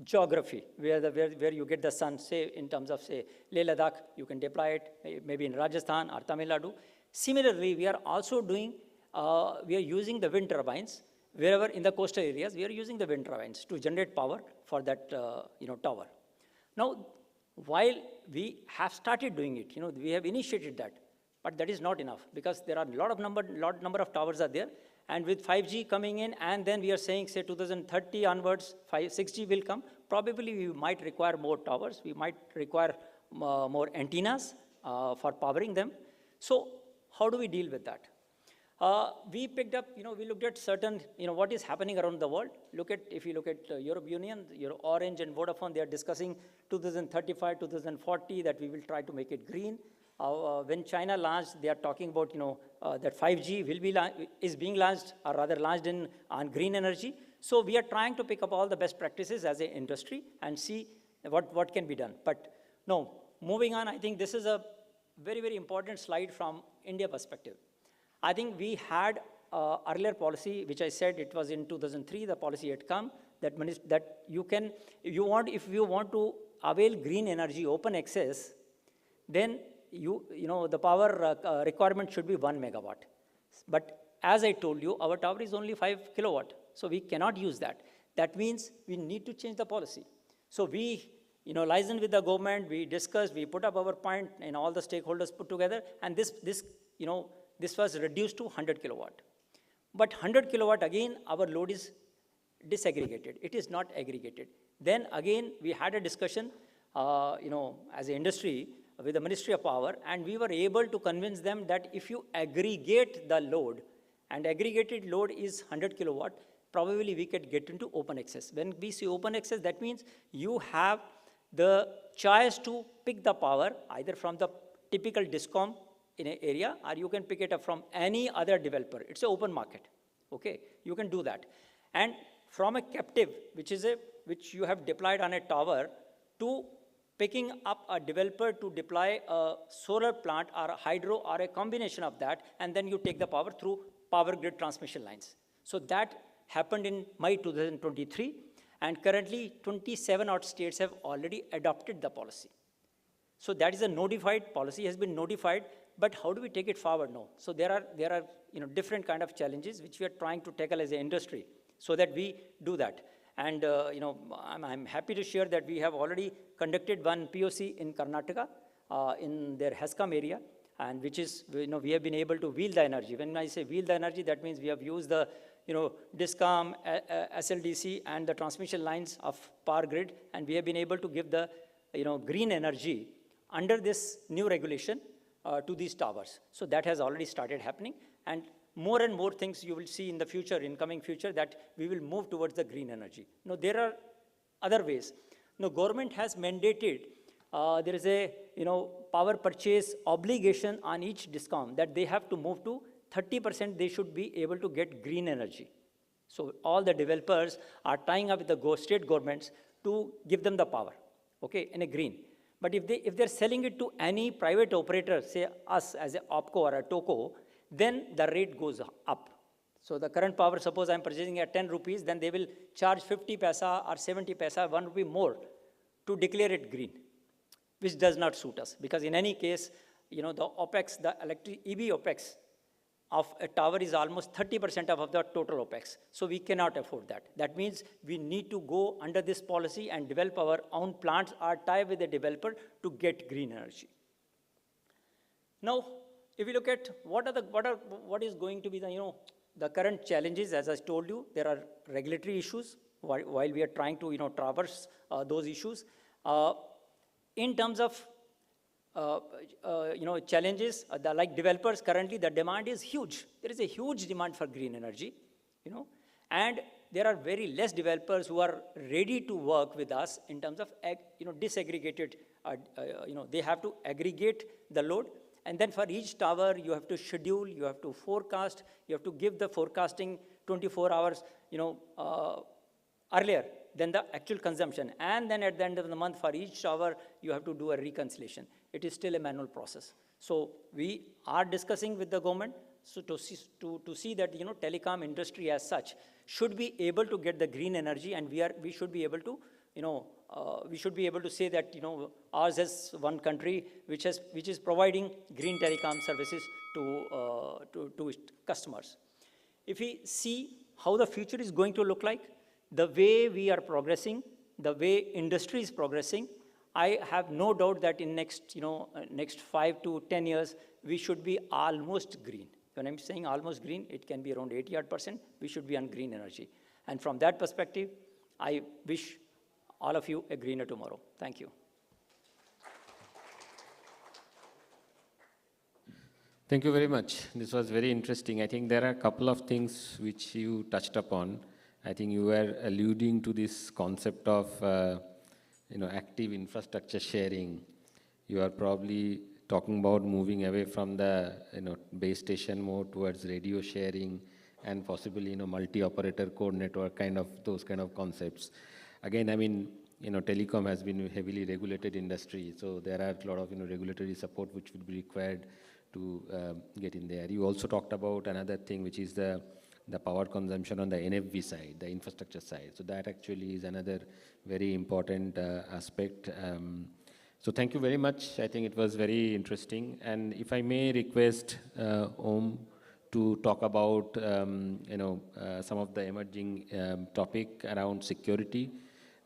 geography, where you get the sun, say, in terms of, say, Leh Ladakh, you can deploy it, maybe in Rajasthan or Tamil Nadu. Similarly, we are also doing, we are using the wind turbines, wherever in the coastal areas, we are using the wind turbines to generate power for that, tower. Now, while we have started doing it, we have initiated that, but that is not enough, because there are a lot number of towers are there, and with 5G coming in, and then we are saying, say, 2030 onwards, 6G will come, probably we might require more towers, we might require more antennas for powering them. So how do we deal with that? We picked up, we looked at certain, what is happening around the world. If you look at Europe Union, Orange and Vodafone, they are discussing 2035, 2040, that we will try to make it green. When China launched, they are talking about, that 5G is being launched, or rather launched on green energy. So we are trying to pick up all the best practices as an industry and see what can be done. But no, moving on, I think this is a very, very important slide from India perspective. I think we had earlier policy, which I said it was in 2003, the policy had come, that if you want to avail green energy open access, then the power requirement should be 1 megawatt. But as I told you, our tower is only 5 kilowatt, so we cannot use that. That means we need to change the policy. So we, liaisoned with the government, we discussed, we put up our point, and all the stakeholders put together, and this was reduced to 100 kilowatt. But 100 kilowatt, again, our load is disaggregated. It is not aggregated. Then again, we had a discussion, as an industry with the Ministry of Power, and we were able to convince them that if you aggregate the load, and aggregated load is 100 kilowatt, probably we could get into open access. When we say open access, that means you have the choice to pick the power either from the typical DISCOM in an area, or you can pick it up from any other developer. It's an open market, okay? You can do that. And from a captive, which you have deployed on a tower, to picking up a developer to deploy a solar plant or a hydro or a combination of that, and then you take the power through power grid transmission lines. So that happened in May 2023, and currently 27 odd states have already adopted the policy. So that is a notified policy, has been notified. But how do we take it forward now? So there are different kind of challenges which we are trying to tackle as an industry, so that we do that. And I'm happy to share that we have already conducted one POC in Karnataka, in their HESCOM area. and which is, we have been able to wheel the energy. When I say wheel the energy, that means we have used the, DISCOM, SLDC, and the transmission lines of power grid, and we have been able to give the, green energy under this new regulation to these towers. So that has already started happening, and more things you will see in the future, in coming future, that we will move towards the green energy. Now, there are other ways. Now, government has mandated, there is a, power purchase obligation on each DISCOM that they have to move to 30% they should be able to get green energy. So all the developers are tying up with the state governments to give them the power, okay, in a green. But if they're selling it to any private operator, say us as a OPCO or a TOCO, then the rate goes up. So the current power, suppose I'm purchasing at 10 rupees, then they will charge 50 paisa or 70 paisa, 1 rupee more to declare it green, which does not suit us. Because in any case, the OPEX, the EB OPEX of a tower is almost 30% of the total OPEX. So we cannot afford that. That means we need to go under this policy and develop our own plants or tie with the developer to get green energy. Now, if you look at what is going to be the current challenges, as I told you, there are regulatory issues while we are trying to traverse those issues. In terms of challenges, like developers currently, the demand is huge. There is a huge demand for green energy, and there are very less developers who are ready to work with us in terms of disaggregated. They have to aggregate the load, and then for each tower you have to schedule, you have to forecast, you have to give the forecasting 24 hours, earlier than the actual consumption, and then at the end of the month for each tower you have to do a reconciliation. It is still a manual process. So we are discussing with the government to see that telecom industry as such should be able to get the green energy, and we should be able to say that ours is one country which is providing green telecom services to customers. If we see how the future is going to look like, the way we are progressing, the way industry is progressing, I have no doubt that in next 5 to 10 years, we should be almost green. When I'm saying almost green, it can be around 80%. We should be on green energy. And from that perspective, I wish all of you a greener tomorrow. Thank you. Thank you very much. This was very interesting. I think there are a couple of things which you touched upon. I think you were alluding to this concept of active infrastructure sharing. You are probably talking about moving away from the base station mode towards radio sharing and possibly multi-operator core network those kind of concepts. Again, I mean, telecom has been a heavily regulated industry, so there are a lot of regulatory support which would be required to get in there. You also talked about another thing, which is the power consumption on the NFV side, the infrastructure side. So that actually is another very important aspect. So thank you very much. I think it was very interesting. And if I may request Om to talk about some of the emerging topic around security.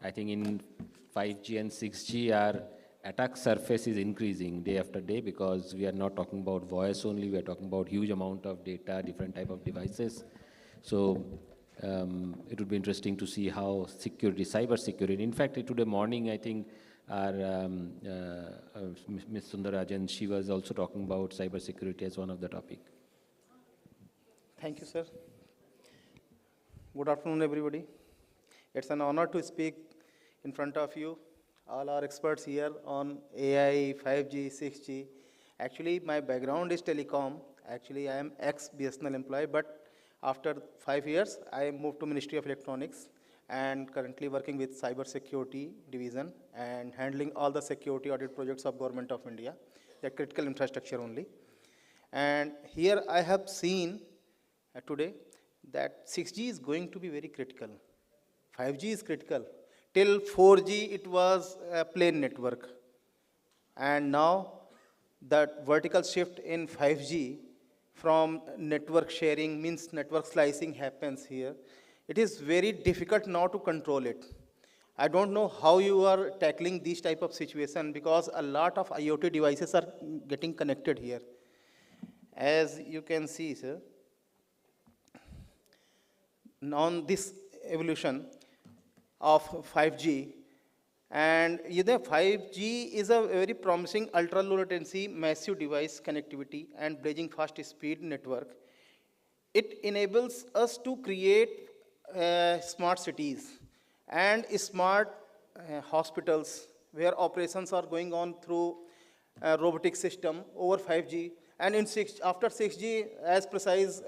I think in 5G and 6G, our attack surface is increasing day after day, because we are not talking about voice only, we are talking about huge amount of data, different type of devices. So it would be interesting to see how cyber security. In fact, today morning, I think our Ms. Sundarajan, she was also talking about cyber security as one of the topic. Thank you, sir. Good afternoon, everybody. It's an honor to speak in front of you, all our experts here on AI, 5G, 6G. Actually, my background is telecom. Actually, I am ex-BSNL employee, but after 5 years, I moved to Ministry of Electronics and currently working with cyber security division and handling all the security audit projects of Government of India, the critical infrastructure only. And here I have seen today that 6G is going to be very critical. 5G is critical. Till 4G, it was a plain network. And now that vertical shift in 5G from network sharing means network slicing happens here. It is very difficult now to control it. I don't know how you are tackling these type of situation, because a lot of IoT devices are getting connected here. As you can see, sir, on this evolution of 5G, and 5G is a very promising ultra low latency massive device connectivity and blazing fast speed network. It enables us to create smart cities and smart hospitals where operations are going on through robotic system over 5G. And after 6G, as precise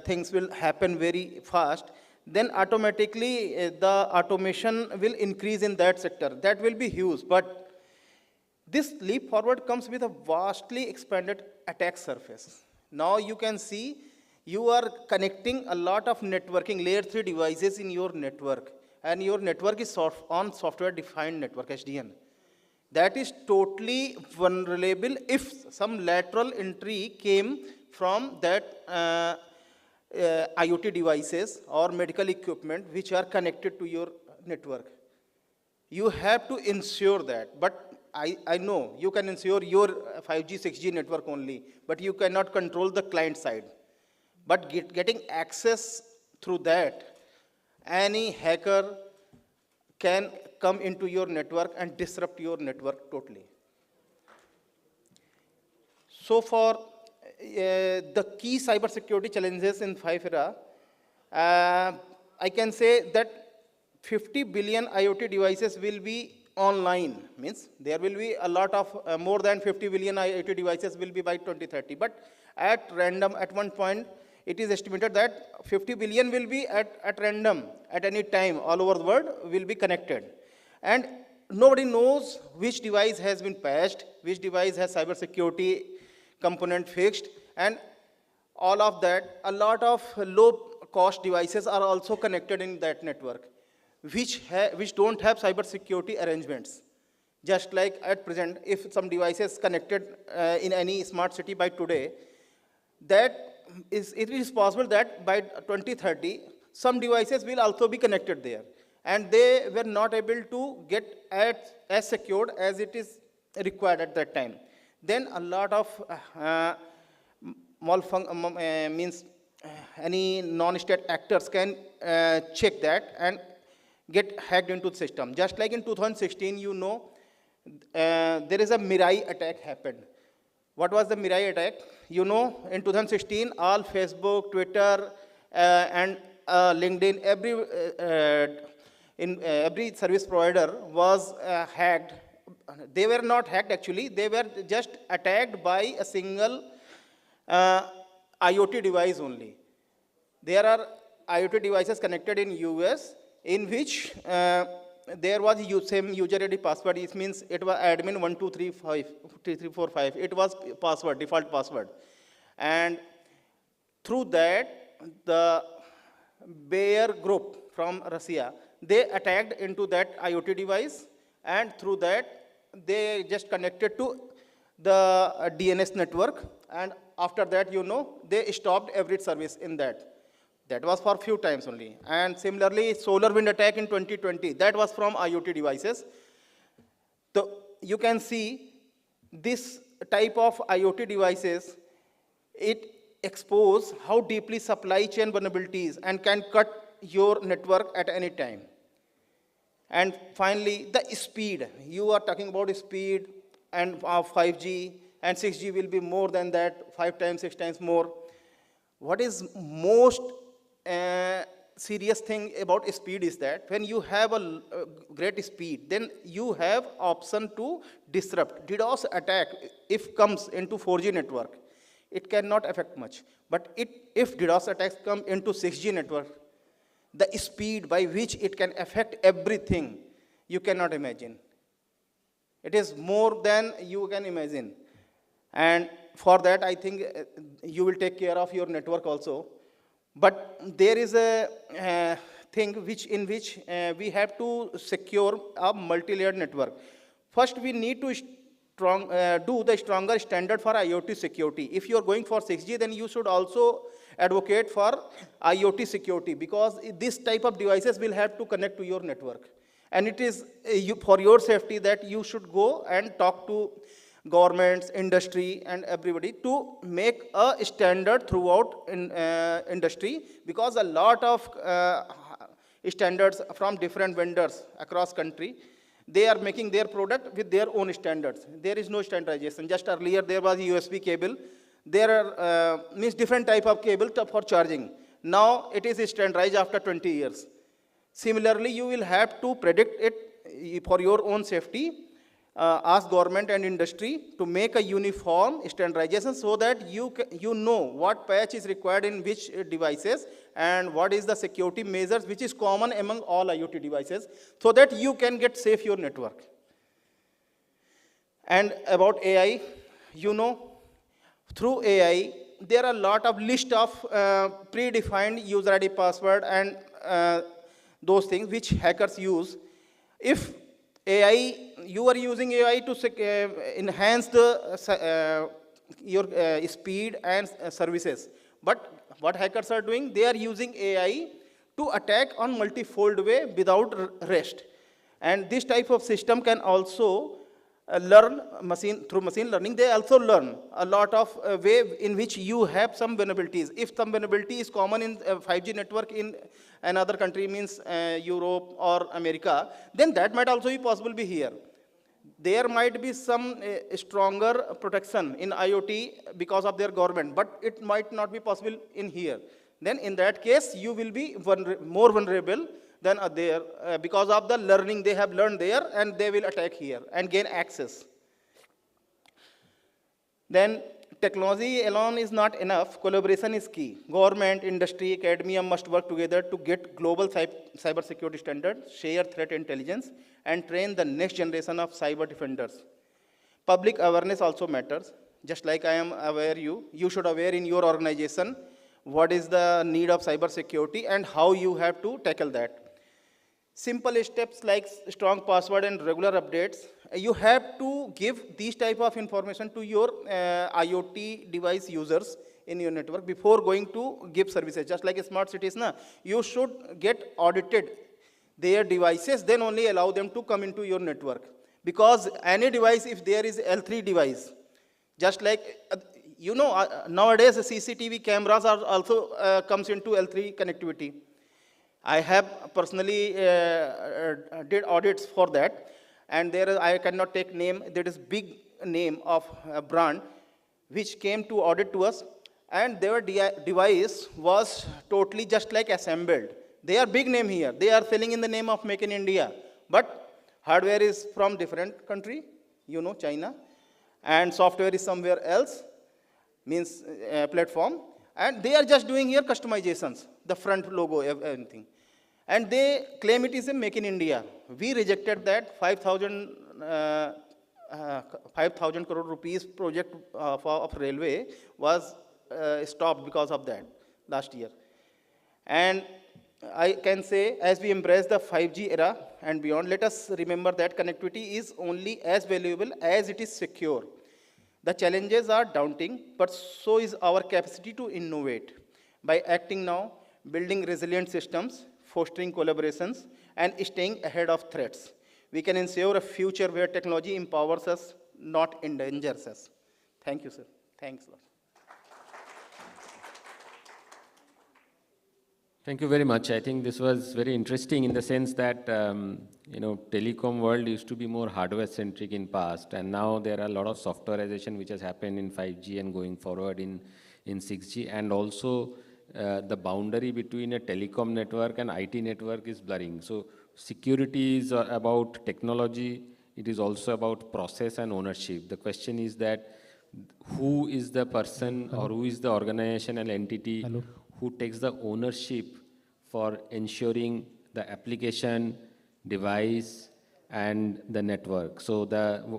things will happen very fast, then automatically the automation will increase in that sector. That will be huge. But this leap forward comes with a vastly expanded attack surface. Now you can see you are connecting a lot of networking layer 3 devices in your network. And your network is on software defined network, SDN. That is totally vulnerable if some lateral entry came from that IoT devices or medical equipment which are connected to your network. You have to ensure that. But I know you can ensure your 5G, 6G network only, but you cannot control the client side. But getting access through that, any hacker can come into your network and disrupt your network totally. So for the key cybersecurity challenges in 5 era, I can say that 50 billion IoT devices will be online, means there will be a lot of more than 50 billion IoT devices will be by 2030. But at random, at one point, it is estimated that 50 billion will be at random, at any time, all over the world will be connected. And nobody knows which device has been patched, which device has cybersecurity component fixed, and all of that. A lot of low-cost devices are also connected in that network, which don't have cybersecurity arrangements. Just like at present, if some device is connected in any smart city by today, it is possible that by 2030, some devices will also be connected there. And they were not able to get as secured as it is required at that time. Then a lot of any non-state actors can check that and get hacked into the system. Just like in 2016, you know, there is a Mirai attack happened. What was the Mirai attack? You know, in 2016, all Facebook, Twitter, and LinkedIn, every service provider was hacked. They were not hacked actually, they were just attacked by a single IoT device only. There are IoT devices connected in US in which there was same user ID password. It means it was admin 12345. It was password, default password. And through that, the Bayer group from Russia, they attacked into that IoT device, and through that, they just connected to the DNS network, and after that, you know, they stopped every service in that. That was for a few times only. And similarly, SolarWind attack in 2020, that was from IoT devices. So you can see this type of IoT devices, it exposes how deeply supply chain vulnerabilities and can cut your network at any time. And finally, the speed. You are talking about speed and 5G, and 6G will be more than that, 5 times, 6 times more. What is most serious thing about speed is that when you have a great speed, then you have option to disrupt. DDoS attack, if comes into 4G network, it cannot affect much. But if DDoS attacks come into 6G network, the speed by which it can affect everything, you cannot imagine. It is more than you can imagine. And for that, I think you will take care of your network also. But there is a thing in which we have to secure a multi-layered network. First, we need to do the stronger standard for IoT security. If you are going for 6G, then you should also advocate for IoT security, because this type of devices will have to connect to your network. And it is for your safety that you should go and talk to governments, industry, and everybody to make a standard throughout in, industry, because a lot of standards from different vendors across country, they are making their product with their own standards. There is no standardization. Just earlier there was USB cable. There are means different type of cable for charging. Now it is standardized after 20 years. Similarly, you will have to predict it for your own safety. Ask government and industry to make a uniform standardization so that you know what patch is required in which devices and what is the security measures which is common among all IoT devices, so that you can get safe your network. And about AI, you know, through AI, there are a lot of list of predefined user ID password and those things which hackers use. If AI, you are using AI to enhance the your speed and services. But what hackers are doing, they are using AI to attack on multifold way without rest. And this type of system can also learn through machine learning. They also learn a lot of way in which you have some vulnerabilities. If some vulnerability is common in 5G network in another country, means Europe or America, then that might also be possible be here. There might be some stronger protection in IoT because of their government, but it might not be possible in here. Then in that case, you will be more vulnerable than there because of the learning they have learned there, and they will attack here and gain access. Then technology alone is not enough. Collaboration is key. Government, industry, academia must work together to get global cyber security standards, share threat intelligence, and train the next generation of cyber defenders. Public awareness also matters. Just like I am aware you should aware in your organization what is the need of cyber security and how you have to tackle that. Simple steps like strong password and regular updates. You have to give these type of information to your IoT device users in your network before going to give services. Just like smart cities, you should get audited their devices, then only allow them to come into your network. Because any device, if there is L3 device, just like, you know, nowadays CCTV cameras are also comes into L3 connectivity. I have personally did audits for that, and there is, I cannot take name, there is big name of a brand which came to audit to us, and their device was totally just like assembled. They are big name here. They are selling in the name of Make in India, but hardware is from different country, you know, China, and software is somewhere else, means platform, and they are just doing here customizations, the front logo, everything. And they claim it is a Make in India. We rejected that 5,000 crore rupees project of railway was stopped because of that last year. And I can say, as we embrace the 5G era and beyond, let us remember that connectivity is only as valuable as it is secure. The challenges are daunting, but so is our capacity to innovate. By acting now, building resilient systems, fostering collaborations, and staying ahead of threats, we can ensure a future where technology empowers us, not endangers us. Thank you, sir. Thanks a lot. Thank you very much. I think this was very interesting in the sense that, you know, telecom world used to be more hardware-centric in past, and now there are a lot of softwareization which has happened in 5G and going forward in 6G, and also the boundary between a telecom network and IT network is blurring. So security is about technology. It is also about process and ownership. The question is that who is the person or who is the organization and entity who takes the ownership for ensuring the application, device, and the network. So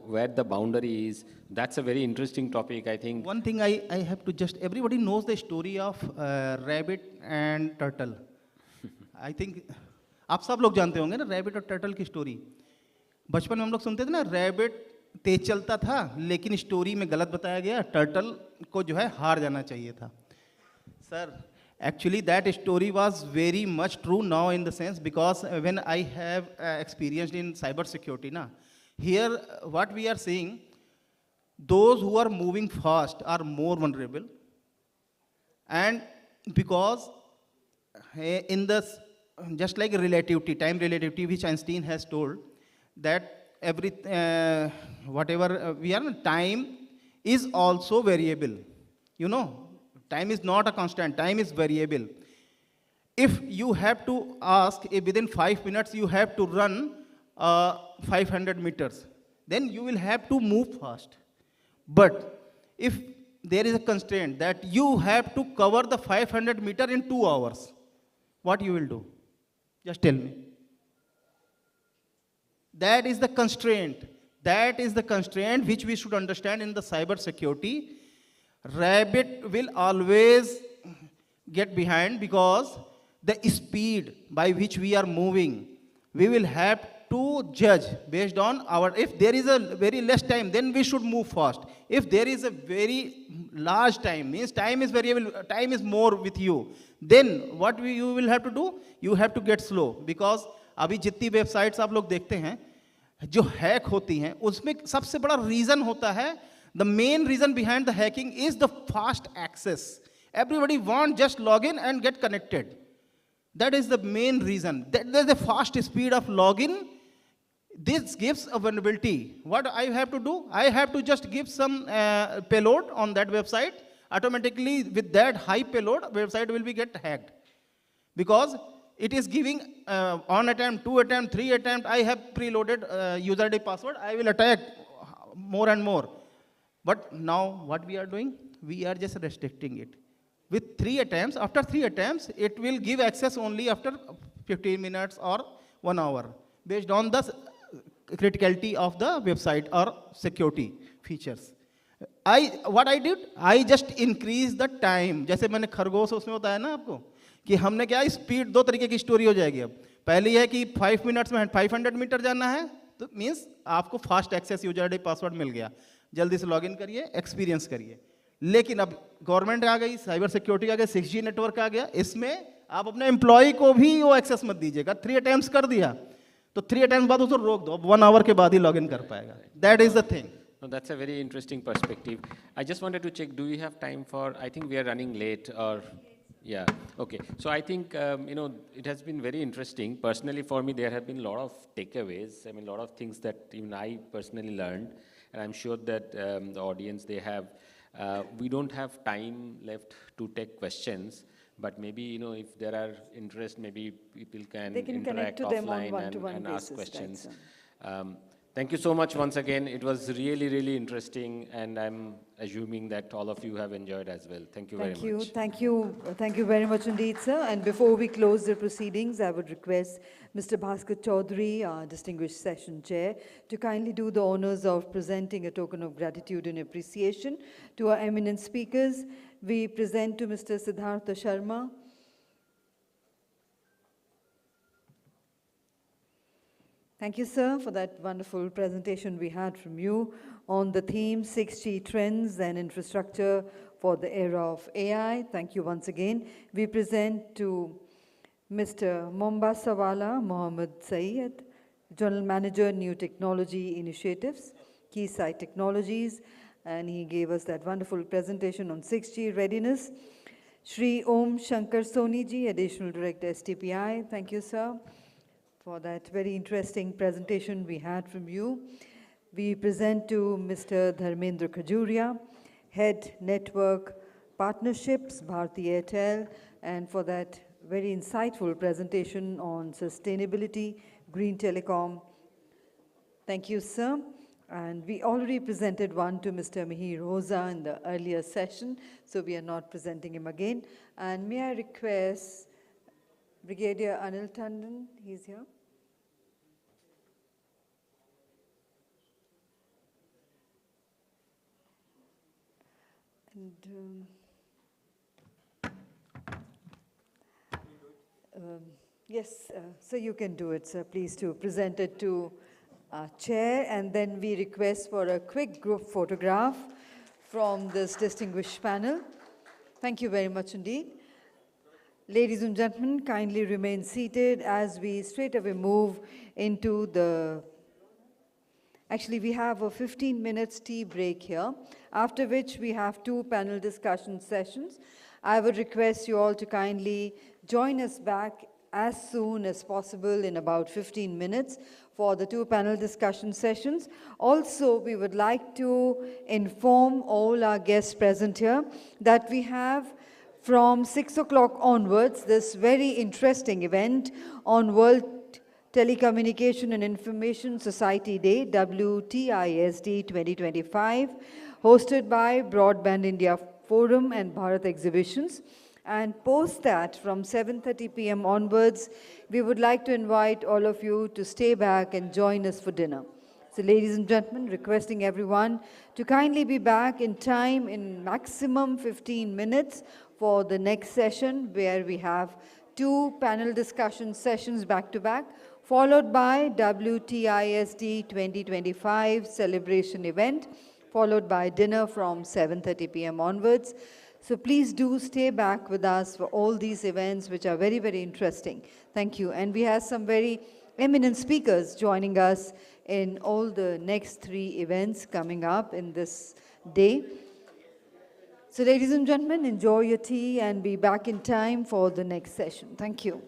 where the boundary is, that's a very interesting topic, I think. One thing I have to just, everybody knows the story of rabbit and turtle. I think, आप सब लोग जानते होंगे ना rabbit और turtle की story. बचपन में हम लोग सुनते थे ना, rabbit तेज चलता था, लेकिन story में गलत बताया गया, turtle को जो है हार जाना चाहिए था. Sir, actually that story was very much true now in the sense, because when I have experienced in cyber security, here what we are seeing, those who are moving fast are more vulnerable. And because in this, just like relativity, time relativity, which Einstein has told, that whatever we are, time is also variable. You know, time is not a constant, time is variable. If you have to ask, if within 5 minutes you have to run 500 meters, then you will have to move fast. But if there is a constraint that you have to cover the 500 meter in 2 hours, what you will do? Just tell me. That is the constraint. That is the constraint which we should understand in the cyber security. Rabbit will always get behind, because the speed by which we are moving, we will have to judge based on our, if there is a very less time, then we should move fast. If there is a very large time, means time is variable, time is more with you, then what you will have to do? You have to get slow, because अभी जितनी websites आप लोग देखते हैं जो hack होती हैं, उसमें सबसे बड़ा रीजन होता है, the main reason behind the hacking is the fast access. Everybody wants just log in and get connected. That is the main reason. There's the fast speed of login. This gives a vulnerability. What I have to do? I have to just give some payload on that website. Automatically, with that high payload, website will be get hacked. Because it is giving 1 attempt, 2 attempt, 3 attempt. I have preloaded user ID password. I will attack more and more. But now what we are doing? We are just restricting it. With 3 attempts, after 3 attempts, it will give access only after 15 minutes or 1 hour, based on the criticality of the website or security features. What I did, I just increased the time. जैसे मैंने खरगोश उसमें बताया ना आपको, कि हमने क्या स्पीड 2 तरीके की स्टोरी हो जाएगी अब. पहली है कि 5 मिनट्स में 500 मीटर जाना है, तो मीन्स आपको fast access user ID password मिल गया, जल्दी से लॉगिन करिए, एक्सपीरियंस करिए. लेकिन अब गवर्नमेंट आ गई, साइबर सिक्योरिटी आ गई, 6G नेटवर्क आ गया, इसमें आप अपने एम्प्लॉय को भी वो एक्सेस मत दीजिएगा. 3 अटेम्प्ट्स कर दिया तो 3 अटेम्प्ट बाद उसको रोक दो, अब 1 आवर के बाद ही लॉगिन कर पाएगा. That is the thing. No, that's a very interesting perspective. I just wanted to check, do we have time for, I think we are running late, or, yeah, okay. So I think, it has been very interesting. Personally, for me, there have been a lot of takeaways. I mean, a lot of things that even I personally learned, and I'm sure that the audience, they have. We don't have time left to take questions, but maybe, if there are interest, maybe people can interact offline and ask questions. Right, thank you so much once again. It was really, really interesting, and I'm assuming that all of you have enjoyed as well. Thank you very much. Thank you very much indeed, sir. And before we close the proceedings, I would request Mr. Bhaskar Chaudhary, our distinguished session chair, to kindly do the honors of presenting a token of gratitude and appreciation to our eminent speakers. We present to Mr. Siddhartha Sharma. Thank you, sir, for that wonderful presentation we had from you on the theme 6G Trends and Infrastructure for the Era of AI. Thank you once again. We present to Mr. Mombasawala Mohammed Sayed, General Manager, New Technology Initiatives, Keysight Technologies, and he gave us that wonderful presentation on 6G readiness. Shri Om Shankar Soni ji, Additional Director, STPI. Thank you, sir, for that very interesting presentation we had from you. We present to Mr. Dharmendra Khajuria, Head Network Partnerships, Bharti Airtel, and for that very insightful presentation on sustainability, green telecom. Thank you, sir. And we already presented one to Mr. Mihir Rosa in the earlier session, so we are not presenting him again. And may I request Brigadier Anil Tandon, he's here. And yes, so you can do it, sir. Please to present it to our chair, and then we request for a quick group photograph from this distinguished panel. Thank you very much indeed. Ladies and gentlemen, kindly remain seated as we straight away move into the Actually, we have a 15 minutes tea break here, after which we have 2 panel discussion sessions. I would request you all to kindly join us back as soon as possible in about 15 minutes for the 2 panel discussion sessions. Also, we would like to inform all our guests present here that we have from 6 o'clock onwards this very interesting event on World Telecommunication and Information Society Day, WTISD 2025, hosted by Broadband India Forum and Bharat Exhibitions. And post that, from 7:30 p.m. onwards, we would like to invite all of you to stay back and join us for dinner. So ladies and gentlemen, requesting everyone to kindly be back in time in maximum 15 minutes for the next session, where we have 2 panel discussion sessions back to back, followed by WTISD 2025 celebration event, followed by dinner from 7:30 p.m. onwards. So please do stay back with us for all these events, which are very, very interesting. Thank you. And we have some very eminent speakers joining us in all the next 3 events coming up in this day. So ladies and gentlemen, enjoy your tea and be back in time for the next session. Thank you.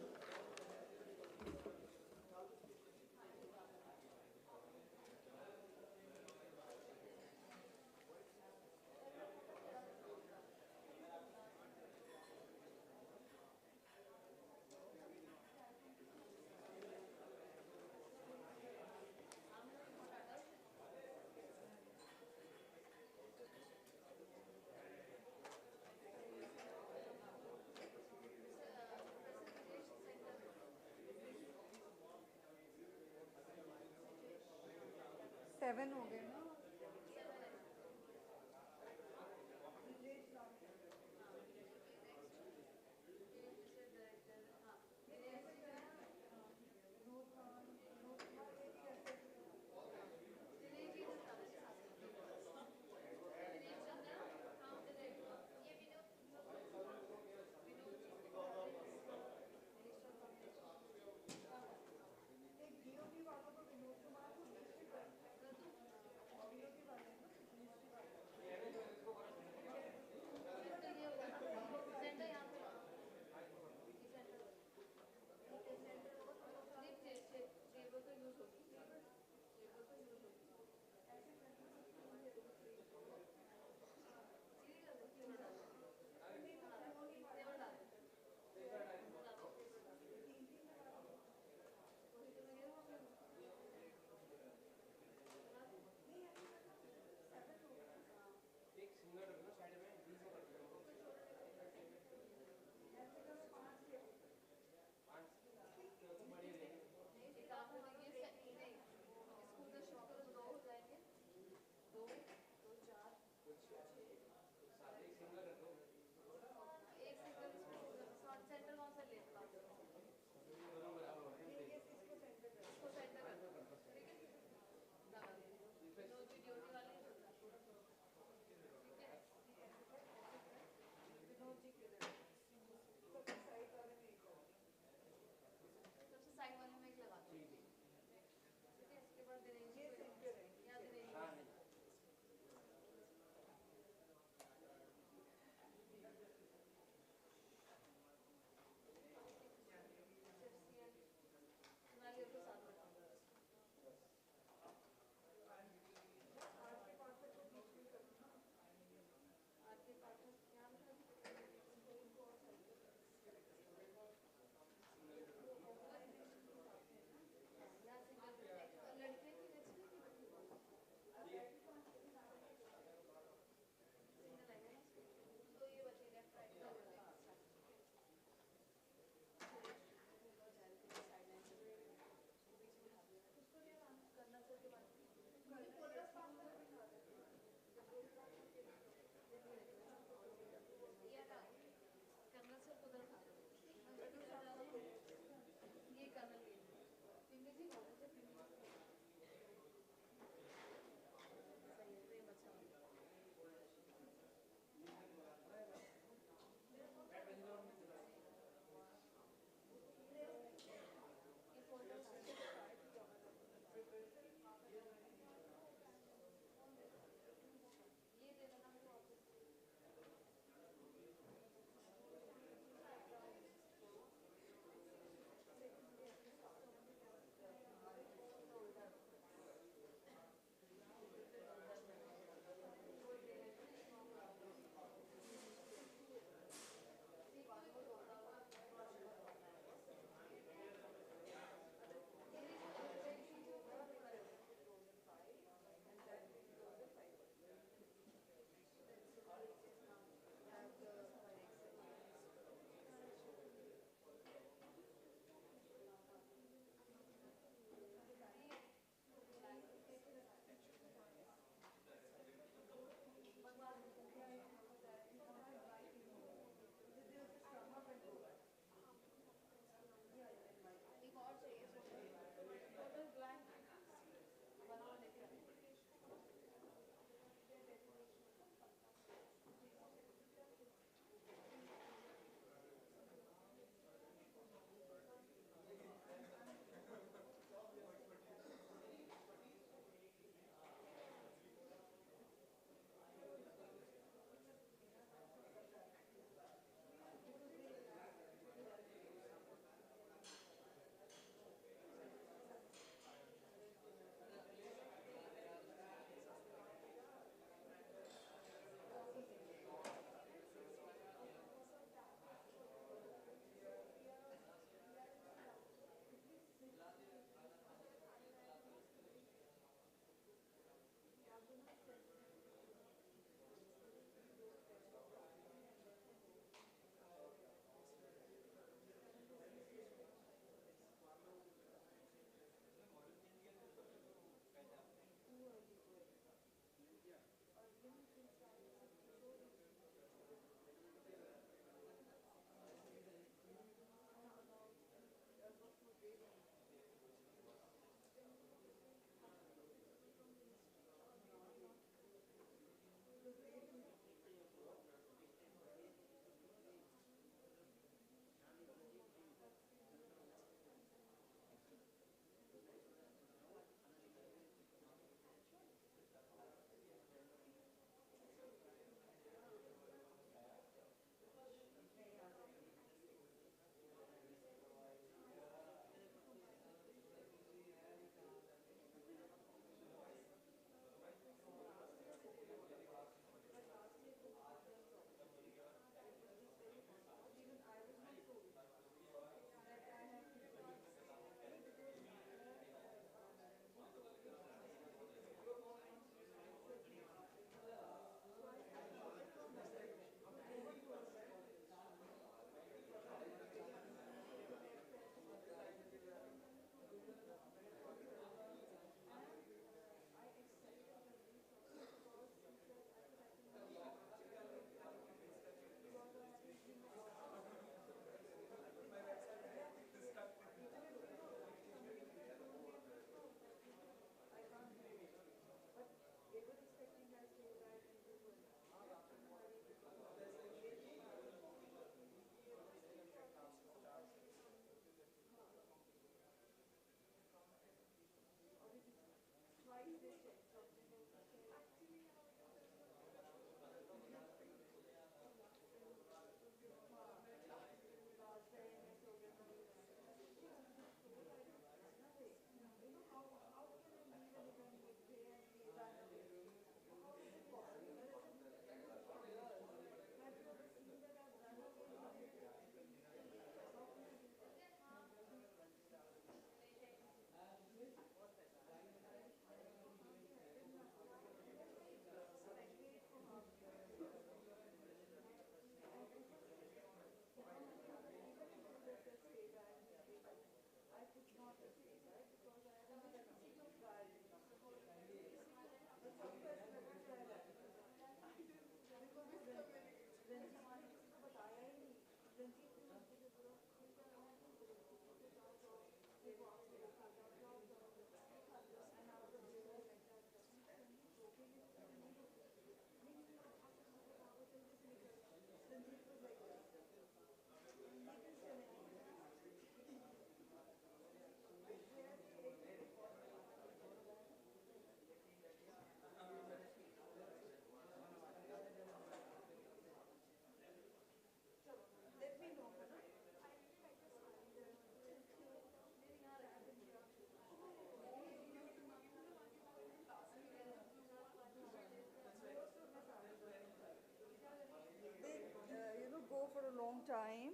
Go for a long time.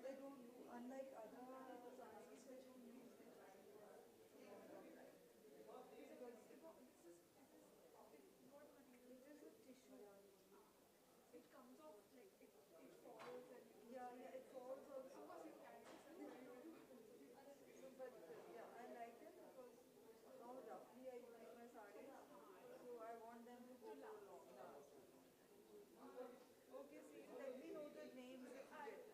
They don't, unlike other sciences which don't use their time. It is a tissue. It comes off like it falls and yeah, it falls also. But yeah, I like it because how roughly I use my sarees, so I want them to go for long. Okay, see, let me know the names if you get.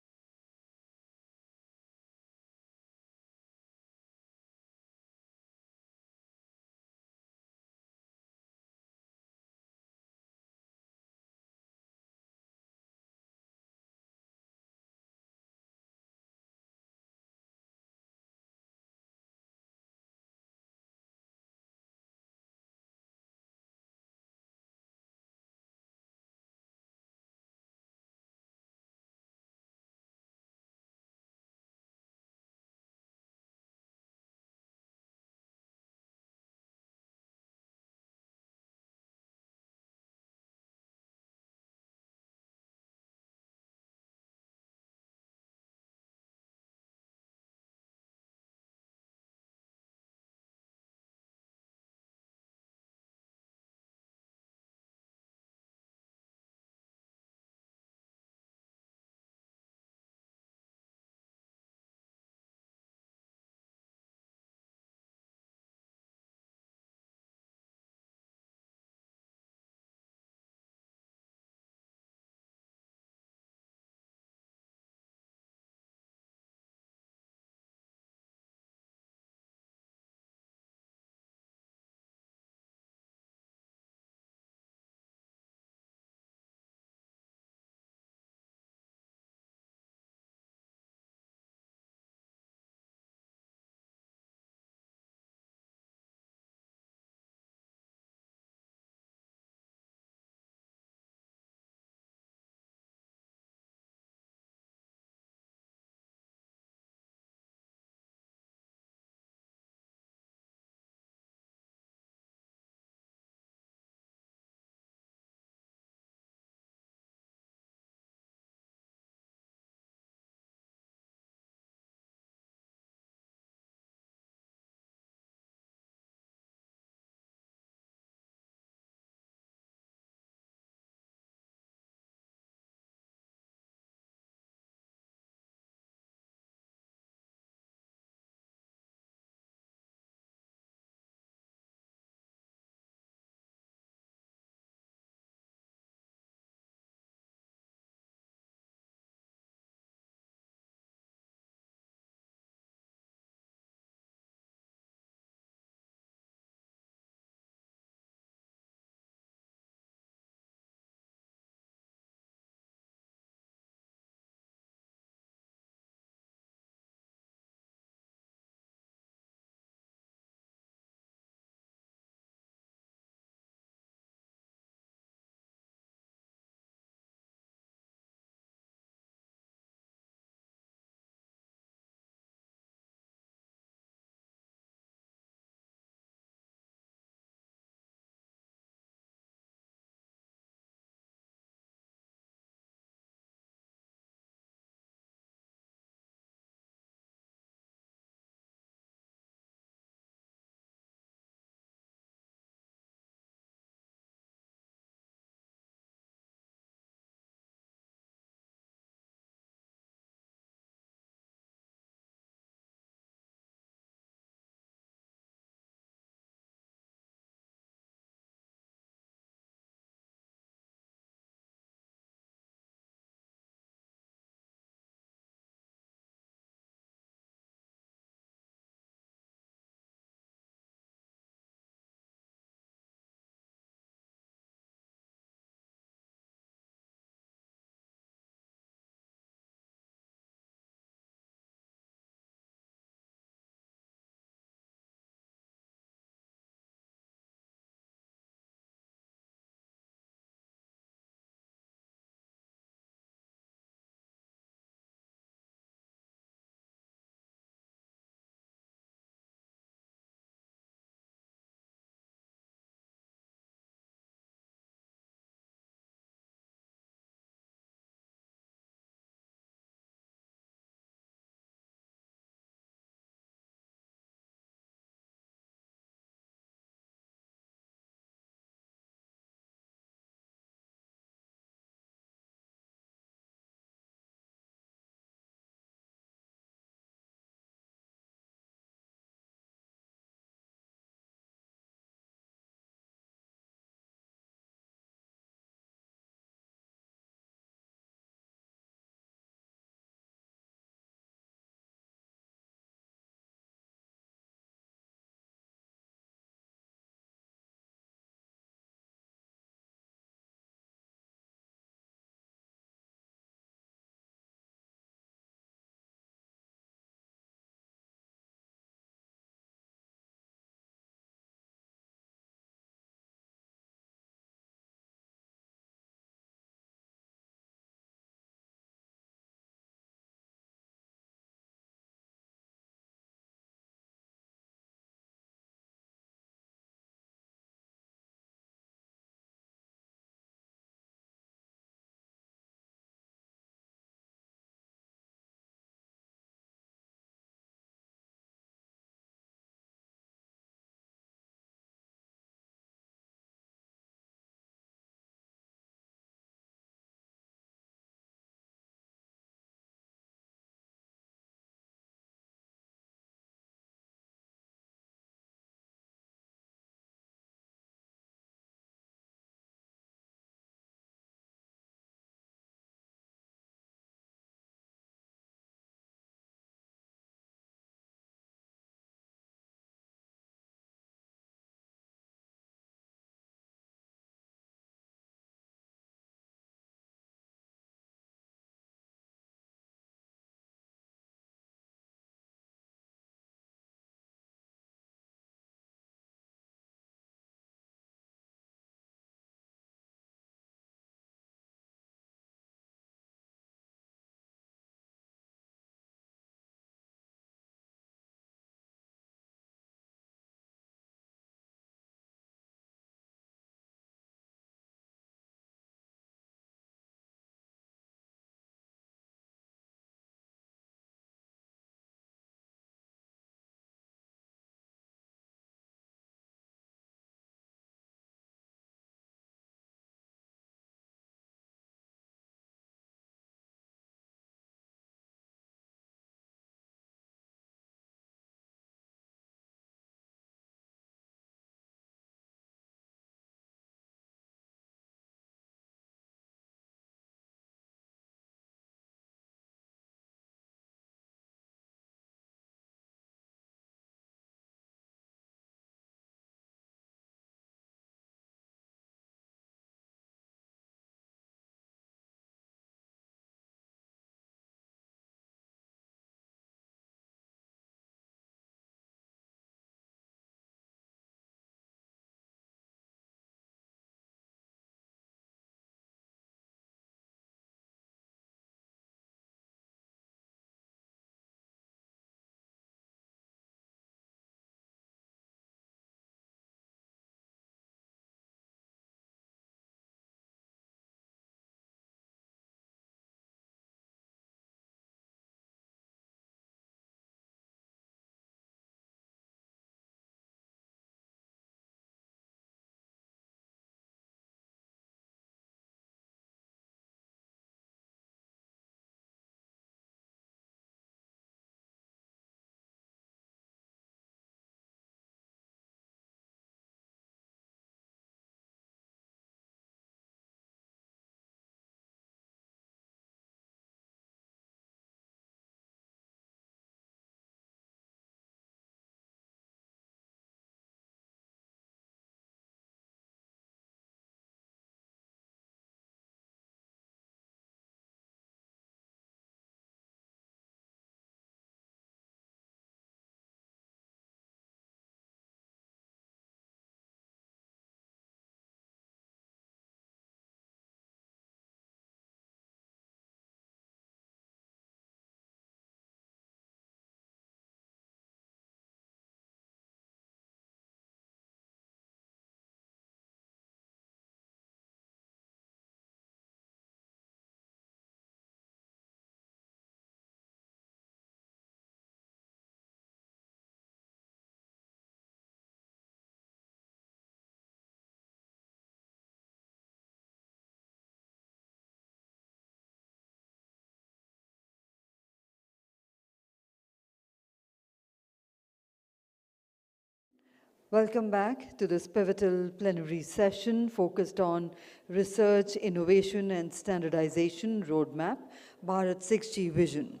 Welcome back to this pivotal plenary session focused on research, innovation and standardization roadmap, Bharat 6G vision.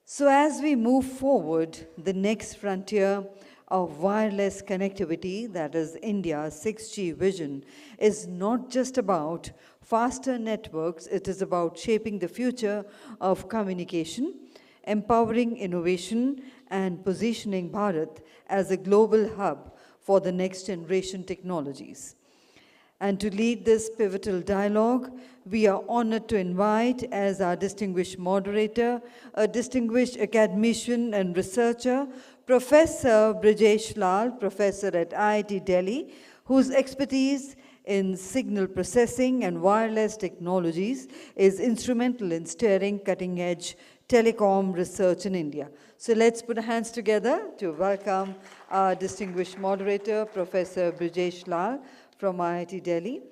So as we move forward, the next frontier of wireless connectivity, that is India's 6G vision, is not just about faster networks, it is about shaping the future of communication, empowering innovation, and positioning Bharat as a global hub for the next generation technologies. And to lead this pivotal dialogue, we are honored to invite as our distinguished moderator, a distinguished academician and researcher, Professor Brijesh Lal, professor at IIT Delhi, whose expertise in signal processing and wireless technologies is instrumental in steering cutting-edge telecom research in India. So let's put our hands together to welcome our distinguished moderator, Professor Brijesh Lal from IIT Delhi.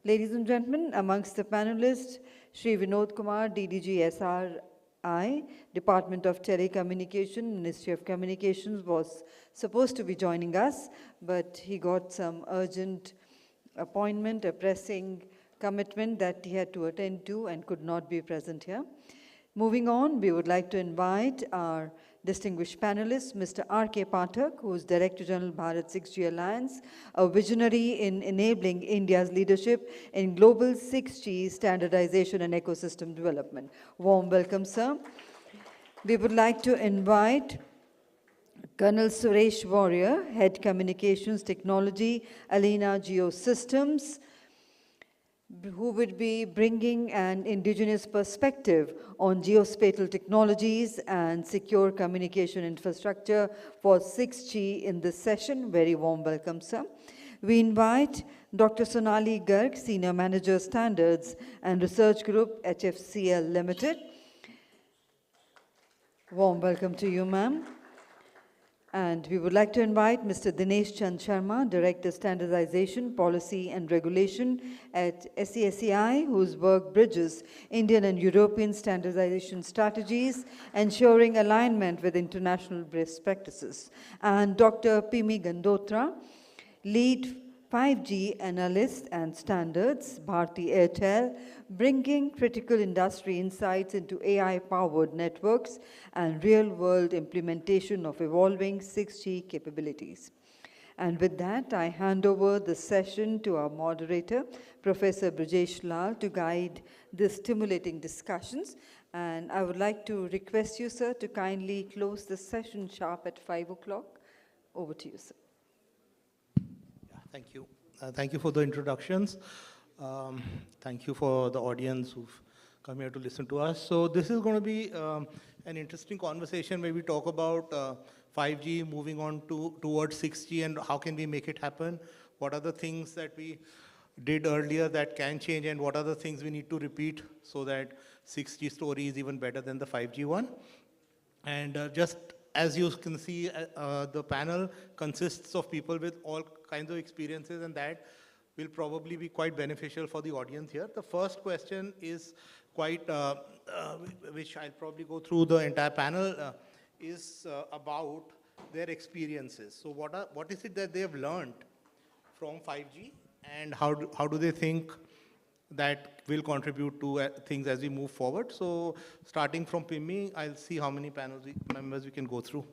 Ladies and gentlemen, amongst the panelists, Shri Vinod Kumar, DDG SRI, Department of Telecommunication, Ministry of Communications, was supposed to be joining us, but he got some urgent appointment, a pressing commitment that he had to attend to and could not be present here. Moving on, we would like to invite our distinguished panelist, Mr. R.K. Pathak, who is Director General Bharat 6G Alliance, a visionary in enabling India's leadership in global 6G standardization and ecosystem development. Warm welcome, sir. We would like to invite Colonel Suresh Warrior, Head Communications Technology, Alina Geosystems, who would be bringing an indigenous perspective on geospatial technologies and secure communication infrastructure for 6G in this session. Very warm welcome, sir. We invite Dr. Sonali Garg, Senior Manager Standards and Research Group, HFCL Limited. Warm welcome to you, ma'am. And we would like to invite Mr. Dinesh Chand Sharma, Director Standardization, Policy and Regulation at SESEI, whose work bridges Indian and European standardization strategies, ensuring alignment with international best practices. And Dr. Pimi Gandotra, Lead 5G Analyst and Standards, Bharti Airtel, bringing critical industry insights into AI-powered networks and real-world implementation of evolving 6G capabilities. And with that, I hand over the session to our moderator, Professor Brijesh Lal, to guide the stimulating discussions. And I would like to request you, sir, to kindly close the session sharp at 5 o'clock. Over to you, sir. Thank you. Thank you for the introductions. Thank you for the audience who've come here to listen to us. So this is going to be an interesting conversation where we talk about 5G moving on towards 6G and how can we make it happen. What are the things that we did earlier that can change and what are the things we need to repeat so that 6G story is even better than the 5G one. And just as you can see, the panel consists of people with all kinds of experiences, and that will probably be quite beneficial for the audience here. The first question is quite, which I'll probably go through the entire panel, is about their experiences. So what is it that they have learned from 5G, and how do they think that will contribute to things as we move forward? So starting from Pimi, I'll see how many panel members we can go through.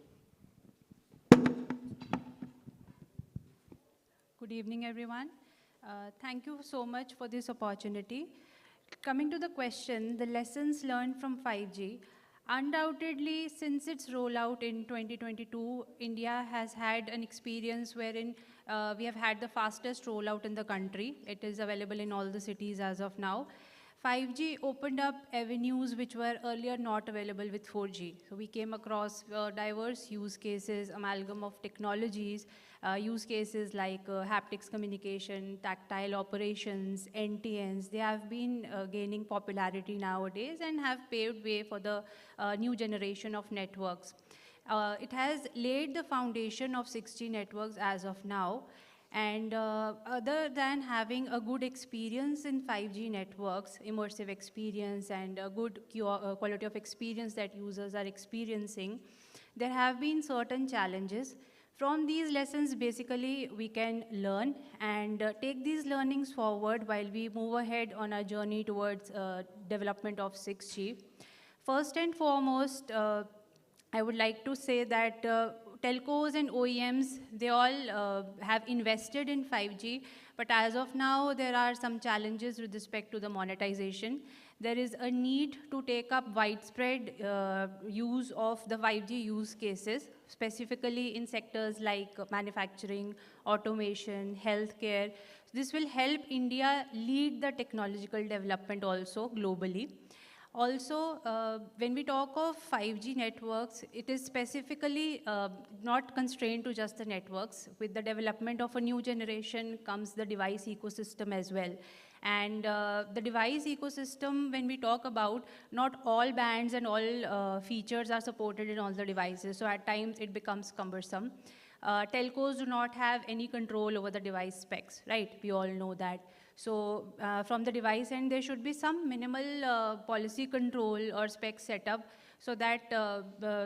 Good evening, everyone. Thank you so much for this opportunity. Coming to the question, the lessons learned from 5G, undoubtedly, since its rollout in 2022, India has had an experience wherein we have had the fastest rollout in the country. It is available in all the cities as of now. 5G opened up avenues which were earlier not available with 4G. So we came across diverse use cases, amalgam of technologies, use cases like haptics communication, tactile operations, NTNs. They have been gaining popularity nowadays and have paved way for the new generation of networks. It has laid the foundation of 6G networks as of now. And other than having a good experience in 5G networks, immersive experience and a good quality of experience that users are experiencing, there have been certain challenges. From these lessons, basically, we can learn and take these learnings forward while we move ahead on our journey towards development of 6G. First and foremost, I would like to say that telcos and OEMs, they all have invested in 5G, but as of now, there are some challenges with respect to the monetization. There is a need to take up widespread use of the 5G use cases, specifically in sectors like manufacturing, automation, healthcare. This will help India lead the technological development also globally. Also, when we talk of 5G networks, it is specifically not constrained to just the networks. With the development of a new generation comes the device ecosystem as well. And the device ecosystem, when we talk about, not all bands and all features are supported in all the devices. So at times it becomes cumbersome. Telcos do not have any control over the device specs, right? We all know that. So from the device end, there should be some minimal policy control or spec setup so that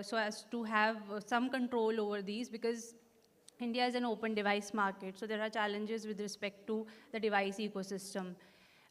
so as to have some control over these, because India is an open device market, so there are challenges with respect to the device ecosystem.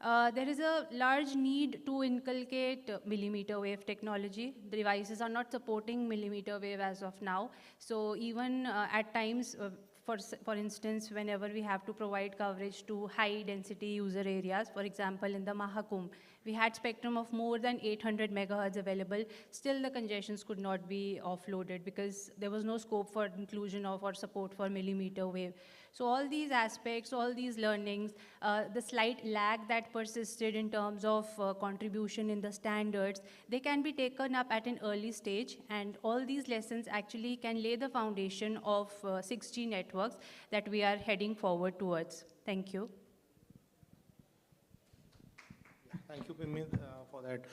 There is a large need to inculcate millimeter wave technology. The devices are not supporting millimeter wave as of now. So even at times, for instance, whenever we have to provide coverage to high density user areas, for example, in the Mahakumbh, we had spectrum of more than 800 megahertz available. Still, the congestions could not be offloaded because there was no scope for inclusion of or support for millimeter wave. So all these aspects, all these learnings, the slight lag that persisted in terms of contribution in the standards, they can be taken up at an early stage, and all these lessons actually can lay the foundation of 6G networks that we are heading forward towards. Thank you. Thank you, Pimit, for that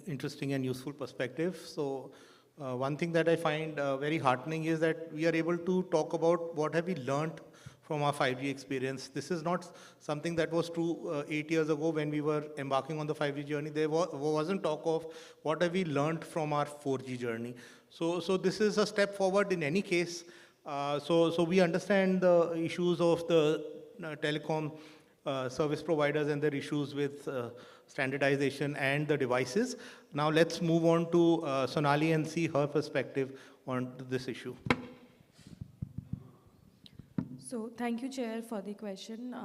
interesting and useful perspective. So one thing that I find very heartening is that we are able to talk about what have we learned from our 5G experience. This is not something that was true 8 years ago when we were embarking on the 5G journey. There wasn't talk of what have we learned from our 4G journey. So this is a step forward in any case. So we understand the issues of the telecom service providers and their issues with standardization and the devices. Now let's move on to Sonali and see her perspective on this issue. So thank you, Chair, for the question.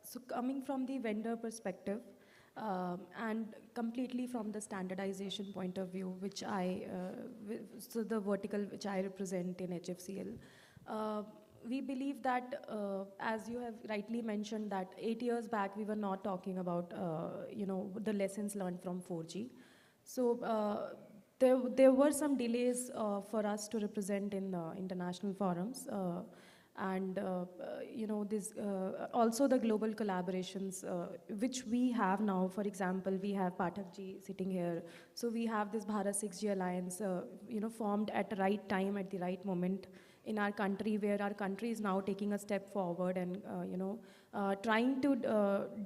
So coming from the vendor perspective and completely from the standardization point of view, which so the vertical which I represent in HFCL, we believe that, as you have rightly mentioned, that 8 years back we were not talking about, the lessons learned from 4G. So there were some delays for us to represent in international forums, and also the global collaborations which we have now. For example, we have Pathakji sitting here, so we have this Bharat 6G alliance, formed at the right time, at the right moment in our country, where our country is now taking a step forward and trying to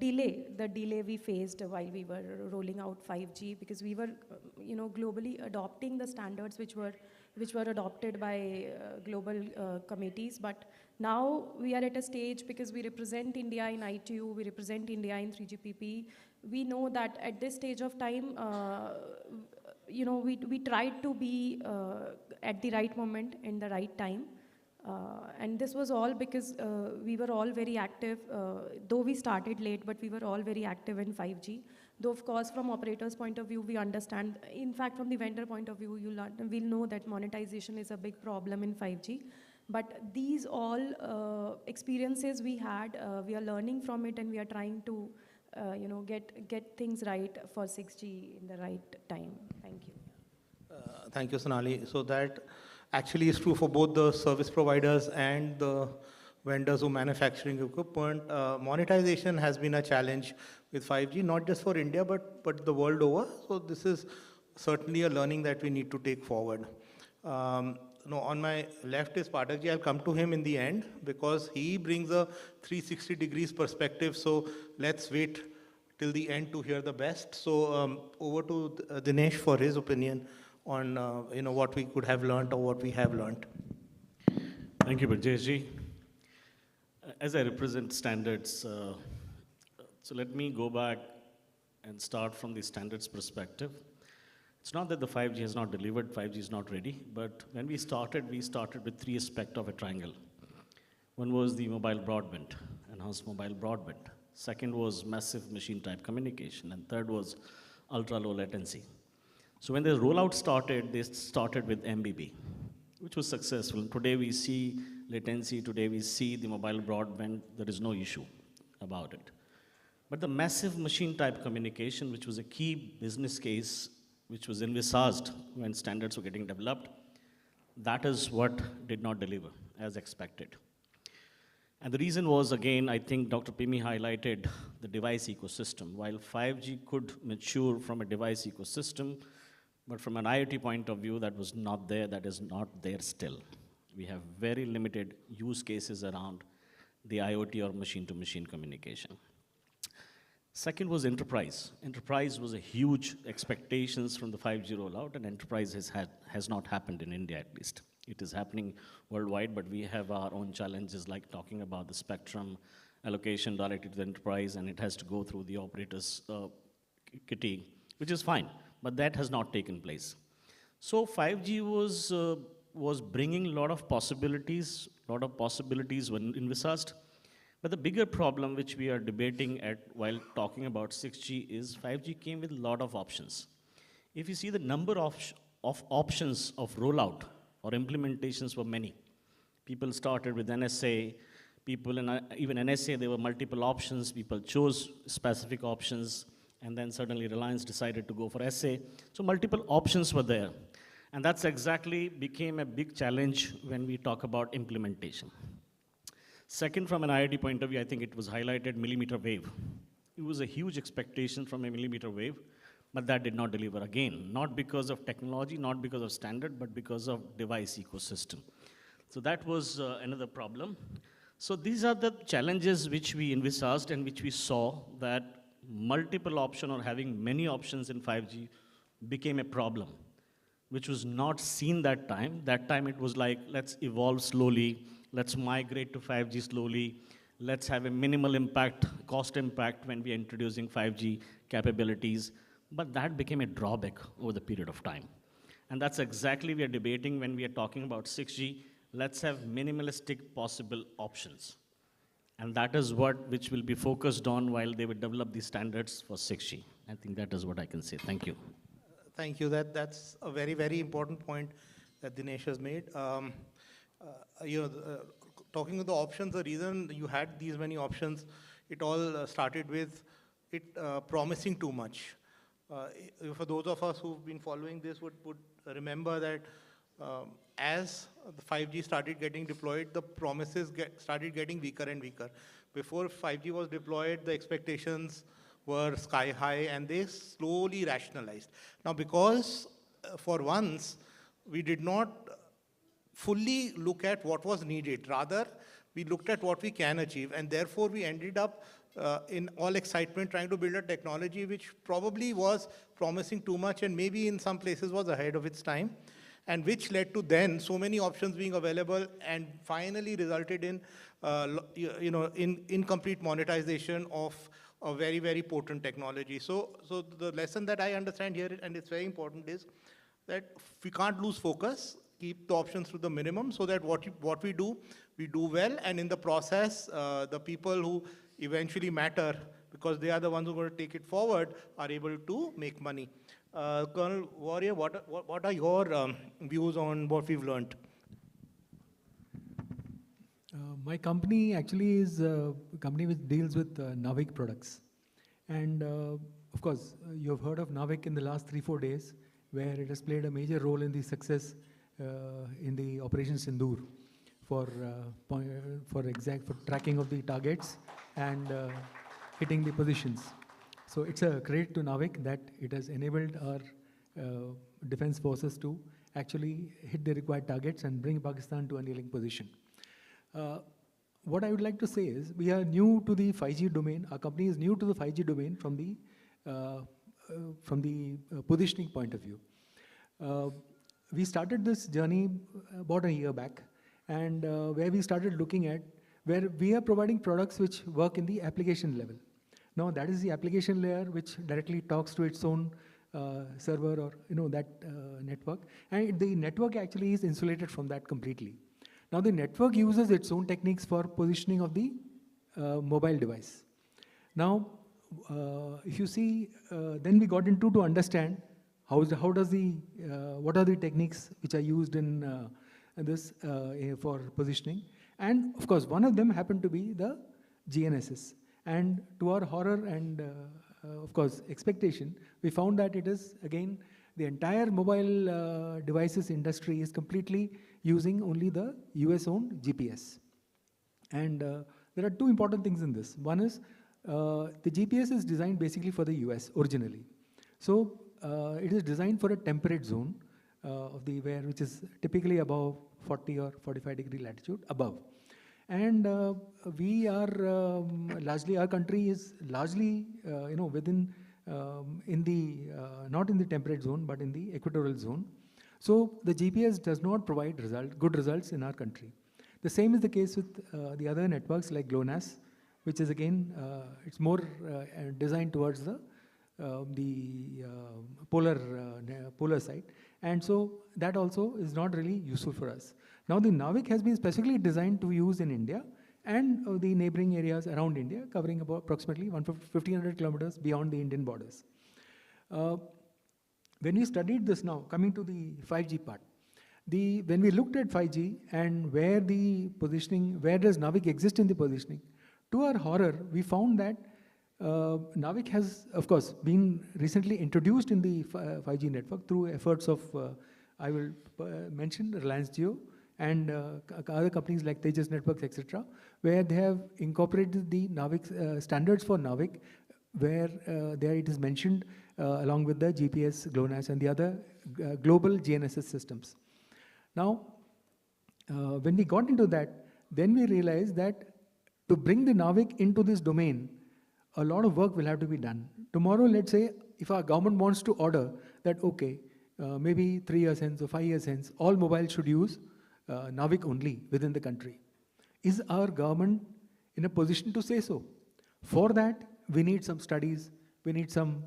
delay the delay we faced while we were rolling out 5G, because we were globally adopting the standards which were adopted by global committees. But now we are at a stage, because we represent India in ITU, we represent India in 3GPP. We know that at this stage of time, we tried to be at the right moment in the right time. And this was all because we were all very active, though we started late, but we were all very active in 5G. Though, of course, from operators' point of view, we understand. In fact, from the vendor point of view, we'll know that monetization is a big problem in 5G. But these all experiences we had, we are learning from it, and we are trying to, get things right for 6G in the right time. Thank you. Thank you, Sonali. So that actually is true for both the service providers and the vendors who manufacturing equipment. Monetization has been a challenge with 5G, not just for India, but the world over. So this is certainly a learning that we need to take forward. On my left is Pathakji. I'll come to him in the end because he brings a 360 degrees perspective. So let's wait till the end to hear the best. So over to Dinesh for his opinion on what we could have learned or what we have learned. Thank you, Burjesh. As I represent standards, so let me go back and start from the standards perspective. It's not that the 5G has not delivered, 5G is not ready, but when we started with three aspects of a triangle. One was the mobile broadband, enhanced mobile broadband. Second was massive machine type communication, and third was ultra low latency. So when the rollout started, they started with MBB, which was successful. Today we see latency, today we see the mobile broadband, there is no issue about it. But the massive machine type communication, which was a key business case, which was envisaged when standards were getting developed, that is what did not deliver as expected. And the reason was, again, I think Dr. Pimi highlighted the device ecosystem. While 5G could mature from a device ecosystem, but from an IoT point of view, that was not there, that is not there still. We have very limited use cases around the IoT or machine-to-machine communication. Second was enterprise. Enterprise was a huge expectations from the 5G rollout, and enterprise has not happened in India at least. It is happening worldwide, but we have our own challenges like talking about the spectrum allocation directly to the enterprise, and it has to go through the operators kitty, which is fine, but that has not taken place. So 5G was bringing a lot of possibilities were envisaged. But the bigger problem which we are debating while talking about 6G is 5G came with a lot of options. If you see the number of options of rollout or implementations were many. People started with NSA, even NSA, there were multiple options, people chose specific options, and then suddenly Reliance decided to go for SA. So multiple options were there. And that's exactly became a big challenge when we talk about implementation. Second, from an IoT point of view, I think it was highlighted millimeter wave. It was a huge expectation from a millimeter wave, but that did not deliver again, not because of technology, not because of standard, but because of device ecosystem. So that was another problem. So these are the challenges which we envisaged and which we saw that multiple option or having many options in 5G became a problem, which was not seen that time. That time it was like, let's evolve slowly, let's migrate to 5G slowly, let's have a minimal impact, cost impact when we are introducing 5G capabilities. But that became a drawback over the period of time. And that's exactly we are debating when we are talking about 6G. Let's have minimalistic possible options. And that is which will be focused on while they will develop the standards for 6G. I think that is what I can say. Thank you. Thank you. That's a very, very important point that Dinesh has made. Talking of the options, the reason you had these many options, it all started with it promising too much. For those of us who've been following this would remember that as the 5G started getting deployed, the promises started getting weaker and weaker. Before 5G was deployed, the expectations were sky high and they slowly rationalized. Now, because for once, we did not fully look at what was needed. Rather, we looked at what we can achieve, and therefore we ended up in all excitement trying to build a technology which probably was promising too much and maybe in some places was ahead of its time, and which led to then so many options being available and finally resulted in incomplete monetization of a very, very potent technology. So the lesson that I understand here, and it's very important, is that we can't lose focus, keep the options to the minimum so that what we do well, and in the process, the people who eventually matter, because they are the ones who are going to take it forward, are able to make money. Colonel Warrior, what are your views on what we've learned? My company actually is a company which deals with Navig products. And of course, you have heard of Navig in the last 3-4 days, where it has played a major role in the success in the Operation Sindoor for tracking of the targets and hitting the positions. So it's a credit to Navig that it has enabled our defense forces to actually hit the required targets and bring Pakistan to a kneeling position. What I would like to say is we are new to the 5G domain. Our company is new to the 5G domain from the positioning point of view. We started this journey about a year back, and where we started looking at where we are providing products which work in the application level. Now that is the application layer which directly talks to its own server or that network, and the network actually is insulated from that completely. Now the network uses its own techniques for positioning of the mobile device. Now if you see, then we got into to understand what are the techniques which are used in this for positioning, and of course one of them happened to be the GNSS. And to our horror and of course expectation, we found that it is again the entire mobile devices industry is completely using only the US owned GPS. And there are two important things in this. One is the GPS is designed basically for the US originally. So it is designed for a temperate zone of the which is typically above 40 or 45 degree latitude above. And we are largely, our country is largely, within, not in the temperate zone, but in the equatorial zone. So the GPS does not provide good results in our country. The same is the case with the other networks like GLONASS, which is again, it's more designed towards the polar side. And so that also is not really useful for us. Now the NAVIC has been specifically designed to use in India and the neighboring areas around India, covering about approximately 1,500 kilometers beyond the Indian borders. When we studied this now, coming to the 5G part, when we looked at 5G and where does NAVIC exist in the positioning, to our horror, we found that NAVIC has, of course, been recently introduced in the 5G network through efforts of, I will mention Reliance Jio and other companies like Tejas Networks, etc., where they have incorporated the NAVIC standards for NAVIC, where there it is mentioned along with the GPS, GLONASS, and the other global GNSS systems. Now, when we got into that, then we realized that to bring the NAVIC into this domain, a lot of work will have to be done. Tomorrow, let's say, if our government wants to order that, okay, maybe 3 years hence or 5 years hence, all mobiles should use NAVIC only within the country. Is our government in a position to say so? For that, we need some studies, we need some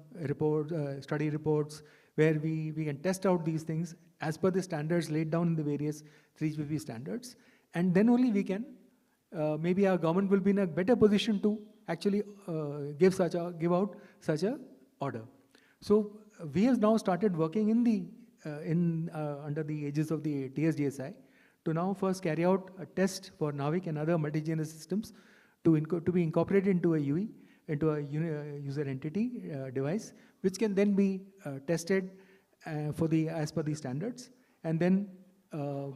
study reports, where we can test out these things as per the standards laid down in the various 3GPP standards, and then only we can, maybe our government will be in a better position to actually give out such a order. So we have now started working under the aegis of the TSDSI to now first carry out a test for NAVIC and other multi-GNSS systems to be incorporated into a UE, into a user entity device, which can then be tested as per the standards. And then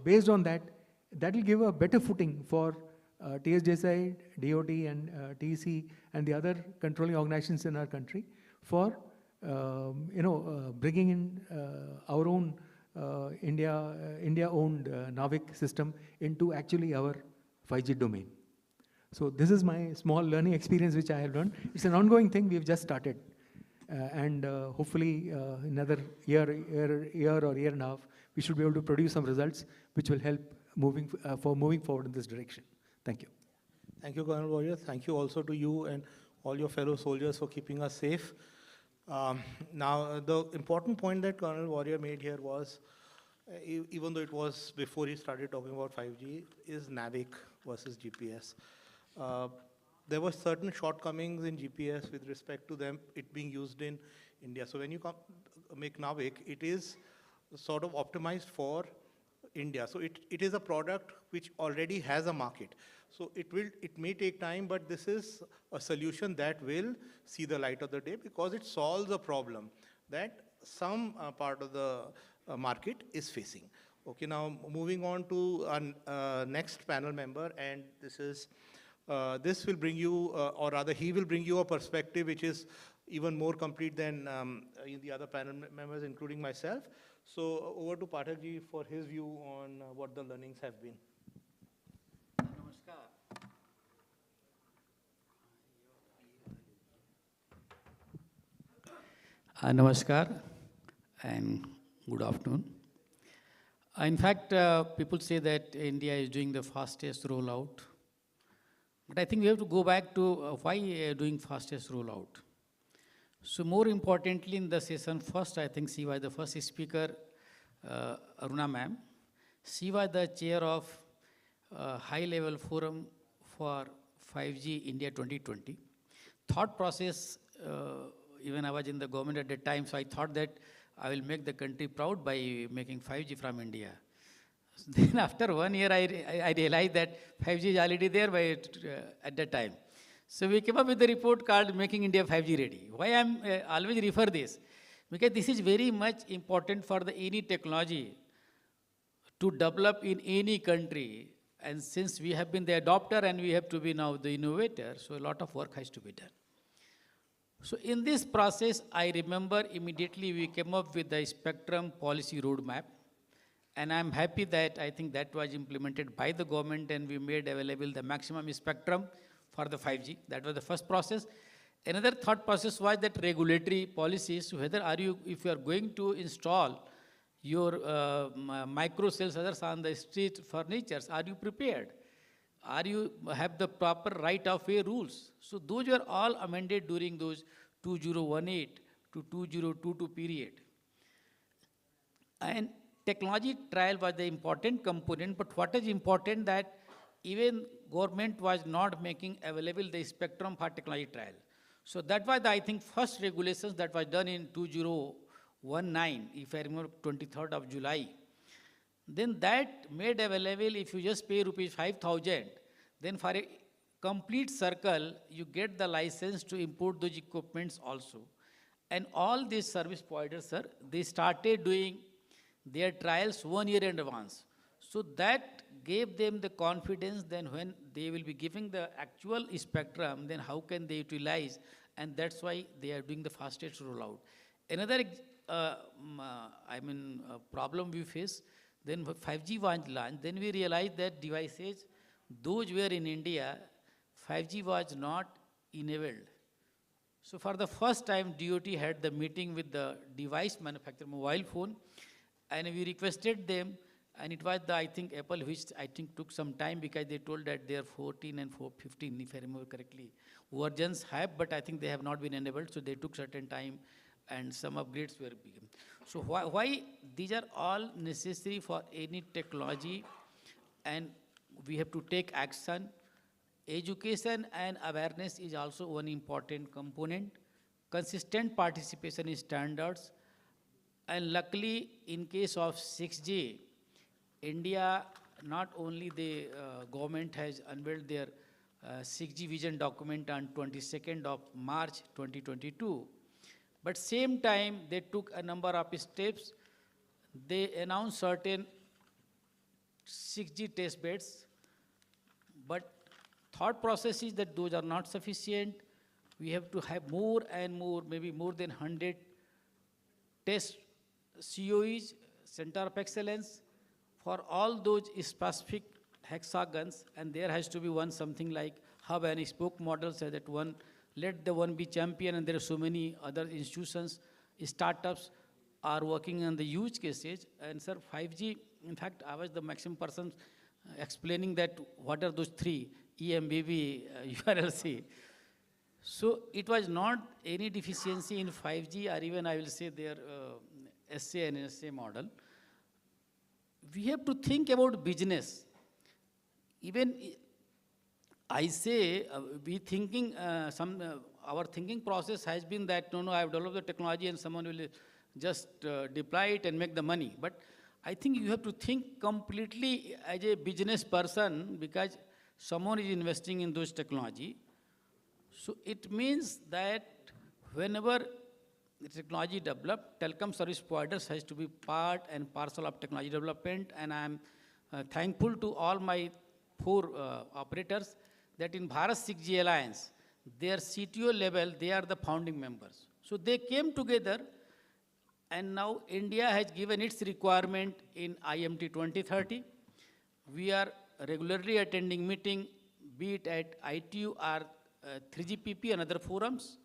based on that, that will give a better footing for TSDSI, DOT, and TEC, and the other controlling organizations in our country for bringing in our own India-owned NAVIC system into actually our 5G domain. So this is my small learning experience which I have learned. It's an ongoing thing. We've just started, and hopefully another year or year and a half, we should be able to produce some results which will help moving forward in this direction. Thank you. Thank you, Colonel Warrior. Thank you also to you and all your fellow soldiers for keeping us safe. Now, the important point that Colonel Warrior made here was, even though it was before he started talking about 5G, is NAVIC versus GPS. There were certain shortcomings in GPS with respect to it being used in India. So when you make NAVIC, it is sort of optimized for India. So it is a product which already has a market. So it may take time, but this is a solution that will see the light of the day because it solves a problem that some part of the market is facing. Okay, now moving on to our next panel member, and this will bring you, or rather he will bring you a perspective which is even more complete than the other panel members, including myself. So over to Pathak ji for his view on what the learnings have been. Namaskar and good afternoon. In fact, people say that India is doing the fastest rollout. But I think we have to go back to why doing fastest rollout. So more importantly in the session, first I think she was the first speaker, Aruna ma'am. She was the chair of high-level forum for 5G India 2020. Thought process, even I was in the government at that time, so I thought that I will make the country proud by making 5G from India. Then after 1 year, I realized that 5G is already there at that time. So we came up with the report called Making India 5G Ready. Why I'm always refer this? Because this is very much important for any technology to develop in any country. And since we have been the adopter and we have to be now the innovator, so a lot of work has to be done. So in this process, I remember immediately we came up with the spectrum policy roadmap. And I'm happy that I think that was implemented by the government and we made available the maximum spectrum for the 5G. That was the first process. Another thought process was that regulatory policies, whether if you are going to install your micro cells others on the street furnitures, are you prepared? Are you have the proper right-of-way rules? So those were all amended during those 2018 to 2022 period. And technology trial was the important component, but what is important that even government was not making available the spectrum for technology trial. So that was, I think, first regulations that was done in 2019, if I remember, 23rd of July. Then that made available, if you just pay rupees 5,000, then for a complete circle, you get the license to import those equipments also. And all these service providers, sir, they started doing their trials 1 year in advance. So that gave them the confidence then when they will be giving the actual spectrum, then how can they utilize? And that's why they are doing the fastest rollout. Another problem we face, then 5G was launched, then we realized that devices, those were in India, 5G was not enabled. So for the first time, DOT had the meeting with the device manufacturer, mobile phone, and we requested them, and it was the, I think, Apple, which I think took some time because they told that their 14 and 15, if I remember correctly, versions have, but I think they have not been enabled, so they took certain time and some upgrades were begun. So why these are all necessary for any technology, and we have to take action. Education and awareness is also one important component. Consistent participation in standards. And luckily, in case of 6G, India, not only the government has unveiled their 6G vision document on 22nd of March 2022, but same time they took a number of steps. They announced certain 6G test beds, but thought process is that those are not sufficient. We have to have more and more, maybe more than 100 test COEs, Center of Excellence, for all those specific hexagons, and there has to be one something like hub and spoke model, so that one, let the one be champion, and there are so many other institutions, startups are working on the use cases. And sir, 5G, in fact, I was the maximum person explaining that what are those three, EMBB, URLC. So it was not any deficiency in 5G, or even I will say their SA and SA model. We have to think about business. Even I say, our thinking process has been that, no, I have developed the technology and someone will just deploy it and make the money. But I think you have to think completely as a business person, because someone is investing in those technology. So it means that whenever the technology developed, telecom service providers has to be part and parcel of technology development, and I am thankful to all my 4 operators that in Bharat 6G Alliance, their CTO level, they are the founding members. So they came together, and now India has given its requirement in IMT 2030. We are regularly attending meeting, be it at ITU or 3GPP and other forums.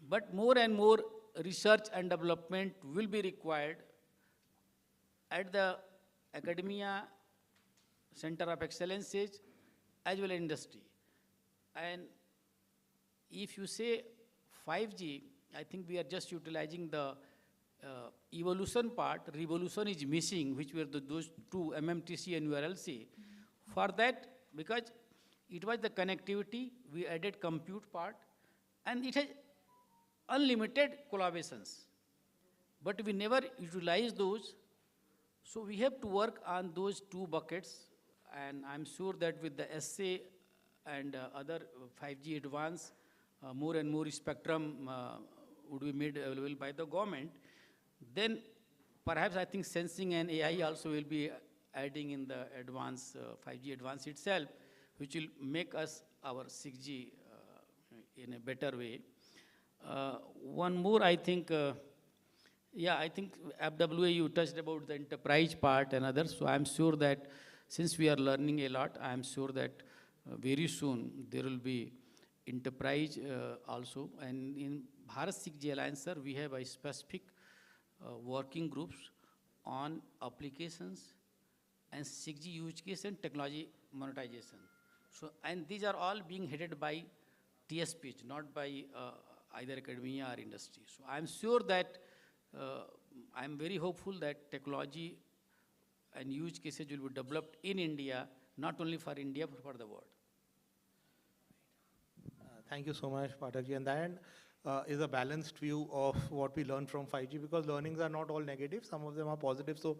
But more and more research and development will be required. at the academia, center of excellences, as well as industry. And if you say 5G, I think we are just utilizing the evolution part. Revolution is missing, which were those two, MMTC and URLC. For that, because it was the connectivity, we added compute part, and it has unlimited collaborations. But we never utilize those, so we have to work on those two buckets, and I'm sure that with the SA and other 5G advance, more and more spectrum would be made available by the government. Then perhaps I think sensing and AI also will be adding in the advance, 5G advance itself, which will make us our 6G in a better way. One more, I think, yeah, I think FWA, you touched about the enterprise part and others, so I'm sure that since we are learning a lot, I'm sure that very soon there will be enterprise also. And in Bharat 6G Alliance, sir, we have a specific working groups on applications and 6G use case and technology monetization. So, and these are all being headed by TSPs, not by either academia or industry. So I'm sure that I'm very hopeful that technology and use cases will be developed in India, not only for India, but for the world. Thank you so much, Pathakji. And that is a balanced view of what we learned from 5G, because learnings are not all negative. Some of them are positive. So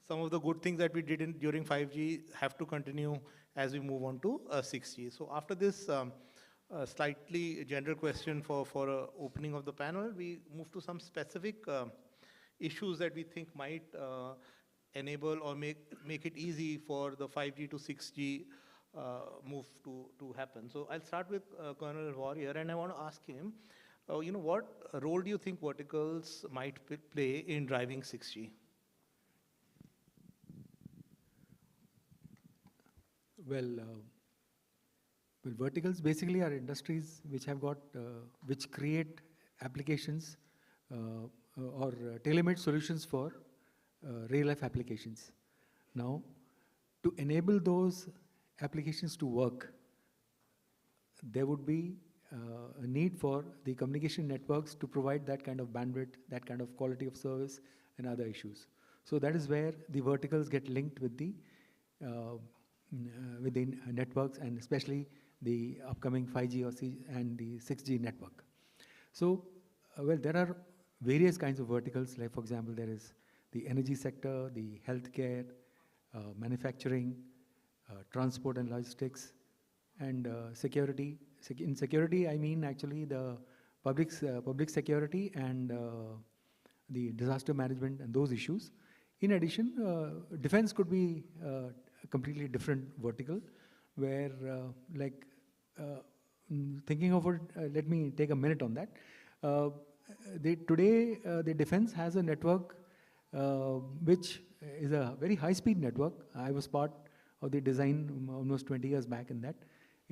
some of the good things that we did during 5G have to continue as we move on to 6G. So after this slightly general question for opening of the panel, we move to some specific issues that we think might enable or make it easy for the 5G to 6G move to happen. So I'll start with Colonel Warrior, and I want to ask him, what role do you think verticals might play in driving 6G? Well, verticals basically are industries which have got, which create applications or tailor-made solutions for real-life applications. Now, to enable those applications to work, there would be a need for the communication networks to provide that kind of bandwidth, that kind of quality of service, and other issues. So that is where the verticals get linked with the networks, and especially the upcoming 5G and the 6G network. So, well, there are various kinds of verticals, like for example, there is the energy sector, the healthcare, manufacturing, transport and logistics, and security. In security, I mean actually the public security and the disaster management and those issues. In addition, defense could be a completely different vertical, where thinking of it, let me take a minute on that. Today, the defense has a network which is a very high-speed network. I was part of the design almost 20 years back in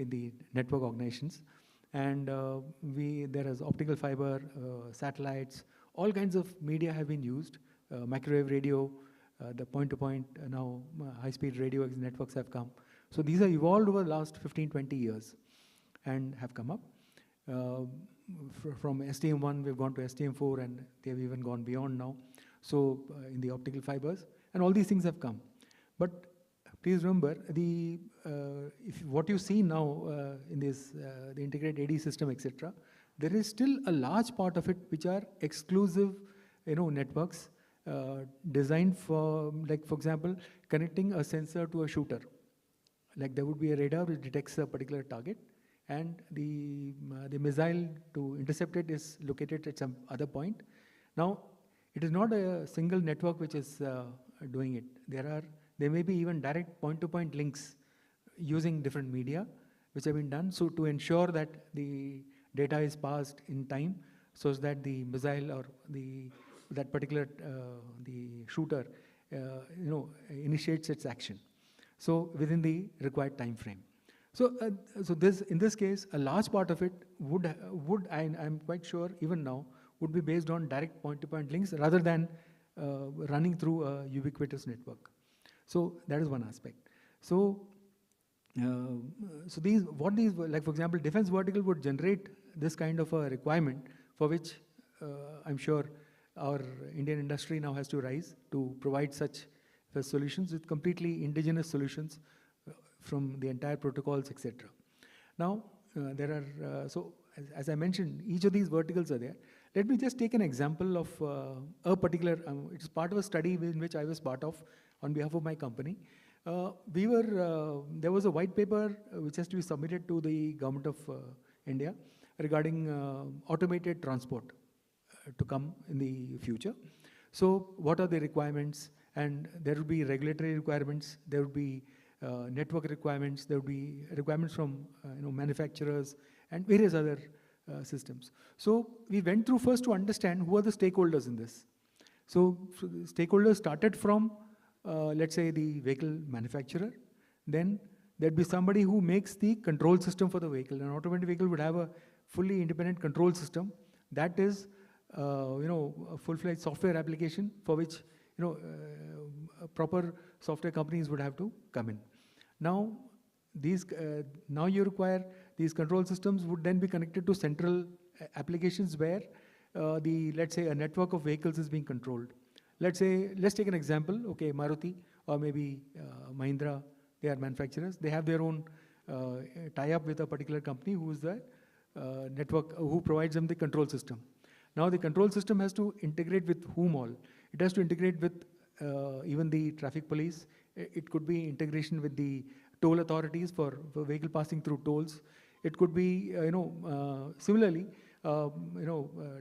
the network organizations. And there is optical fiber, satellites, all kinds of media have been used, microwave radio, the point-to-point, now high-speed radio networks have come. So these are evolved over the last 15, 20 years and have come up. From STM1, we've gone to STM4, and they've even gone beyond now. So in the optical fibers, and all these things have come. But please remember, what you see now in this, the integrated AD system, etc., there is still a large part of it which are exclusive, networks designed for, like for example, connecting a sensor to a shooter. Like there would be a radar which detects a particular target, and the missile to intercept it is located at some other point. Now, it is not a single network which is doing it. There may be even direct point-to-point links using different media which have been done, so to ensure that the data is passed in time, so that the missile or that particular the shooter initiates its action. So within the required time frame. So, in this case, a large part of it I'm quite sure even now, would be based on direct point-to-point links rather than running through a ubiquitous network. So that is one aspect. So, like for example, defense vertical would generate this kind of a requirement for which I'm sure our Indian industry now has to rise to provide such solutions with completely indigenous solutions from the entire protocols, etc. Now, there are, as I mentioned, each of these verticals are there. Let me just take an example of a particular, it's part of a study in which I was part of on behalf of my company. There was a white paper which has to be submitted to the government of India regarding automated transport to come in the future. So what are the requirements? And there will be regulatory requirements, there will be network requirements, there will be requirements from manufacturers and various other systems. So we went through first to understand who are the stakeholders in this. So the stakeholders started from, let's say, the vehicle manufacturer. Then there'd be somebody who makes the control system for the vehicle. An automated vehicle would have a fully independent control system. That is, a full-fledged software application for which, proper software companies would have to come in. Now, now you require these control systems would then be connected to central applications where let's say a network of vehicles is being controlled. Let's take an example, okay, Maruti or maybe Mahindra, they are manufacturers. They have their own tie-up with a particular company who is the network, who provides them the control system. Now the control system has to integrate with whom all? It has to integrate with even the traffic police. It could be integration with the toll authorities for vehicle passing through tolls. It could be, similarly,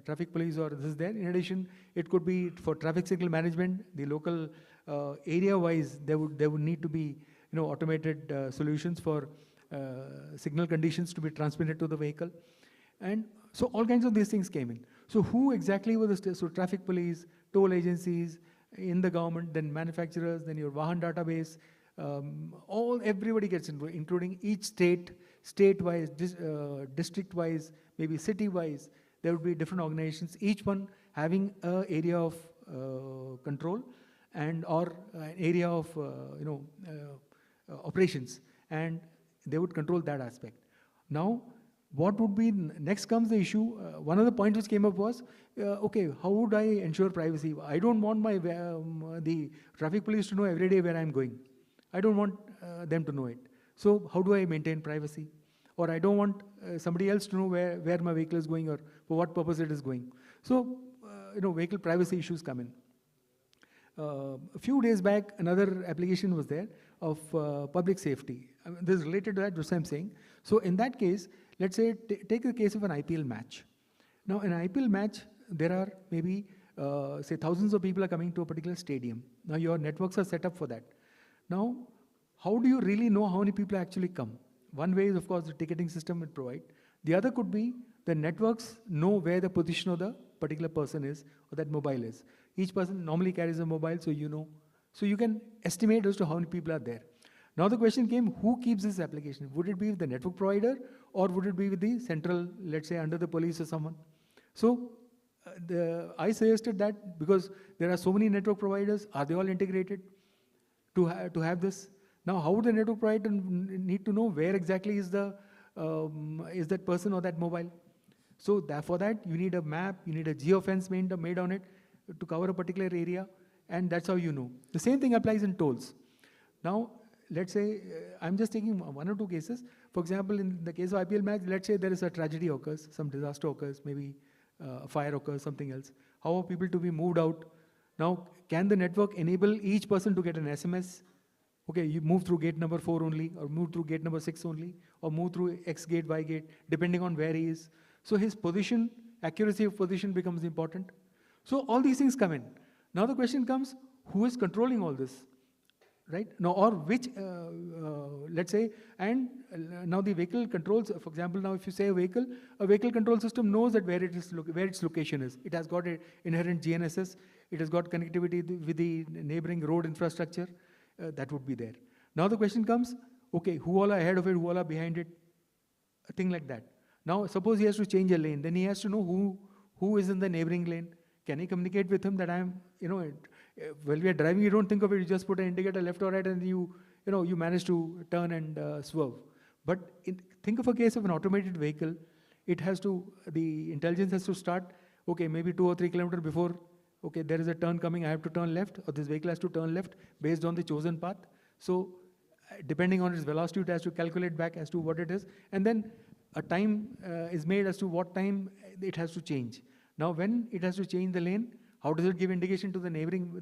traffic police or this is there. In addition, it could be for traffic signal management, the local area-wise, there would need to be, automated solutions for signal conditions to be transmitted to the vehicle. And so all kinds of these things came in. So who exactly were so traffic police, toll agencies, in the government, then manufacturers, then your Vahan database, everybody gets involved, including each state-wise, district-wise, maybe city-wise. There would be different organizations, each one having an area of control and or an area of operations, and they would control that aspect. Now, what would be next comes the issue. One of the points which came up was, okay, how would I ensure privacy? I don't want my the traffic police to know every day where I'm going. I don't want them to know it. So how do I maintain privacy? Or I don't want somebody else to know where my vehicle is going or for what purpose it is going. So, vehicle privacy issues come in. A few days back, another application was there of public safety. I mean, this is related to that, which I'm saying. So in that case, let's say, take the case of an IPL match. Now, in an IPL match, there are maybe, say, thousands of people are coming to a particular stadium. Now, your networks are set up for that. Now, how do you really know how many people actually come? One way is, of course, the ticketing system would provide. The other could be the networks know where the position of the particular person is or that mobile is. Each person normally carries a mobile, so you know. So you can estimate as to how many people are there. Now the question came, who keeps this application? Would it be with the network provider or would it be with the central, let's say, under the police or someone? So I suggested that because there are so many network providers, are they all integrated to have this? Now, how would the network provider need to know where exactly is that person or that mobile? So for that, you need a map, you need a geofence made on it to cover a particular area, and that's how you know. The same thing applies in tolls. Now, let's say, I'm just taking one or two cases. For example, in the case of IPL match, let's say there is a tragedy occurs, some disaster occurs, maybe a fire occurs, something else. How are people to be moved out? Now, can the network enable each person to get an SMS? Okay, you move through gate number 4 only, or move through gate number 6 only, or move through X gate, Y gate, depending on where he is. So his position, accuracy of position becomes important. So all these things come in. Now the question comes, who is controlling all this? Right? Now, or which, let's say, and now the vehicle controls, for example, now if you say a vehicle control system knows that where its location is. It has got an inherent GNSS, it has got connectivity with the neighboring road infrastructure, that would be there. Now the question comes, okay, who all are ahead of it, who all are behind it, a thing like that. Now, suppose he has to change a lane, then he has to know who is in the neighboring lane. Can I communicate with him that I'm, while we are driving, you don't think of it, you just put an indicator left or right and you manage to turn and swerve. But think of a case of an automated vehicle. The intelligence has to start, okay, maybe 2 or 3 kilometers before, okay, there is a turn coming, I have to turn left, or this vehicle has to turn left based on the chosen path. So depending on its velocity, it has to calculate back as to what it is. And then a time is made as to what time it has to change. Now, when it has to change the lane, how does it give indication to the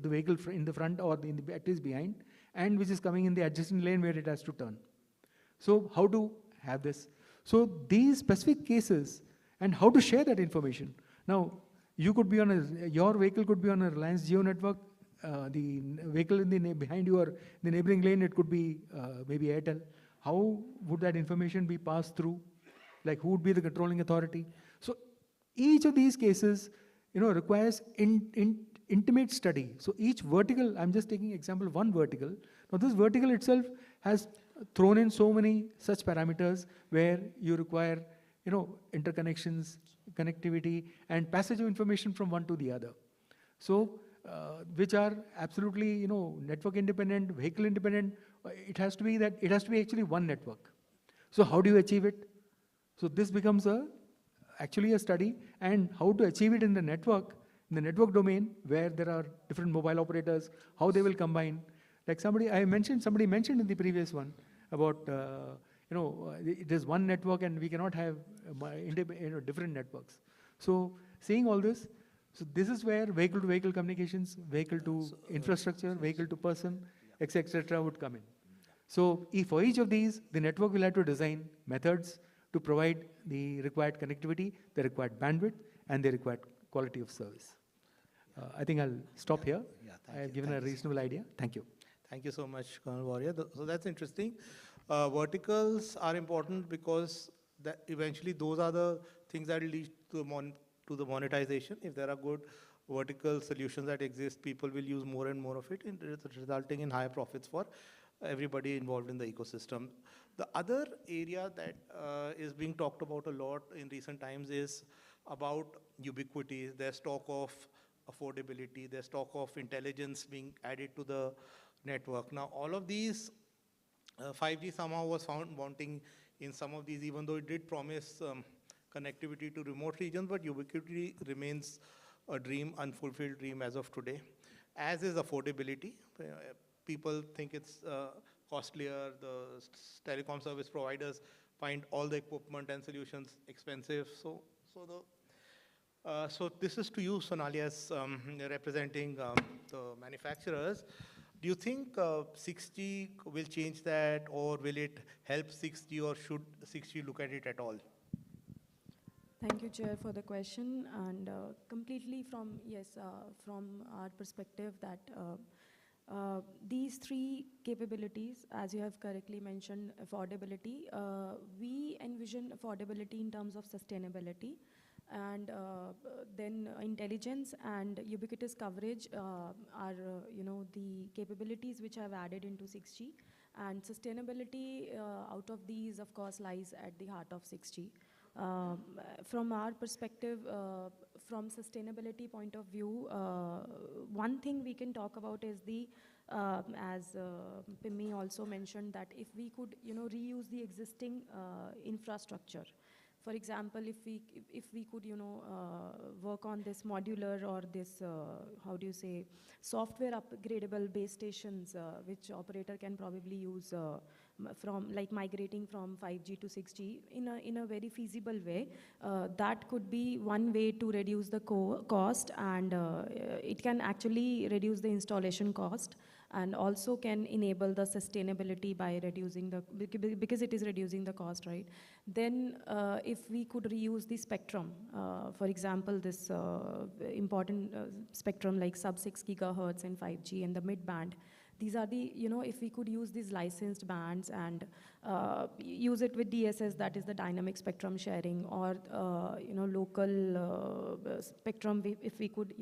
vehicle in the front or at least behind, and which is coming in the adjacent lane where it has to turn. So how to have this? So these specific cases and how to share that information. Now, you could be your vehicle could be on a Reliance Jio network. The vehicle behind you or the neighboring lane, it could be maybe Airtel. How would that information be passed through? Like, who would be the controlling authority? So each of these cases, requires intimate study. So each vertical, I'm just taking example of one vertical. Now this vertical itself has thrown in so many such parameters where you require, interconnections, connectivity, and passage of information from one to the other. So, which are absolutely, network independent, vehicle independent. It has to be actually one network. So how do you achieve it? So this becomes actually a study, and how to achieve it in the network domain, where there are different mobile operators, how they will combine. Like somebody mentioned in the previous one about, it is one network and we cannot have different networks. So seeing all this, so this is where vehicle-to-vehicle communications, vehicle-to-infrastructure, vehicle-to-person, etc. would come in. So for each of these, the network will have to design methods to provide the required connectivity, the required bandwidth, and the required quality of service. I think I'll stop here. I have given a reasonable idea. Thank you. Thank you so much, Colonel Warrior. So that's interesting. Verticals are important because eventually those are the things that lead to the monetization. If there are good vertical solutions that exist, people will use more and more of it, resulting in higher profits for everybody involved in the ecosystem. The other area that is being talked about a lot in recent times is about ubiquity. There's talk of affordability, there's talk of intelligence being added to the network. Now, all of these, 5G somehow was found wanting in some of these, even though it did promise connectivity to remote regions, but ubiquity remains a dream, unfulfilled dream as of today, as is affordability. People think it's costlier. The telecom service providers find all the equipment and solutions expensive. So this is to you, Sonali, as representing the manufacturers. Do you think 6G will change that, or will it help 6G, or should 6G look at it at all? Thank you, Chair, for the question. And completely from our perspective that these three capabilities, as you have correctly mentioned, affordability, we envision affordability in terms of sustainability, and then intelligence and ubiquitous coverage are the capabilities which have added into 6G, and sustainability out of these, of course, lies at the heart of 6G. From our perspective, from sustainability point of view, one thing we can talk about is as Pimmi also mentioned, that if we could reuse the existing infrastructure. For example, if we could work on this modular or this software upgradable base stations, which operator can probably use from migrating from 5G to 6G in a very feasible way, that could be one way to reduce the cost, and it can actually reduce the installation cost, and also can enable the sustainability by reducing because it is reducing the cost, right? Then if we could reuse the spectrum, for example, this important spectrum like sub-6 gigahertz in 5G and the mid-band, these are the, if we could use these licensed bands and use it with DSS, that is the dynamic spectrum sharing, or, local spectrum, if we could,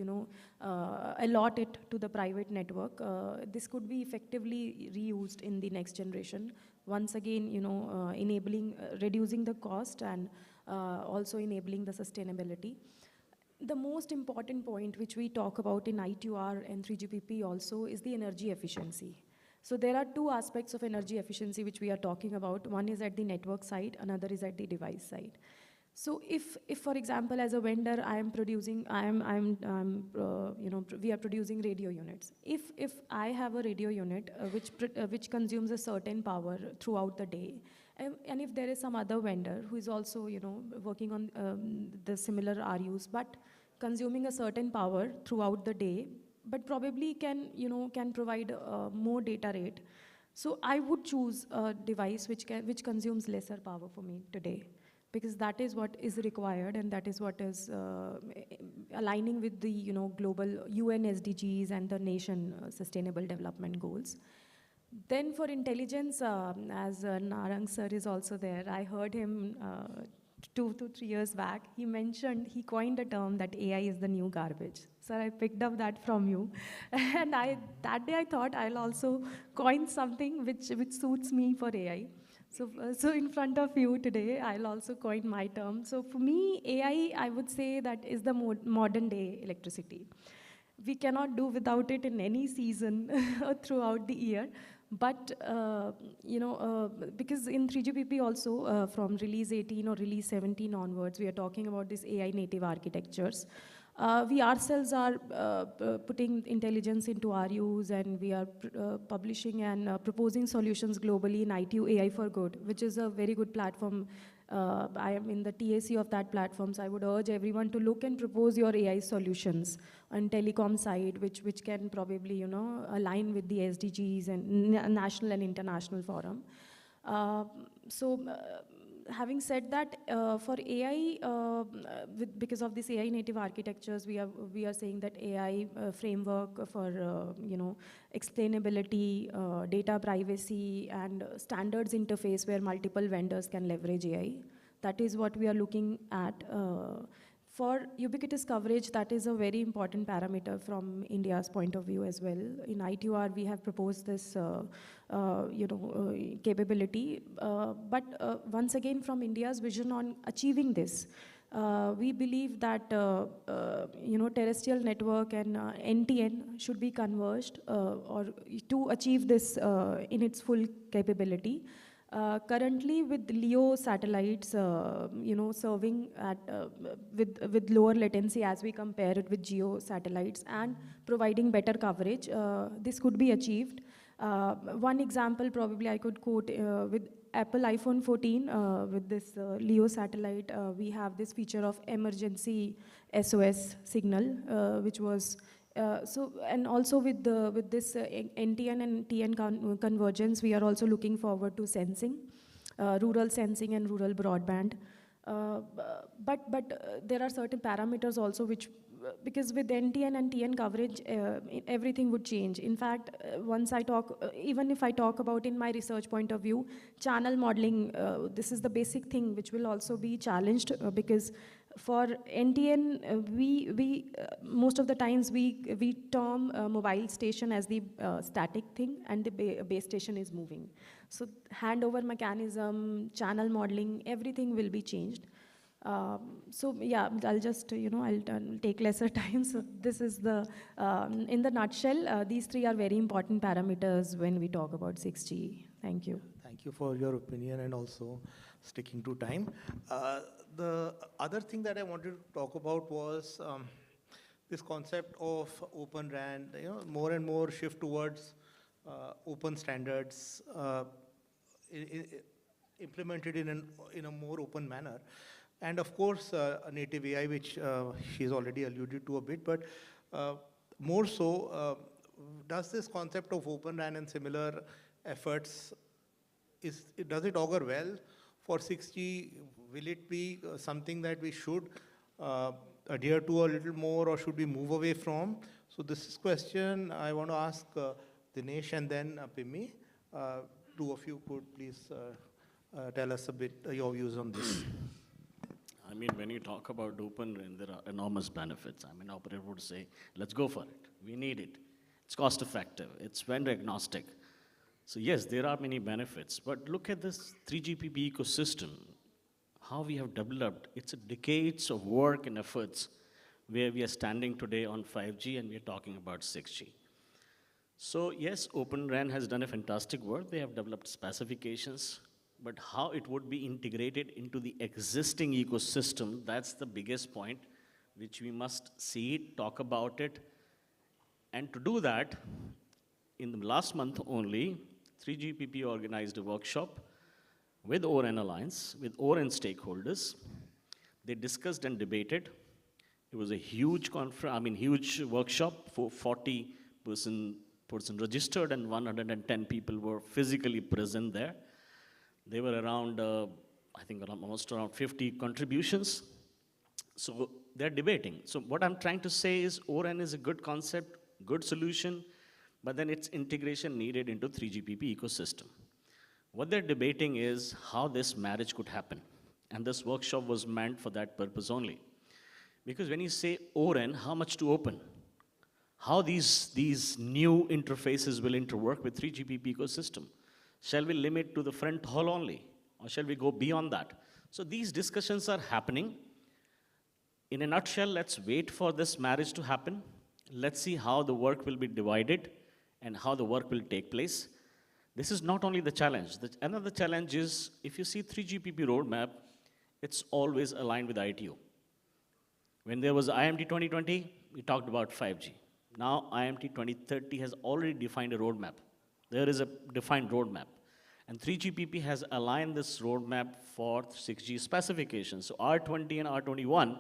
allot it to the private network, this could be effectively reused in the next generation. Once again, enabling, reducing the cost and also enabling the sustainability. the most important point which we talk about in I2R and 3GPP also is the energy efficiency. So there are two aspects of energy efficiency which we are talking about. One is at the network side, another is at the device side. So if for example, as a vendor, I am producing, we are producing radio units. If I have a radio unit which consumes a certain power throughout the day, and if there is some other vendor who is also, working on the similar RUs, but consuming a certain power throughout the day, but probably can provide more data rate. So I would choose a device which consumes lesser power for me today, because that is what is required, and that is what is aligning with the global UN SDGs and the nation sustainable development goals. Then for intelligence, as Narang sir is also there, I heard him 2 to 3 years back, he coined a term that AI is the new garbage. Sir, I picked up that from you. And that day I thought I'll also coin something which suits me for AI. So in front of you today, I'll also coin my term. So for me, AI, I would say that is the modern day electricity. We cannot do without it in any season throughout the year. But, because in 3GPP also, from release 18 or release 17 onwards, we are talking about these AI native architectures. We ourselves are putting intelligence into RUs, and we are publishing and proposing solutions globally in ITU AI for Good, which is a very good platform. I am in the TAC of that platform, so I would urge everyone to look and propose your AI solutions on telecom side, which can probably, align with the SDGs and national and international forum. Having said that, for AI, because of this AI native architectures, we are saying that AI framework for explainability, data privacy, and standards interface where multiple vendors can leverage AI. That is what we are looking at. For ubiquitous coverage, that is a very important parameter from India's point of view as well. In I2R, we have proposed this, capability. But once again, from India's vision on achieving this, we believe that terrestrial network and NTN should be converged or to achieve this in its full capability. Currently, with LEO satellites, serving at with lower latency as we compare it with GEO satellites and providing better coverage, this could be achieved. One example probably I could quote with Apple iPhone 14 with this LEO satellite, we have this feature of emergency SOS signal, which was and also with this NTN and TN convergence, we are also looking forward to sensing, rural sensing and rural broadband. But there are certain parameters also which, because with NTN and TN coverage, everything would change. In fact, once I talk, even if I talk about in my research point of view, channel modeling, this is the basic thing which will also be challenged because for NTN, we most of the times we term mobile station as the static thing, and the base station is moving. So handover mechanism, channel modeling, everything will be changed. So yeah, I'll just I'll take lesser time. So this is the in the nutshell. These three are very important parameters when we talk about 6G. Thank you. Thank you for your opinion and also sticking to time. The other thing that I wanted to talk about was this concept of Open RAN, more and more shift towards open standards implemented in a more open manner. And of course, native AI, which she's already alluded to a bit, but more so, does this concept of Open RAN and similar efforts, does it augur well for 6G? Will it be something that we should adhere to a little more, or should we move away from? So this is question I want to ask Dinesh and then Pimmi. Two of you could please tell us a bit your views on this. I mean, when you talk about open RAN, there are enormous benefits. I mean, operator would say, let's go for it. We need it. It's cost effective. It's vendor agnostic. So yes, there are many benefits, but look at this 3GPP ecosystem, how we have developed. It's a decades of work and efforts where we are standing today on 5G and we are talking about 6G. So yes, Open RAN has done a fantastic work. They have developed specifications, but how it would be integrated into the existing ecosystem, that's the biggest point, which we must see it, talk about it. And to do that, in the last month only, 3GPP organized a workshop with ORAN Alliance, with ORAN stakeholders. They discussed and debated. It was a huge huge workshop for 40 person registered, and 110 people were physically present there. They were around, I think almost around 50 contributions. So they're debating. So what I'm trying to say is ORAN is a good concept, good solution, but then its integration needed into 3GPP ecosystem. What they're debating is how this marriage could happen. And this workshop was meant for that purpose only. Because when you say ORAN, how much to open? How these new interfaces will interwork with 3GPP ecosystem? Shall we limit to the front hall only? Or shall we go beyond that? So these discussions are happening. In a nutshell, let's wait for this marriage to happen. Let's see how the work will be divided and how the work will take place. This is not only the challenge. Another challenge is, if you see 3GPP roadmap, it's always aligned with ITO. When there was IMT 2020, we talked about 5G. Now IMT 2030 has already defined a roadmap. There is a defined roadmap. And 3GPP has aligned this roadmap for 6G specifications. So R20 and R21,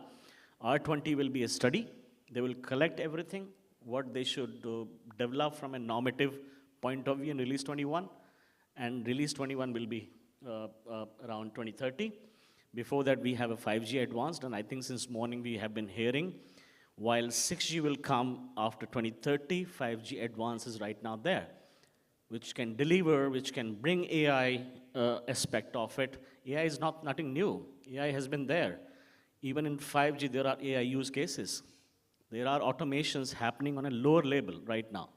R20 will be a study. They will collect everything, what they should develop from a normative point of view in Release 21. And Release 21 will be around 2030. Before that, we have a 5G advanced, and I think since morning we have been hearing, while 6G will come after 2030, 5G advanced is right now there, which can deliver, which can bring AI aspect of it. AI is nothing new. AI has been there. Even in 5G, there are AI use cases. There are automations happening on a lower level right now.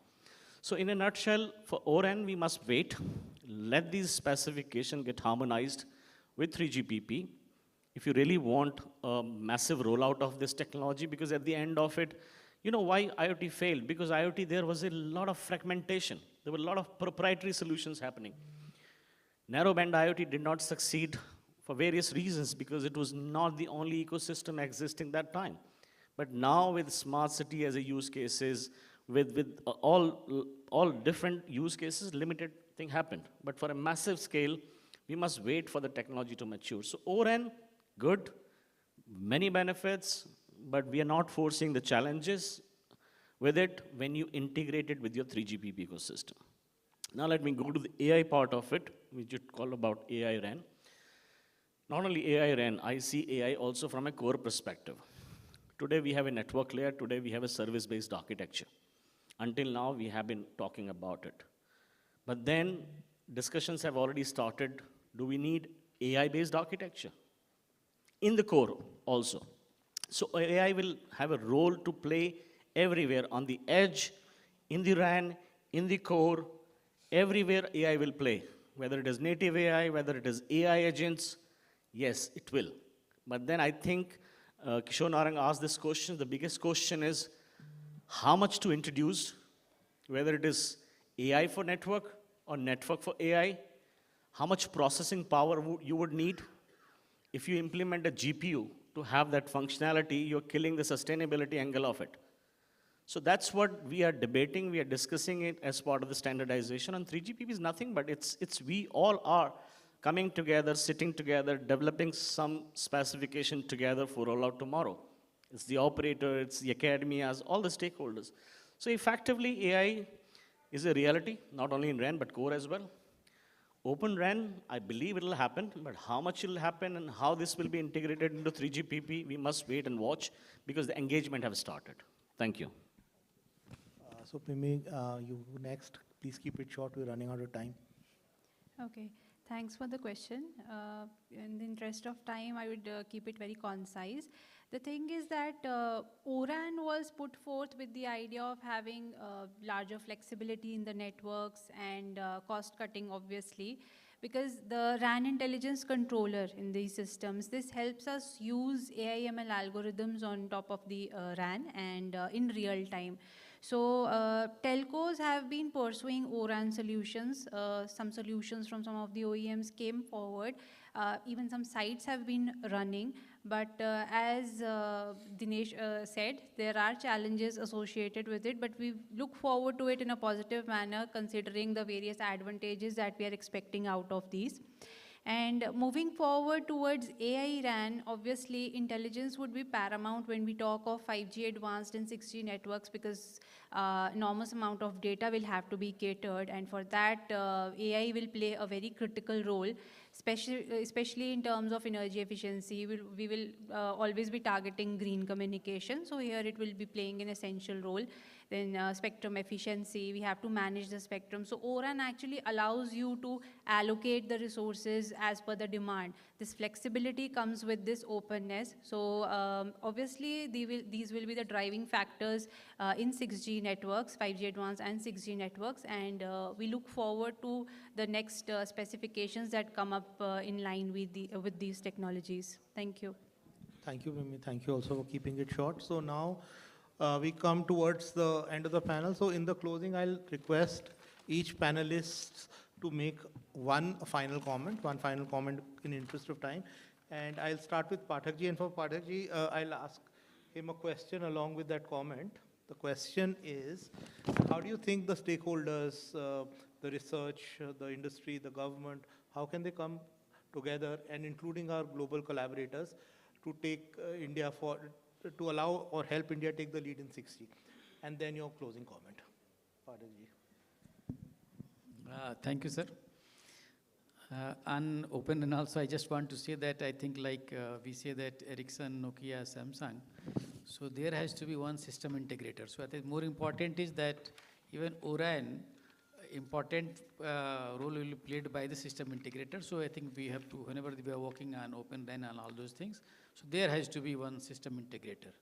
So in a nutshell, for ORAN, we must wait. Let these specifications get harmonized with 3GPP. If you really want a massive rollout of this technology, because at the end of it, you know why IoT failed? Because IoT, there was a lot of fragmentation. There were a lot of proprietary solutions happening. Narrowband IoT did not succeed for various reasons, because it was not the only ecosystem existing that time. But now with smart city as a use cases, with all different use cases, limited thing happened. But for a massive scale, we must wait for the technology to mature. So ORAN, good, many benefits, but we are not forcing the challenges with it when you integrate it with your 3GPP ecosystem. Now let me go to the AI part of it, which you call about AI RAN. Not only AI RAN, I see AI also from a core perspective. Today we have a network layer, today we have a service-based architecture. Until now, we have been talking about it. But then discussions have already started. Do we need AI-based architecture? In the core also. So AI will have a role to play everywhere, on the edge, in the RAN, in the core, everywhere AI will play. Whether it is native AI, whether it is AI agents, yes, it will. But then I think Kishore Narang asked this question. The biggest question is how much to introduce, whether it is AI for network or network for AI, how much processing power you would need. If you implement a GPU to have that functionality, you're killing the sustainability angle of it. So that's what we are debating. We are discussing it as part of the standardization. And 3GPP is nothing, but it's we all are coming together, sitting together, developing some specification together for rollout tomorrow. It's the operator, it's the academias, all the stakeholders. So effectively, AI is a reality, not only in RAN, but core as well. Open RAN, I believe it will happen, but how much it will happen and how this will be integrated into 3GPP, we must wait and watch, because the engagement have started. Thank you. So Mimi, you next. Please keep it short, we're running out of time. Okay. Thanks for the question. In the interest of time, I would keep it very concise. The thing is that ORAN was put forth with the idea of having larger flexibility in the networks and cost cutting, obviously. because the RAN intelligence controller in these systems, this helps us use AI/ML algorithms on top of the RAN and in real time. So telcos have been pursuing ORAN solutions. Some solutions from some of the OEMs came forward. Even some sites have been running. But as Dinesh said, there are challenges associated with it, but we look forward to it in a positive manner considering the various advantages that we are expecting out of these. And moving forward towards AI RAN, obviously intelligence would be paramount when we talk of 5G advanced and 6G networks, because enormous amount of data will have to be catered, and for that AI will play a very critical role, especially in terms of energy efficiency. We will always be targeting green communication, so here it will be playing an essential role. Then spectrum efficiency, we have to manage the spectrum. So ORAN actually allows you to allocate the resources as per the demand. This flexibility comes with this openness. So obviously these will be the driving factors in 6G networks, 5G advanced and 6G networks, and we look forward to the next specifications that come up in line with these technologies. Thank you. Thank you, Mimi. Thank you also for keeping it short. So now we come towards the end of the panel. So in the closing, I'll request each panelist to make one final comment in interest of time. And I'll start with Pathakji. And for Pathakji, I'll ask him a question along with that comment. The question is, how do you think the stakeholders, the research, the industry, the government, how can they come together, and including our global collaborators, to take India to allow or help India take the lead in 6G? And then your closing comment. Pathakji. Thank you, sir. Unopened, and also I just want to say that I think like we say that Ericsson, Nokia, Samsung, so there has to be one system integrator. So I think more important is that even ORAN, important role will be played by the system integrator. So I think we have to, whenever we are working on Open RAN and all those things, so there has to be one system integrator.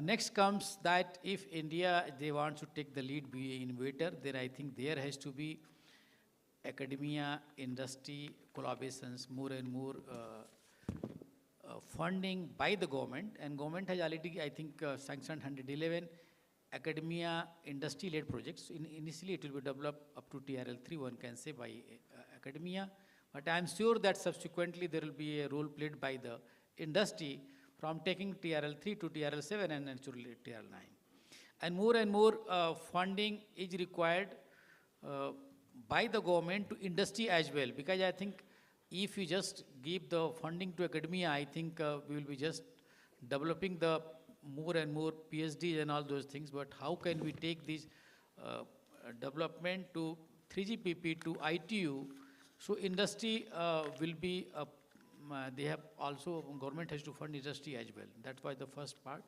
Next comes that if India, they want to take the lead, be an innovator, then I think there has to be academia, industry, collaborations, more and more funding by the government. And government has already, I think, sanctioned 111 academia industry-led projects. Initially, it will be developed up to TRL3, one can say, by academia. But I am sure that subsequently there will be a role played by the industry from taking TRL3 to TRL7 and naturally TRL9. And more funding is required by the government to industry as well, because I think if you just give the funding to academia, I think we will be just developing the more and more PhDs and all those things. But how can we take this development to 3GPP to ITU? So industry will be, they have also, government has to fund industry as well. That was the first part.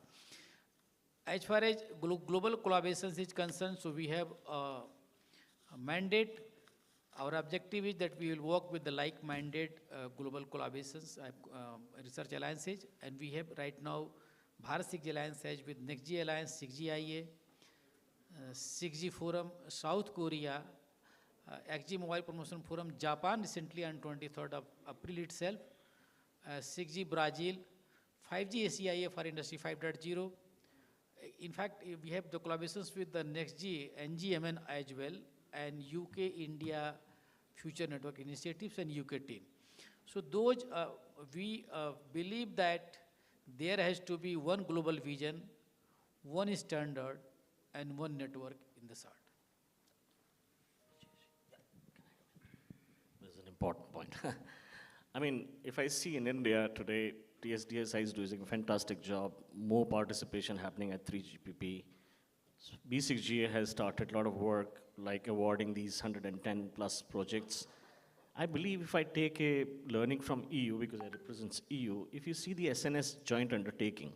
As far as global collaborations is concerned, so we have a mandate. Our objective is that we will work with the like-minded global collaborations, research alliances, and we have right now Bharat 6G Alliance has with NextG Alliance, 6GIA, 6G Forum, South Korea, XG Mobile Promotion Forum, Japan recently on 23rd of April itself, 6G Brazil, 5G ACIA for Industry 5.0. In fact, we have the collaborations with the NextG, NGMN as well, and UK, India, Future Network Initiatives, and UK team. So those, we believe that there has to be one global vision, one standard, and one network in the SART. This is an important point. I mean, if I see in India today, TSDSI is doing a fantastic job, more participation happening at 3GPP. B6GA has started a lot of work, like awarding these 110 plus projects. I believe if I take a learning from EU, because I represent EU, if you see the SNS joint undertaking,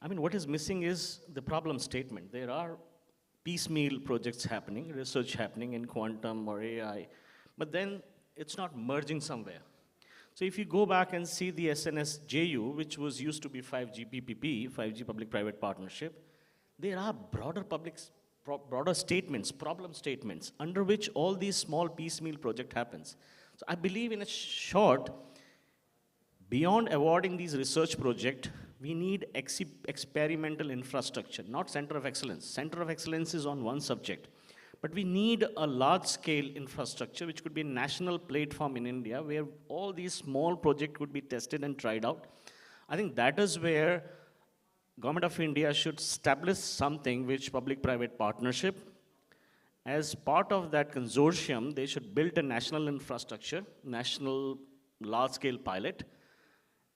I mean, what is missing is the problem statement. There are piecemeal projects happening, research happening in quantum or AI, but then it's not merging somewhere. So if you go back and see the SNS JU, which was used to be 5G PPP, 5G Public-Private Partnership, there are broader public broader statements, problem statements, under which all these small piecemeal project happens. So I believe in a short, beyond awarding these research projects, we need experimental infrastructure, not center of excellence. Center of excellence is on one subject. But we need a large-scale infrastructure, which could be a national platform in India, where all these small projects could be tested and tried out. I think that is where Government of India should establish something which public-private partnership. As part of that consortium, they should build a national infrastructure, national large-scale pilot,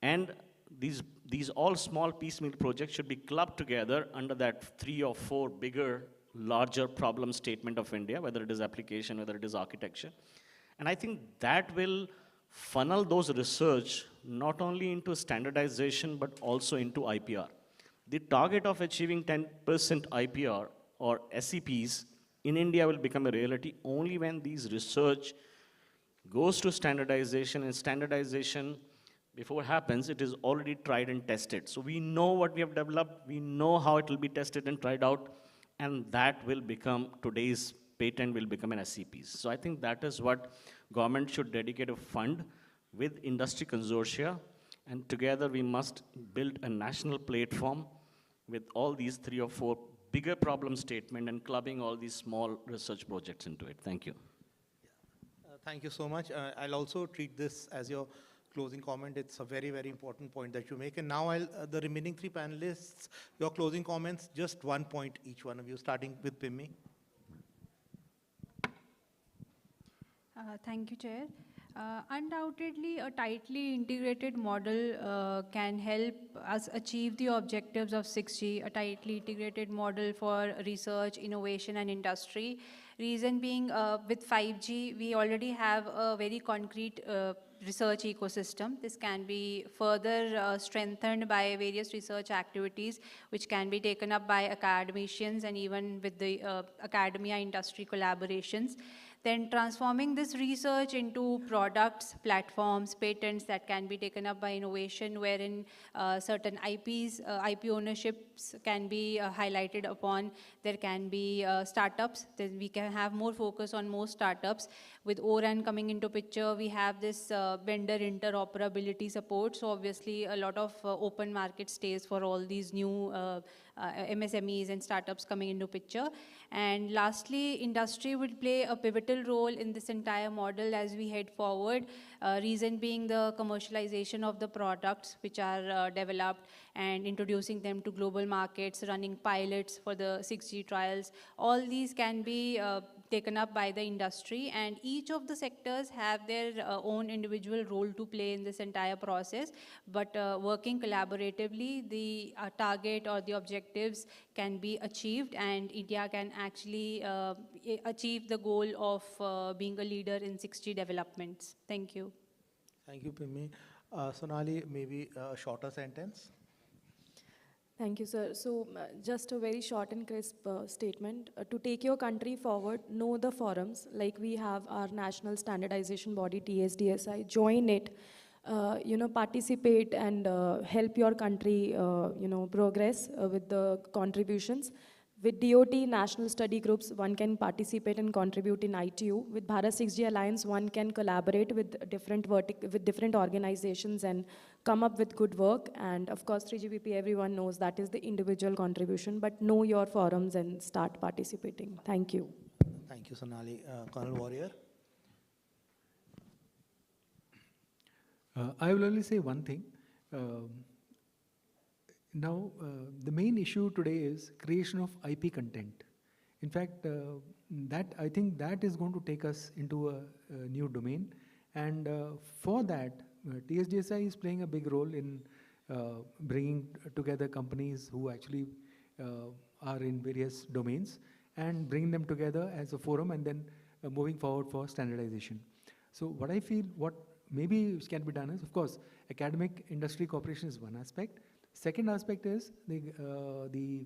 and these all small piecemeal projects should be clubbed together under that 3 or 4 bigger, larger problem statement of India, whether it is application, whether it is architecture. And I think that will funnel those research not only into standardization, but also into IPR. The target of achieving 10% IPR or SEPs in India will become a reality only when these research goes to standardization, and standardization, before it happens, it is already tried and tested. So we know what we have developed, we know how it will be tested and tried out, and that will become, today's patent will become an SCPs. So I think that is what government should dedicate a fund with industry consortia, and together we must build a national platform with all these 3 or 4 bigger problem statement and clubbing all these small research projects into it. Thank you. Thank you so much. I'll also treat this as your closing comment. It's a very, very important point that you make. And now the remaining 3 panelists, your closing comments, just 1 point each one of you, starting with Pimmi. Thank you, Chair. Undoubtedly, a tightly integrated model can help us achieve the objectives of 6G, a tightly integrated model for research, innovation, and industry. Reason being, with 5G, we already have a very concrete research ecosystem. This can be further strengthened by various research activities, which can be taken up by academicians and even with the academia industry collaborations. Then transforming this research into products, platforms, patents that can be taken up by innovation, wherein certain IP ownerships can be highlighted upon. There can be startups. Then we can have more focus on more startups. With ORAN coming into picture, we have this vendor interoperability support. So obviously, a lot of open market stays for all these new MSMEs and startups coming into picture. And lastly, industry will play a pivotal role in this entire model as we head forward. Reason being the commercialization of the products which are developed and introducing them to global markets, running pilots for the 6G trials. All these can be taken up by the industry, and each of the sectors have their own individual role to play in this entire process. But working collaboratively, the target or the objectives can be achieved, and India can actually achieve the goal of being a leader in 6G developments. Thank you. Thank you, Pimmi. Sonali, maybe a shorter sentence. Thank you, sir. So just a very short and crisp statement. To take your country forward, know the forums, like we have our national standardization body, TSDSI, join it, participate and help your country, progress with the contributions. With DOT national study groups, one can participate and contribute in ITU. With Bharat 6G Alliance, one can collaborate with different organizations and come up with good work. And of course, 3GPP, everyone knows that is the individual contribution, but know your forums and start participating. Thank you. Thank you, Sonali. Colonel Warrior. I will only say one thing. Now, the main issue today is creation of IP content. In fact, I think that is going to take us into a new domain. And for that, TSDSI is playing a big role in bringing together companies who actually are in various domains and bringing them together as a forum and then moving forward for standardization. So what I feel, what maybe can be done is, of course, academic industry cooperation is one aspect. Second aspect is the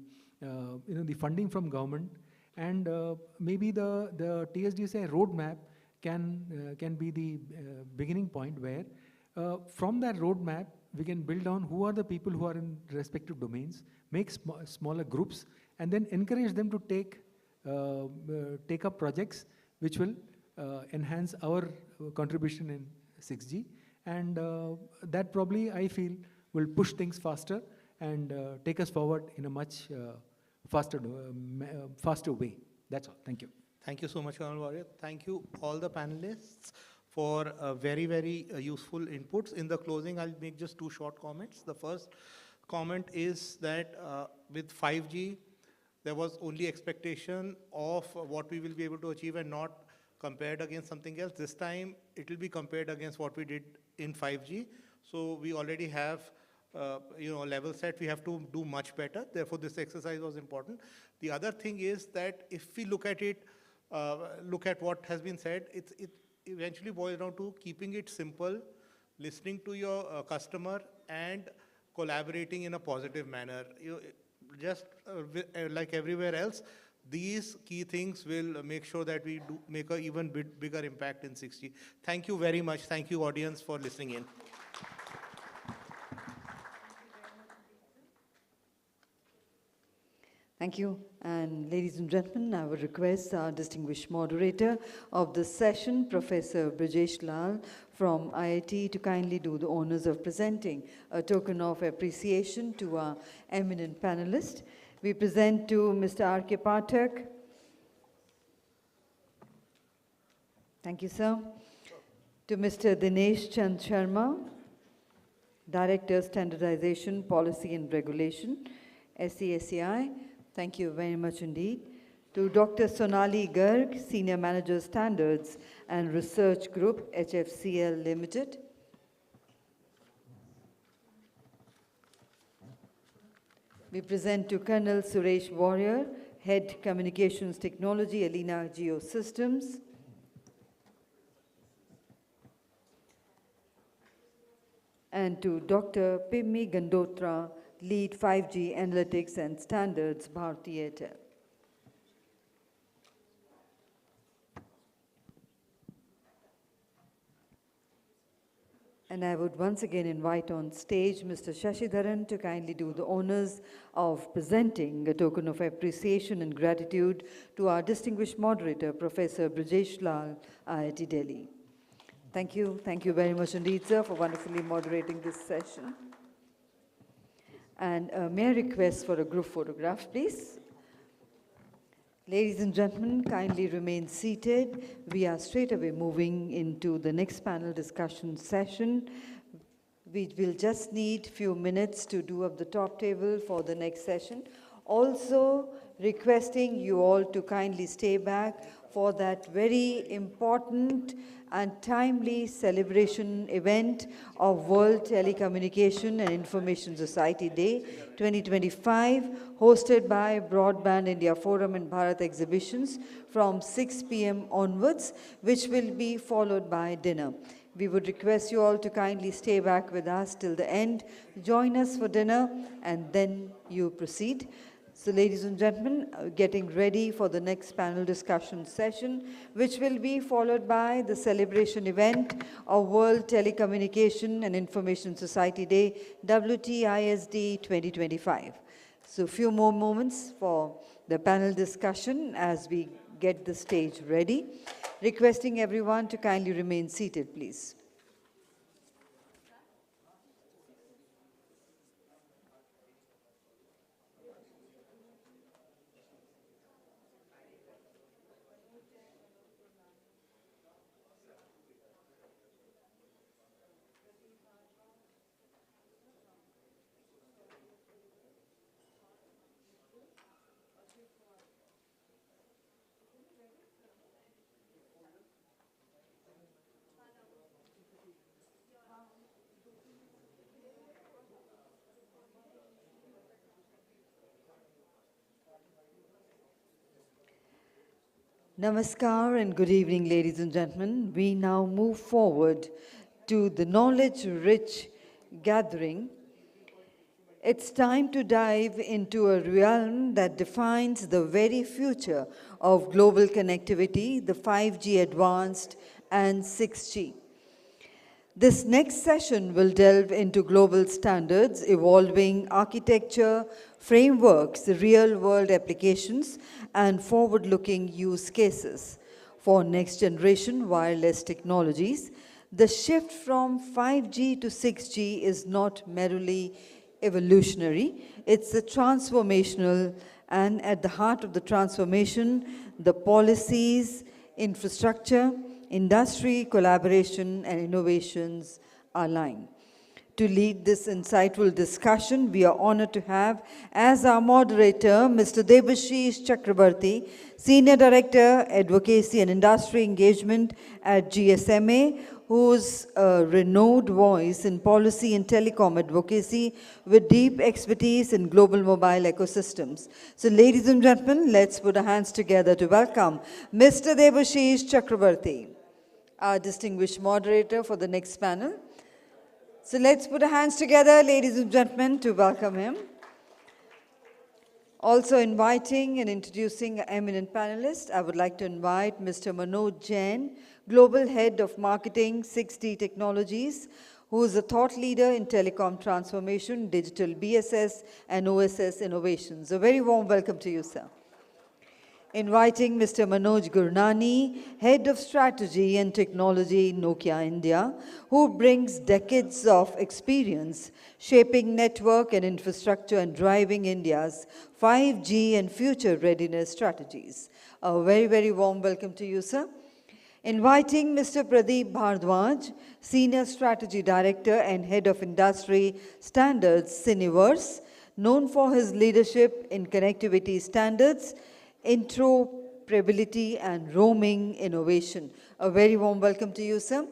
funding from government, and maybe the TSDSI roadmap can be the beginning point where from that roadmap we can build on who are the people who are in respective domains, make smaller groups, and then encourage them to take take up projects which will enhance our contribution in 6G. And that probably, I feel, will push things faster and take us forward in a much faster way. That's all. Thank you. Thank you so much, Honorable Warrior. Thank you all the panelists for very, very useful inputs. In the closing, I'll make just two short comments. The first comment is that with 5G, there was only expectation of what we will be able to achieve and not compared against something else. This time, it will be compared against what we did in 5G. So we already have level set. We have to do much better. Therefore, this exercise was important. The other thing is that if we look at it, look at what has been said, it eventually boils down to keeping it simple, listening to your customer, and collaborating in a positive manner. Just like everywhere else, these key things will make sure that we do make an even bigger impact in 6G. Thank you very much. Thank you, audience, for listening in. Thank you. And ladies and gentlemen, I would request our distinguished moderator of the session, Professor Brijesh Lal from IIT, to kindly do the honors of presenting a token of appreciation to our eminent panelists. We present to Mr. R.K. Pathak. Thank you, sir. To Mr. Dinesh Chand Sharma, Director, Standardization, Policy and Regulation, SCSCI. Thank you very much indeed. To Dr. Sonali Garg, Senior Manager, Standards and Research Group, HFCL Limited. We present to Colonel Suresh Warrior, Head Communications Technology, Alina Geosystems. And to Dr. Pimmi Gandotra, Lead 5G Analytics and Standards, Bharti Airtel. And I would once again invite on stage Mr. Shashidharan to kindly do the honors of presenting a token of appreciation and gratitude to our distinguished moderator, Professor Brijesh Lal, IIT Delhi. Thank you. Thank you very much indeed, sir, for wonderfully moderating this session. And may I request for a group photograph, please? Ladies and gentlemen, kindly remain seated. We are straight away moving into the next panel discussion session. We will just need a few minutes to do up the top table for the next session. Also, requesting you all to kindly stay back for that very important and timely celebration event of World Telecommunication and Information Society Day 2025, hosted by Broadband India Forum and Bharat exhibitions from 6 p.m. onwards, which will be followed by dinner. We would request you all to kindly stay back with us till the end, join us for dinner, and then you proceed. So ladies and gentlemen, getting ready for the next panel discussion session, which will be followed by the celebration event of World Telecommunication and Information Society Day, WTISD 2025. So a few more moments for the panel discussion as we get the stage ready. Requesting everyone to kindly remain seated, please. Namaskar and good evening, ladies and gentlemen. We now move forward to the knowledge-rich gathering. It's time to dive into a realm that defines the very future of global connectivity, the 5G advanced and 6G. This next session will delve into global standards, evolving architecture, frameworks, real-world applications, and forward-looking use cases for next-generation wireless technologies. The shift from 5G to 6G is not merely evolutionary, it's a transformational, and at the heart of the transformation, the policies, infrastructure, industry, collaboration, and innovations are lying. To lead this insightful discussion, we are honored to have as our moderator, Mr. Debashish Chakrabarti, Senior Director, Advocacy and Industry Engagement at GSMA, who's a renowned voice in policy and telecom advocacy with deep expertise in global mobile ecosystems. So ladies and gentlemen, let's put our hands together to welcome Mr. Debashish Chakrabarti, our distinguished moderator for the next panel. So let's put our hands together, ladies and gentlemen, to welcome him. Also inviting and introducing an eminent panelist, I would like to invite Mr. Manoj Jain, Global Head of Marketing 6D Technologies, who is a thought leader in telecom transformation, digital BSS, and OSS innovations. A very warm welcome to you, sir. Inviting Mr. Manoj Gurnani, Head of Strategy and Technology, Nokia India, who brings decades of experience shaping network and infrastructure and driving India's 5G and future readiness strategies. A very, very warm welcome to you, sir. Inviting Mr. Pradeep Bhardwaj, Senior Strategy Director and Head of Industry Standards, Cineverse, known for his leadership in connectivity standards, interoperability and roaming innovation. A very warm welcome to you, sir.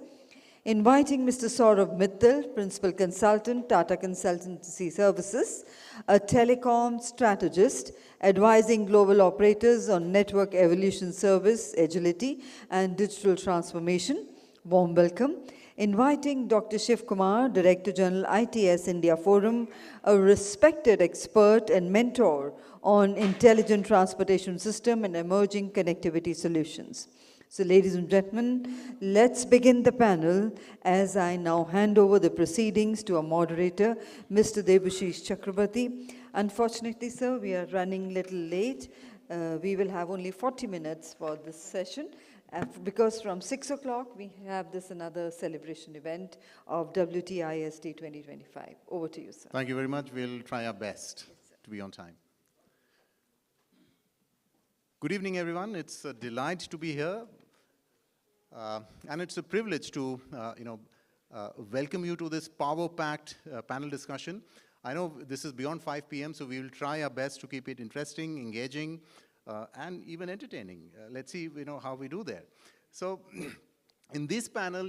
Inviting Mr. Saurabh Mittal, Principal Consultant, Tata Consultancy Services, a telecom strategist, advising global operators on network evolution service, agility, and digital transformation. Warm welcome. Inviting Dr. Shiv Kumar, Director General ITS India Forum, a respected expert and mentor on intelligent transportation system and emerging connectivity solutions. So ladies and gentlemen, let's begin the panel as I now hand over the proceedings to our moderator, Mr. Debashish Chakrabarti. Unfortunately, sir, we are running a little late. We will have only 40 minutes for this session because from 6 o'clock we have this another celebration event of WTIST 2025. Over to you, sir. Thank you very much. We'll try our best to be on time. Good evening, everyone. It's a delight to be here. And it's a privilege to welcome you to this power-packed panel discussion. I know this is beyond 5 p.m., so we will try our best to keep it interesting, engaging, and even entertaining. Let's see how we do there. So in this panel,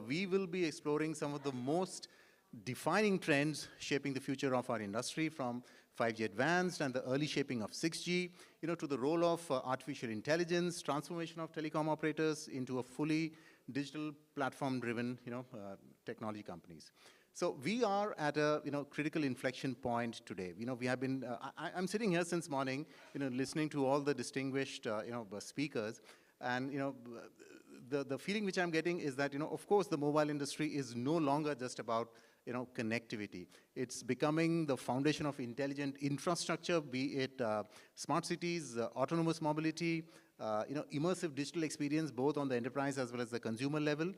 we will be exploring some of the most defining trends shaping the future of our industry, from 5G advanced and the early shaping of 6G, to the role of artificial intelligence, transformation of telecom operators into a fully digital platform-driven, technology companies. So we are at a, critical inflection point today. We have been, I'm sitting here since morning, listening to all the distinguished, speakers, and, the feeling which I'm getting is that, of course, the mobile industry is no longer just about connectivity. It's becoming the foundation of intelligent infrastructure, be it smart cities, autonomous mobility, immersive digital experience, both on the enterprise as well as the consumer level,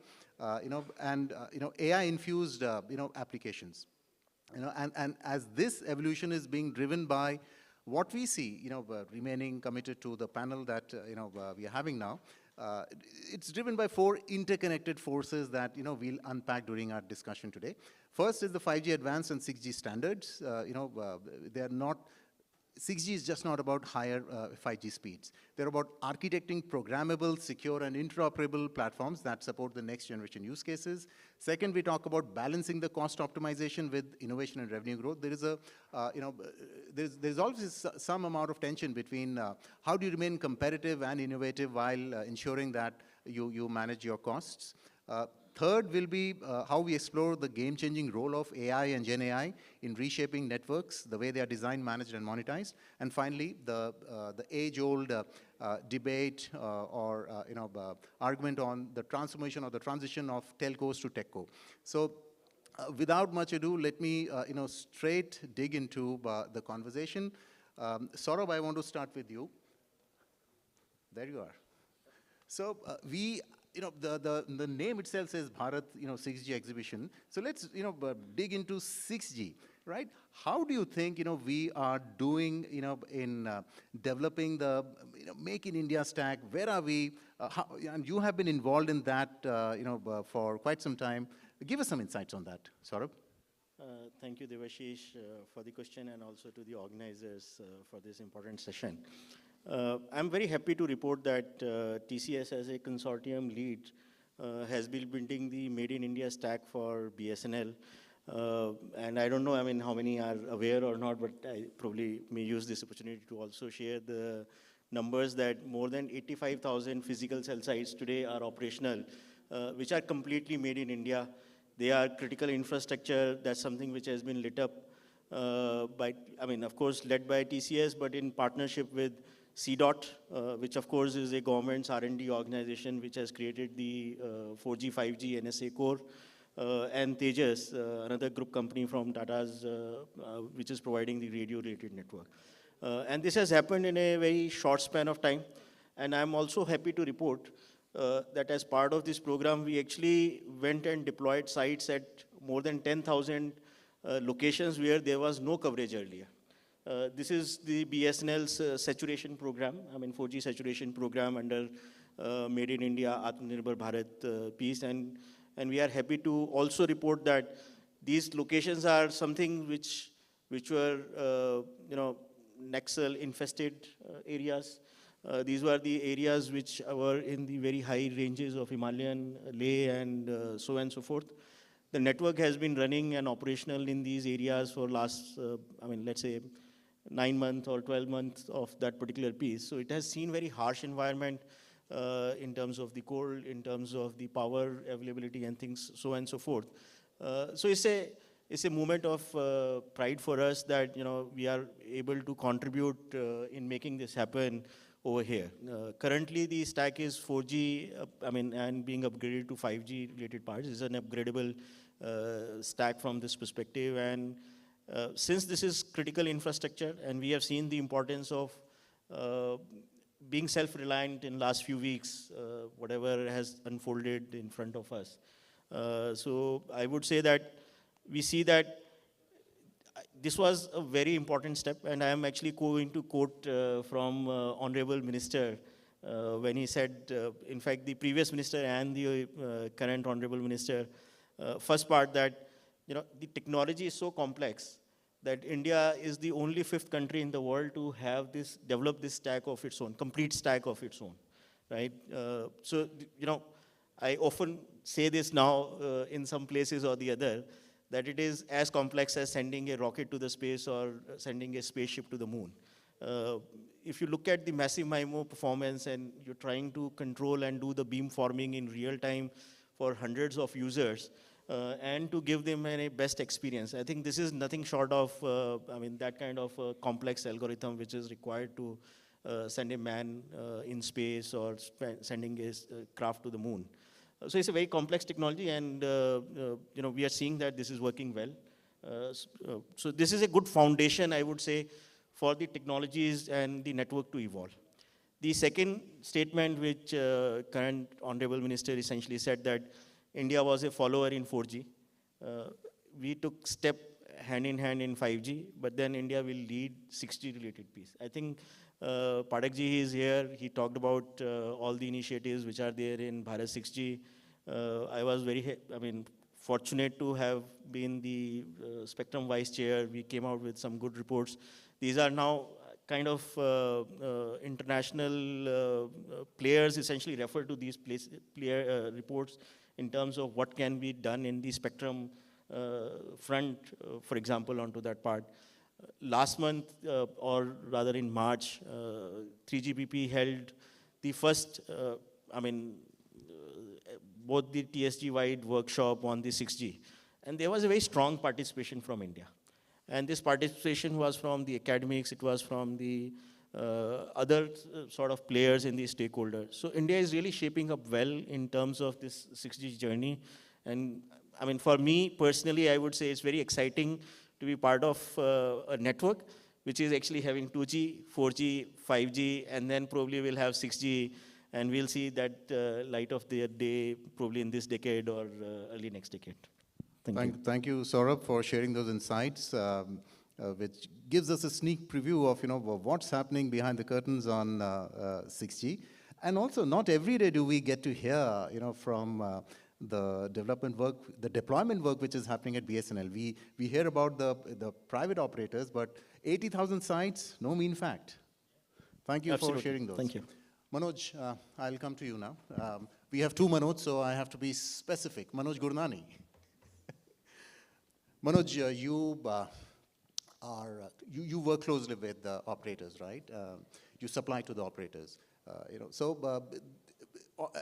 and AI-infused, applications. And as this evolution is being driven by what we see, remaining committed to the panel that we are having now, it's driven by 4 interconnected forces that we'll unpack during our discussion today. First is the 5G advanced and 6G standards. They are not. 6G is just not about higher 5G speeds. They're about architecting programmable, secure, and interoperable platforms that support the next generation use cases. Second, we talk about balancing the cost optimization with innovation and revenue growth. There is a, there's always some amount of tension between how do you remain competitive and innovative while ensuring that you manage your costs. Third will be how we explore the game-changing role of AI and Gen AI in reshaping networks, the way they are designed, managed, and monetized. And finally, the age-old debate or argument on the transformation or the transition of telcos to techco. So without much ado, let me straight dig into the conversation. Saurabh, I want to start with you. There you are. So the name itself says Bharat 6G exhibition. So let's dig into 6G, right? How do you think we are doing in developing the Make in India stack? Where are we? And you have been involved in that for quite some time. Give us some insights on that, Saurabh. Thank you, Devashish, for the question, and also to the organizers for this important session. I'm very happy to report that TCS as a consortium lead has been building the Made in India stack for BSNL. And I don't know, how many are aware or not, but I probably may use this opportunity to also share the numbers that more than 85,000 physical cell sites today are operational, which are completely made in India. They are critical infrastructure. That's something which has been lit up by, of course, led by TCS, but in partnership with CDOT, which of course is a government's R&D organization which has created the 4G, 5G NSA core, and Tejas, another group company from Tata's, which is providing the radio-related network. And this has happened in a very short span of time. And I'm also happy to report that as part of this program, we actually went and deployed sites at more than 10,000 locations where there was no coverage earlier. This is the BSNL's saturation program, 4G saturation program under Made in India, Atmanirbhar Bharat piece. And we are happy to also report that these locations are something which were, Naxal infested areas. These were the areas which were in the very high ranges of Himalayan, Leh, and so on and so forth. The network has been running and operational in these areas for last, let's say, 9 months or 12 months of that particular piece. So it has seen very harsh environment in terms of the cold, in terms of the power availability and things, so on and so forth. So it's a moment of pride for us that we are able to contribute in making this happen over here. Currently, the stack is 4G, and being upgraded to 5G related parts. It's an upgradable stack from this perspective. And since this is critical infrastructure, and we have seen the importance of being self-reliant in last few weeks, whatever has unfolded in front of us. So I would say that we see that this was a very important step, and I am actually going to quote from Honorable Minister when he said, in fact, the previous minister and the current Honorable Minister, first part that, the technology is so complex that India is the only 5th country in the world to have develop this stack of its own, complete stack of its own, right? So, I often say this now in some places or the other, that it is as complex as sending a rocket to the space or sending a spaceship to the moon. If you look at the massive MIMO performance and you're trying to control and do the beam forming in real time for hundreds of users, and to give them a best experience, I think this is nothing short of, that kind of complex algorithm which is required to send a man in space or sending a craft to the moon. So it's a very complex technology, and we are seeing that this is working well. So this is a good foundation, I would say, for the technologies and the network to evolve. The second statement which current Honorable Minister essentially said that India was a follower in 4G. We took step hand in hand in 5G, but then India will lead 6G related piece. I think Pathakji is here. He talked about all the initiatives which are there in Bharat 6G. I was very, fortunate to have been the Spectrum Vice Chair. We came out with some good reports. These are now kind of international players essentially refer to these reports in terms of what can be done in the spectrum front, for example, onto that part. Last month, or rather in March, 3GPP held the first, both the TSG-wide workshop on the 6G. And there was a very strong participation from India. And this participation was from the academics, it was from the other sort of players in the stakeholders. So India is really shaping up well in terms of this 6G journey. And I mean, for me personally, I would say it's very exciting to be part of a network which is actually having 2G, 4G, 5G, and then probably we'll have 6G, and we'll see that light of the day probably in this decade or early next decade. Thank you, Saurabh, for sharing those insights, which gives us a sneak preview of what's happening behind the curtains on 6G. And also, not every day do we get to hear from the development work, the deployment work which is happening at BSNL. We hear about the private operators, but 80,000 sites, no mean fact. Thank you for sharing those. Thank you. Manoj, I'll come to you now. We have two Manoj, so I have to be specific. Manoj Gurnani. Manoj, you work closely with the operators, right? You supply to the operators.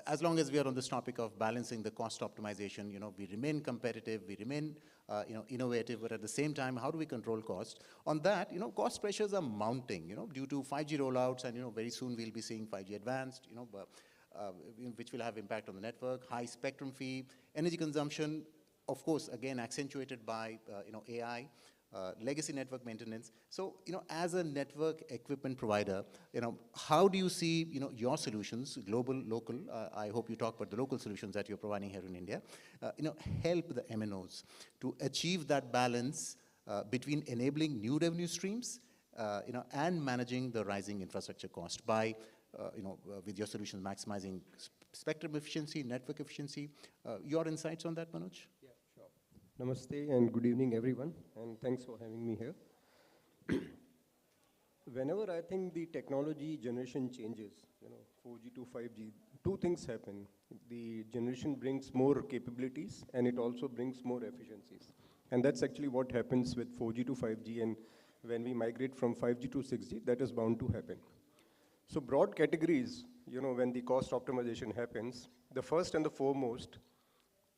As long as we are on this topic of balancing the cost optimization, we remain competitive, we remain innovative, but at the same time, how do we control cost? On that, cost pressures are mounting, due to 5G rollouts, and very soon we'll be seeing 5G advanced, which will have impact on the network, high spectrum fee, energy consumption, of course, again accentuated by AI. Legacy network maintenance. So, as a network equipment provider, how do you see, your solutions, global, local, I hope you talk about the local solutions that you're providing here in India, help the MNOs to achieve that balance between enabling new revenue streams, and managing the rising infrastructure cost by, with your solutions maximizing spectrum efficiency, network efficiency. Your insights on that, Manoj? Namaste and good evening, everyone, and thanks for having me here. Whenever I think the technology generation changes, 4G to 5G, two things happen. The generation brings more capabilities, and it also brings more efficiencies. And that's actually what happens with 4G to 5G, and when we migrate from 5G to 6G, that is bound to happen. So broad categories, when the cost optimization happens, the first and the foremost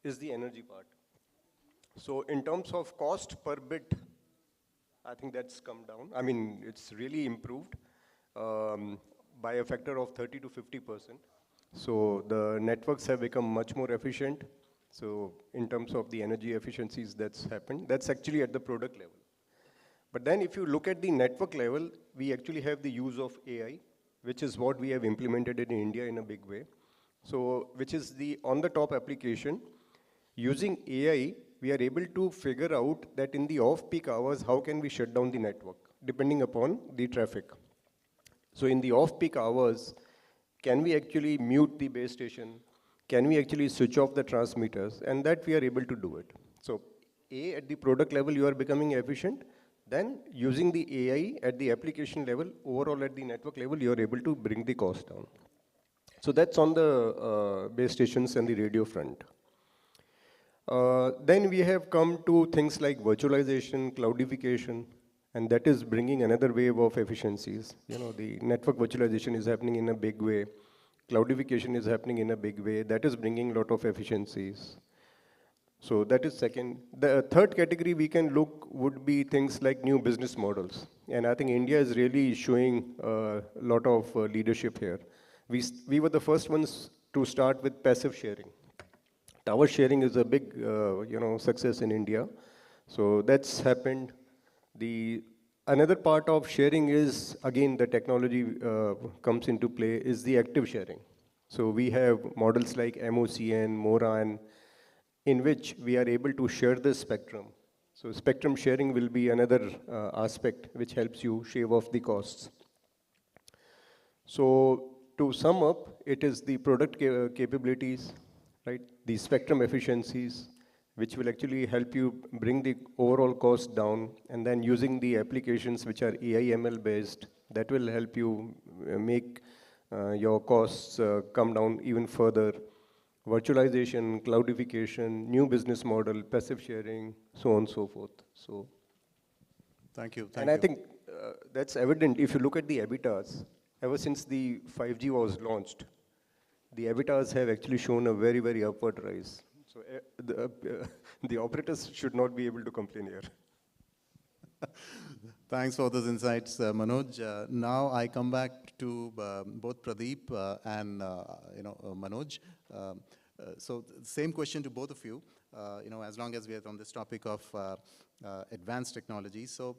is the energy part. So in terms of cost per bit, I think that's come down. I mean, it's really improved by a factor of 30 to 50%. So the networks have become much more efficient. So in terms of the energy efficiencies that's happened, that's actually at the product level. But then if you look at the network level, we actually have the use of AI, which is what we have implemented in India in a big way. So which is the on-the-top application. Using AI, we are able to figure out that in the off-peak hours, how can we shut down the network, depending upon the traffic. So in the off-peak hours, can we actually mute the base station? Can we actually switch off the transmitters? And that we are able to do it. So at the product level, you are becoming efficient. Then using the AI at the application level, overall at the network level, you are able to bring the cost down. So that's on the base stations and the radio front. Then we have come to things like virtualization, cloudification, and that is bringing another wave of efficiencies. The network virtualization is happening in a big way. Cloudification is happening in a big way. That is bringing a lot of efficiencies. So that is second. The third category we can look would be things like new business models. And I think India is really showing a lot of leadership here. We were the first ones to start with passive sharing. Tower sharing is a big, success in India. So that's happened. Another part of sharing is, again, the technology comes into play, is the active sharing. So we have models like MOCN, MORAN, in which we are able to share the spectrum. So spectrum sharing will be another aspect which helps you shave off the costs. So to sum up, it is the product capabilities, right? The spectrum efficiencies, which will actually help you bring the overall cost down, and then using the applications which are AI ML based, that will help you make your costs come down even further. Virtualization, cloudification, new business model, passive sharing, so on and so forth. So, thank you. I think that's evident if you look at the EBITDAs. Ever since the 5G was launched, the avatars have actually shown a very, very upward rise. So the operators should not be able to complain here. Thanks for those insights, Manoj. Now I come back to both Pradeep and Manoj. So same question to both of you. As long as we are on this topic of advanced technology. So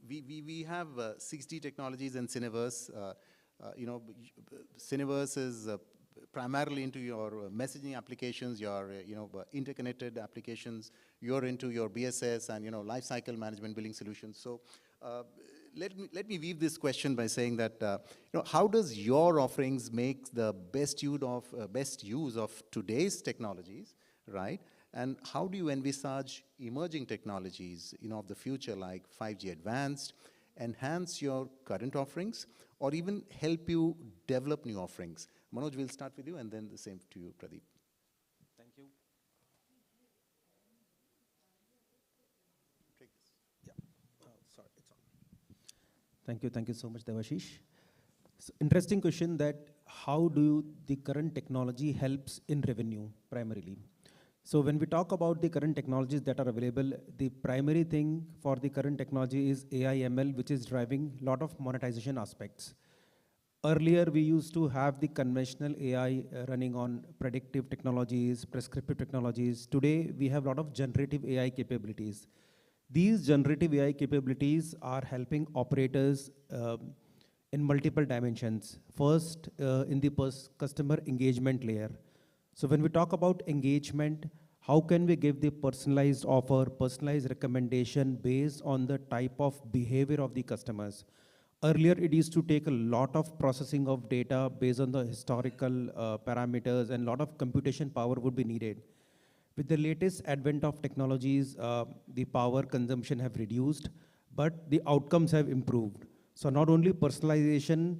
we have 6G technologies in Cineverse. Cineverse is primarily into your messaging applications, your interconnected applications. You're into your BSS and lifecycle management billing solutions. So let me weave this question by saying that how does your offerings make the best use of today's technologies, right? And how do you envisage emerging technologies of the future like 5G Advanced, enhance your current offerings, or even help you develop new offerings? Manoj, we'll start with you, and then the same to you, Pradeep. Thank you. Take this. Yeah. Sorry, it's on. Thank you so much, Devashish. So, interesting question that how do the current technology helps in revenue primarily? So when we talk about the current technologies that are available, the primary thing for the current technology is AI ML, which is driving a lot of monetization aspects. Earlier, we used to have the conventional AI running on predictive technologies, prescriptive technologies. Today, we have a lot of generative AI capabilities. These generative AI capabilities are helping operators in multiple dimensions. First, in the customer engagement layer. So when we talk about engagement, how can we give the personalized offer, personalized recommendation based on the type of behavior of the customers? Earlier, it used to take a lot of processing of data based on the historical parameters, and a lot of computation power would be needed. With the latest advent of technologies, the power consumption have reduced, but the outcomes have improved. So not only personalization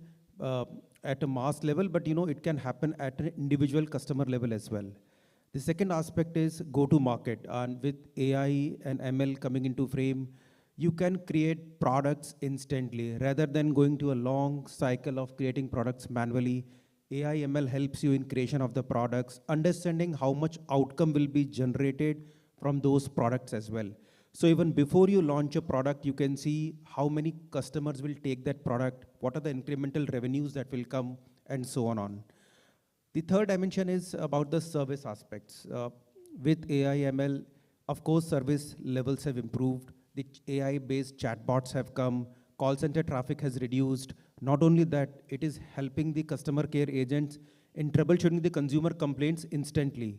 at a mass level, but it can happen at an individual customer level as well. The second aspect is go-to-market, and with AI and ML coming into frame, you can create products instantly rather than going to a long cycle of creating products manually. AI ML helps you in creation of the products, understanding how much outcome will be generated from those products as well. So even before you launch a product, you can see how many customers will take that product, what are the incremental revenues that will come, and so on. The third dimension is about the service aspects. With AI ML, of course, service levels have improved. The AI-based chatbots have come. Call center traffic has reduced. Not only that, it is helping the customer care agents in troubleshooting the consumer complaints instantly.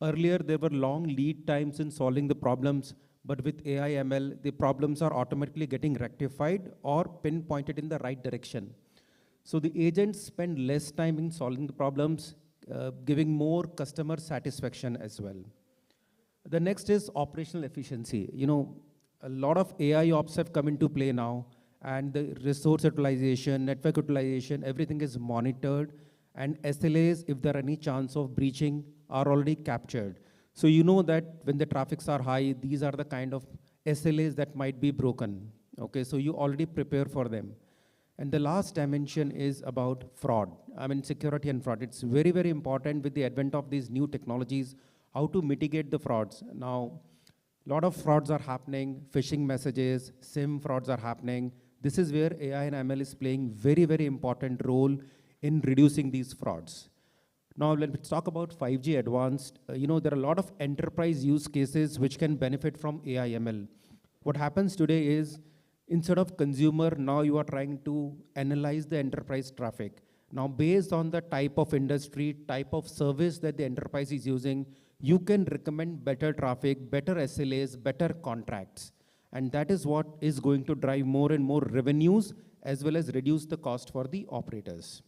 Earlier, there were long lead times in solving the problems, but with AI ML, the problems are automatically getting rectified or pinpointed in the right direction. So the agents spend less time in solving the problems, giving more customer satisfaction as well. The next is operational efficiency. A lot of AI ops have come into play now, and the resource utilization, network utilization, everything is monitored, and SLAs, if there are any chance of breaching, are already captured. So you know that when the traffics are high, these are the kind of SLAs that might be broken. Okay, so you already prepare for them. And the last dimension is about fraud. Security and fraud. It's very, very important with the advent of these new technologies, how to mitigate the frauds. Now, a lot of frauds are happening, phishing messages, SIM frauds are happening. This is where AI and ML is playing very, very important role in reducing these frauds. Now, let's talk about 5G Advanced. There are a lot of enterprise use cases which can benefit from AI ML. What happens today is, instead of consumer, now you are trying to analyze the enterprise traffic. Now, based on the type of industry, type of service that the enterprise is using, you can recommend better traffic, better SLAs, better contracts. And that is what is going to drive more and more revenues, as well as reduce the cost for the operators.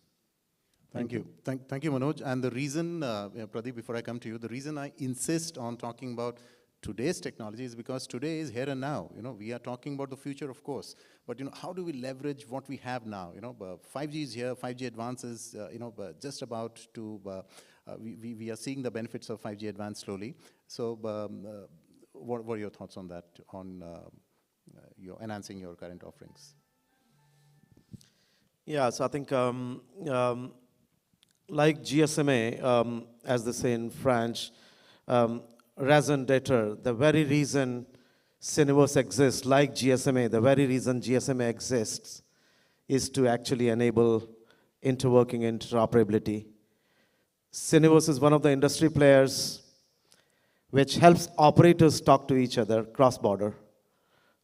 Thank you. Thank you, Manoj. And the reason, Pradeep, before I come to you, the reason I insist on talking about today's technology is because today is here and now. We are talking about the future, of course, but how do we leverage what we have now? 5G is here, 5G Advanced is just about to. We are seeing the benefits of 5G Advanced slowly. So, what are your thoughts on that? On enhancing your current offerings? Yeah, so I think like GSMA, as they say in French, raison d'etre, the very reason Cineverse exists, like GSMA, the very reason GSMA exists is to actually enable interworking and interoperability. Cineverse is one of the industry players which helps operators talk to each other cross-border.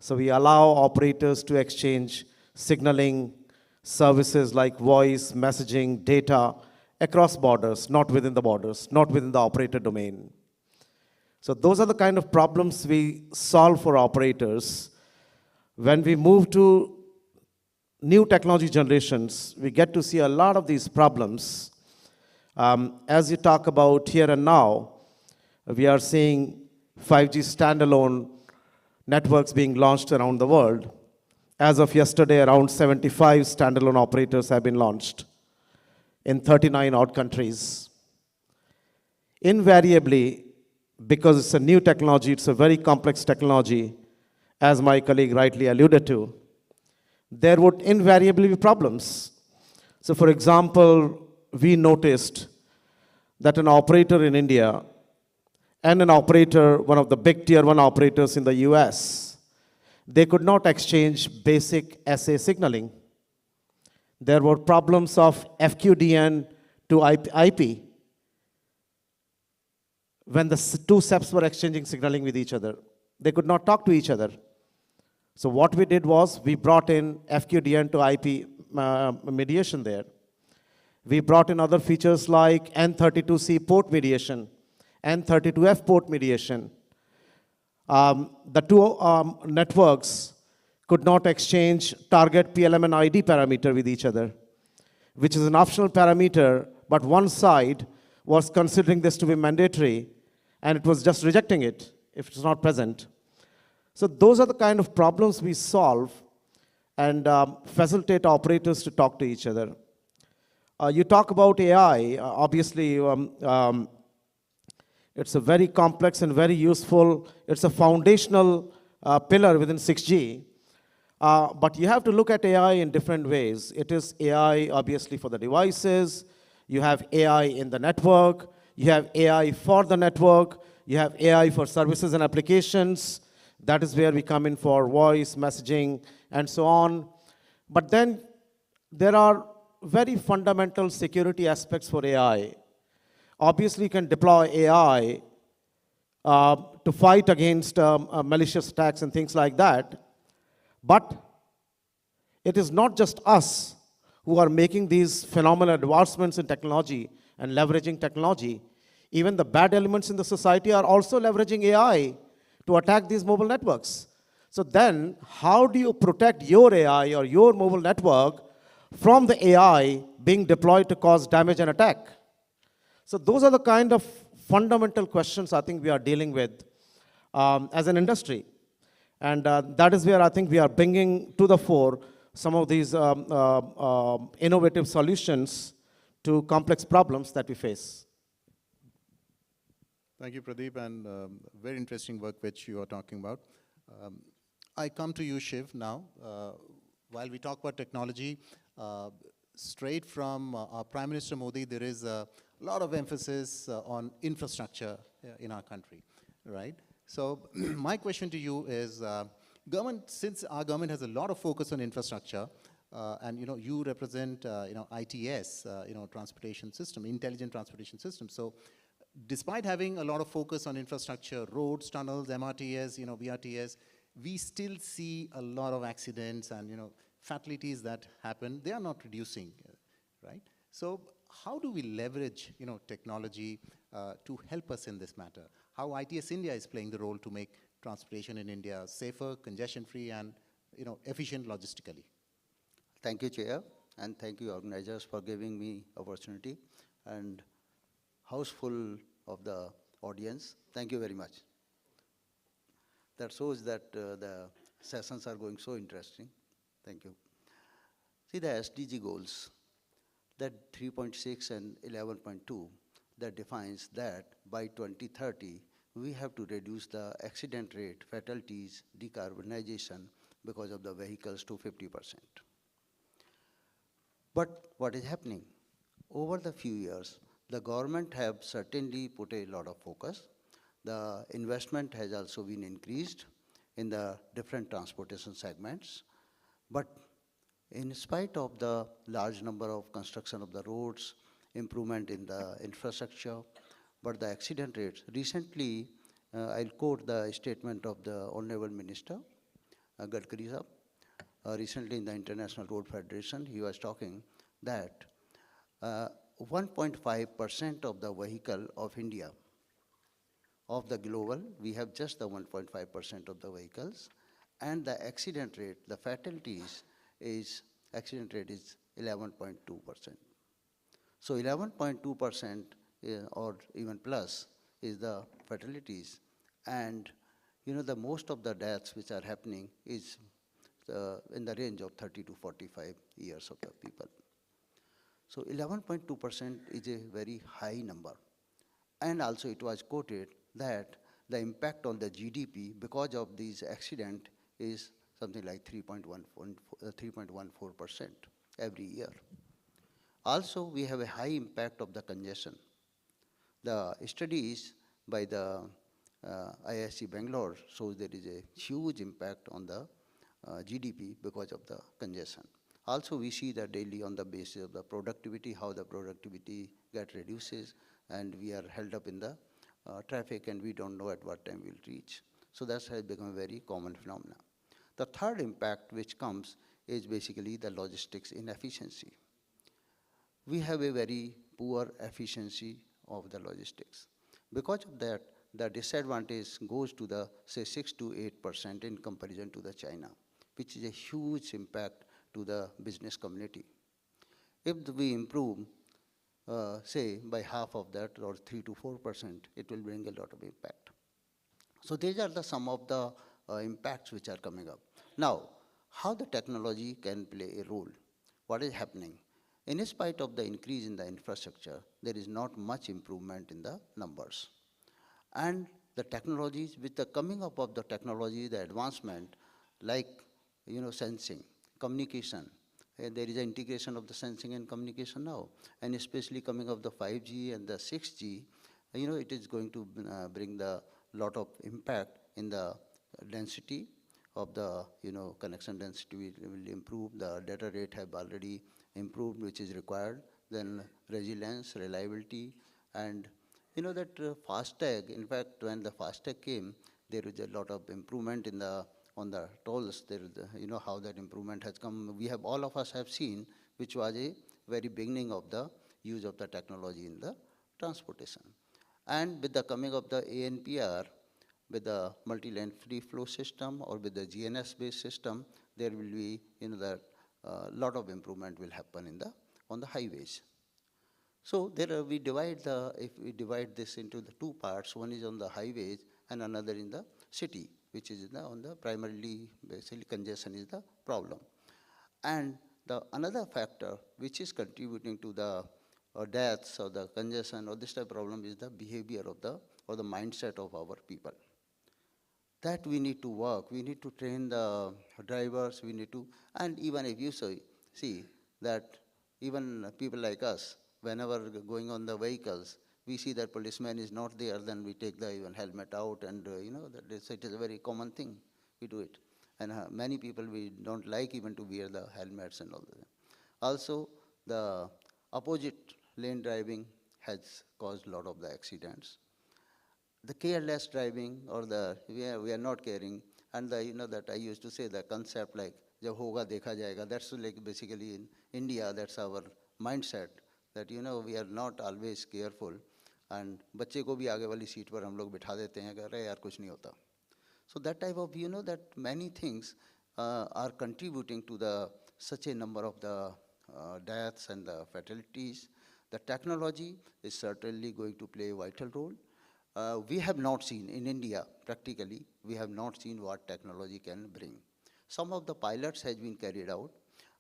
So we allow operators to exchange signaling services like voice, messaging, data across borders, not within the borders, not within the operator domain. So those are the kind of problems we solve for operators. When we move to new technology generations, we get to see a lot of these problems. As you talk about here and now, we are seeing 5G standalone networks being launched around the world. As of yesterday, around 75 standalone operators have been launched in 39 odd countries. Invariably, because it's a new technology, it's a very complex technology, as my colleague rightly alluded to, there would invariably be problems. So for example, we noticed that an operator in India and an operator, one of the big tier 1 operators in the US, they could not exchange basic SA signaling. There were problems of FQDN to IP when the two SEPs were exchanging signaling with each other. They could not talk to each other. So what we did was we brought in FQDN to IP mediation there. We brought in other features like N32C port mediation, N32F port mediation. The two networks could not exchange target PLM and ID parameter with each other, which is an optional parameter, but one side was considering this to be mandatory, and it was just rejecting it if it's not present. So those are the kind of problems we solve and facilitate operators to talk to each other. You talk about AI, obviously, it's a very complex and very useful, it's a foundational pillar within 6G. But you have to look at AI in different ways. It is AI, obviously, for the devices. You have AI in the network. You have AI for the network. You have AI for services and applications. That is where we come in for voice, messaging, and so on. But then there are very fundamental security aspects for AI. Obviously, you can deploy AI to fight against malicious attacks and things like that. But it is not just us who are making these phenomenal advancements in technology and leveraging technology. Even the bad elements in the society are also leveraging AI to attack these mobile networks. So then, how do you protect your AI or your mobile network from the AI being deployed to cause damage and attack? So those are the kind of fundamental questions I think we are dealing with as an industry. And that is where I think we are bringing to the fore some of these innovative solutions to complex problems that we face. Thank you, Pradeep, and very interesting work which you are talking about. I come to you, Shiv, now. While we talk about technology, straight from our Prime Minister Modi, there is a lot of emphasis on infrastructure in our country, right? So my question to you is, government, since our government has a lot of focus on infrastructure, and you represent ITS, transportation system, intelligent transportation system. So despite having a lot of focus on infrastructure, roads, tunnels, MRTS, BRTS, we still see a lot of accidents and fatalities that happen. They are not reducing, right? So how do we leverage technology to help us in this matter? How ITS India is playing the role to make transportation in India safer, congestion-free, and efficient logistically? Thank you, Chair, and thank you, organizers, for giving me opportunity. And house full of the audience, thank you very much. That shows that the sessions are going so interesting. Thank you. See the SDG goals, that 3.6 and 11.2, that defines that by 2030, we have to reduce the accident rate, fatalities, decarbonization because of the vehicles to 50%. But what is happening? Over the few years, the government have certainly put a lot of focus. The investment has also been increased in the different transportation segments. But in spite of the large number of construction of the roads, improvement in the infrastructure, but the accident rates, recently, I'll quote the statement of the Honorable Minister, Gadkari Sahab, recently in the International Road Federation, he was talking that 1.5% of the vehicle of India, of the global, we have just the 1.5% of the vehicles, and the accident rate, the fatalities accident rate is 11.2%. So 11.2% or even plus is the fatalities, and the most of the deaths which are happening is in the range of 30 to 45 years of the people. So 11.2% is a very high number. And also it was quoted that the impact on the GDP because of these accidents is something like 3.14% every year. Also, we have a high impact of the congestion. The studies by the ISAC Bangalore shows there is a huge impact on the GDP because of the congestion. Also, we see that daily on the basis of the productivity, how the productivity reduces, and we are held up in the traffic, and we don't know at what time we'll reach. So that has become a very common phenomenon. The third impact which comes is basically the logistics inefficiency. We have a very poor efficiency of the logistics. Because of that, the disadvantage goes to the, say, 6 to 8% in comparison to the China, which is a huge impact to the business community. If we improve, say, by half of that, or 3 to 4%, it will bring a lot of impact. So these are some of the impacts which are coming up. Now, how the technology can play a role? What is happening? In spite of the increase in the infrastructure, there is not much improvement in the numbers. And the technologies, with the coming up of the technology, the advancement, like sensing, communication, there is an integration of the sensing and communication now, and especially coming of the 5G and the 6G, it is going to bring the lot of impact in the density of the connection density will improve. The data rate have already improved, which is required. Then resilience, reliability, and that FASTag. In fact, when the FASTag came, there is a lot of improvement in the on the tolls. There is how that improvement has come. We have all of us have seen, which was a very beginning of the use of the technology in the transportation. And with the coming of the ANPR, with the multi-lane free flow system or with the GNS-based system, there will be that lot of improvement will happen in on the highways. So there we divide if we divide this into the two parts, one is on the highways and another in the city, which is on the primarily basically congestion is the problem. And the another factor which is contributing to the deaths or the congestion or this type of problem is the behavior of the or the mindset of our people. That we need to work, we need to train the drivers, we need to, and even if you see that even people like us, whenever going on the vehicles, we see that policeman is not there, then we take the even helmet out, and that it is a very common thing, we do it. And many people, we don't like even to wear the helmets and all that. Also, the opposite lane driving has caused a lot of the accidents. The careless driving or the, we are not caring, and the, that I used to say the concept like, jab hoga dekha jayega, that's like basically in India, that's our mindset, that we are not always careful, and बच्चे को भी आगे वाली seat पर हम लोग बिठा देते हैं, कह रहे यार कुछ नहीं होता. So that type of, that many things are contributing to the such a number of the deaths and the fatalities. The technology is certainly going to play a vital role. We have not seen in India, practically, we have not seen what technology can bring. Some of the pilots has been carried out.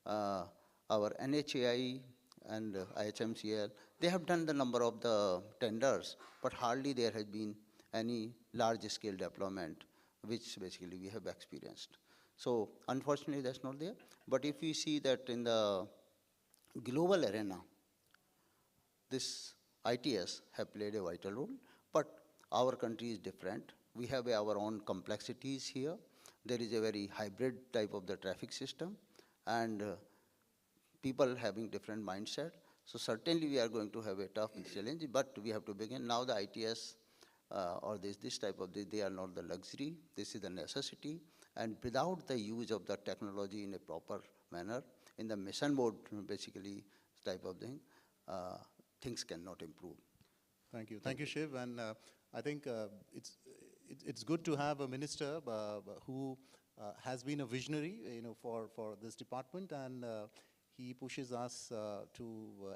Our NHAI and IHMCL, they have done the number of the tenders, but hardly there has been any large-scale deployment, which basically we have experienced. So unfortunately, that's not there. But if we see that in the global arena, this ITS have played a vital role, but our country is different. We have our own complexities here. There is a very hybrid type of the traffic system, and people having different mindset. So certainly we are going to have a tough challenge, but we have to begin. Now the ITS or this type of, they are not the luxury, this is the necessity. And without the use of the technology in a proper manner, in the mission mode basically type of thing, things cannot improve. Thank you, Shiv. And I think it's good to have a minister who has been a visionary, for this department, and he pushes us to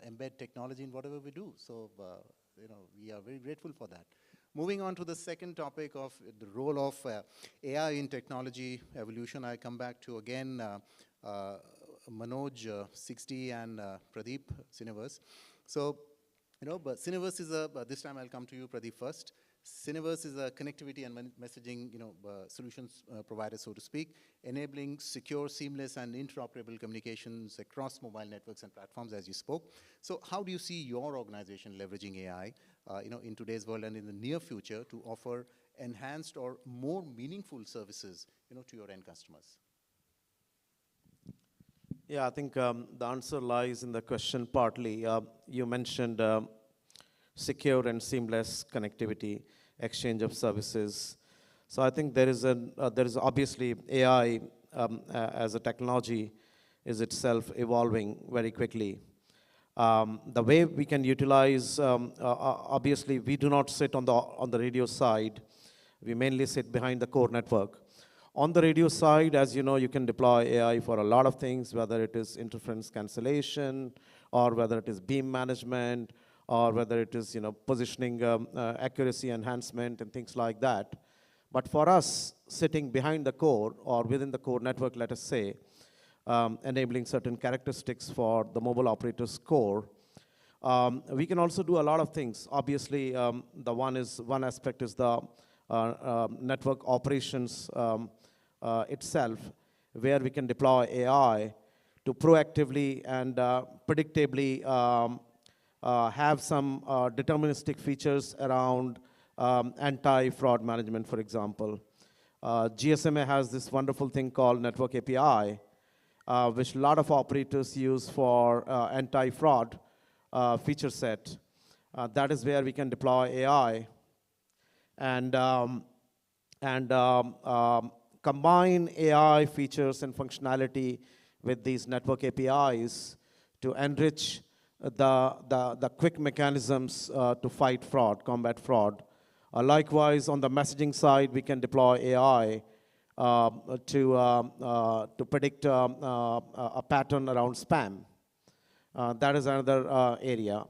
embed technology in whatever we do. So, we are very grateful for that. Moving on to the second topic of the role of AI in technology evolution, I come back to again Manoj 60 and Pradeep Cineverse. So, but Cineverse is this time I'll come to you, Pradeep, first. Cineverse is a connectivity and messaging, solutions provider, so to speak, enabling secure, seamless, and interoperable communications across mobile networks and platforms, as you spoke. So, how do you see your organization leveraging AI, in today's world and in the near future to offer enhanced or more meaningful services, to your end customers? Yeah, I think the answer lies in the question partly. You mentioned secure and seamless connectivity, exchange of services. So I think there is obviously AI as a technology is itself evolving very quickly. The way we can utilize, obviously we do not sit on the radio side. We mainly sit behind the core network. On the radio side, as you know, you can deploy AI for a lot of things, whether it is interference cancellation, or whether it is beam management, or whether it is positioning accuracy enhancement and things like that. But for us, sitting behind the core or within the core network, let us say, enabling certain characteristics for the mobile operator's core, we can also do a lot of things. Obviously, the one aspect is the network operations itself, where we can deploy AI to proactively and predictably have some deterministic features around anti-fraud management, for example. GSMA has this wonderful thing called Network API, which a lot of operators use for anti-fraud feature set. That is where we can deploy AI and combine AI features and functionality with these network APIs to enrich the quick mechanisms to fight fraud, combat fraud. Likewise, on the messaging side, we can deploy AI to predict a pattern around spam. That is another area.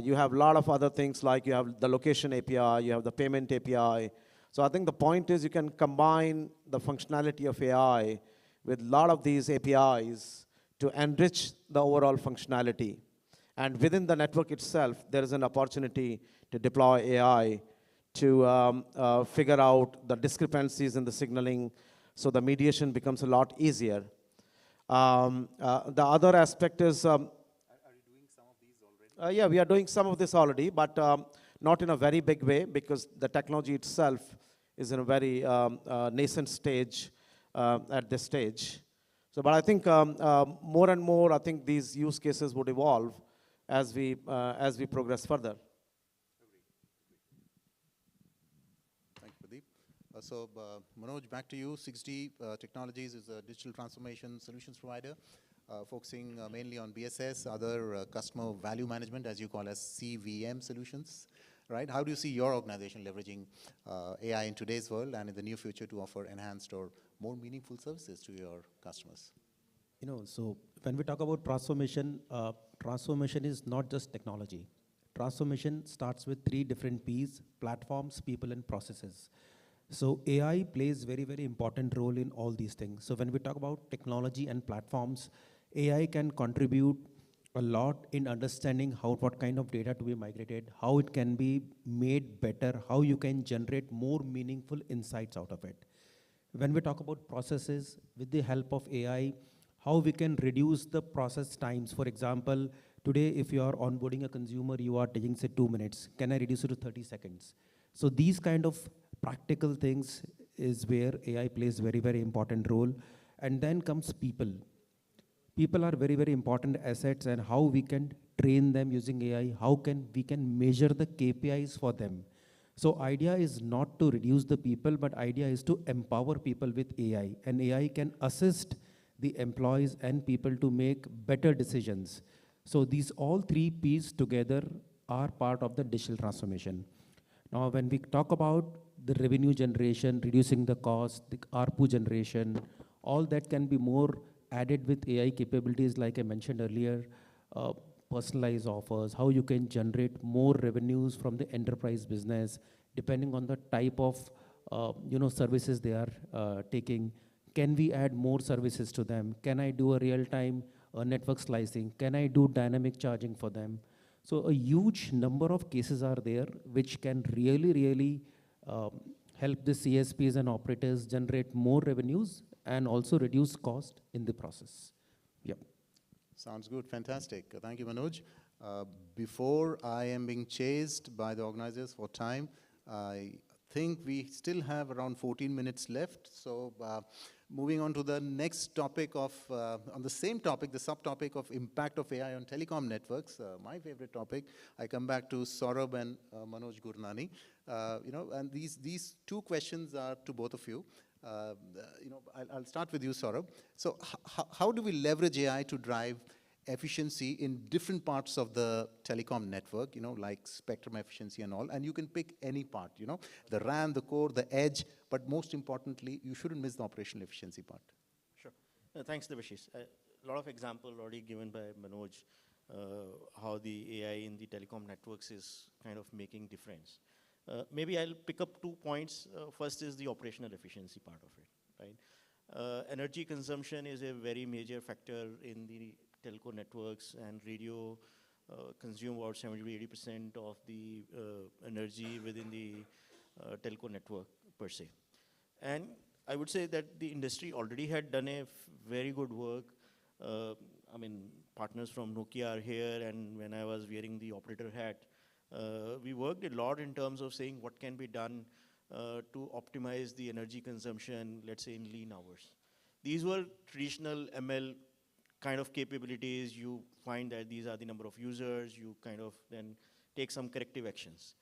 You have a lot of other things, like you have the location API, you have the payment API. So I think the point is you can combine the functionality of AI with a lot of these APIs to enrich the overall functionality. And within the network itself, there is an opportunity to deploy AI to figure out the discrepancies in the signaling, so the mediation becomes a lot easier. The other aspect is, are you doing some of these already? Yeah, we are doing some of this already, but not in a very big way, because the technology itself is in a very nascent stage at this stage. So, but I think more and more, I think these use cases would evolve as we progress further. So, Manoj, back to you. 6G Technologies is a digital transformation solutions provider, focusing mainly on BSS, other customer value management, as you call as CVM solutions, right? How do you see your organization leveraging AI in today's world and in the near future to offer enhanced or more meaningful services to your customers? So when we talk about transformation, transformation is not just technology. Transformation starts with 3 different P's: platforms, people, and processes. So AI plays very, very important role in all these things. So when we talk about technology and platforms, AI can contribute a lot in understanding what kind of data to be migrated, how it can be made better, how you can generate more meaningful insights out of it. When we talk about processes, with the help of AI, how we can reduce the process times. For example, Today, if you are onboarding a consumer, you are taking, say, 2 minutes. Can I reduce it to 30 seconds? So these kind of practical things is where AI plays very, very important role. And then comes people. People are very, very important assets, and how we can train them using AI, how can we can measure the KPIs for them. So idea is not to reduce the people, but idea is to empower people with AI. And AI can assist the employees and people to make better decisions. So these all three P's together are part of the digital transformation. Now, when we talk about the revenue generation, reducing the cost, the ARPU generation, all that can be more added with AI capabilities, like I mentioned earlier, personalized offers, how you can generate more revenues from the enterprise business, depending on the type of services they are taking. Can we add more services to them? Can I do a real-time network slicing? Can I do dynamic charging for them? So a huge number of cases are there which can really, really help the CSPs and operators generate more revenues and also reduce cost in the process. Yep. Sounds good, fantastic. Thank you, Manoj. Before I am being chased by the organizers for time, I think we still have around 14 minutes left. So moving on to the next topic of, on the same topic, the subtopic of impact of AI on telecom networks, my favorite topic, I come back to Saurabh and Manoj Gurnani. And these two questions are to both of you. I'll start with you, Saurabh. So how do we leverage AI to drive efficiency in different parts of the telecom network, like spectrum efficiency and all, and you can pick any part, the RAM, the core, the edge, but most importantly, you shouldn't miss the operational efficiency part. Sure. Thanks, Devashish. A lot of example already given by Manoj, how the AI in the telecom networks is kind of making difference. Maybe I'll pick up 2 points. First is the operational efficiency part of it, right? Energy consumption is a very major factor in the telco networks, and radio consume about 70–80% of the energy within the telco network per se. And I would say that the industry already had done a very good work. I mean, partners from Nokia are here, and when I was wearing the operator hat, we worked a lot in terms of saying what can be done to optimize the energy consumption, let's say in lean hours. These were traditional ML kind of capabilities. You find that these are the number of users, you kind of then take some corrective actions.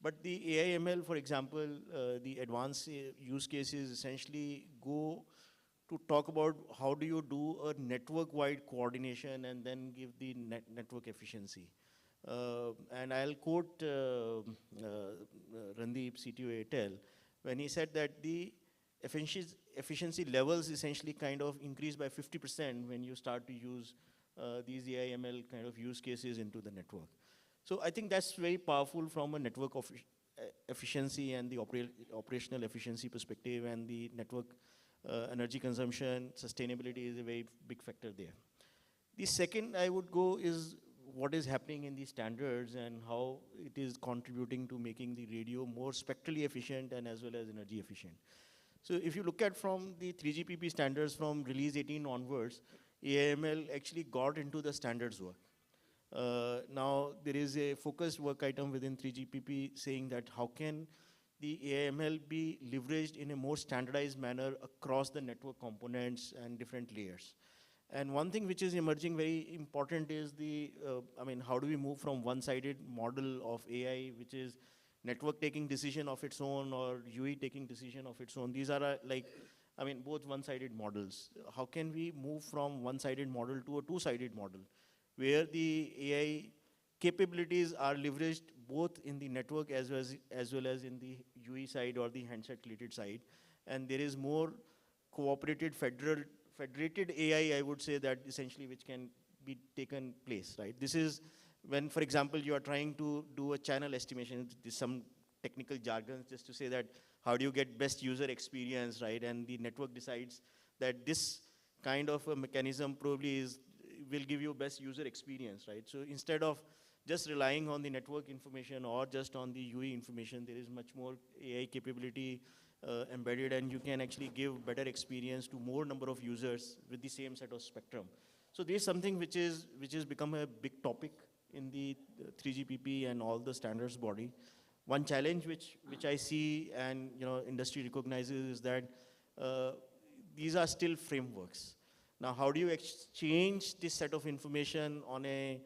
But the AI ML, for example, the advanced use cases essentially go to talk about how do you do a network-wide coordination and then give the network efficiency. And I'll quote Randeep, CTO Airtel, when he said that the efficiency levels essentially kind of increase by 50% when you start to use these AI ML kind of use cases into the network. So I think that's very powerful from a network of efficiency and the operational efficiency perspective, and the network energy consumption, sustainability is a very big factor there. The second I would go is what is happening in the standards and how it is contributing to making the radio more spectrally efficient and as well as energy efficient. So if you look at from the 3GPP standards from release 18 onwards, AIML actually got into the standards work. Now there is a focused work item within 3GPP saying that how can the AIML be leveraged in a more standardized manner across the network components and different layers. And one thing which is emerging very important is the, how do we move from one-sided model of AI, which is network taking decision of its own or UE taking decision of its own. These are both one-sided models. How can we move from one-sided model to a two-sided model, where the AI capabilities are leveraged both in the network as well as in the UE side or the handset-related side, and there is more cooperated federated AI, I would say, that essentially which can be taken place, right? This is when, for example, you are trying to do a channel estimation, there's some technical jargon just to say that how do you get best user experience, right? And the network decides that this kind of a mechanism probably will give you best user experience, right? So instead of just relying on the network information or just on the UE information, there is much more AI capability embedded, and you can actually give better experience to more number of users with the same set of spectrum. So there's something which is become a big topic in the 3GPP and all the standards body. One challenge which I see and industry recognizes is that these are still frameworks. Now, how do you exchange this set of information on a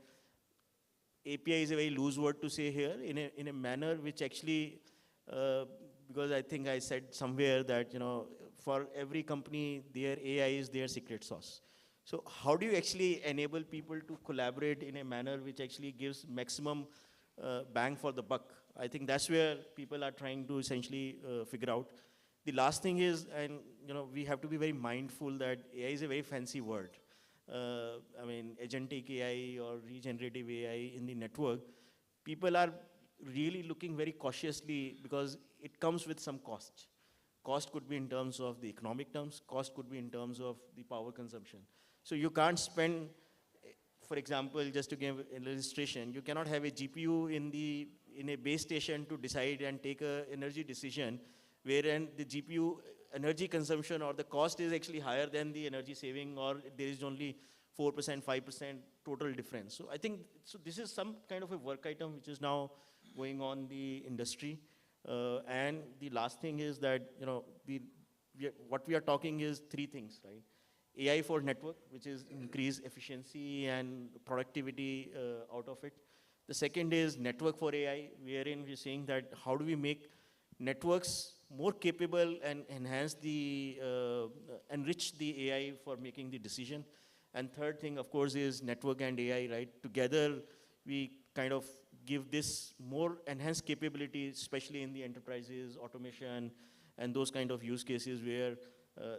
API is a very loose word to say here, in a manner which actually, because I think I said somewhere that, for every company, their AI is their secret sauce. So how do you actually enable people to collaborate in a manner which actually gives maximum bang for the buck? I think that's where people are trying to essentially figure out. The last thing is, and we have to be very mindful that AI is a very fancy word. I mean, agentic AI or regenerative AI in the network, people are really looking very cautiously because it comes with some cost. Cost could be in terms of the economic terms, cost could be in terms of the power consumption. So you can't spend, for example, just to give an illustration, you cannot have a GPU in a base station to decide and take an energy decision, wherein the GPU energy consumption or the cost is actually higher than the energy saving, or there is only 4%, 5% total difference. So I think, this is some kind of a work item which is now going on the industry. And the last thing is that, what we are talking is three things, right? AI for network, which is increase efficiency and productivity out of it. The second is network for AI, wherein we're saying that how do we make networks more capable and enhance enrich the AI for making the decision. And third thing, of course, is network and AI, right? Together, we kind of give this more enhanced capability, especially in the enterprises, automation, and those kind of use cases where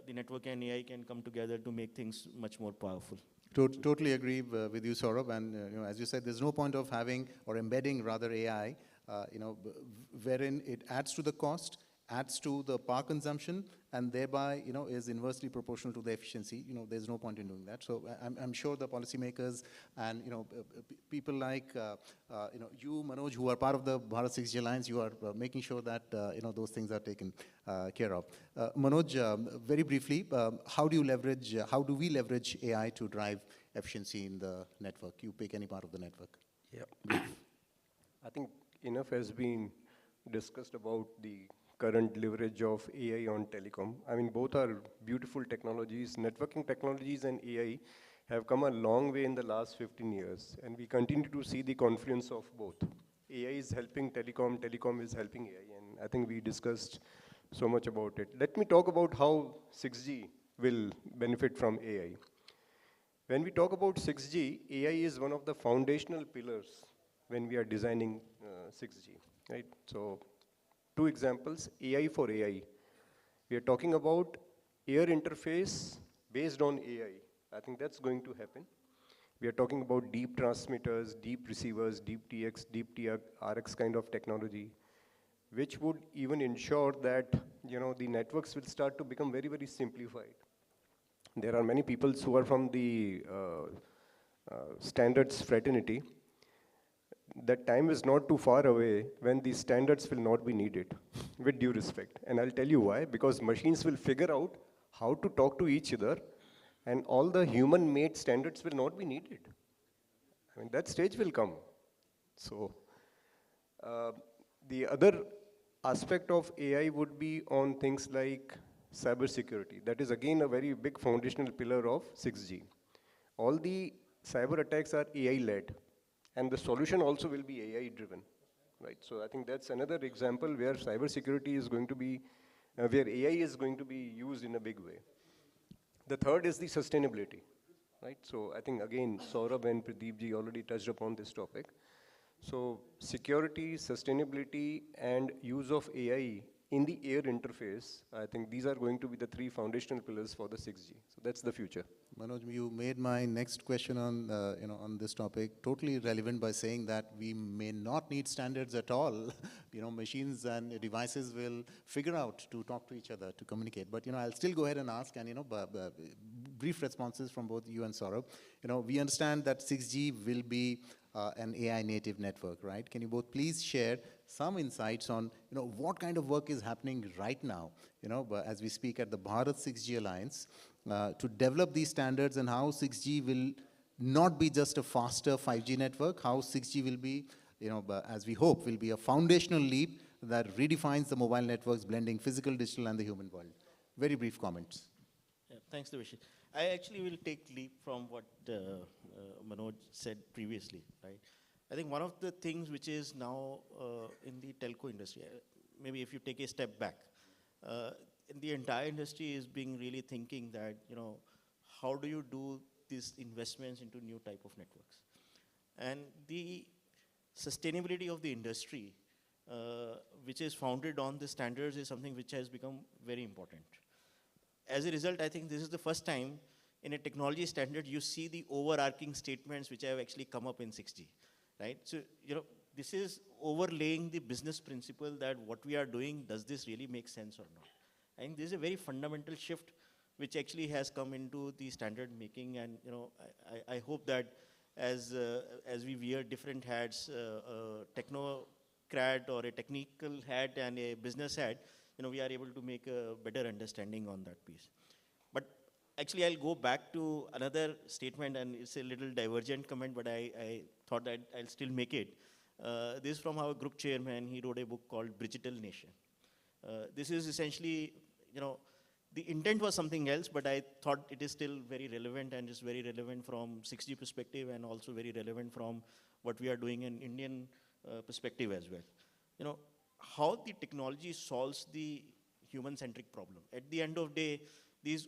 the network and AI can come together to make things much more powerful. Totally agree with you, Saurabh. And as you said, there's no point of having or embedding rather AI, wherein it adds to the cost, adds to the power consumption, and thereby, is inversely proportional to the efficiency. There's no point in doing that. So I'm sure the policymakers and, people like, you, Manoj, who are part of the Bharat 6G Alliance, you are making sure that, those things are taken care of. Manoj, very briefly, how do we leverage AI to drive efficiency in the network? You pick any part of the network. Yeah. I think enough has been discussed about the current leverage of AI on telecom. I mean, both are beautiful technologies. Networking technologies and AI have come a long way in the last 15 years, and we continue to see the confluence of both. AI is helping telecom, telecom is helping AI, and I think we discussed so much about it. Let me talk about how 6G will benefit from AI. When we talk about 6G, AI is one of the foundational pillars when we are designing 6G, right? So, two examples, AI for AI. We are talking about air interface based on AI. I think that's going to happen. We are talking about deep transmitters, deep receivers, deep TX, deep TRX kind of technology, which would even ensure that, the networks will start to become very, very simplified. There are many people who are from the standards fraternity. That time is not too far away when these standards will not be needed, with due respect. And I'll tell you why, because machines will figure out how to talk to each other, and all the human-made standards will not be needed. I mean, that stage will come. So, the other aspect of AI would be on things like cybersecurity. That is again a very big foundational pillar of 6G. All the cyber attacks are AI-led. And the solution also will be AI-driven, right? So I think that's another example where cybersecurity is going to be, where AI is going to be used in a big way. The third is the sustainability, right? So I think, again, Saurabh and Pradeep ji already touched upon this topic. So security, sustainability, and use of AI in the air interface, I think these are going to be the three foundational pillars for the 6G. So that's the future. Manoj, you made my next question on, on this topic totally relevant by saying that we may not need standards at all. Machines and devices will figure out to talk to each other, to communicate. But, I'll still go ahead and ask, and, brief responses from both you and Saurabh. We understand that 6G will be an AI native network, right? Can you both please share some insights on, what kind of work is happening right now, as we speak at the Bharat 6G Alliance, to develop these standards and how 6G will not be just a faster 5G network, how 6G will be, as we hope, will be a foundational leap that redefines the mobile networks, blending physical, digital, and the human world. Very brief comments. Yeah, thanks, Devashi. I actually will take leap from what Manoj said previously, right? I think one of the things which is now in the telco industry, maybe if you take a step back, the entire industry is being really thinking that, how do you do these investments into new type of networks? And the sustainability of the industry, which is founded on the standards, is something which has become very important. As a result, I think this is the first time in a technology standard you see the overarching statements which have actually come up in 6G, right? So, this is overlaying the business principle that what we are doing, does this really make sense or not? I think this is a very fundamental shift which actually has come into the standard making, and I hope that as we wear different hats, a technocrat or a technical hat and a business hat, we are able to make a better understanding on that piece. But actually, I'll go back to another statement, and it's a little divergent comment, but I thought that I'll still make it. This is from our group chairman. He wrote a book called Digital Nation. This is essentially, the intent was something else, but I thought it is still very relevant, and it's very relevant from 6G perspective, and also very relevant from what we are doing in Indian perspective as well. How the technology solves the human-centric problem. At the end of the day, these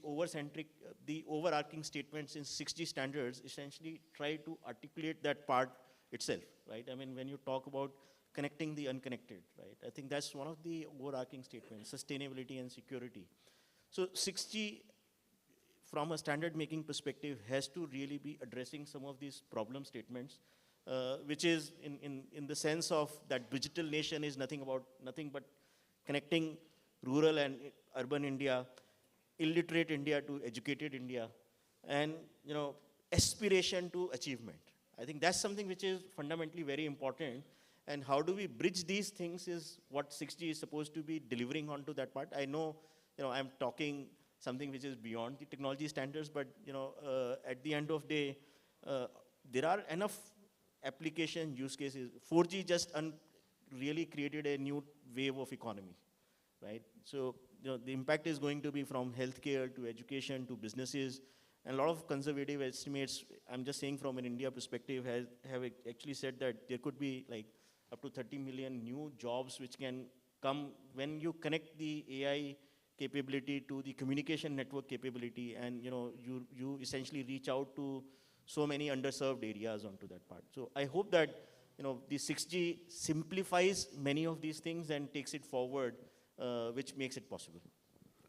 the overarching statements in 6G standards essentially try to articulate that part itself, right? I mean, when you talk about connecting the unconnected, right? I think that's one of the overarching statements, sustainability and security. So 6G, from a standard making perspective, has to really be addressing some of these problem statements, which is in the sense of that digital nation is nothing but connecting rural and urban India, illiterate India to educated India, and aspiration to achievement. I think that's something which is fundamentally very important. And how do we bridge these things is what 6G is supposed to be delivering onto that part. I know, I'm talking something which is beyond the technology standards, but at the end of the day, there are enough application use cases. 4G just really created a new wave of economy, right? So the impact is going to be from healthcare to education to businesses, and a lot of conservative estimates, I'm just saying from an India perspective, have actually said that there could be like up to 30 million new jobs which can come when you connect the AI capability to the communication network capability, and you essentially reach out to so many underserved areas onto that part. So I hope that the 6G simplifies many of these things and takes it forward, which makes it possible.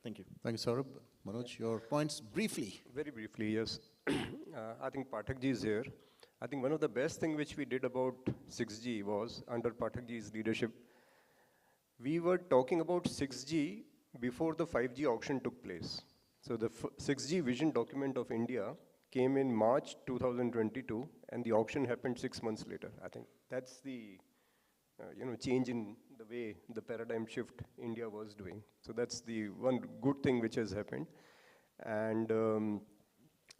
Thank you. Thank you, Saurabh. Manoj, your points briefly. Very briefly, yes. I think Pathakji is here. I think one of the best things which we did about 6G was, under Pathakji's leadership, we were talking about 6G before the 5G auction took place. So the 6G vision document of India came in March 2022, and the auction happened 6 months later. I think that's the change in the way the paradigm shift India was doing. So that's the one good thing which has happened. And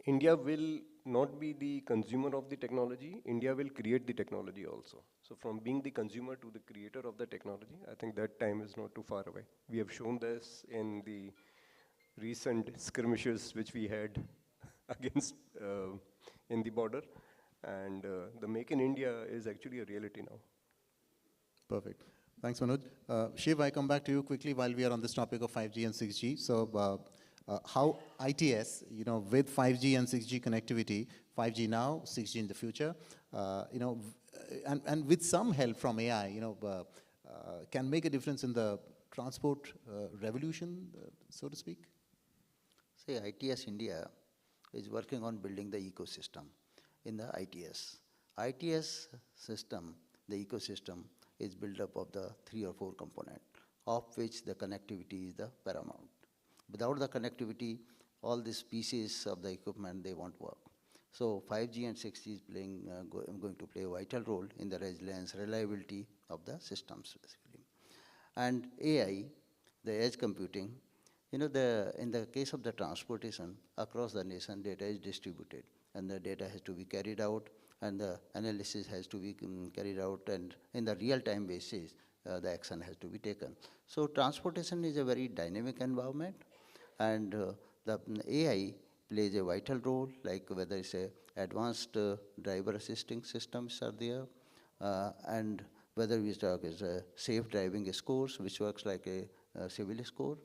India will not be the consumer of the technology. India will create the technology also. So from being the consumer to the creator of the technology, I think that time is not too far away. We have shown this in the recent skirmishes which we had against in the border. And the Make in India is actually a reality now. Perfect. Thanks, Manoj. Shiv, I come back to you quickly while we are on this topic of 5G and 6G. So how ITS, with 5G and 6G connectivity, 5G now, 6G in the future, and with some help from AI, can make a difference in the transport revolution, so to speak? See, ITS India is working on building the ecosystem in the ITS. ITS system, the ecosystem, is built up of the 3 or 4 components, of which the connectivity is the paramount. Without the connectivity, all these pieces of the equipment, they won't work. So 5G and 6G is going to play a vital role in the resilience, reliability of the systems, basically. And AI, the edge computing, in the case of the transportation, across the nation, data is distributed, and the data has to be carried out, and the analysis has to be carried out, and in the real-time basis, the action has to be taken. So transportation is a very dynamic environment, and the AI plays a vital role, like whether it's a advanced driver assisting systems are there, and whether we talk is a safe driving scores, which works like a civil score,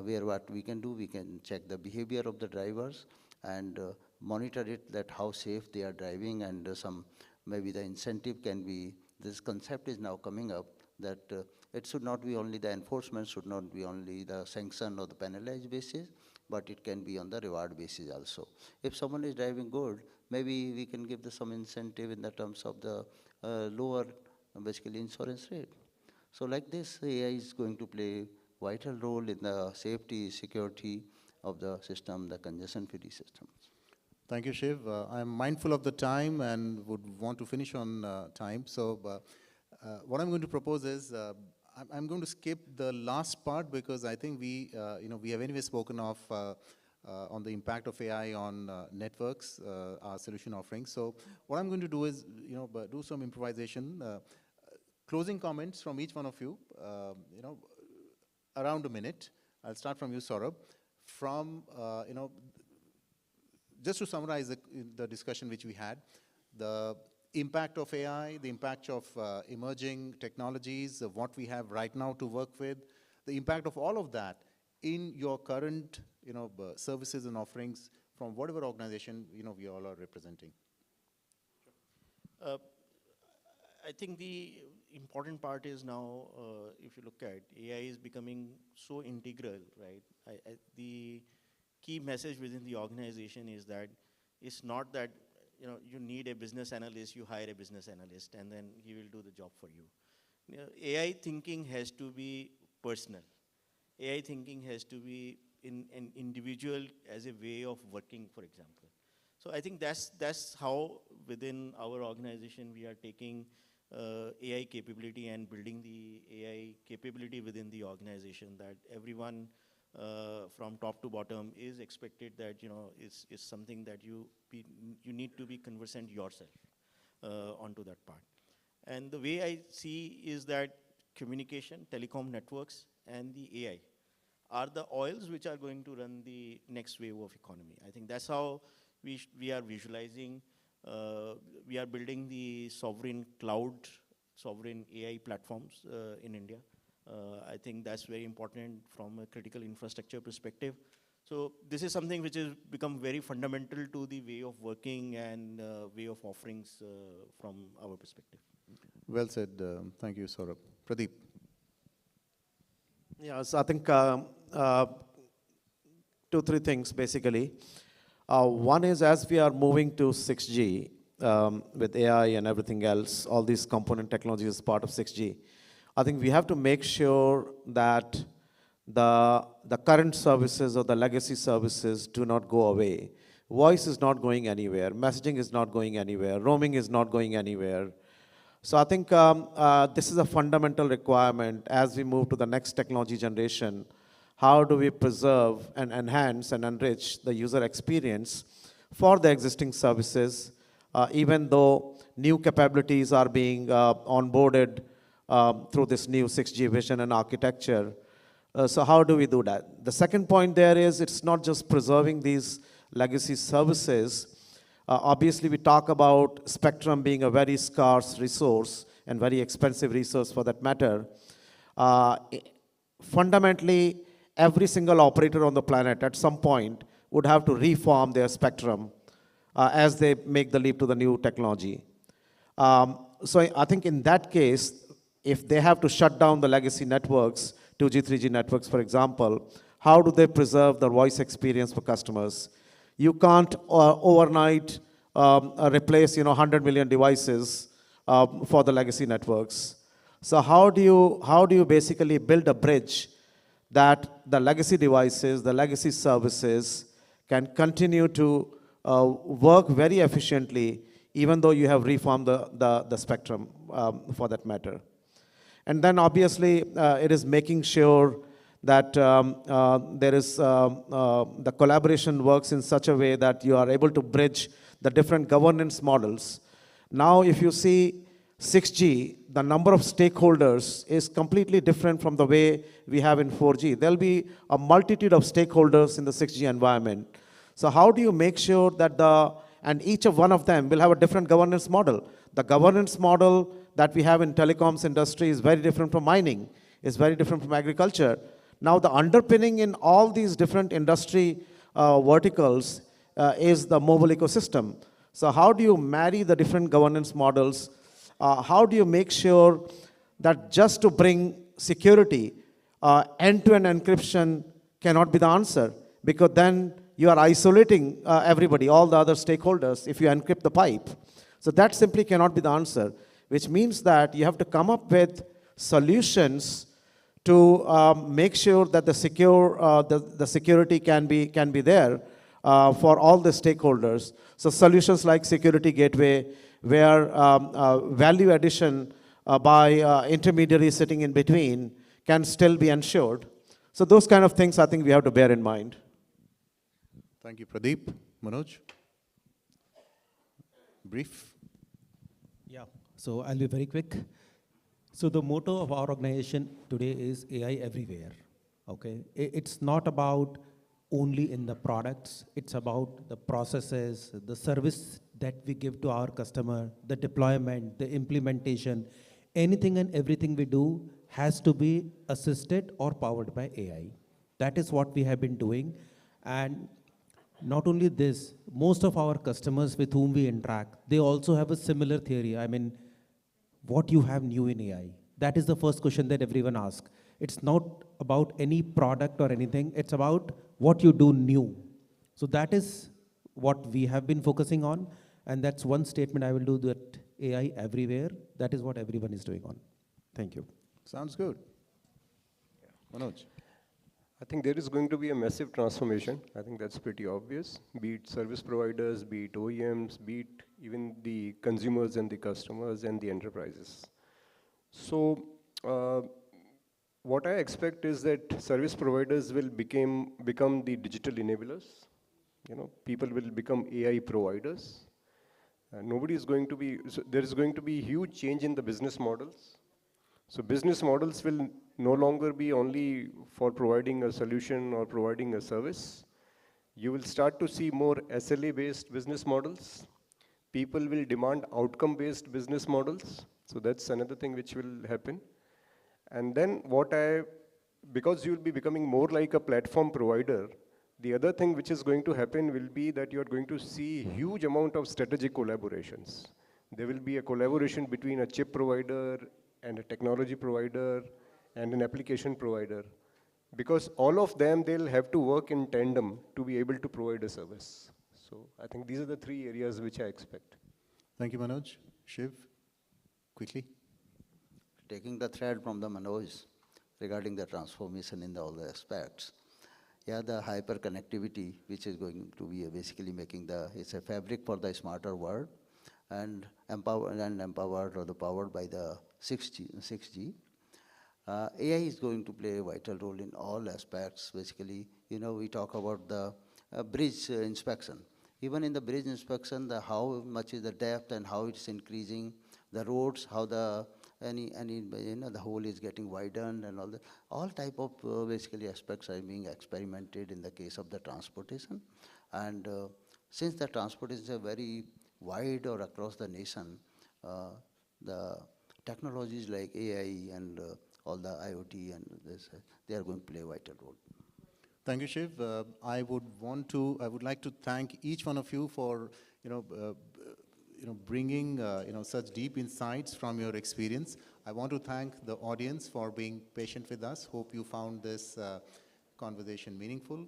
where what we can do, we can check the behavior of the drivers and monitor it, that how safe they are driving, and maybe the incentive can be, this concept is now coming up, that it should not be only the enforcement, should not be only the sanction or the penalized basis, but it can be on the reward basis also. If someone is driving good, maybe we can give some incentive in the terms of the lower, basically, insurance rate. So like this, AI is going to play vital role in the safety, security of the system, the congestion-free system. Thank you, Shiv. I'm mindful of the time and would want to finish on time. So what I'm going to propose is, I'm going to skip the last part, because I think we have anyway spoken of on the impact of AI on networks, our solution offerings. So what I'm going to do is, do some improvisation, closing comments from each one of you, around a minute. I'll start from you, Saurabh. From, just to summarize the discussion which we had, the impact of AI, the impact of emerging technologies, what we have right now to work with, the impact of all of that in your current, services and offerings from whatever organization, we all are representing. I think the important part is now, if you look at, AI is becoming so integral, right? The key message within the organization is that it's not that you need a business analyst, you hire a business analyst, and then he will do the job for you. AI thinking has to be personal. AI thinking has to be in an individual as a way of working, for example. So I think that's how within our organization we are taking AI capability and building the AI capability within the organization, that everyone from top to bottom is expected that is something that you need to be conversant yourself onto that part. And the way I see is that communication, telecom networks, and the AI are the oils which are going to run the next wave of economy. I think that's how we are visualizing. We are building the sovereign cloud, sovereign AI platforms in India. I think that's very important from a critical infrastructure perspective. So this is something which has become very fundamental to the way of working and way of offerings from our perspective. Well said. Thank you, Saurabh. Pradeep. Yeah, so I think 2-3 things basically. One is, as we are moving to 6G with AI and everything else, all these component technologies is part of 6G. I think we have to make sure that the current services or the legacy services do not go away. Voice is not going anywhere. Messaging is not going anywhere. Roaming is not going anywhere. So I think this is a fundamental requirement as we move to the next technology generation. How do we preserve and enhance and enrich the user experience for the existing services, even though new capabilities are being onboarded through this new 6G vision and architecture. So how do we do that? The second point there is, it's not just preserving these legacy services. Obviously, we talk about spectrum being a very scarce resource and very expensive resource for that matter. Fundamentally, every single operator on the planet at some point would have to reform their spectrum as they make the leap to the new technology. So I think in that case, if they have to shut down the legacy networks, 2G, 3G networks, for example, how do they preserve the voice experience for customers? You can't overnight replace 100 million devices for the legacy networks. So how do you basically build a bridge that the legacy devices, the legacy services can continue to work very efficiently, even though you have reformed the spectrum for that matter? And then obviously, it is making sure that the collaboration works in such a way that you are able to bridge the different governance models. Now, if you see 6G, the number of stakeholders is completely different from the way we have in 4G. There'll be a multitude of stakeholders in the 6G environment. So how do you make sure that and each of one of them will have a different governance model? The governance model that we have in telecoms industry is very different from mining, is very different from agriculture. Now the underpinning in all these different industry verticals is the mobile ecosystem. So how do you marry the different governance models? How do you make sure that just to bring security, end-to-end encryption cannot be the answer? Because then you are isolating everybody, all the other stakeholders, if you encrypt the pipe. So that simply cannot be the answer, which means that you have to come up with solutions to make sure that the security can be there for all the stakeholders. So solutions like security gateway, where value addition by intermediaries sitting in between can still be ensured. So those kind of things I think we have to bear in mind. Thank you, Pradeep. Manoj? Brief? Yeah, so I'll be very quick. So the motto of our organization today is AI everywhere, okay? It's not about only in the products, it's about the processes, the service that we give to our customer, the deployment, the implementation. Anything and everything we do has to be assisted or powered by AI. That is what we have been doing. And not only this, most of our customers with whom we interact, they also have a similar theory. I mean, what you have new in AI? That is the first question that everyone asks. It's not about any product or anything, it's about what you do new. So that is what we have been focusing on, and that's one statement I will do, that AI everywhere, that is what everyone is doing on. Thank you. Sounds good. Manoj? I think there is going to be a massive transformation. I think that's pretty obvious, be it service providers, be it OEMs, be it even the consumers and the customers and the enterprises. So what I expect is that service providers will become the digital enablers. You know, people will become AI providers. Nobody is going to be, so there is going to be huge change in the business models. So business models will no longer be only for providing a solution or providing a service. You will start to see more SLA-based business models. People will demand outcome-based business models. So that's another thing which will happen. And then because you will be becoming more like a platform provider, the other thing which is going to happen will be that you are going to see huge amount of strategic collaborations. There will be a collaboration between a chip provider and a technology provider and an application provider. Because all of them, they'll have to work in tandem to be able to provide a service. So I think these are the three areas which I expect. Thank you, Manoj. Shiv, quickly. Taking the thread from the Manoj regarding the transformation in all the aspects. Yeah, the hyper connectivity, which is going to be basically making it's a fabric for the smarter world, and empowered or powered by the 6G. AI is going to play a vital role in all aspects. Basically, you know, we talk about the bridge inspection. Even in the bridge inspection, how much is the depth and how it's increasing, the roads, how the hole is getting widened and all type of basically aspects are being experimented in the case of the transportation. And since the transportation is very wide or across the nation, the technologies like AI and all the IoT and this, they are going to play a vital role. Thank you, Shiv. I would like to thank each one of you for, bringing, such deep insights from your experience. I want to thank the audience for being patient with us. Hope you found this conversation meaningful.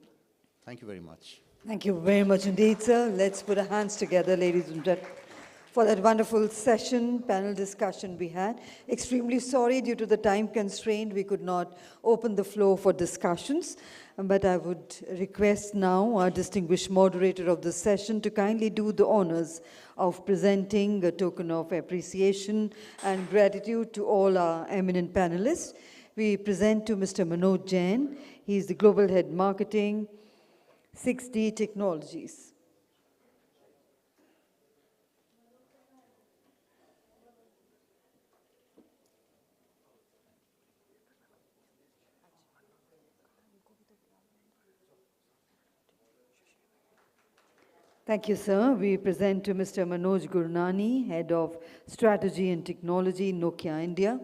Thank you very much. Thank you very much indeed, sir. Let's put our hands together, ladies and gentlemen, for that wonderful panel discussion we had. Extremely sorry, due to the time constraint, we could not open the floor for discussions. But I would request now our distinguished moderator of the session to kindly do the honors of presenting a token of appreciation and gratitude to all our eminent panelists. we present to Mr. Manoj Jain. He is the Global Head Marketing, 6D Technologies. Thank you, sir. We present to Mr. Manoj Gurnani, Head of Strategy and Technology, Nokia India.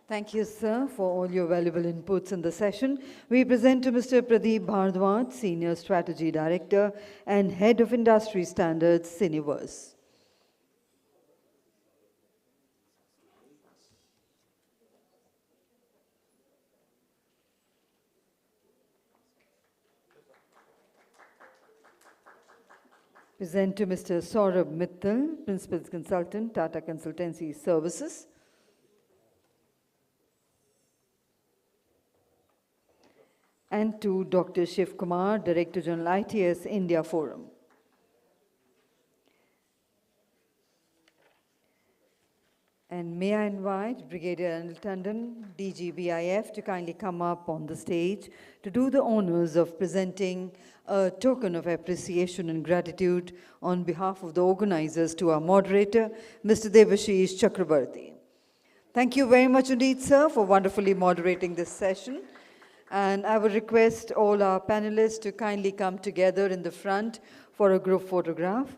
Thank you, sir, for all your valuable inputs in the session. We present to Mr. Pradeep Bhardwaj, Senior Strategy Director and Head of Industry Standards, Cineverse. Present to Mr. Saurabh Mittal, Principal Consultant, Tata Consultancy Services. And to Dr. Shiv Kumar, Director General ITS India Forum. And may I invite Brigadier Anil Tandon, DGBIF, to kindly come up on the stage to do the honors of presenting a token of appreciation and gratitude on behalf of the organizers to our moderator, Mr. Devashish Chakrabarti. Thank you very much indeed, sir, for wonderfully moderating this session. And I would request all our panelists to kindly come together in the front for a group photograph.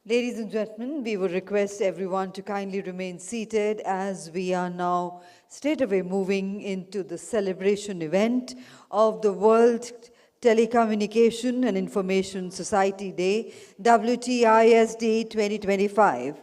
Ladies and gentlemen, we would request everyone to kindly remain seated as we are now straightaway moving into the celebration event of the World Telecommunication and Information Society Day, WTISD 2025.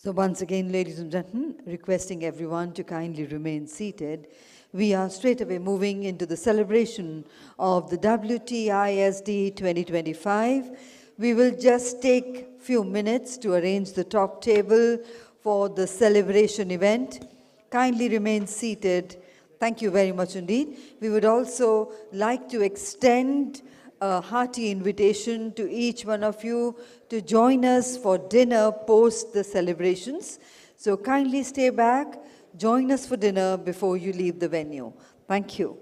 So once again, ladies and gentlemen, requesting everyone to kindly remain seated. We are straightaway moving into the celebration of the WTISD 2025. We will just take a few minutes to arrange the top table for the celebration event. Kindly remain seated. Thank you very much indeed. We would also like to extend a hearty invitation to each one of you to join us for dinner post the celebrations. So kindly stay back, join us for dinner before you leave the venue. Thank you.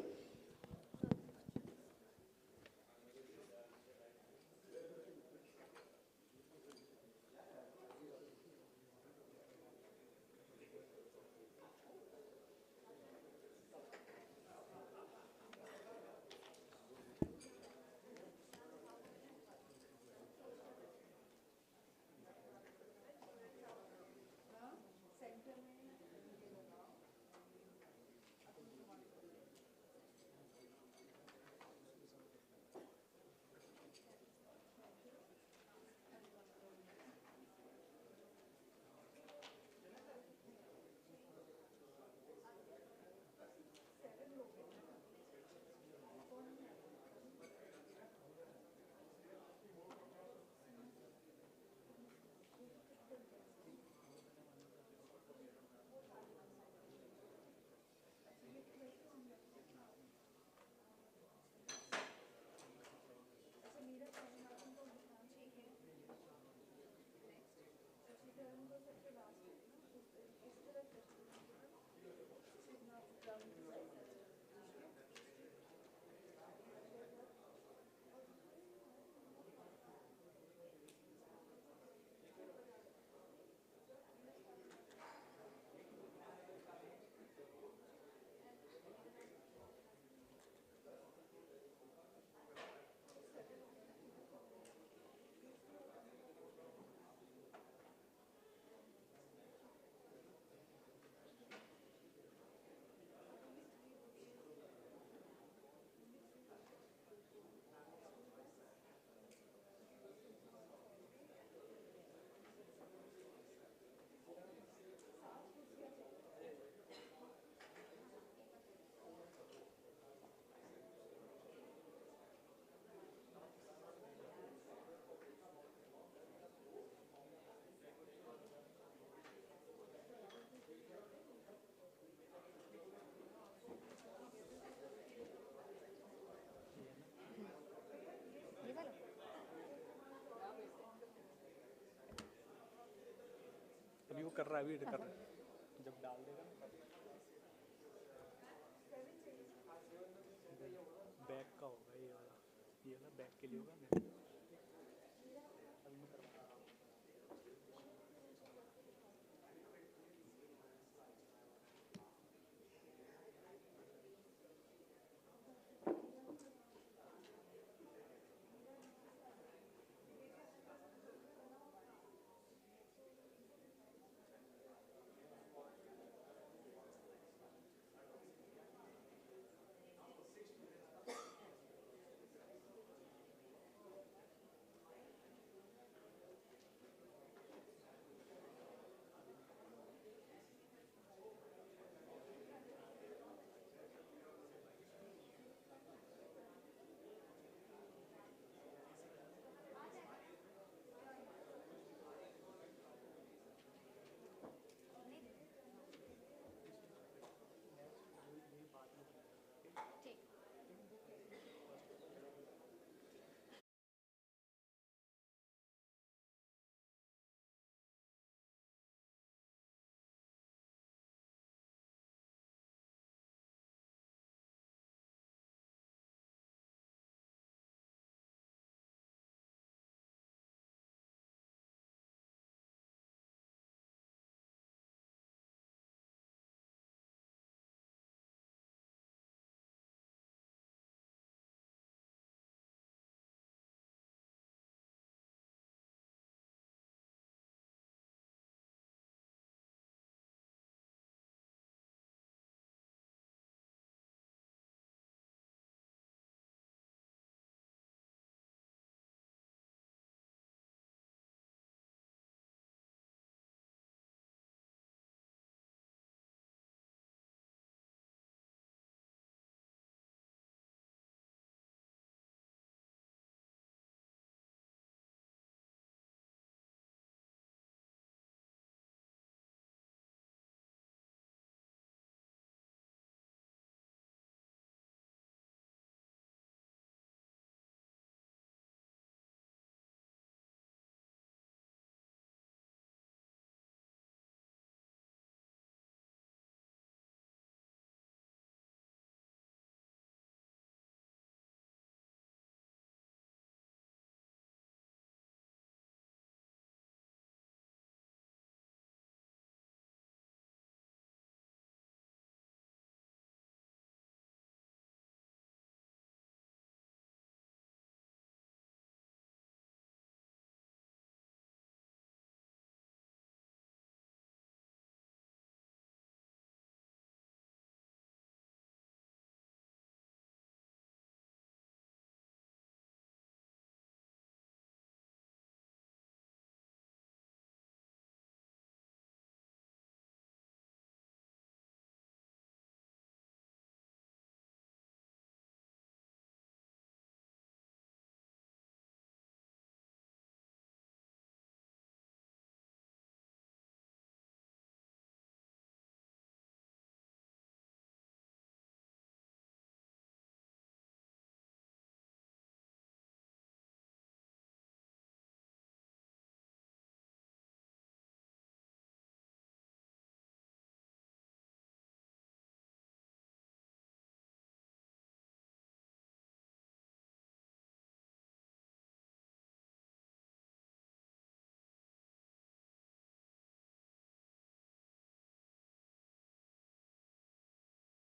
कर रहा है अभी कर रहा है जब डाल देगा बैक का होगा ये ना बैक के लिए होगा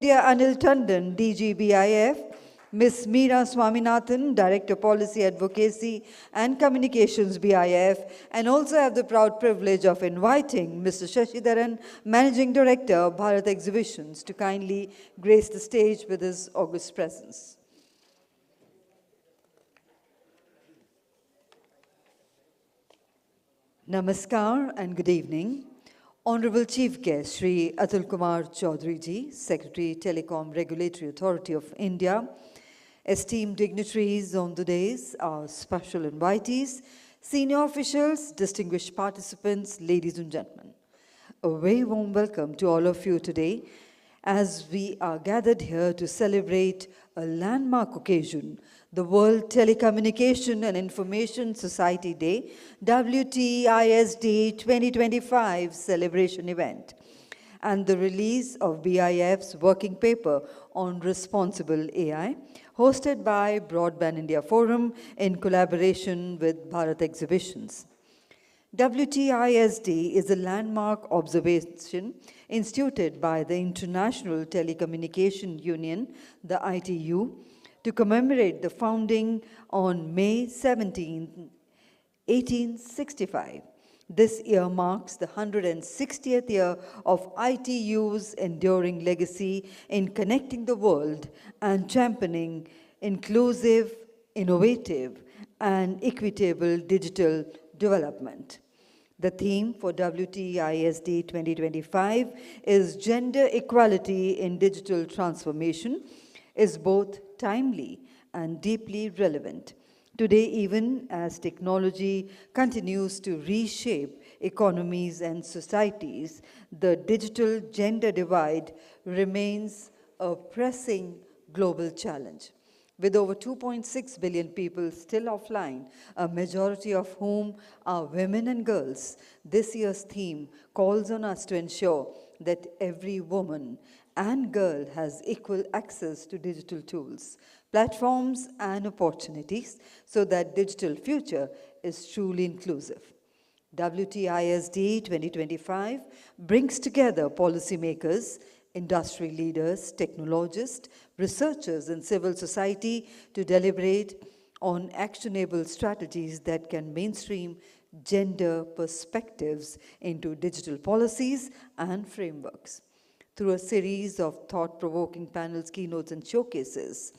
Dear Anil Tandon, DGBIF, Ms. Meera Swaminathan, Director Policy Advocacy and Communications BIF, and also have the proud privilege of inviting Mr. Shashidharan, Managing Director, Bharat Exhibitions, to kindly grace the stage with his august presence. Namaskar and good evening. Honorable Chief Guest, Shri Atul Kumar Chaudhary Ji, Secretary, Telecom Regulatory Authority of India, esteemed dignitaries on the days, our special invitees, senior officials, distinguished participants, ladies and gentlemen. A very warm welcome to all of you today as we are gathered here to celebrate a landmark occasion, the World Telecommunication and Information Society Day, WTISD 2025 celebration event, and the release of BIF's working paper on responsible AI, hosted by Broadband India Forum in collaboration with Bharat Exhibitions. WTISD is a landmark observation instituted by the International TeleCommunication Union, the ITU, to commemorate the founding on May 17, 1865. This year marks the 160th year of ITU's enduring legacy in connecting the world and championing inclusive, innovative, and equitable digital development. The theme for WTISD 2025 is Gender Equality in Digital Transformation, is both timely and deeply relevant. Today, even as technology continues to reshape economies and societies, the digital gender divide remains a pressing global challenge. With over 2.6 billion people still offline, a majority of whom are women and girls, this year's theme calls on us to ensure that every woman and girl has equal access to digital tools, platforms, and opportunities so that digital future is truly inclusive. WTISD 2025 brings together policymakers, industry leaders, technologists, researchers, and civil society to deliberate on actionable strategies that can mainstream gender perspectives into digital policies and frameworks. Through a series of thought-provoking panels, keynotes, and showcases,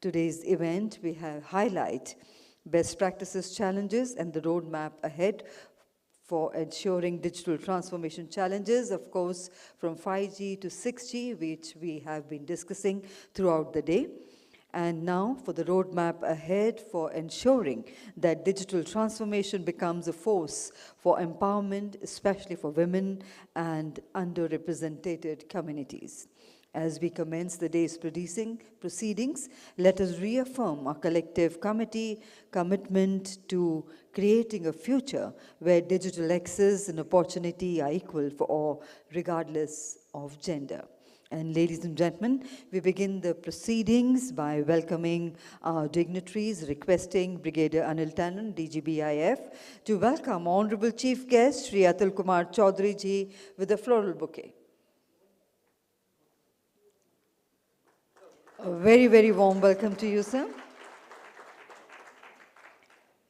today's event, we have highlight best practices challenges and the roadmap ahead for ensuring digital transformation challenges, of course, from 5G to 6G, which we have been discussing throughout the day. And now for the roadmap ahead for ensuring that digital transformation becomes a force for empowerment, especially for women and underrepresented communities. As we commence the day's proceedings, let us reaffirm our collective commitment to creating a future where digital access and opportunity are equal for all, regardless of gender. And ladies and gentlemen, we begin the proceedings by welcoming our dignitaries, requesting Brigadier Anil Tandon, DGBIF, to welcome Honorable Chief Guest, Shri Atul Kumar Chaudhary ji, with a floral bouquet. A very, very warm welcome to you, sir.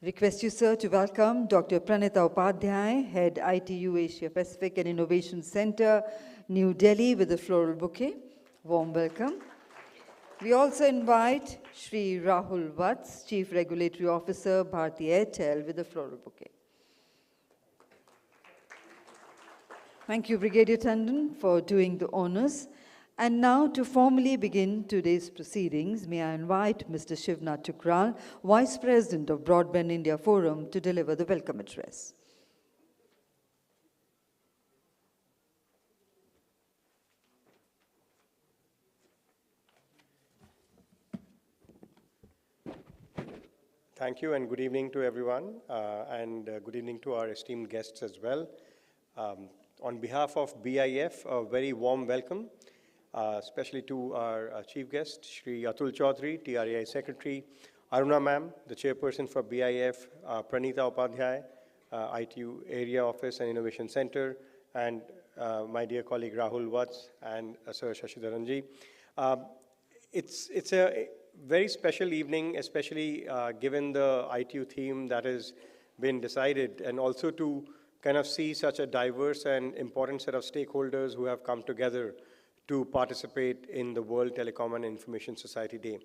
Request you, sir, to welcome Dr. Pranita Upadhyay, Head ITU Asia Pacific and Innovation Center, New Delhi, with a floral bouquet. Warm welcome. We also invite Shri Rahul Vats, Chief Regulatory Officer, Bharti Airtel, with a floral bouquet. Thank you, Brigadier Tandon, for doing the honors. And now, to formally begin today's proceedings, may I invite Mr. Shivnath Tukral, Vice President of Broadband India Forum, to deliver the welcome address. Thank you, and good evening to everyone, and good evening to our esteemed guests as well. On behalf of BIF, a very warm welcome, especially to our chief guest, Shri Atul Chaudhary, TRAI Secretary, Aruna Ma'am, the Chairperson for BIF, Pranita Upadhyay, ITU Area Office and Innovation Center, and my dear colleague Rahul Vats and Sir Shashidharan ji. It's a very special evening, especially given the ITU theme that has been decided, and also to kind of see such a diverse and important set of stakeholders who have come together to participate in the World Telecom and Information Society Day.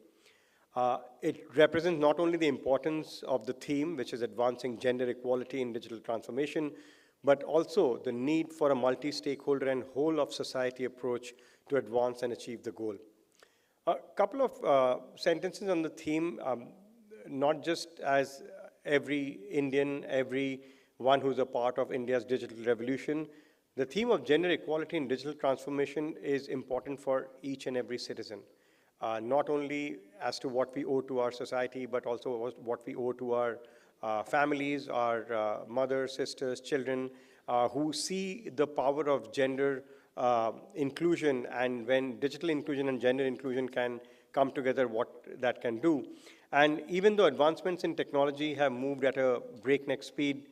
It represents not only the importance of the theme, which is advancing gender equality in digital transformation, but also the need for a multi-stakeholder and whole-of-society approach to advance and achieve the goal. A couple of sentences on the theme, not just as every Indian, everyone who's a part of India's digital revolution, The theme of gender equality in digital transformation is important for each and every citizen, not only as to what we owe to our society, but also what we owe to our families, our mothers, sisters, children, who see the power of gender inclusion, and when digital inclusion and gender inclusion can come together, what that can do. And even though advancements in technology have moved at a breakneck speed,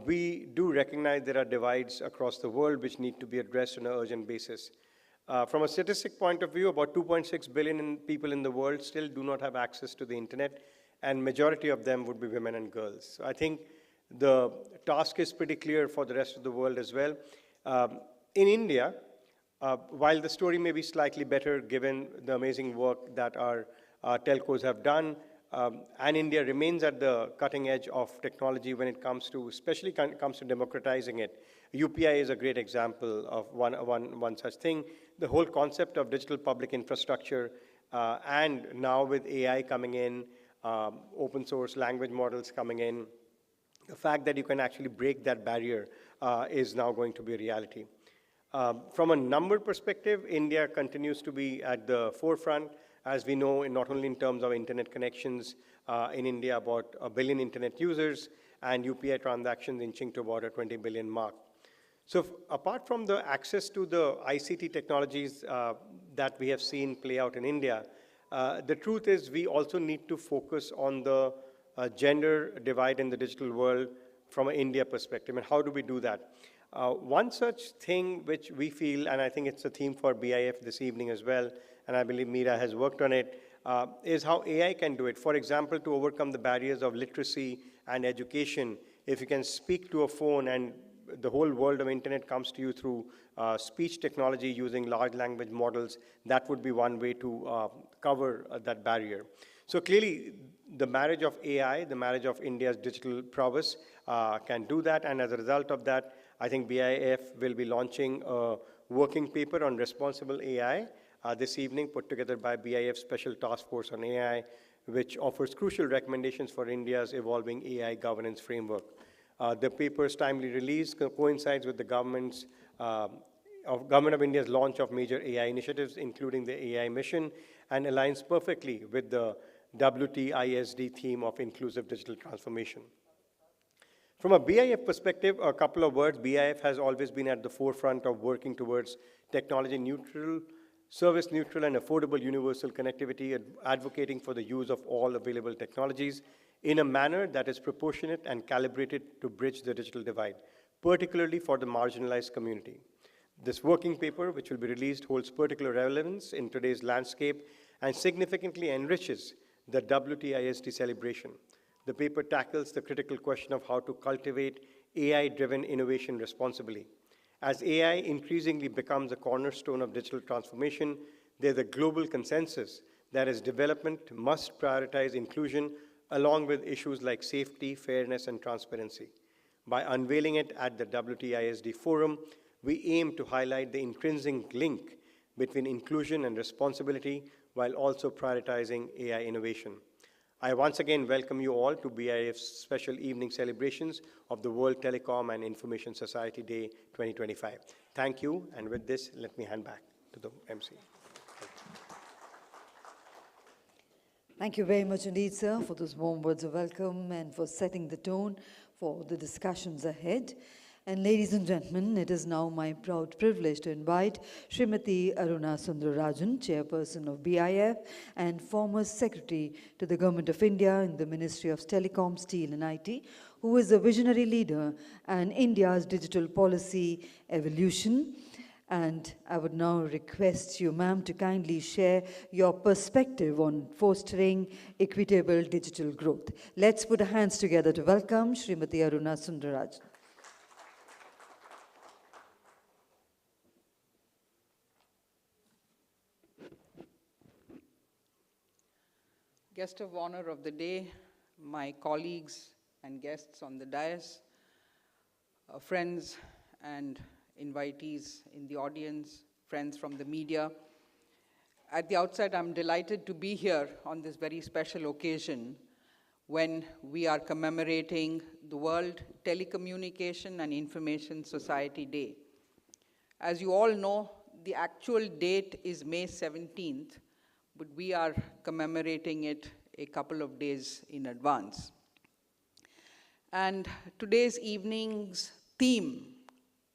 we do recognize there are divides across the world which need to be addressed on an urgent basis. From a statistic point of view, about 2.6 billion people in the world still do not have access to the internet, and majority of them would be women and girls. So I think the task is pretty clear for the rest of the world as well. In India, while the story may be slightly better given the amazing work that our telcos have done, and India remains at the cutting edge of technology when it comes to, especially comes to democratizing it. UPI is a great example of one such thing. The whole concept of digital public infrastructure, and now with AI coming in, open source language models coming in, the fact that you can actually break that barrier is now going to be a reality. From a number perspective, India continues to be at the forefront, as we know, not only in terms of internet connections in India, about 1 billion internet users, and UPI transactions inching to about a 20 billion mark. So apart from the access to the ICT technologies that we have seen play out in India, the truth is we also need to focus on the gender divide in the digital world from an India perspective, and how do we do that? One such thing which we feel, and I think it's a theme for BIF this evening as well, and I believe Meera has worked on it, is how AI can do it. For example, to overcome the barriers of literacy and education, if you can speak to a phone and the whole world of internet comes to you through speech technology using large language models, that would be one way to cover that barrier. So clearly, the marriage of AI, the marriage of India's digital prowess can do that, and as a result of that, I think BIF will be launching a working paper on responsible AI this evening, put together by BIF Special Task Force on AI, which offers crucial recommendations for India's evolving AI governance framework. The paper's timely release coincides with the Government of India's launch of major AI initiatives, including the AI mission, and aligns perfectly with the WTISD theme of inclusive digital transformation. From a BIF perspective, a couple of words. BIF has always been at the forefront of working towards technology neutral, service neutral, and affordable universal connectivity, advocating for the use of all available technologies in a manner that is proportionate and calibrated to bridge the digital divide, particularly for the marginalized community. This working paper, which will be released, holds particular relevance in today's landscape and significantly enriches the WTISD celebration. The paper tackles the critical question of how to cultivate AI-driven innovation responsibly. As AI increasingly becomes a cornerstone of digital transformation, there's a global consensus that as development must prioritize inclusion along with issues like safety, fairness, and transparency. By unveiling it at the WTISD Forum, we aim to highlight the intrinsic link between inclusion and responsibility while also prioritizing AI innovation. I once again welcome you all to BIF's special evening celebrations of the World Telecom and Information Society Day 2025. Thank you, and with this, let me hand back to the MC. Thank you very much indeed, sir, for those warm words of welcome and for setting the tone for the discussions ahead. And ladies and gentlemen, it is now my proud privilege to invite Srimati Aruna Sundararajan, Chairperson of BIF and former Secretary to the Government of India in the Ministry of Telecom, Steel and IT, who is a visionary leader and India's digital policy evolution. And I would now request you, ma'am, to kindly share your perspective on fostering equitable digital growth. Let's put our hands together to welcome Srimati Aruna Sundararajan. Guest of honor of the day, my colleagues and guests on the dais, friends and invitees in the audience, friends from the media. At the outset, I'm delighted to be here on this very special occasion when we are commemorating the World Telecommunication and Information Society Day. As you all know, the actual date is May 17th, but we are commemorating it a couple of days in advance. And today's evening's theme,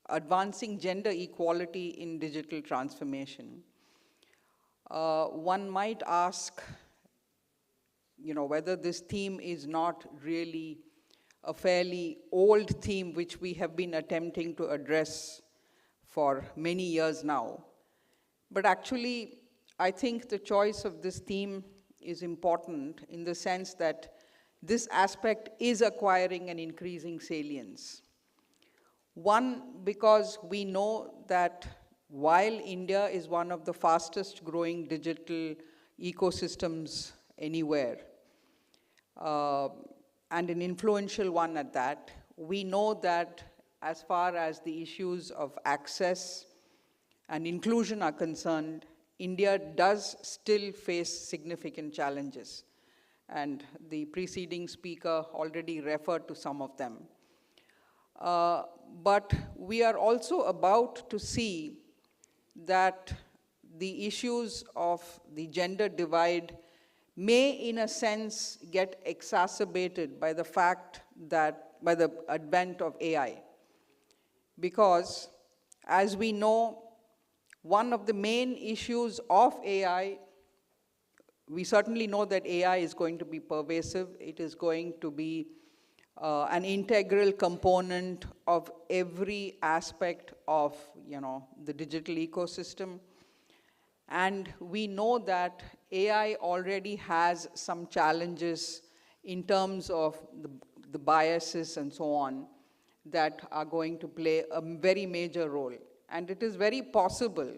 Advancing Gender Equality in Digital Transformation. One might ask, whether this theme is not really a fairly old theme which we have been attempting to address for many years now. But actually, I think the choice of this theme is important in the sense that this aspect is acquiring an increasing salience. One, because we know that while India is one of the fastest growing digital ecosystems anywhere, and an influential one at that, we know that as far as the issues of access and inclusion are concerned, India does still face significant challenges. And the preceding speaker already referred to some of them. But we are also about to see that the issues of the gender divide may, in a sense, get exacerbated by the fact that, by the advent of AI. Because, as we know, one of the main issues of AI, we certainly know that AI is going to be pervasive. It is going to be an integral component of every aspect of, the digital ecosystem. And we know that AI already has some challenges in terms of the biases and so on that are going to play a very major role. And it is very possible,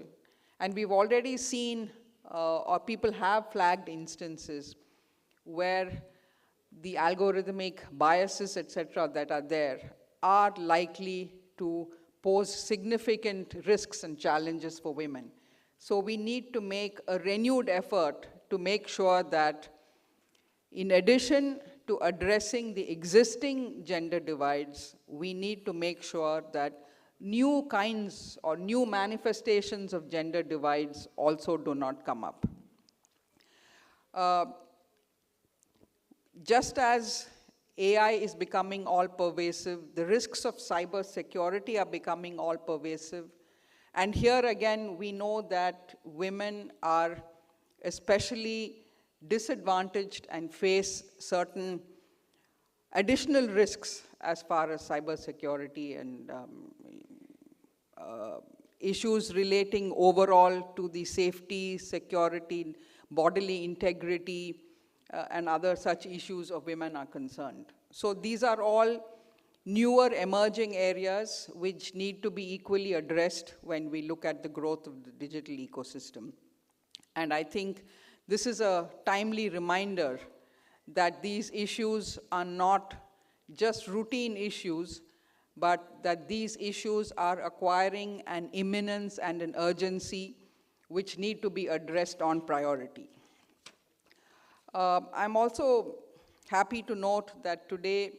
and we've already seen, or people have flagged instances where the algorithmic biases, etc., that are there are likely to pose significant risks and challenges for women. So we need to make a renewed effort to make sure that, in addition to addressing the existing gender divides, we need to make sure that new kinds or new manifestations of gender divides also do not come up. Just as AI is becoming all-pervasive, the risks of cybersecurity are becoming all-pervasive. And here again, we know that women are especially disadvantaged and face certain additional risks as far as cybersecurity and issues relating overall to the safety, security, bodily integrity, and other such issues of women are concerned. So these are all newer emerging areas which need to be equally addressed when we look at the growth of the digital ecosystem. And I think this is a timely reminder that these issues are not just routine issues, but that these issues are acquiring an imminence and an urgency which need to be addressed on priority. I'm also happy to note that today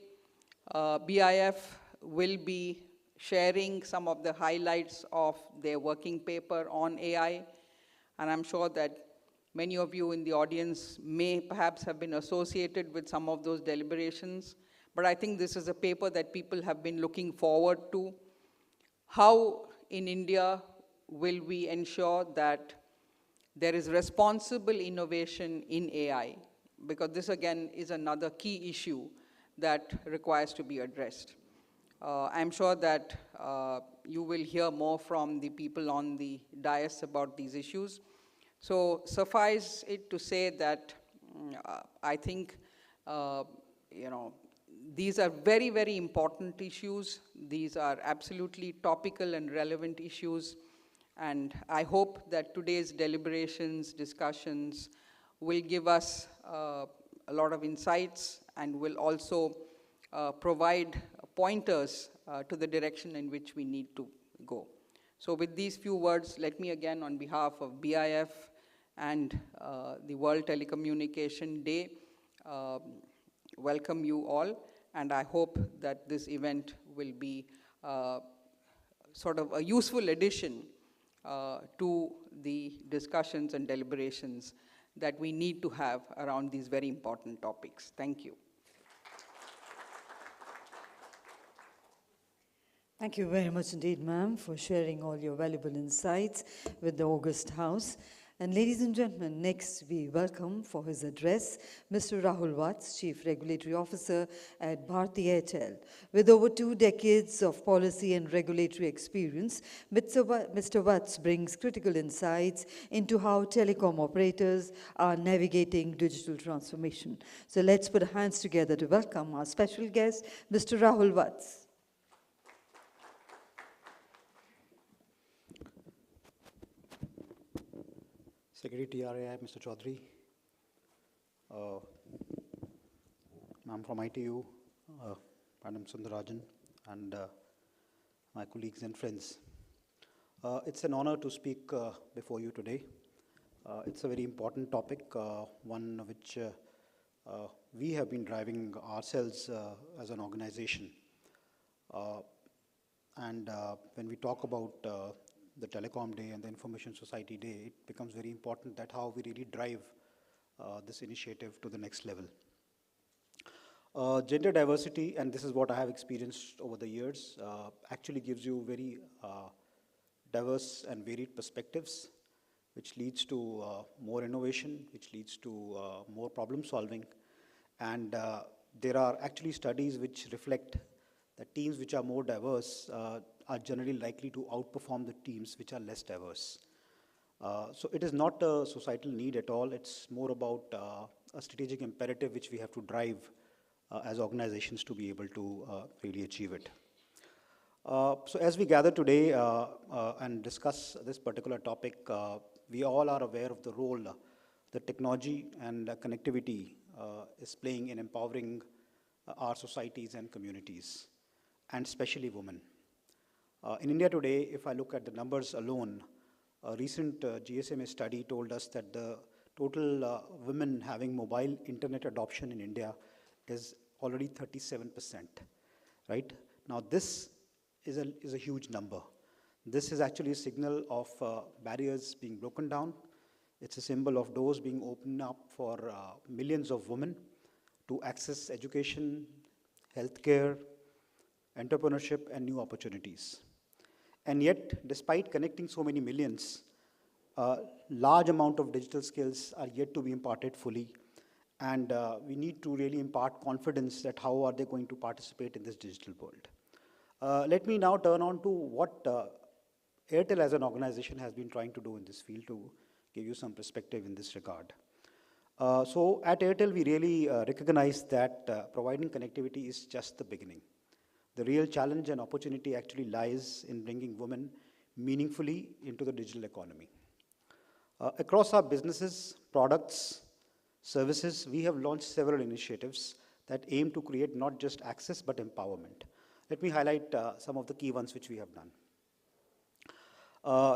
BIF will be sharing some of the highlights of their working paper on AI, and I'm sure that many of you in the audience may perhaps have been associated with some of those deliberations, but I think this is a paper that people have been looking forward to. How in India will we ensure that there is responsible innovation in AI? Because this again is another key issue that requires to be addressed. I'm sure that you will hear more from the people on the dais about these issues. So suffice it to say that I think these are very, very important issues. These are absolutely topical and relevant issues. And I hope that today's deliberations, discussions will give us a lot of insights and will also provide pointers to the direction in which we need to go. So with these few words, let me again, on behalf of BIF and the World Telecommunication Day, welcome you all. And I hope that this event will be sort of a useful addition to the discussions and deliberations that we need to have around these very important topics. Thank you. Thank you very much indeed, ma'am, for sharing all your valuable insights with the August House. And ladies and gentlemen, next we welcome for his address Mr. Rahul Watts, Chief Regulatory Officer at Bharti Airtel. With over 2 decades of policy and regulatory experience, Mr. Watts brings critical insights into how telecom operators are navigating digital transformation. So let's put our hands together to welcome our special guest, Mr. Rahul Watts. Secretary TRAI, Mr. Chaudhary, Ma'am from ITU, Madam Sundarajan, and my colleagues and friends. It's an honor to speak before you today. It's a very important topic, one which we have been driving ourselves as an organization. When we talk about the Telecom Day and the Information Society Day, it becomes very important that how we really drive this initiative to the next level. Gender diversity, and this is what I have experienced over the years, actually gives you very diverse and varied perspectives, which leads to more innovation, which leads to more problem solving. And there are actually studies which reflect that teams which are more diverse are generally likely to outperform the teams which are less diverse. So it is not a societal need at all. It's more about a strategic imperative which we have to drive as organizations to be able to really achieve it. So as we gather today and discuss this particular topic, we all are aware of the role that technology and connectivity is playing in empowering our societies and communities, and especially women. In India today, if I look at the numbers alone, a recent GSMA study told us that the total women having mobile internet adoption in India is already 37%, right? Now this is a huge number. This is actually a signal of barriers being broken down. It's a symbol of doors being opened up for millions of women to access education, healthcare, entrepreneurship, and new opportunities. And yet, despite connecting so many millions, a large amount of digital skills are yet to be imparted fully. And we need to really impart confidence that how are they going to participate in this digital world. Let me now turn on to what Airtel as an organization has been trying to do in this field to give you some perspective in this regard. So at Airtel, we really recognize that providing connectivity is just the beginning. The real challenge and opportunity actually lies in bringing women meaningfully into the digital economy. Across our businesses, products, services, we have launched several initiatives that aim to create not just access but empowerment. Let me highlight some of the key ones which we have done.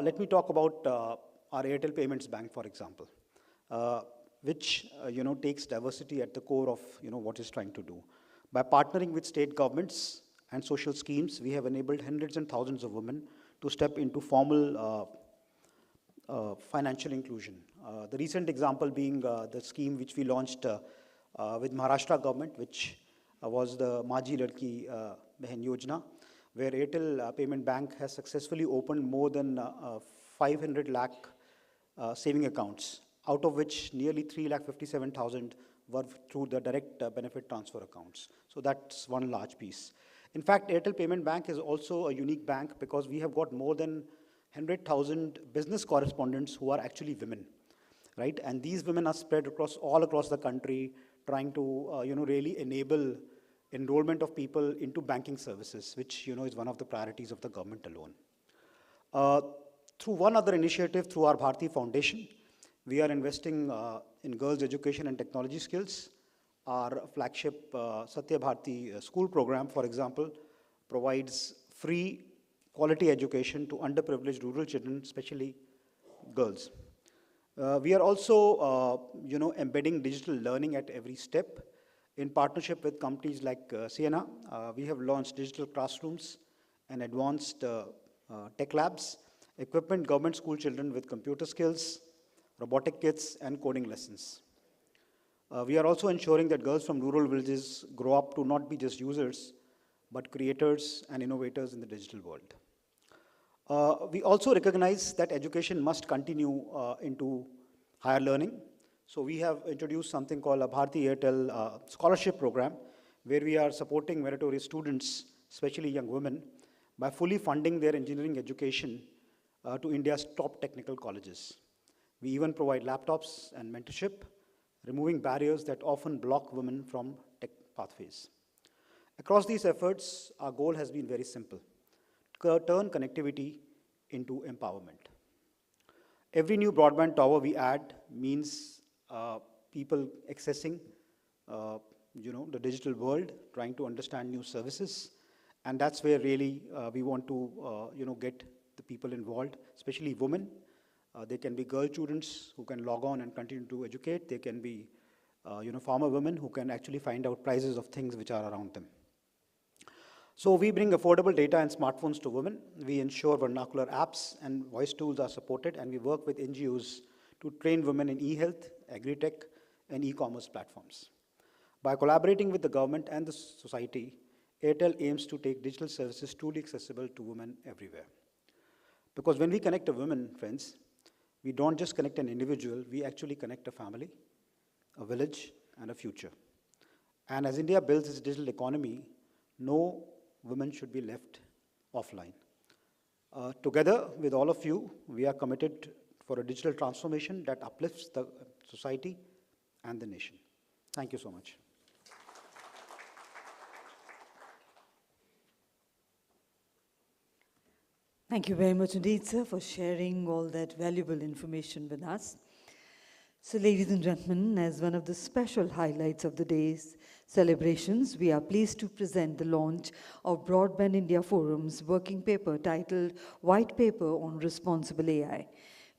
Let me talk about our Airtel Payments Bank, for example, which takes diversity at the core of what it's trying to do. By partnering with state governments and social schemes, we have enabled hundreds and thousands of women to step into formal financial inclusion. The recent example being the scheme which we launched with Maharashtra government, which was the Maaji Ladki Behan Yojana, where Airtel Payment Bank has successfully opened more than 500 lakh saving accounts, out of which nearly 3,57,000 were through the direct benefit transfer accounts. So that's one large piece. In fact, Airtel Payment Bank is also a unique bank because we have got more than 100,000 business correspondents who are actually women, right? And these women are spread all across the country, trying to really enable enrollment of people into banking services, which is one of the priorities of the government alone. Through one other initiative, through our Bharti Foundation, we are investing in girls' education and technology skills. Our flagship Satya Bharti school program, for example, provides free quality education to underprivileged rural children, especially girls. We are also, embedding digital learning at every step. In partnership with companies like Sienna, we have launched digital classrooms and advanced tech labs, equipment government school children with computer skills, robotic kits, and coding lessons. We are also ensuring that girls from rural villages grow up to not be just users, but creators and innovators in the digital world. We also recognize that education must continue into higher learning. So we have introduced something called a Bharti Airtel scholarship program, where we are supporting meritorious students, especially young women, by fully funding their engineering education to India's top technical colleges. We even provide laptops and mentorship, removing barriers that often block women from tech pathways. Across these efforts, our goal has been very simple: turn connectivity into empowerment. Every new broadband tower we add means people accessing the digital world, trying to understand new services, and that's where really we want to get the people involved, especially women. They can be girl students who can log on and continue to educate. They can be farmer women who can actually find out prices of things which are around them. So we bring affordable data and smartphones to women. We ensure vernacular apps and voice tools are supported, and we work with NGOs to train women in e-health, agri-tech, and e-commerce platforms. By collaborating with the government and the society, Airtel aims to take digital services truly accessible to women everywhere. Because when we connect a woman, friends, we don't just connect an individual, we actually connect a family, a village, and a future. And as India builds its digital economy, no women should be left offline. Together with all of you, we are committed for a digital transformation that uplifts the society and the nation. Thank you so much. Thank you very much indeed, sir, for sharing all that valuable information with us. So, ladies and gentlemen, as one of the special highlights of the day's celebrations, we are pleased to present the launch of Broadband India Forum's working paper titled White Paper on Responsible AI.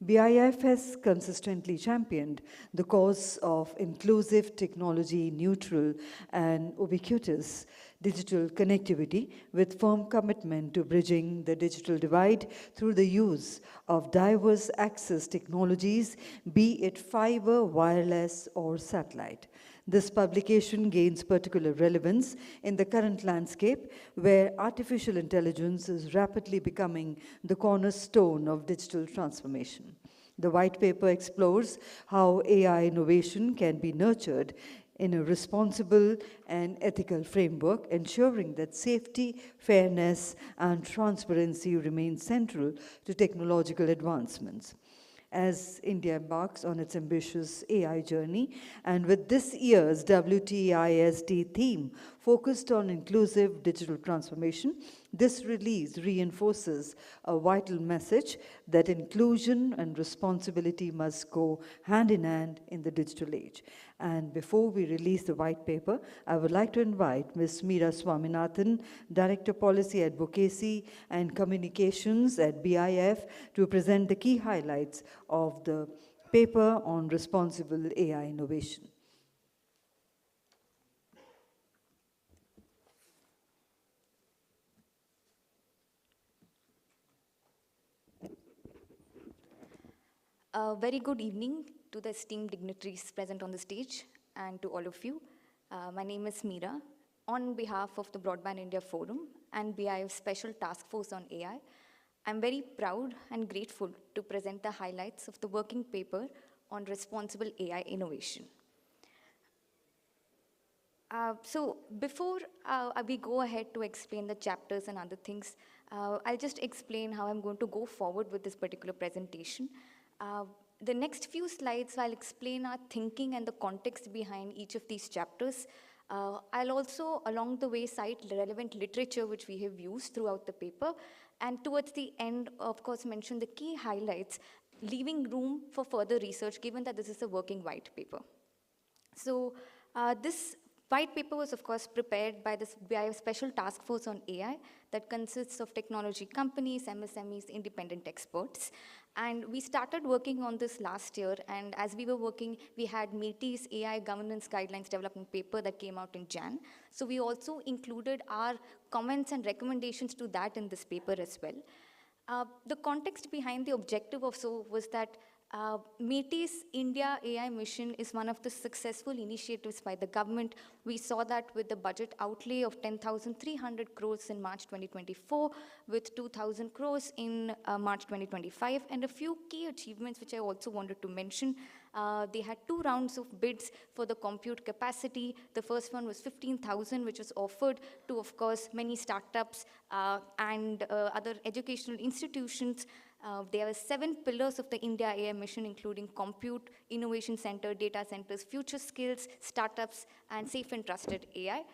BIF has consistently championed the cause of inclusive, technology-neutral, and ubiquitous digital connectivity with firm commitment to bridging the digital divide through the use of diverse access technologies, be it fiber, wireless, or satellite. This publication gains particular relevance in the current landscape where artificial intelligence is rapidly becoming the cornerstone of digital transformation. The white paper explores how AI innovation can be nurtured in a responsible and ethical framework, ensuring that safety, fairness, and transparency remain central to technological advancements. As India embarks on its ambitious AI journey, and with this year's WTISD theme focused on inclusive digital transformation, this release reinforces a vital message that inclusion and responsibility must go hand in hand in the digital age. And before we release the white paper, I would like to invite Ms. Meera Swaminathan, Director Policy Advocacy and Communications at BIF, to present the key highlights of the paper on responsible AI innovation. A very good evening to the esteemed dignitaries present on the stage and to all of you. My name is Meera. On behalf of the Broadband India Forum and BIF Special Task Force on AI, I'm very proud and grateful to present the highlights of the working paper on responsible AI innovation. So before we go ahead to explain the chapters and other things, I'll just explain how I'm going to go forward with this particular presentation. The next few slides, I'll explain our thinking and the context behind each of these chapters. I'll also, along the way, cite relevant literature which we have used throughout the paper, and towards the end, of course, mention the key highlights, leaving room for further research, given that this is a working white paper. So this white paper was, of course, prepared by a special task force on AI that consists of technology companies, MSMEs, independent experts. And we started working on this last year, and as we were working, we had METI's AI Governance Guidelines Development Paper that came out in Jan. So we also included our comments and recommendations to that in this paper as well. The context behind the objective of so was that METI's India AI mission is one of the successful initiatives by the government. We saw that with the budget outlay of 10,300 crores in March 2024, with 2,000 crores in March 2025, and a few key achievements which I also wanted to mention. They had 2 rounds of bids for the compute capacity. The first one was 15,000, which was offered to, of course, many startups and other educational institutions. There are 7 pillars of the India AI mission, including compute, innovation center, data centers, future skills, startups, and safe and trusted AI.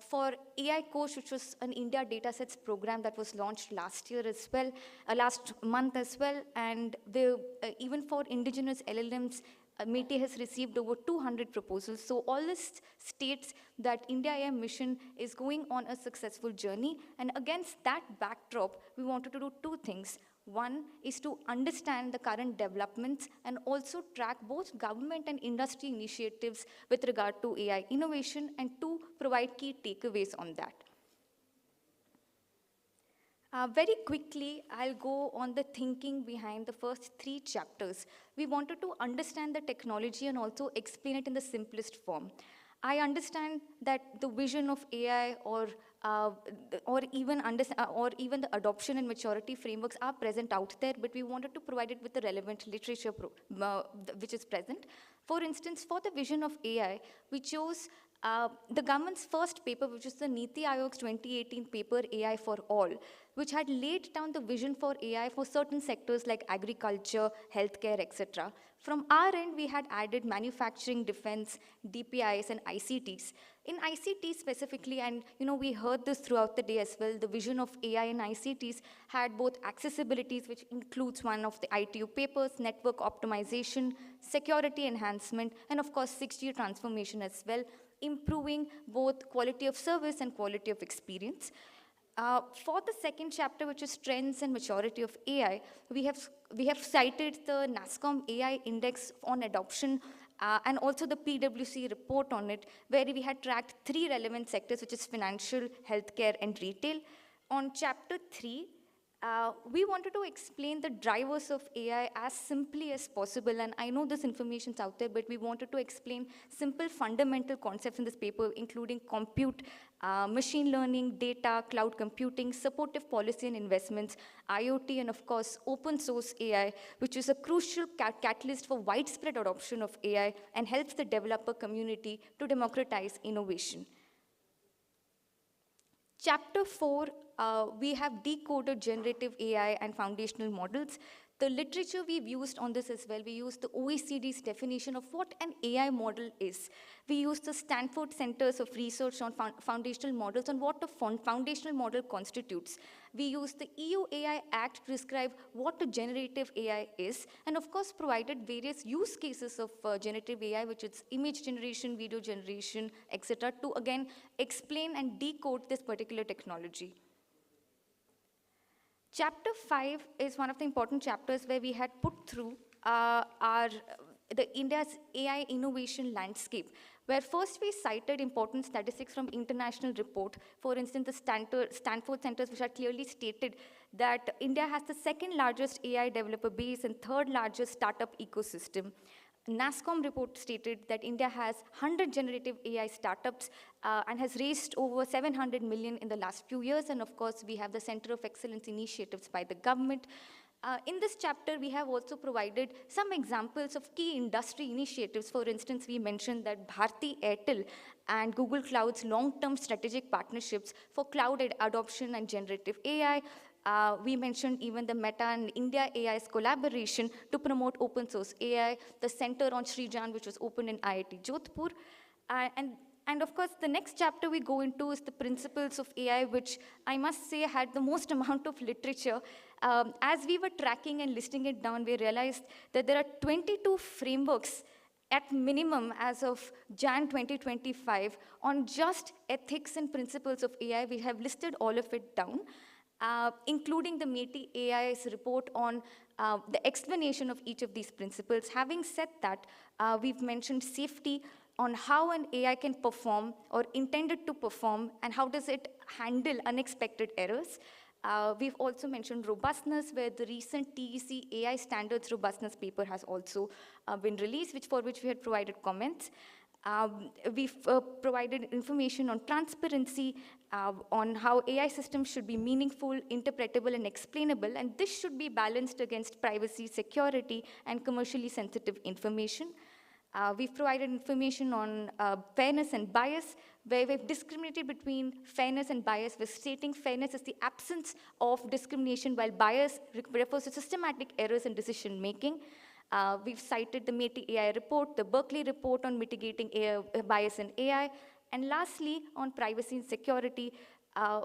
For AI Coach, which was an India datasets program that was launched last year as well, last month as well, and even for indigenous LLMs, METI has received over 200 proposals. So all this states that India AI mission is going on a successful journey. And against that backdrop, we wanted to do 2 things. One is to understand the current developments and also track both government and industry initiatives with regard to AI innovation, and 2, provide key takeaways on that. Very quickly, I'll go on the thinking behind the first 3 chapters. We wanted to understand the technology and also explain it in the simplest form. I understand that the vision of AI or even the adoption and maturity frameworks are present out there, but we wanted to provide it with the relevant literature which is present. For instance, for the vision of AI, we chose the government's first paper, which is the Niti Aayog's 2018 paper, AI for All, which had laid down the vision for AI for certain sectors like agriculture, healthcare, etc. From our end, we had added manufacturing, defense, DPIs, and ICTs. In ICT specifically, and we heard this throughout the day as well, the vision of AI and ICTs had both accessibilities, which includes one of the ITU papers, network optimization, security enhancement, and of course 6G transformation as well, improving both quality of service and quality of experience. For the second chapter, which is trends and maturity of AI, we have cited the NASSCOM AI Index on adoption and also the PwC report on it, where we had tracked 3 relevant sectors, which is financial, healthcare, and retail. On chapter 3, we wanted to explain the drivers of AI as simply as possible, and I know this information's out there, but we wanted to explain simple fundamental concepts in this paper, including compute, machine learning, data, cloud computing, supportive policy and investments, IoT, and of course, open source AI, which is a crucial catalyst for widespread adoption of AI and helps the developer community to democratize innovation. Chapter 4, we have decoded generative AI and foundational models. The literature we've used on this as well, we used the OECD's definition of what an AI model is. We used the Stanford Centers of Research on Foundational Models on what a foundational model constitutes. We used the EU AI Act to describe what a generative AI is, and of course provided various use cases of generative AI, which is image generation, video generation, etc., to again explain and decode this particular technology. Chapter 5 is one of the important chapters where we had put through India's AI innovation landscape, where first we cited important statistics from international report. For instance, the Stanford Centers, which had clearly stated that India has the 2nd largest AI developer base and 3rd largest startup ecosystem. NASSCOM report stated that India has 100 generative AI startups and has raised over 700 million in the last few years. And of course, we have the Center of Excellence initiatives by the government. In this chapter, we have also provided some examples of key industry initiatives. For instance, we mentioned that Bharti Airtel and Google Cloud's long-term strategic partnerships for cloud adoption and generative AI. We mentioned even the Meta and India AI's collaboration to promote open source AI, the Center on Srijan, which was opened in IIT Jodhpur. And of course, the next chapter we go into is the principles of AI, which I must say had the most amount of literature. As we were tracking and listing it down, we realized that there are 22 frameworks at minimum as of Jan 2025 on just ethics and principles of AI. We have listed all of it down. Including the METI AI's report on the explanation of each of these principles. Having said that, we've mentioned safety on how an AI can perform or intended to perform, and how does it handle unexpected errors. We've also mentioned robustness, where the recent TEC AI standards robustness paper has also been released, for which we had provided comments. We've provided information on transparency, on how AI systems should be meaningful, interpretable, and explainable, and this should be balanced against privacy, security, and commercially sensitive information. We've provided information on fairness and bias, where we've discriminated between fairness and bias. We're stating fairness is the absence of discrimination, while bias refers to systematic errors in decision making. We've cited the METI AI report, the Berkeley report on mitigating bias in AI, and lastly, on privacy and security.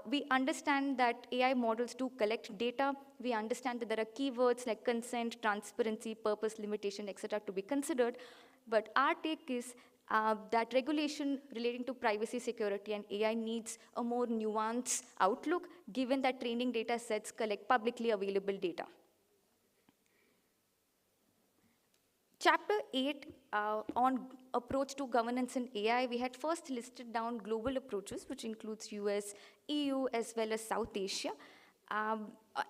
We understand that AI models do collect data. We understand that there are keywords like consent, transparency, purpose, limitation, etc. to be considered. But our take is that regulation relating to privacy, security, and AI needs a more nuanced outlook, given that training data sets collect publicly available data. Chapter 8 on approach to governance in AI, we had first listed down global approaches, which includes US, EU, as well as South Asia.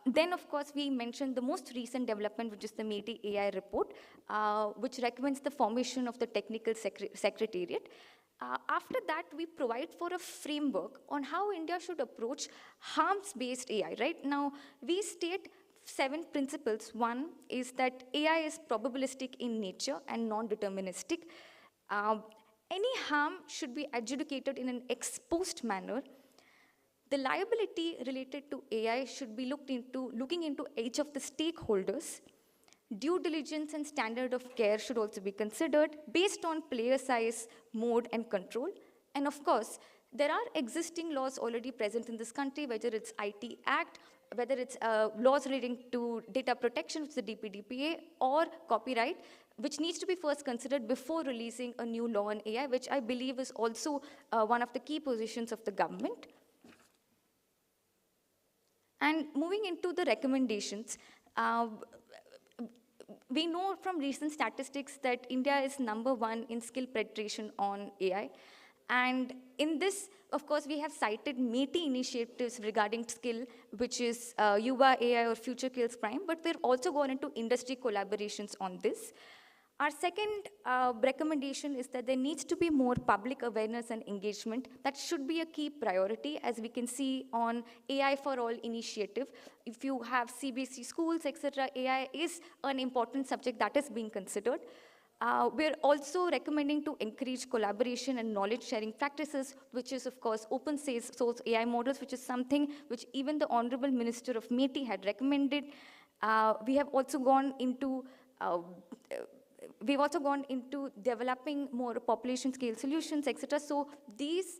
Then, of course, we mentioned the most recent development, which is the METI AI report, which recommends the formation of the technical secretariat. After that, we provide for a framework on how India should approach harms-based AI. Right now, we state 7 principles. One is that AI is probabilistic in nature and non-deterministic. Any harm should be adjudicated in an ex-post manner. The liability related to AI should be looking into each of the stakeholders. Due diligence and standard of care should also be considered based on player size, mode, and control. And of course, there are existing laws already present in this country, whether it's IT Act, whether it's laws relating to data protection, which is the DPDPA, or copyright, which needs to be first considered before releasing a new law on AI, which I believe is also one of the key positions of the government. And moving into the recommendations, we know from recent statistics that India is #1 in skill penetration on AI. And in this, of course, we have cited METI initiatives regarding skill, which is Yuva AI or Future Skills Prime, but we've also gone into industry collaborations on this. Our second recommendation is that there needs to be more public awareness and engagement. That should be a key priority, as we can see on AI for All initiative. If you have CBSE schools, etc., AI is an important subject that is being considered. We're also recommending to encourage collaboration and knowledge sharing practices, which is, of course, open source AI models, which is something which even the Honorable Minister of METI had recommended. We have also gone into developing more population scale solutions, etc. So these,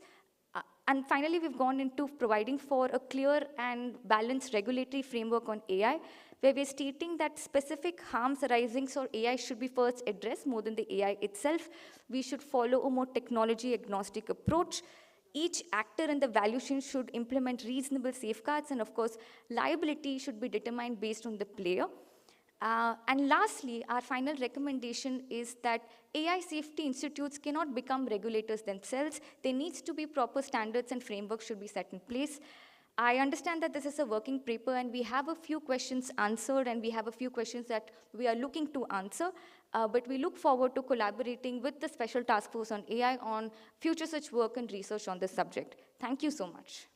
and finally, we've gone into providing for a clear and balanced regulatory framework on AI, where we're stating that specific harms arising for AI should be first addressed more than the AI itself. We should follow a more technology agnostic approach. Each actor in the value chain should implement reasonable safeguards, and of course, liability should be determined based on the player. And lastly, our final recommendation is that AI safety institutes cannot become regulators themselves. There needs to be proper standards and frameworks should be set in place. I understand that this is a working paper, and we have a few questions answered, and we have a few questions that we are looking to answer. But we look forward to collaborating with the Special Task Force on AI on future such work and research on this subject. Thank you so much.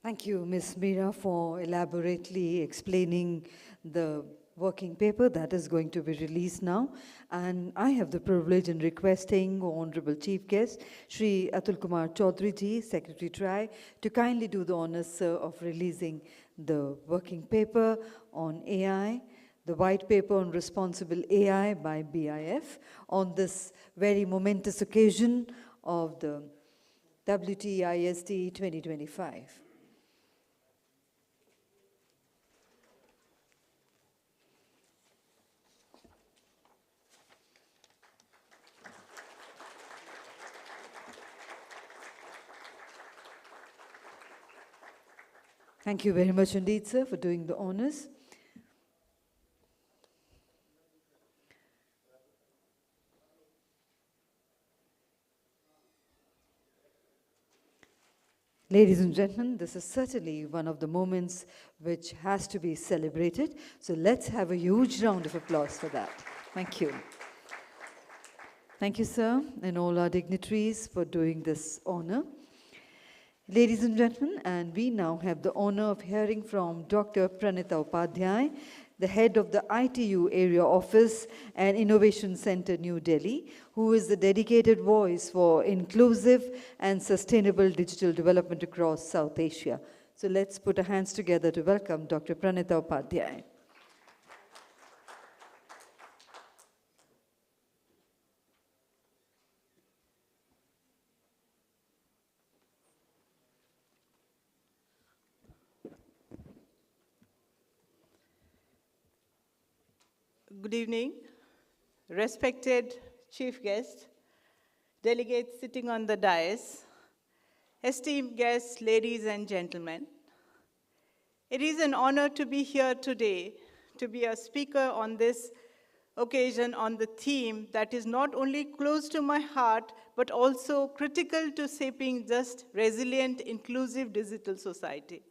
Thank you, Ms. Meera, for elaborately explaining the working paper that is going to be released now. And I have the privilege in requesting Honorable Chief Guest, Shri Atul Kumar Chaudhary ji, Secretary TRI, to kindly do the honors, sir, of releasing the working paper on AI, the white paper on responsible AI by BIF, on this very momentous occasion of the WTISD 2025. Thank you very much indeed, sir, for doing the honors. Ladies and gentlemen, this is certainly one of the moments which has to be celebrated. So let's have a huge round of applause for that. Thank you. Thank you, sir, and all our dignitaries for doing this honor. Ladies and gentlemen, and we now have the honor of hearing from Dr. Pranita Upadhyay, the head of the ITU Area Office and Innovation Center, New Delhi, who is the dedicated voice for inclusive and sustainable digital development across South Asia. So let's put our hands together to welcome Dr. Pranita Upadhyay. Good evening, respected chief guest, delegates sitting on the dais, esteemed guests, ladies and gentlemen. It is an honor to be here today, to be a speaker on this occasion on the theme that is not only close to my heart, but also critical to shaping just resilient, inclusive digital society,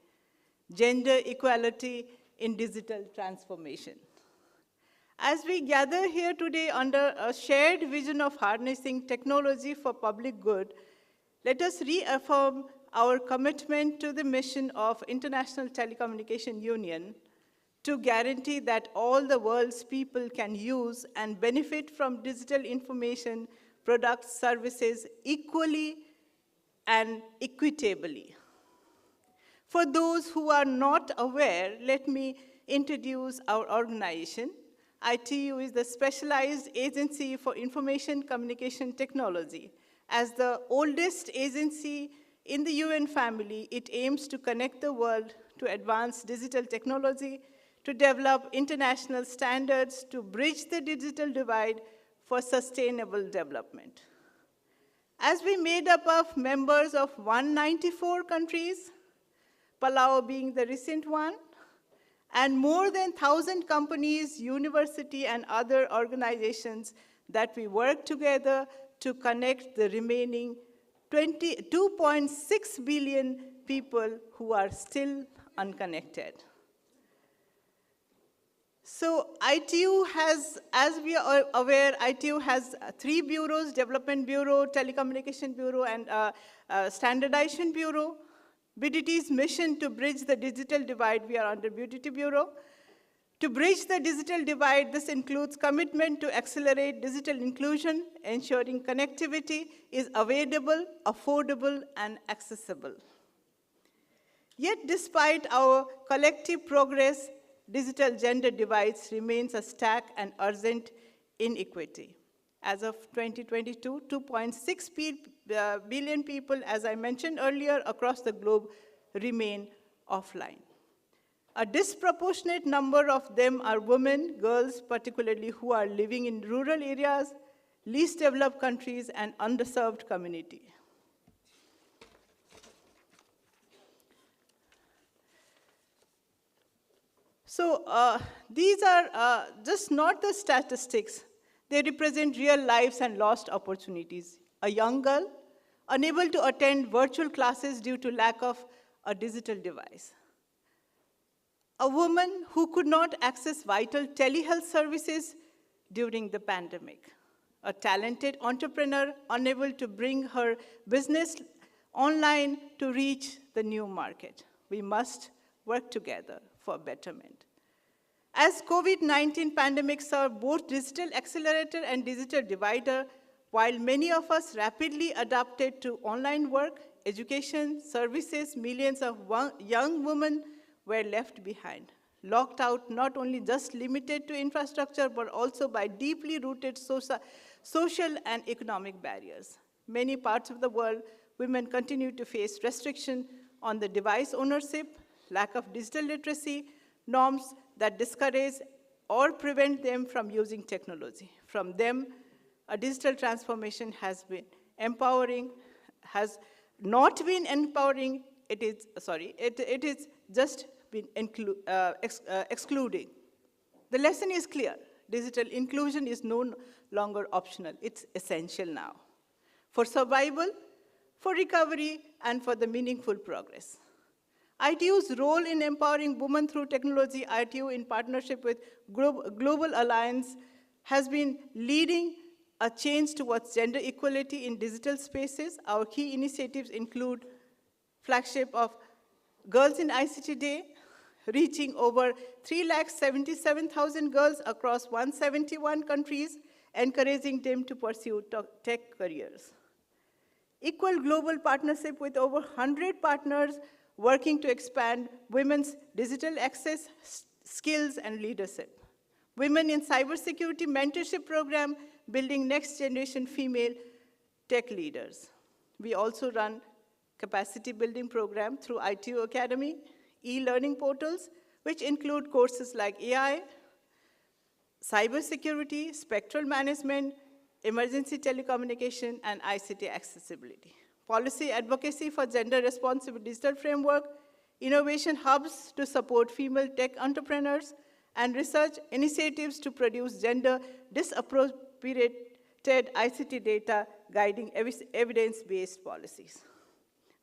gender equality in digital transformation. As we gather here today under a shared vision of harnessing technology for public good, let us reaffirm our commitment to the mission of International TeleCommunication Union to guarantee that all the world's people can use and benefit from digital information, products, services equally and equitably. For those who are not aware, let me introduce our organization. ITU is the specialized agency for information communication technology. As the oldest agency in the UN family, it aims to connect the world to advance digital technology, to develop international standards, to bridge the digital divide for sustainable development. As we made up of members of 194 countries, Palau being the recent one, and more than 1,000 companies, university, and other organizations that we work together to connect the remaining 2.6 billion people who are still unconnected. So ITU has, as we are aware, ITU has 3 bureaus: Development Bureau, Telecommunication Bureau, and Standardization Bureau. BDT's mission to bridge the digital divide, we are under BDT Bureau. To bridge the digital divide, this includes commitment to accelerate digital inclusion, ensuring connectivity is available, affordable, and accessible. Yet, despite our collective progress, digital gender divides remains a stark and urgent inequity. As of 2022, 2.6 billion people, as I mentioned earlier, across the globe remain offline. A disproportionate number of them are women, girls, particularly who are living in rural areas, least developed countries, and underserved communities. So these are just not the statistics. They represent real lives and lost opportunities. A young girl unable to attend virtual classes due to lack of a digital device. A woman who could not access vital telehealth services during the pandemic. A talented entrepreneur unable to bring her business online to reach the new market. We must work together for betterment. As COVID-19 pandemic served both digital accelerator and digital divider, while many of us rapidly adapted to online work, education, services, millions of young women were left behind, locked out not only just limited to infrastructure, but also by deeply rooted social and economic barriers. Many parts of the world, women continue to face restriction on the device ownership, lack of digital literacy, norms that discourage or prevent them from using technology. From them, a digital transformation has been empowering, has not been empowering, it is just been excluding. The lesson is clear. Digital inclusion is no longer optional. It's essential now. For survival, for recovery, and for the meaningful progress. ITU's role in empowering women through technology, ITU in partnership with Global Alliance, has been leading a change towards gender equality in digital spaces. Our key initiatives include flagship of Girls in ICT Day, reaching over 377,000 girls across 171 countries, encouraging them to pursue tech careers. Equal global partnership with over 100 partners working to expand women's digital access, skills, and leadership. Women in Cybersecurity Mentorship Program, building next generation female tech leaders. We also run capacity building program through ITU Academy, e-learning portals, which include courses like AI, cybersecurity, spectral management, emergency telecommunication, and ICT accessibility. Policy advocacy for gender-responsive digital framework, innovation hubs to support female tech entrepreneurs, and research initiatives to produce gender-disappropriated ICT data guiding evidence-based policies.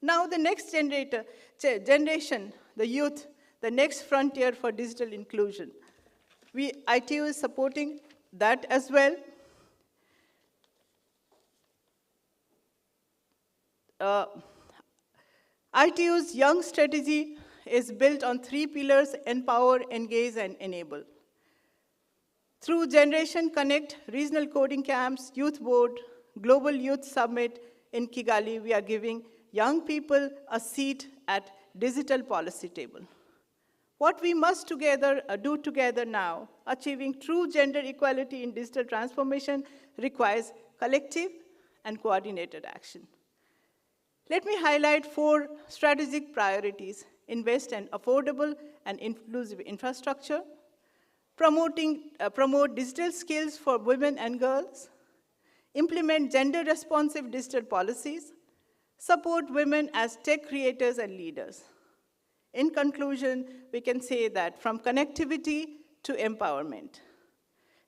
Now the next generation, the youth, the next frontier for digital inclusion. ITU is supporting that as well. ITU's young strategy is built on 3 pillars: empower, engage, and enable. Through Generation Connect, regional coding camps, youth board, Global Youth Summit in Kigali, we are giving young people a seat at digital policy table. What we must do together now, achieving true gender equality in digital transformation, requires collective and coordinated action. Let me highlight 4 strategic priorities: invest in affordable and inclusive infrastructure, promote digital skills for women and girls, implement gender-responsive digital policies, support women as tech creators and leaders. In conclusion, we can say that from connectivity to empowerment.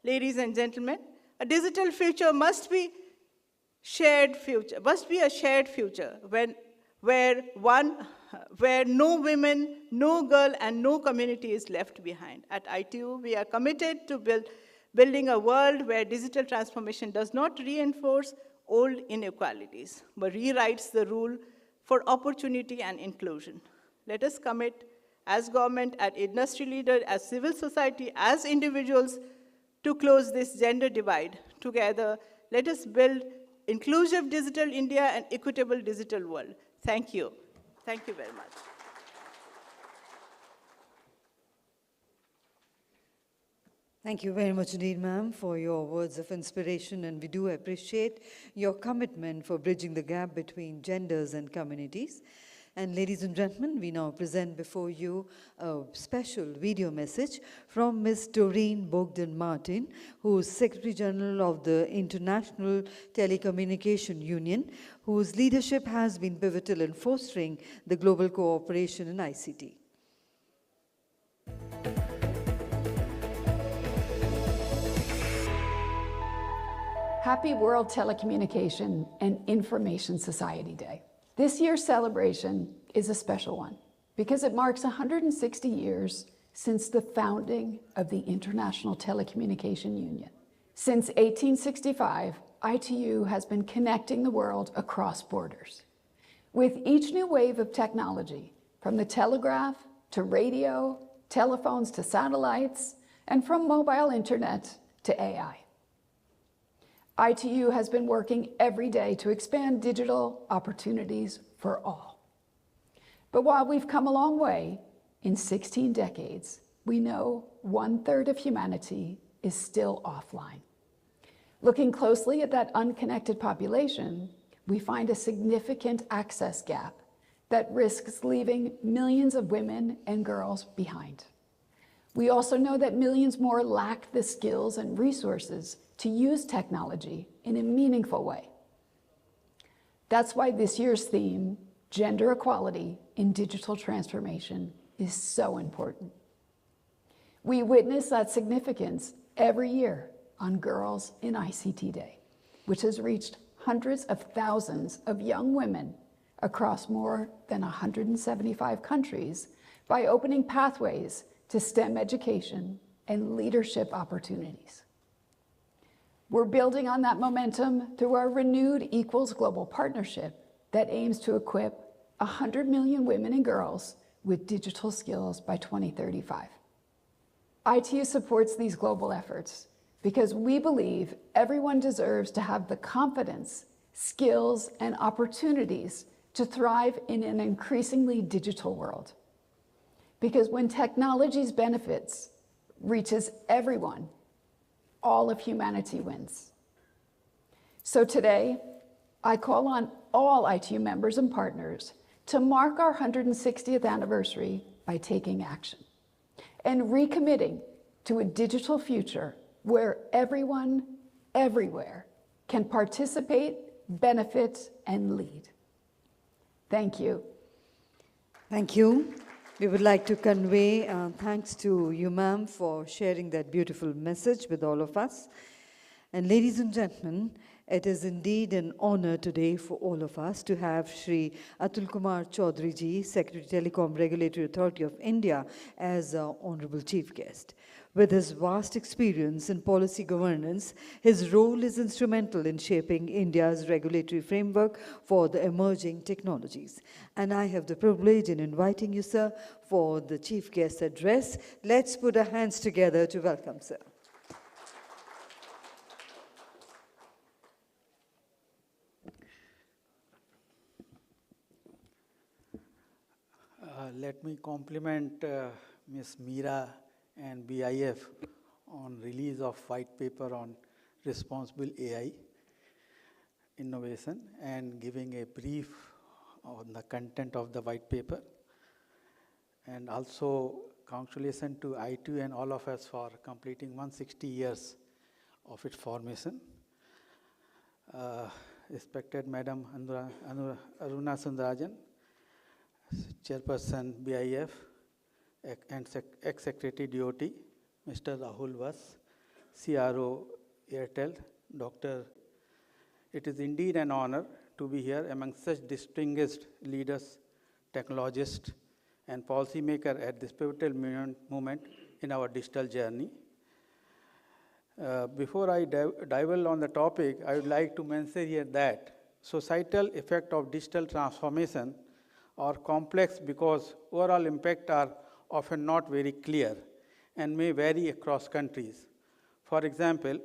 Ladies and gentlemen, a digital future must be a shared future where no women, no girl, and no community is left behind. At ITU, we are committed to building a world where digital transformation does not reinforce old inequalities, but rewrites the rule for opportunity and inclusion. Let us commit as government, as industry leader, as civil society, as individuals to close this gender divide. Together, let us build inclusive digital India and equitable digital world. Thank you. Thank you very much. Thank you very much indeed, ma'am, for your words of inspiration, and we do appreciate your commitment for bridging the gap between genders and communities. And ladies and gentlemen, we now present before you a special video message from Ms. Doreen Bogdan-Martin, who is Secretary General of the International TeleCommunication Union, whose leadership has been pivotal in fostering the global cooperation in ICT. Happy World Telecommunication and Information Society Day. This year's celebration is a special one because it marks 160 years since the founding of the International TeleCommunication Union. Since 1865, ITU has been connecting the world across borders. With each new wave of technology, from the telegraph to radio, telephones to satellites, and from mobile internet to AI. ITU has been working every day to expand digital opportunities for all. But while we've come a long way, in 16 decades, we know 1/3 of humanity is still offline. Looking closely at that unconnected population, we find a significant access gap that risks leaving millions of women and girls behind. We also know that millions more lack the skills and resources to use technology in a meaningful way. That's why this year's theme, Gender Equality in Digital Transformation, is so important. We witness that significance every year on Girls in ICT Day, which has reached hundreds of thousands of young women across more than 175 countries by opening pathways to STEM education and leadership opportunities. We're building on that momentum through our renewed Equals Global Partnership that aims to equip 100 million women and girls with digital skills by 2035. ITU supports these global efforts because we believe everyone deserves to have the confidence, skills, and opportunities to thrive in an increasingly digital world. Because when technology's benefits reaches everyone, all of humanity wins. So today, I call on all ITU members and partners to mark our 160th anniversary by taking action and recommitting to a digital future where everyone, everywhere, can participate, benefit, and lead. Thank you. Thank you. We would like to convey thanks to you, ma'am, for sharing that beautiful message with all of us. And ladies and gentlemen, it is indeed an honor today for all of us to have Shri Atul Kumar Chaudhary ji, Secretary Telecom Regulatory Authority of India, as our honorable chief guest. With his vast experience in policy governance, his role is instrumental in shaping India's regulatory framework for the emerging technologies. And I have the privilege in inviting you, sir, for the chief guest address. Let's put our hands together to welcome, sir. Let me compliment Ms. Meera and BIF on release of white paper on responsible AI innovation and giving a brief on the content of the white paper. And also congratulations to ITU and all of us for completing 160 years of its formation. Respected Madam Aruna Sundarajan, Chairperson BIF and Ex-Secretary DOT, Mr. Rahul Vas, CRO Airtel, Dr. It is indeed an honor to be here among such distinguished leaders, technologists, and policymakers at this pivotal moment in our digital journey. Before I dive on the topic, I would like to mention here that societal effect of digital transformation are complex because overall impact are often not very clear and may vary across countries. For example,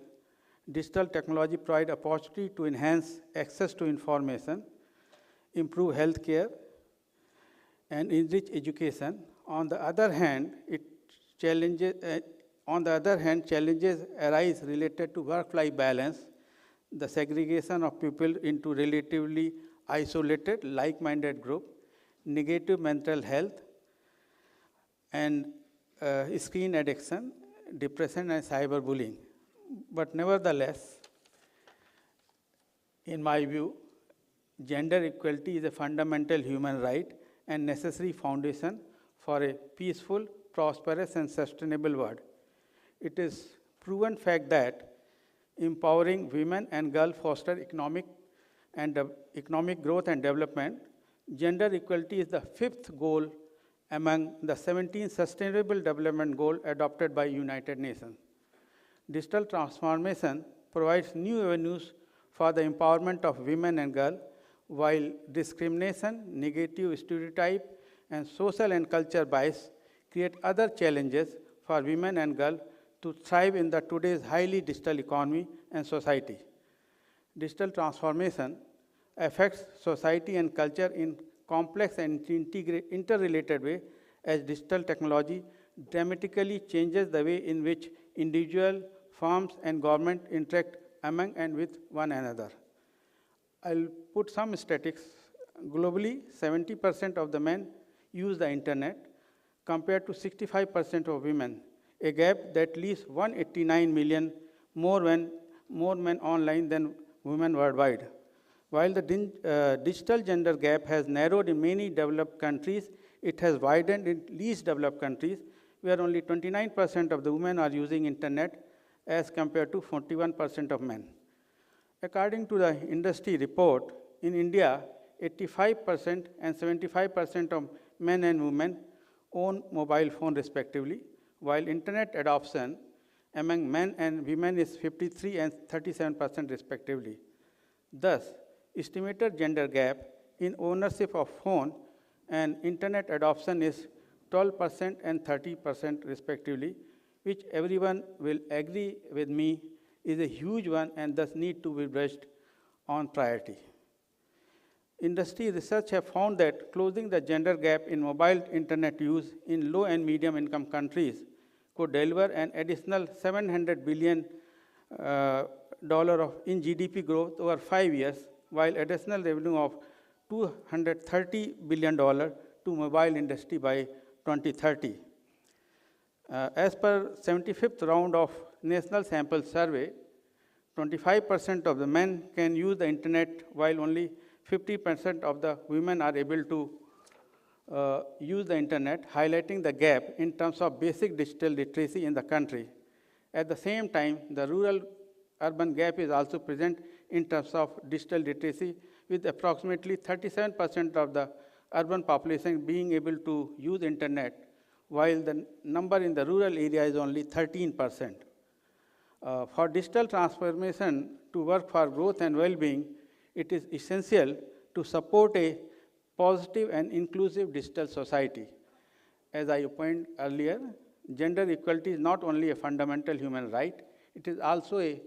digital technology provides opportunity to enhance access to information, improve healthcare, and enrich education. On the other hand, challenges arise related to work-life balance, the segregation of people into relatively isolated, like-minded groups, negative mental health, and screen addiction, depression, and cyberbullying. But nevertheless, in my view, gender equality is a fundamental human right and necessary foundation for a peaceful, prosperous, and sustainable world. It is proven fact that empowering women and girls foster economic growth and development. Gender equality is the 5th goal among the 17 Sustainable Development Goals adopted by United Nations. Digital transformation provides new avenues for the empowerment of women and girls, while discrimination, negative stereotype, and social and cultural bias create other challenges for women and girls to thrive in the today's highly digital economy and society. Digital transformation affects society and culture in complex and interrelated way, as digital technology dramatically changes the way in which individual, firms, and government interact among and with one another. I'll put some statistics. Globally, 70% of the men use the internet compared to 65% of women, a gap that leaves 189 million more men online than women worldwide. While the digital gender gap has narrowed in many developed countries, it has widened in least developed countries, where only 29% of the women are using internet as compared to 41% of men. According to the industry report, in India, 85% and 75% of men and women own mobile phone respectively, while internet adoption among men and women is 53 and 37% respectively. Thus, estimated gender gap in ownership of phone and internet adoption is 12% and 30% respectively, which everyone will agree with me is a huge one and thus need to be bridged on priority. Industry research have found that closing the gender gap in mobile internet use in low and medium income countries could deliver an additional $700 billion in GDP growth over 5 years, while additional revenue of $230 billion to mobile industry by 2030. As per 75th round of National Sample Survey, 25% of the men can use the internet, while only 50% of the women are able to use the internet, highlighting the gap in terms of basic digital literacy in the country. At the same time, the rural-urban gap is also present in terms of digital literacy, with approximately 37% of the urban population being able to use internet, while the number in the rural area is only 13%. For digital transformation to work for growth and well-being, it is essential to support a positive and inclusive digital society. As I opined earlier, gender equality is not only a fundamental human right, it is also a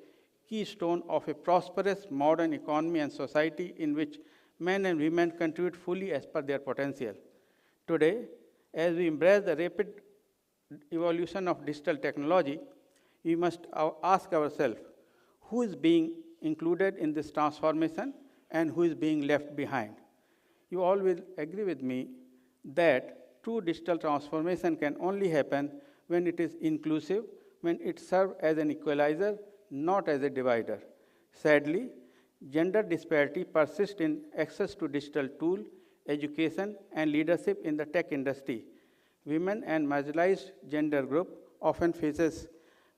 keystone of a prosperous modern economy and society in which men and women contribute fully as per their potential. Today, as we embrace the rapid evolution of digital technology, we must ask ourselves, who is being included in this transformation and who is being left behind? You all will agree with me that true digital transformation can only happen when it is inclusive, when it serves as an equalizer, not as a divider. Sadly, gender disparity persists in access to digital tools, education, and leadership in the tech industry. Women and marginalized gender group often faces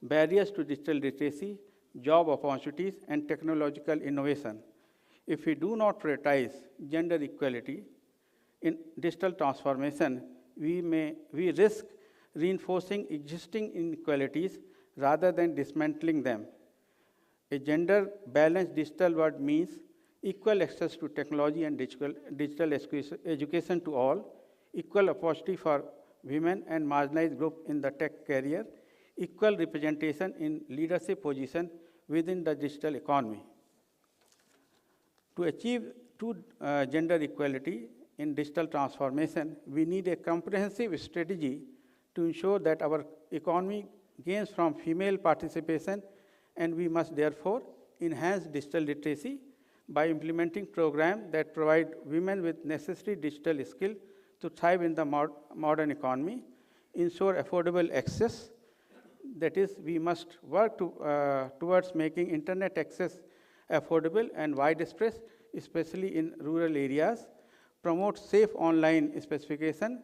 barriers to digital literacy, job opportunities, and technological innovation. If we do not prioritize gender equality in digital transformation, we risk reinforcing existing inequalities rather than dismantling them. A gender-balanced digital world means equal access to technology and digital education to all, equal opportunity for women and marginalized groups in the tech career, equal representation in leadership position within the digital economy. To achieve true gender equality in digital transformation, we need a comprehensive strategy to ensure that our economy gains from female participation, and we must therefore enhance digital literacy by implementing programs that provide women with necessary digital skills to thrive in the modern economy, ensure affordable access. That is, we must work towards making internet access affordable and widespread, especially in rural areas, promote safe online specification,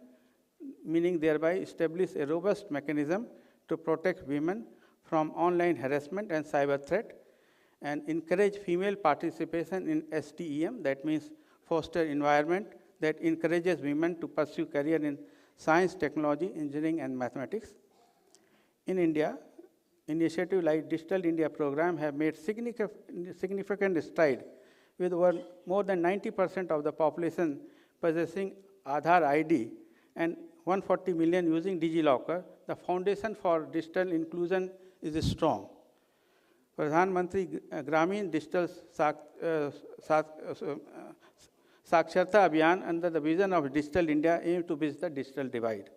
meaning thereby establish a robust mechanism to protect women from online harassment and cyber threat, and encourage female participation in STEM, that means foster environment that encourages women to pursue career in science, technology, engineering, and mathematics. In India, initiatives like Digital India program have made significant stride, with more than 90% of the population possessing Aadhaar ID and 140 million using DigiLocker. The foundation for digital inclusion is strong. Pradhan Mantri Gramin Digital Saksharta Abhiyan under the vision of Digital India aims to bridge the digital divide.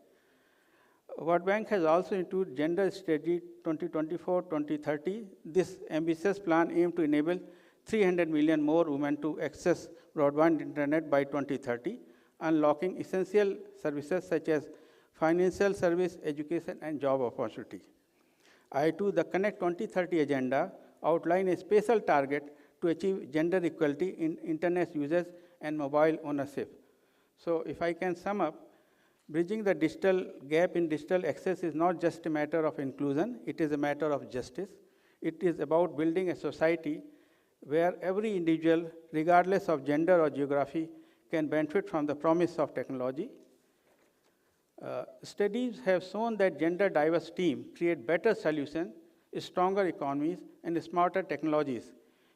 World Bank has also introduced Gender Strategy 2024-2030. This ambitious plan aims to enable 300 million more women to access broadband internet by 2030, unlocking essential services such as financial service, education, and job opportunity. I2, the Connect 2030 agenda, outline a special target to achieve gender equality in internet users and mobile ownership. So if I can sum up, bridging the digital gap in digital access is not just a matter of inclusion, it is a matter of justice. It is about building a society where every individual, regardless of gender or geography, can benefit from the promise of technology. Studies have shown that gender diverse teams create better solutions, stronger economies, and smarter technologies.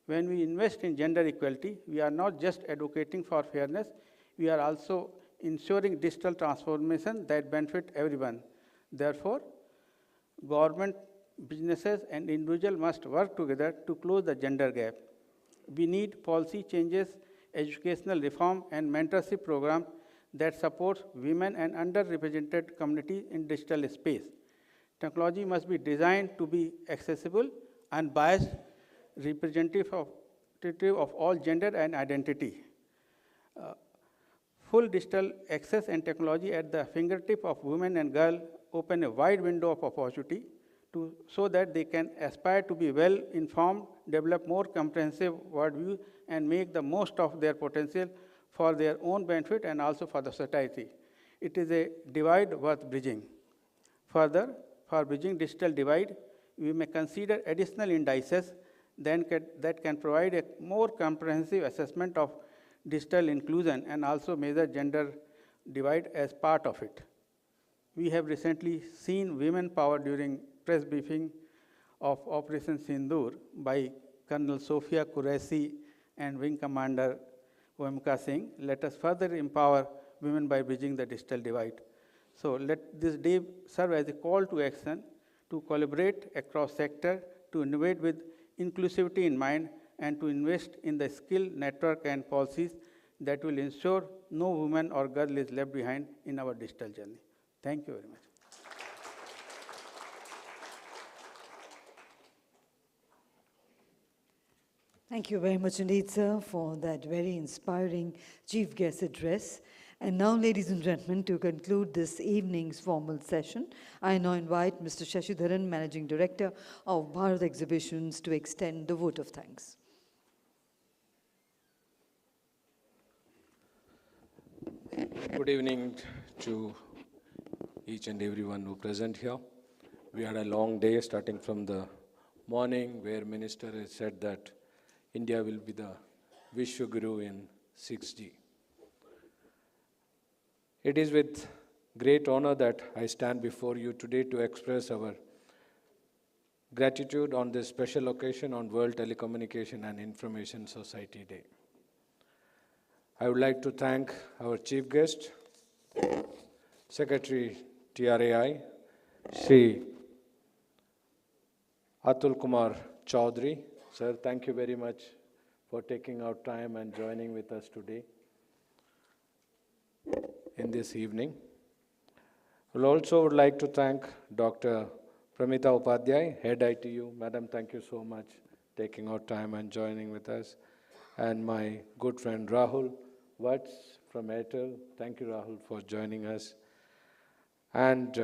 When we invest in gender equality, we are not just advocating for fairness, we are also ensuring digital transformation that benefit everyone. Therefore, government, businesses, and individuals must work together to close the gender gap. We need policy changes, educational reform, and mentorship programs that support women and underrepresented communities in digital space. Technology must be designed to be accessible, unbiased, representative of all gender and identity. Full digital access and technology at the fingertip of women and girls open a wide window of opportunity so that they can aspire to be well-informed, develop more comprehensive worldview, and make the most of their potential for their own benefit and also for the society. It is a divide worth bridging. Further, for bridging digital divide, we may consider additional indices that can provide a more comprehensive assessment of digital inclusion and also measure gender divide as part of it. We have recently seen women power during press briefing of Operation Sindoor by Colonel Sophia Qureshi and Wing Commander Omka Singh. Let us further empower women by bridging the digital divide. So let this day serve as a call to action to collaborate across sector, to innovate with inclusivity in mind, and to invest in the skill network and policies that will ensure no woman or girl is left behind in our digital journey. Thank you very much. Thank you very much indeed, sir, for that very inspiring chief guest address. And now, ladies and gentlemen, to conclude this evening's formal session, I now invite Mr. Shashidharan, Managing Director of Bharat Exhibitions, to extend the vote of thanks. Good evening to each and everyone who present here. We had a long day starting from the morning where Minister has said that India will be the Vishwaguru in 6G. It is with great honor that I stand before you today to express our gratitude on this special occasion on World Telecommunication and Information Society Day. I would like to thank our chief guest, Secretary TRAI, Shri Atul Kumar Chaudhary. Sir, thank you very much for taking out time and joining with us today in this evening. I also would like to thank Dr. Pramita Upadhyay, Head ITU. Madam, thank you so much taking out time and joining with us. And my good friend Rahul Watts from Airtel. Thank you, Rahul, for joining us. And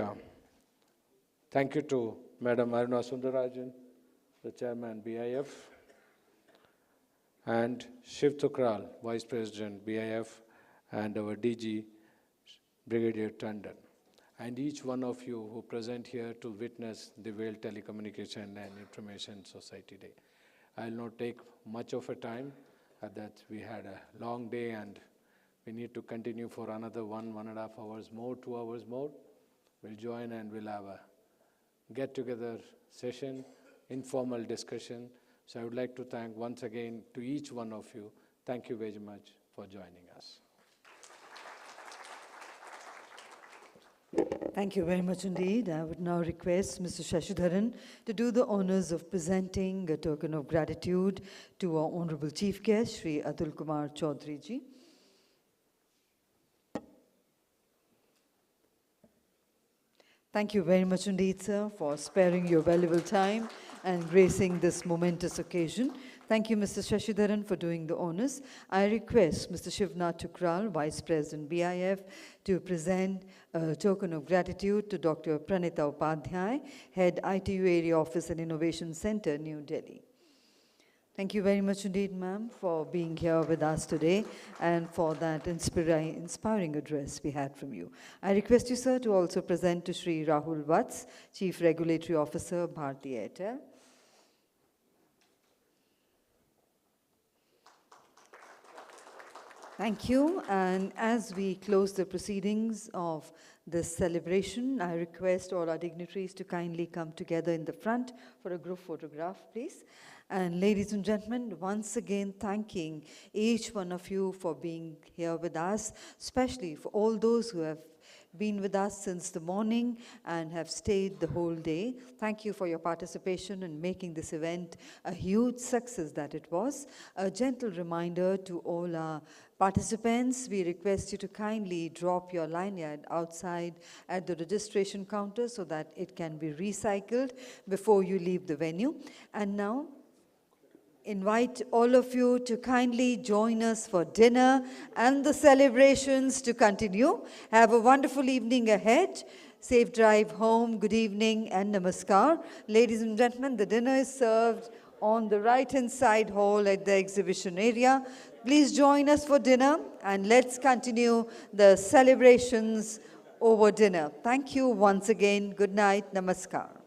thank you to Madam Aruna Sundarajan, the Chairman BIF, and Shiv Thukral, Vice President BIF, and our DG, Brigadier Tandon, and each one of you who present here to witness the World Telecommunication and Information Society Day. I will not take much of a time, that we had a long day and we need to continue for another 1.5 hours more, 2 hours more. We'll join and we'll have a get-together session, informal discussion. So I would like to thank once again to each one of you. Thank you very much for joining us. Thank you very much indeed. I would now request Mr. Shashidharan to do the honors of presenting a token of gratitude to our Honorable Chief Guest, Shri Atul Kumar Chaudhary ji. Thank you very much indeed, sir, for sparing your valuable time and gracing this momentous occasion. Thank you, Mr. Shashidharan, for doing the honors. I request Mr. Shivnath Thukral, Vice President BIF, to present a token of gratitude to Dr. Pranita Upadhyay, Head ITU Area Office and Innovation Center, New Delhi. Thank you very much indeed, ma'am, for being here with us today and for that inspiring address we had from you. I request you, sir, to also present to Shri Rahul Watts, Chief Regulatory Officer, Bharti Airtel. Thank you. And as we close the proceedings of this celebration, I request all our dignitaries to kindly come together in the front for a group photograph, please. And ladies and gentlemen, once again, thanking each one of you for being here with us, especially for all those who have been with us since the morning and have stayed the whole day. Thank you for your participation in making this event a huge success that it was. A gentle reminder to all our participants, we request you to kindly drop your lanyard outside at the registration counter so that it can be recycled before you leave the venue. And now, invite all of you to kindly join us for dinner and the celebrations to continue. Have a wonderful evening ahead. Safe drive home. Good evening and namaskar. Ladies and gentlemen, the dinner is served on the right-hand side hall at the exhibition area. Please join us for dinner and let's continue the celebrations over dinner. Thank you once again. Good night. Namaskar.